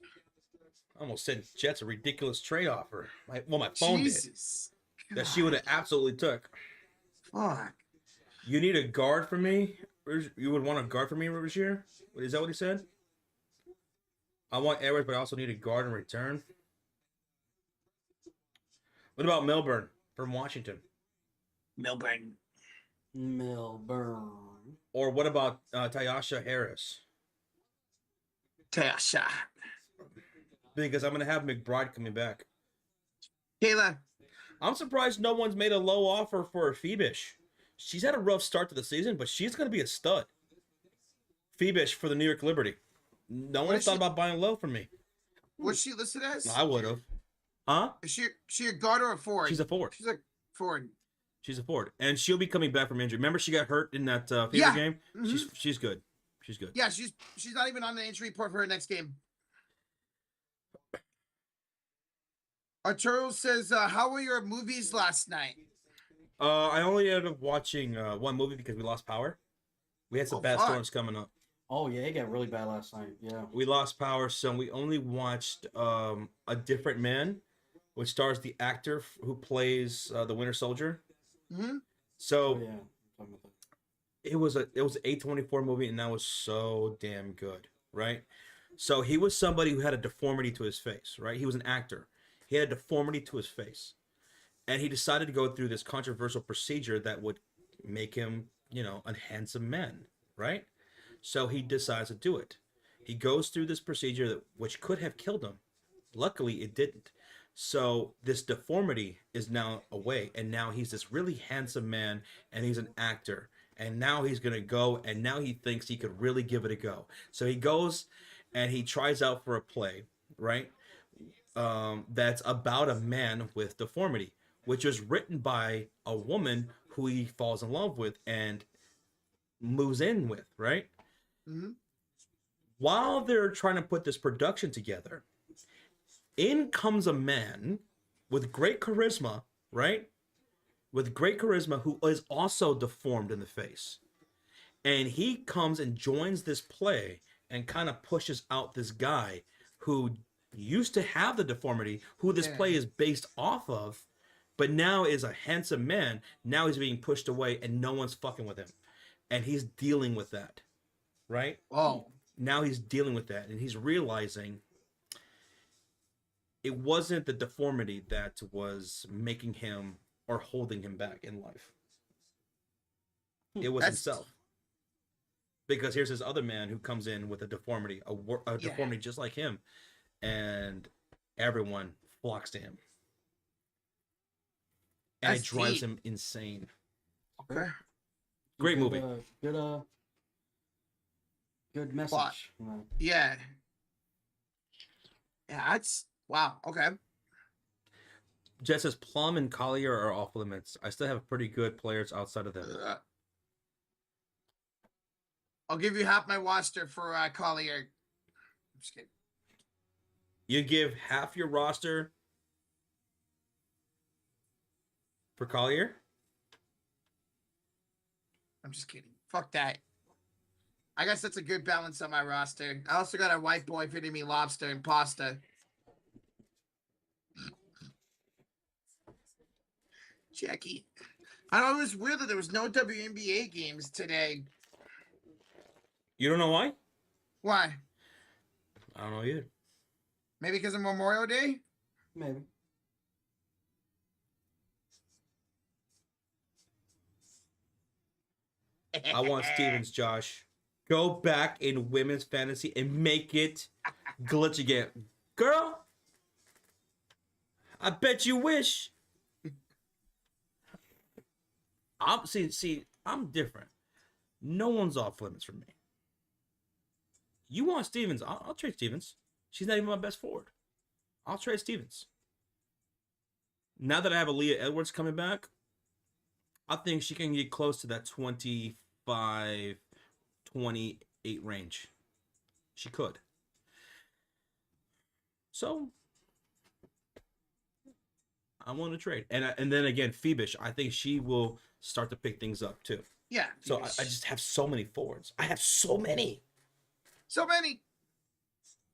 I almost sent Jets a ridiculous trade offer. My phone Jesus. did. That she would have absolutely took. Fuck. You need a guard for me? You would want a guard for me, Rozier? Is that what he said? I want Edwards, but I also need a guard in return. What about Melbourne from Washington? Milburn. Or what about Tyasha Harris? Tasha. Because I'm going to have McBride coming back. Kayla. I'm surprised no one's made a low offer for Phoebish. She's had a rough start to the season, but she's going to be a stud. Phoebish for the New York Liberty. No one thought about buying low from me. What's she listed as? I would have. Huh? Is she a guard or a forward? She's a forward. She's a forward. She's a forward. And she'll be coming back from injury. Remember she got hurt in that Fever Yeah. game? Mhm. She's good. She's good. Yeah, she's not even on the injury report for her next game. Arturo says, how were your movies last night? I only ended up watching one movie because we lost power. We had some bad fuck. storms coming up. oh yeah, it got really bad last night. Yeah. We lost power, so we only watched A Different Man, which stars the actor who plays the Winter Soldier. Mm-hmm. So Oh, yeah. it was an A24 movie, and that was so damn good, right? So he was somebody who had a deformity to his face, right? He was an actor. He had a deformity to his face. And he decided to go through this controversial procedure that would make him, a handsome man, right? So he decides to do it. He goes through this procedure which could have killed him. Luckily, it didn't. So this deformity is now away, and now he's this really handsome man, and he's an actor. And now he's going to go, and now he thinks he could really give it a go. So he goes, and he tries out for a play, right? That's about a man with deformity, which was written by a woman who he falls in love with and moves in with, right? Mm-hmm. While they're trying to put this production together, in comes a man with great charisma, right? With great charisma, who is also deformed in the face. And he comes and joins this play and kind of pushes out this guy who used to have the deformity, who this play is based off of, but now is a handsome man. Now he's being pushed away and no one's fucking with him. And he's dealing with that, right? Oh, Now he's dealing with that and he's realizing it wasn't the deformity that was making him or holding him back in life. It was himself. Because here's this other man who comes in with a deformity, a deformity just like him, and everyone flocks to him. And it drives him insane. Okay. Great movie. Good message. Yeah. Yeah, that's wow. Okay. Jet says Plum and Collier are off limits. I still have pretty good players outside of them. I'll give you half my roster for Collier. I'm just kidding. You give half your roster for Collier? I'm just kidding. Fuck that. I guess that's a good balance on my roster. I also got a white boy feeding me lobster and pasta. Jackie. I know it was weird that there was no WNBA games today. You don't know why? Why? I don't know either. Maybe because of Memorial Day? Maybe. I want Stevens, Josh. Go back in women's fantasy and make it glitch again. Girl, I bet you wish. I'm different. No one's off limits for me. You want Stevens? I'll trade Stevens. She's not even my best forward. I'll trade Stevens. Now that I have Aaliyah Edwards coming back, I think she can get close to that 25, 28 range. She could. So, I want to trade. And then again, Phoebish, I think she will start to pick things up too. Yeah. So I just have so many forwards. I have so many. So many.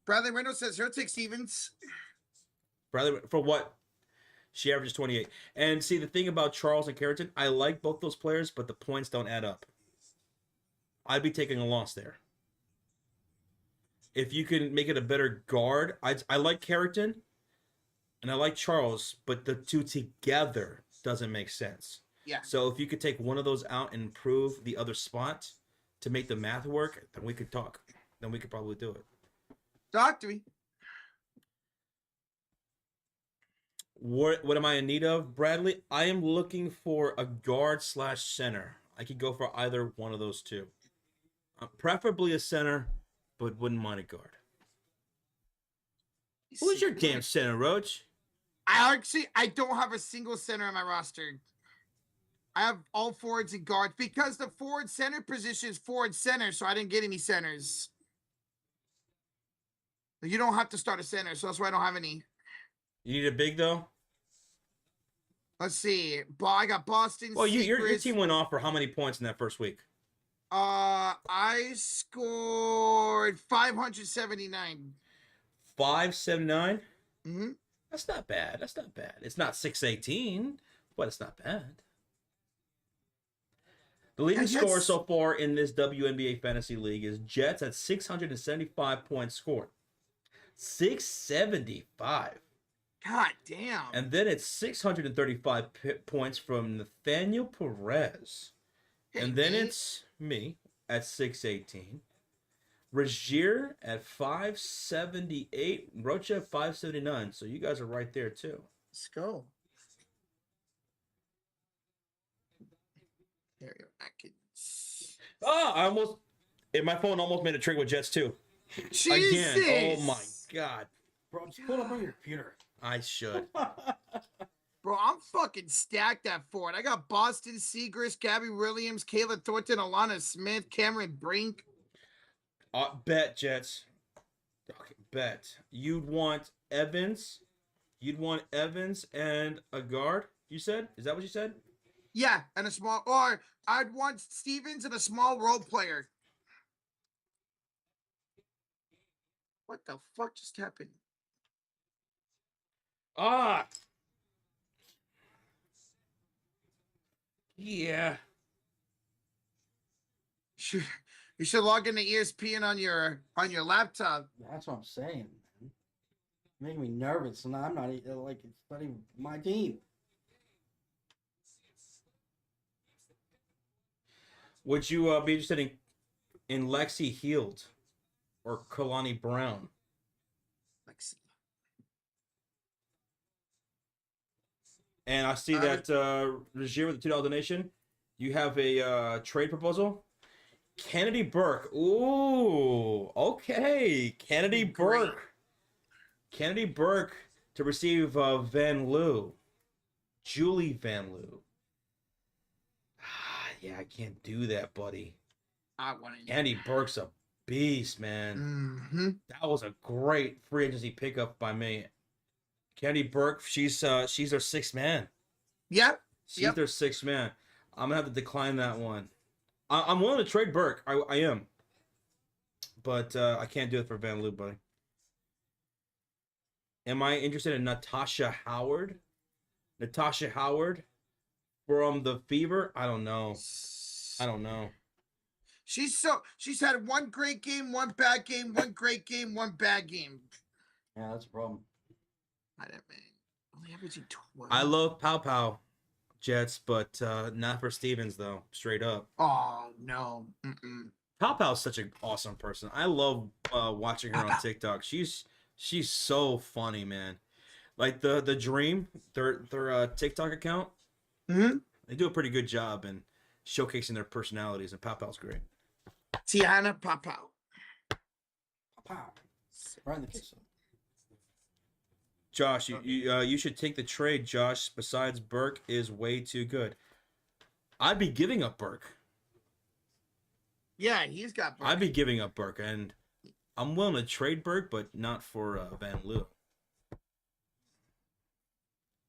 Bradley Reynolds says he'll take Stevens. Bradley, for what? She averages 28. And see, the thing about Charles and Carrington, I like both those players, but the points don't add up. I'd be taking a loss there. If you can make it a better guard, I like Carrington and I like Charles, but the two together doesn't make sense. Yeah. So if you could take one of those out and improve the other spot to make the math work, then we could talk. Then we could probably do it. Talk to me. What am I in need of, Bradley? I am looking for a guard / center. I could go for either one of those two. Preferably a center, but wouldn't mind a guard. Who's your damn center, Roach? I don't have a single center on my roster. I have all forwards and guards because the forward center position is forward center, so I didn't get any centers. You don't have to start a center, so that's why I don't have any. You need a big though. Let's see. I got Boston. Well, your team went off for how many points in that first week? I scored 579. 579. Mm-hmm. That's not bad. That's not bad. It's not 618, but it's not bad. The leading scorer so far in this WNBA Fantasy League is Jets at 675 points scored. 675. God damn. And then it's 635 points from Nathaniel Perez. And then it's me at 618. Regier at 578. Rocha at 579. So you guys are right there too. Let's go. There you go. Oh, my phone almost made a trick with Jets too. Jesus. Again. Oh my God. Bro, just pull up on your computer. I should. Bro, I'm fucking stacked at forward. I got Boston Segrist, Gabby Williams, Kayla Thornton, Alana Smith, Cameron Brink. Bet, Jets. Okay, bet. You'd want Evans. You'd want Evans and a guard, you said? Is that what you said? Yeah, and a small, or I'd want Stevens and a small role player. What the fuck just happened? Ah! Yeah. You should log into ESPN on your laptop. That's what I'm saying, man. Making me nervous, and I'm not like it's not even my team. Would you be interested in Lexi Heald or Kalani Brown? Let's see. And I see that Regier with the $2 donation. You have a trade proposal. Kennedy Burke. Ooh, okay. Kennedy Burke. Kennedy Burke to receive Van Loo. Julie Van Loo. Yeah, I can't do that, buddy. I want it. Kennedy Burke's a beast, man. Mm-hmm. That was a great free agency pickup by me. Kennedy Burke, she's their sixth man. Yep. She's their sixth man. I'm gonna have to decline that one. I'm willing to trade Burke. I am. But I can't do it for Van Loo, buddy. Am I interested in Natasha Howard? Natasha Howard from the Fever? I don't know. She's had one great game, one bad game, one great game, one bad game. Yeah, that's a problem. I don't mean only averaging 12. I love Pow Pow Jets, but not for Stevens though. Straight up. Oh no. Mm-mm. Pow Pow's such an awesome person. I love watching her on TikTok. She's so funny, man. Like the Dream, their TikTok account. Mm-hmm. They do a pretty good job in showcasing their personalities, and Pow Pow's great. Tiana Papau. Pow. Right in the case. Josh, you should take the trade, Josh. Besides, Burke is way too good. I'd be giving up Burke. Yeah, he's got Burke. I'd be giving up Burke, and I'm willing to trade Burke, but not for Van Loo.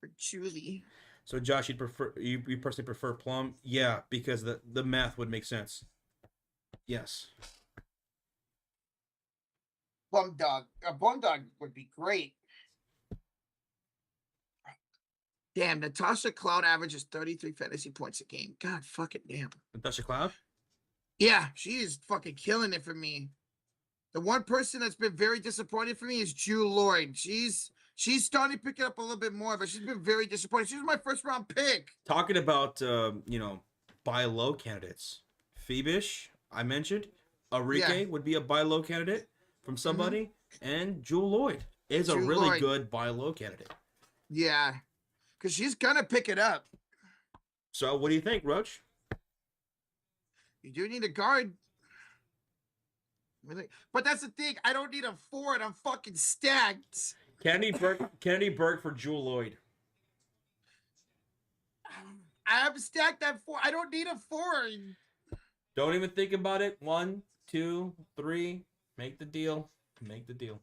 For Julie. So, Josh, you personally prefer Plum? Yeah, because the math would make sense. Yes. Plum Dog. Plum Dog would be great. Damn, Natasha Cloud averages 33 fantasy points a game. God fucking damn. Natasha Cloud? Yeah, she is fucking killing it for me. The one person that's been very disappointed for me is Jewel Lloyd. She's starting to pick it up a little bit more, but she's been very disappointed. She was my first round pick. Talking about buy low candidates. Phoebish, I mentioned. Arike would be a buy low candidate from somebody, and Jewel Lloyd is a really good buy low candidate. Yeah, because she's gonna pick it up. So, what do you think, Roach? You do need a guard. But that's the thing. I don't need a forward. I'm fucking stacked. Kennedy Burke for Jewel Lloyd. I'm stacked at four. I don't need a forward. Don't even think about it. 1, 2, 3. Make the deal. Make the deal.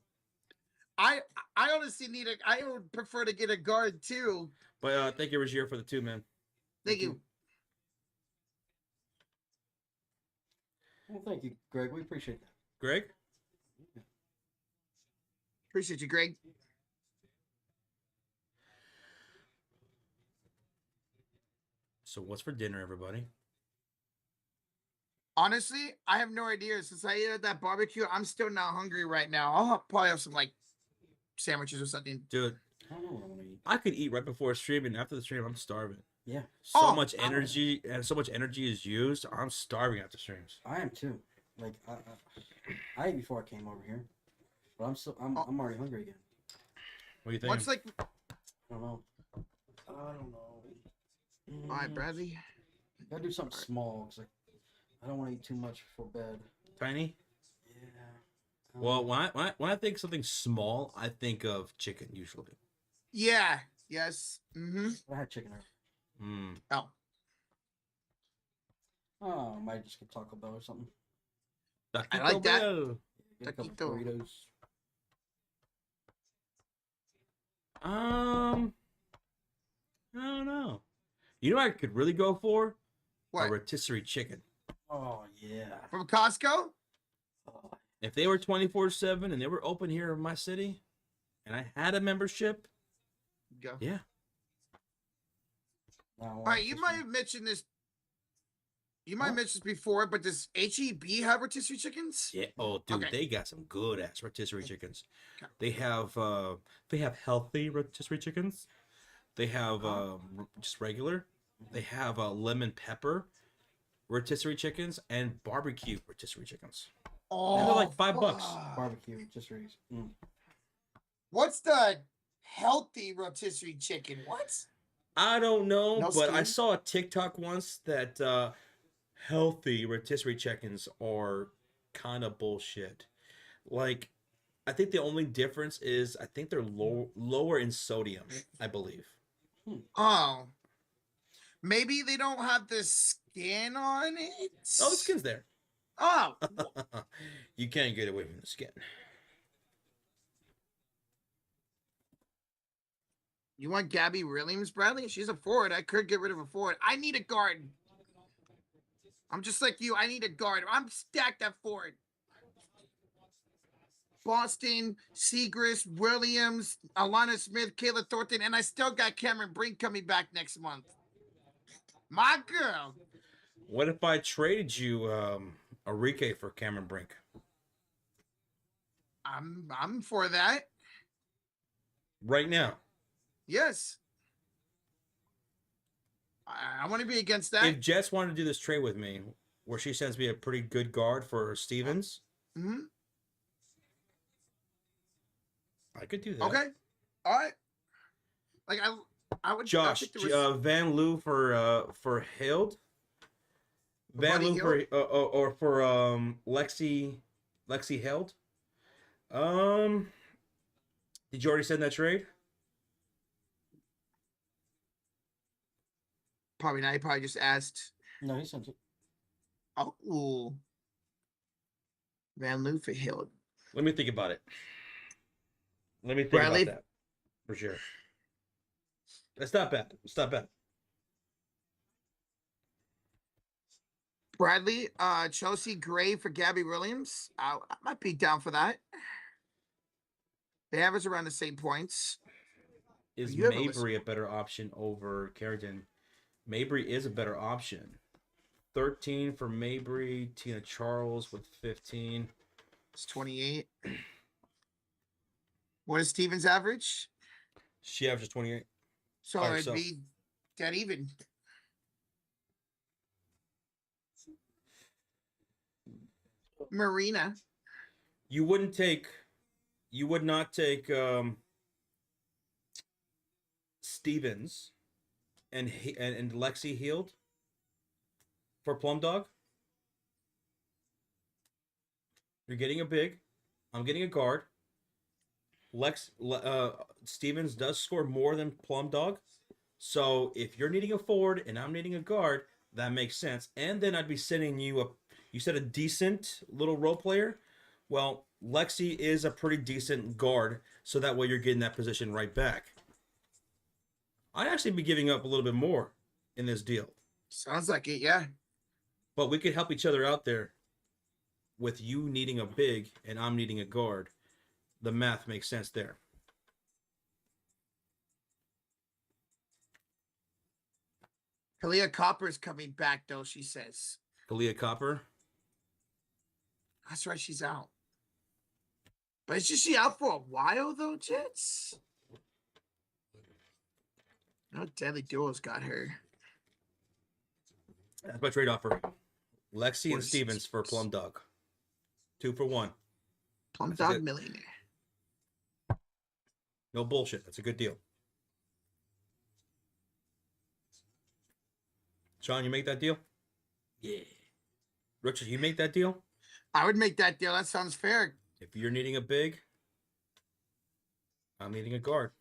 I honestly need a. I would prefer to get a guard too. But thank you, Regier, for the 2, man. Thank you. Well, thank you, Greg. We appreciate that. Greg? Appreciate you, Greg. So what's for dinner, everybody? Honestly, I have no idea. Since I ate at that barbecue, I'm still not hungry right now. I'll probably have some like sandwiches or something. Dude, I don't know what I want to eat. I could eat right before streaming. After the stream, I'm starving. Yeah. So much energy is used. I'm starving after streams. I am too. Like I ate before I came over here, but I'm already hungry again. What do you think? What's like? I don't know. All right, Bradley. Gotta do something small because I don't want to eat too much before bed. Tiny? Yeah. Well, when I think something small, I think of chicken usually. Yeah. Yes. Mm-hmm. I had chicken earlier. Oh. Oh, I might just get Taco Bell or something. I like that. Bell. Get a couple Taquito. burritos. I don't know. You know what I could really go for? What? A rotisserie chicken. Oh yeah. From Costco? Oh, If they were 24/7 and they were open here in my city, and I had a membership, Go. yeah. All right, you might have mentioned this. You might have mentioned this before, but does HEB have rotisserie chickens? Yeah. Oh, dude, Okay. they got some good ass rotisserie chickens. Okay. They have healthy rotisserie chickens. They have just regular. They have lemon pepper rotisserie chickens and barbecue rotisserie chickens. Oh, And they're like $5. fuck. barbecue, just raise. What's the healthy rotisserie chicken? What? I don't know, No but I skin? saw a TikTok once that healthy rotisserie chickens are kind of bullshit. Like, I think the only difference is I think they're lower in sodium, I believe. Oh. Maybe they don't have the skin on it? Oh, the skin's there. Oh. You can't get away from the skin. You want Gabby Williams, Bradley? She's a forward. I could get rid of a forward. I need a guard. I'm just like you. I need a guard. I'm stacked at forward. Boston, Seagrass, Williams, Alana Smith, Kayla Thornton, and I still got Cameron Brink coming back next month. My girl. What if I traded you Enrique for Cameron Brink? I'm for that. Right now. Yes. I want to be against that. If Jets wanted to do this trade with me, where she sends me a pretty good guard for Stevens, Mm-hmm. I could do that. Okay. All right. Like I would. Josh, Van Loo for Hild. Van Buddy Loo for Hield? or for Lexi Hild. Did you already send that trade? Probably not. He probably just asked. No, he sent it. Oh, ooh. Van Loo for Hill. Let me think about it. Let me think Bradley? about that for sure. That's not bad. It's not bad. Bradley, Chelsea Gray for Gabby Williams. I might be down for that. They average around the same points. Is You have a list. Mabry a better option over Carrington? Mabry is a better option. 13 for Mabry. Tina Charles with 15. It's 28. What is Stevens' average? She averages 28. So By it'd herself. be dead even. Marina. You would not take Stevens and Lexi Heald for Plum Dog? You're getting a big. I'm getting a guard. Stevens does score more than Plum Dog. So if you're needing a forward and I'm needing a guard, that makes sense. And then I'd be sending you you said a decent little role player. Well, Lexi is a pretty decent guard, so that way you're getting that position right back. I'd actually be giving up a little bit more in this deal. Sounds like it, yeah. But we could help each other out there with you needing a big and I'm needing a guard. The math makes sense there. Kalia Copper's coming back, though, she says. Kalia Copper. That's right, she's out. But is she out for a while, though, Jets? No, Deadly Duo's got her. That's my trade offer. Lexi What and is Stevens for Plum Dog. 2 for 1. Plum That's Dog it. Millionaire. No bullshit. That's a good deal. Sean, you make that deal? Yeah. Richard, you make that deal? I would make that deal. That sounds fair. If you're needing a big, I'm needing a guard.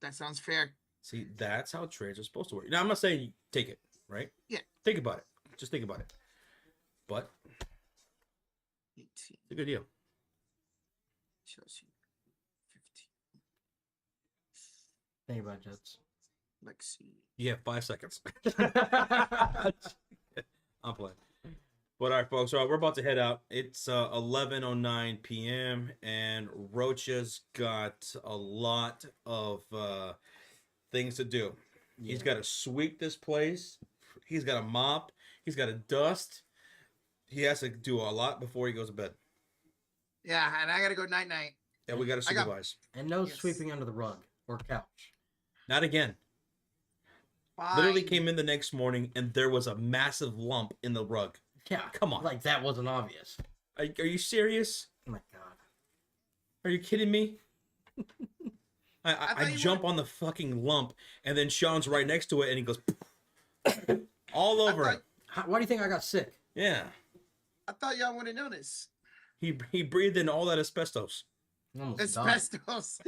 That sounds fair. See, that's how trades are supposed to work. Now, I'm not saying you take it, right? Yeah. Think about it. Just think about it. But 18, it's a good deal. Chelsea, 15. Think about Jets. Let's see. You have 5 seconds. I'm playing. But all right, folks. We're about to head out. It's 11:09 p.m. and Rocha's got a lot of things to do. Yeah. He's got to sweep this place. He's got to mop. He's got to dust. He has to do a lot before he goes to bed. Yeah, and I gotta go night. And we got to I got- supervise. And no Yes. sweeping under the rug or couch. Not again. Fine. Literally came in the next morning and there was a massive lump in the rug. Yeah. Come on. Like that wasn't obvious. Are you serious? Oh my God. Are you kidding me? I thought you jump on the fucking lump and then Sean's right next to it and he goes all over thought- it. Why do you think I got sick? Yeah. I thought y'all would have known this. He breathed in all that asbestos. I almost died. Asbestos.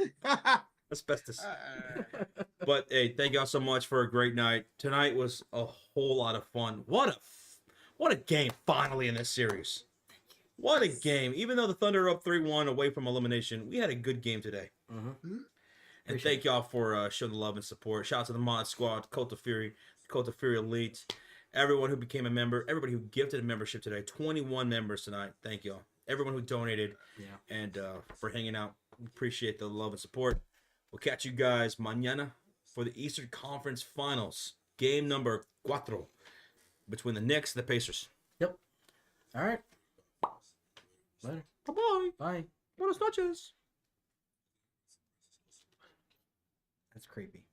Asbestos. But hey, thank y'all so much for a great night. Tonight was a whole lot of fun. What a game finally in this series. What a game. Even though the Thunder are up 3-1 away from elimination, we had a good game today. Mm-hmm. And thank y'all for showing the love and support. Shout out to the Mod Squad, Cult of Fury Elite, everyone who became a member, everybody who gifted a membership today. 21 members tonight. Thank y'all. Everyone who donated and for hanging out. We appreciate the love and support. We'll catch you guys mañana for the Eastern Conference Finals. Game number 4 between the Knicks and the Pacers. Yep. All right. Later. Bye-bye. Bye. Buenas noches. That's creepy.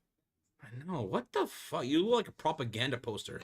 I know. What the fuck? You look like a propaganda poster.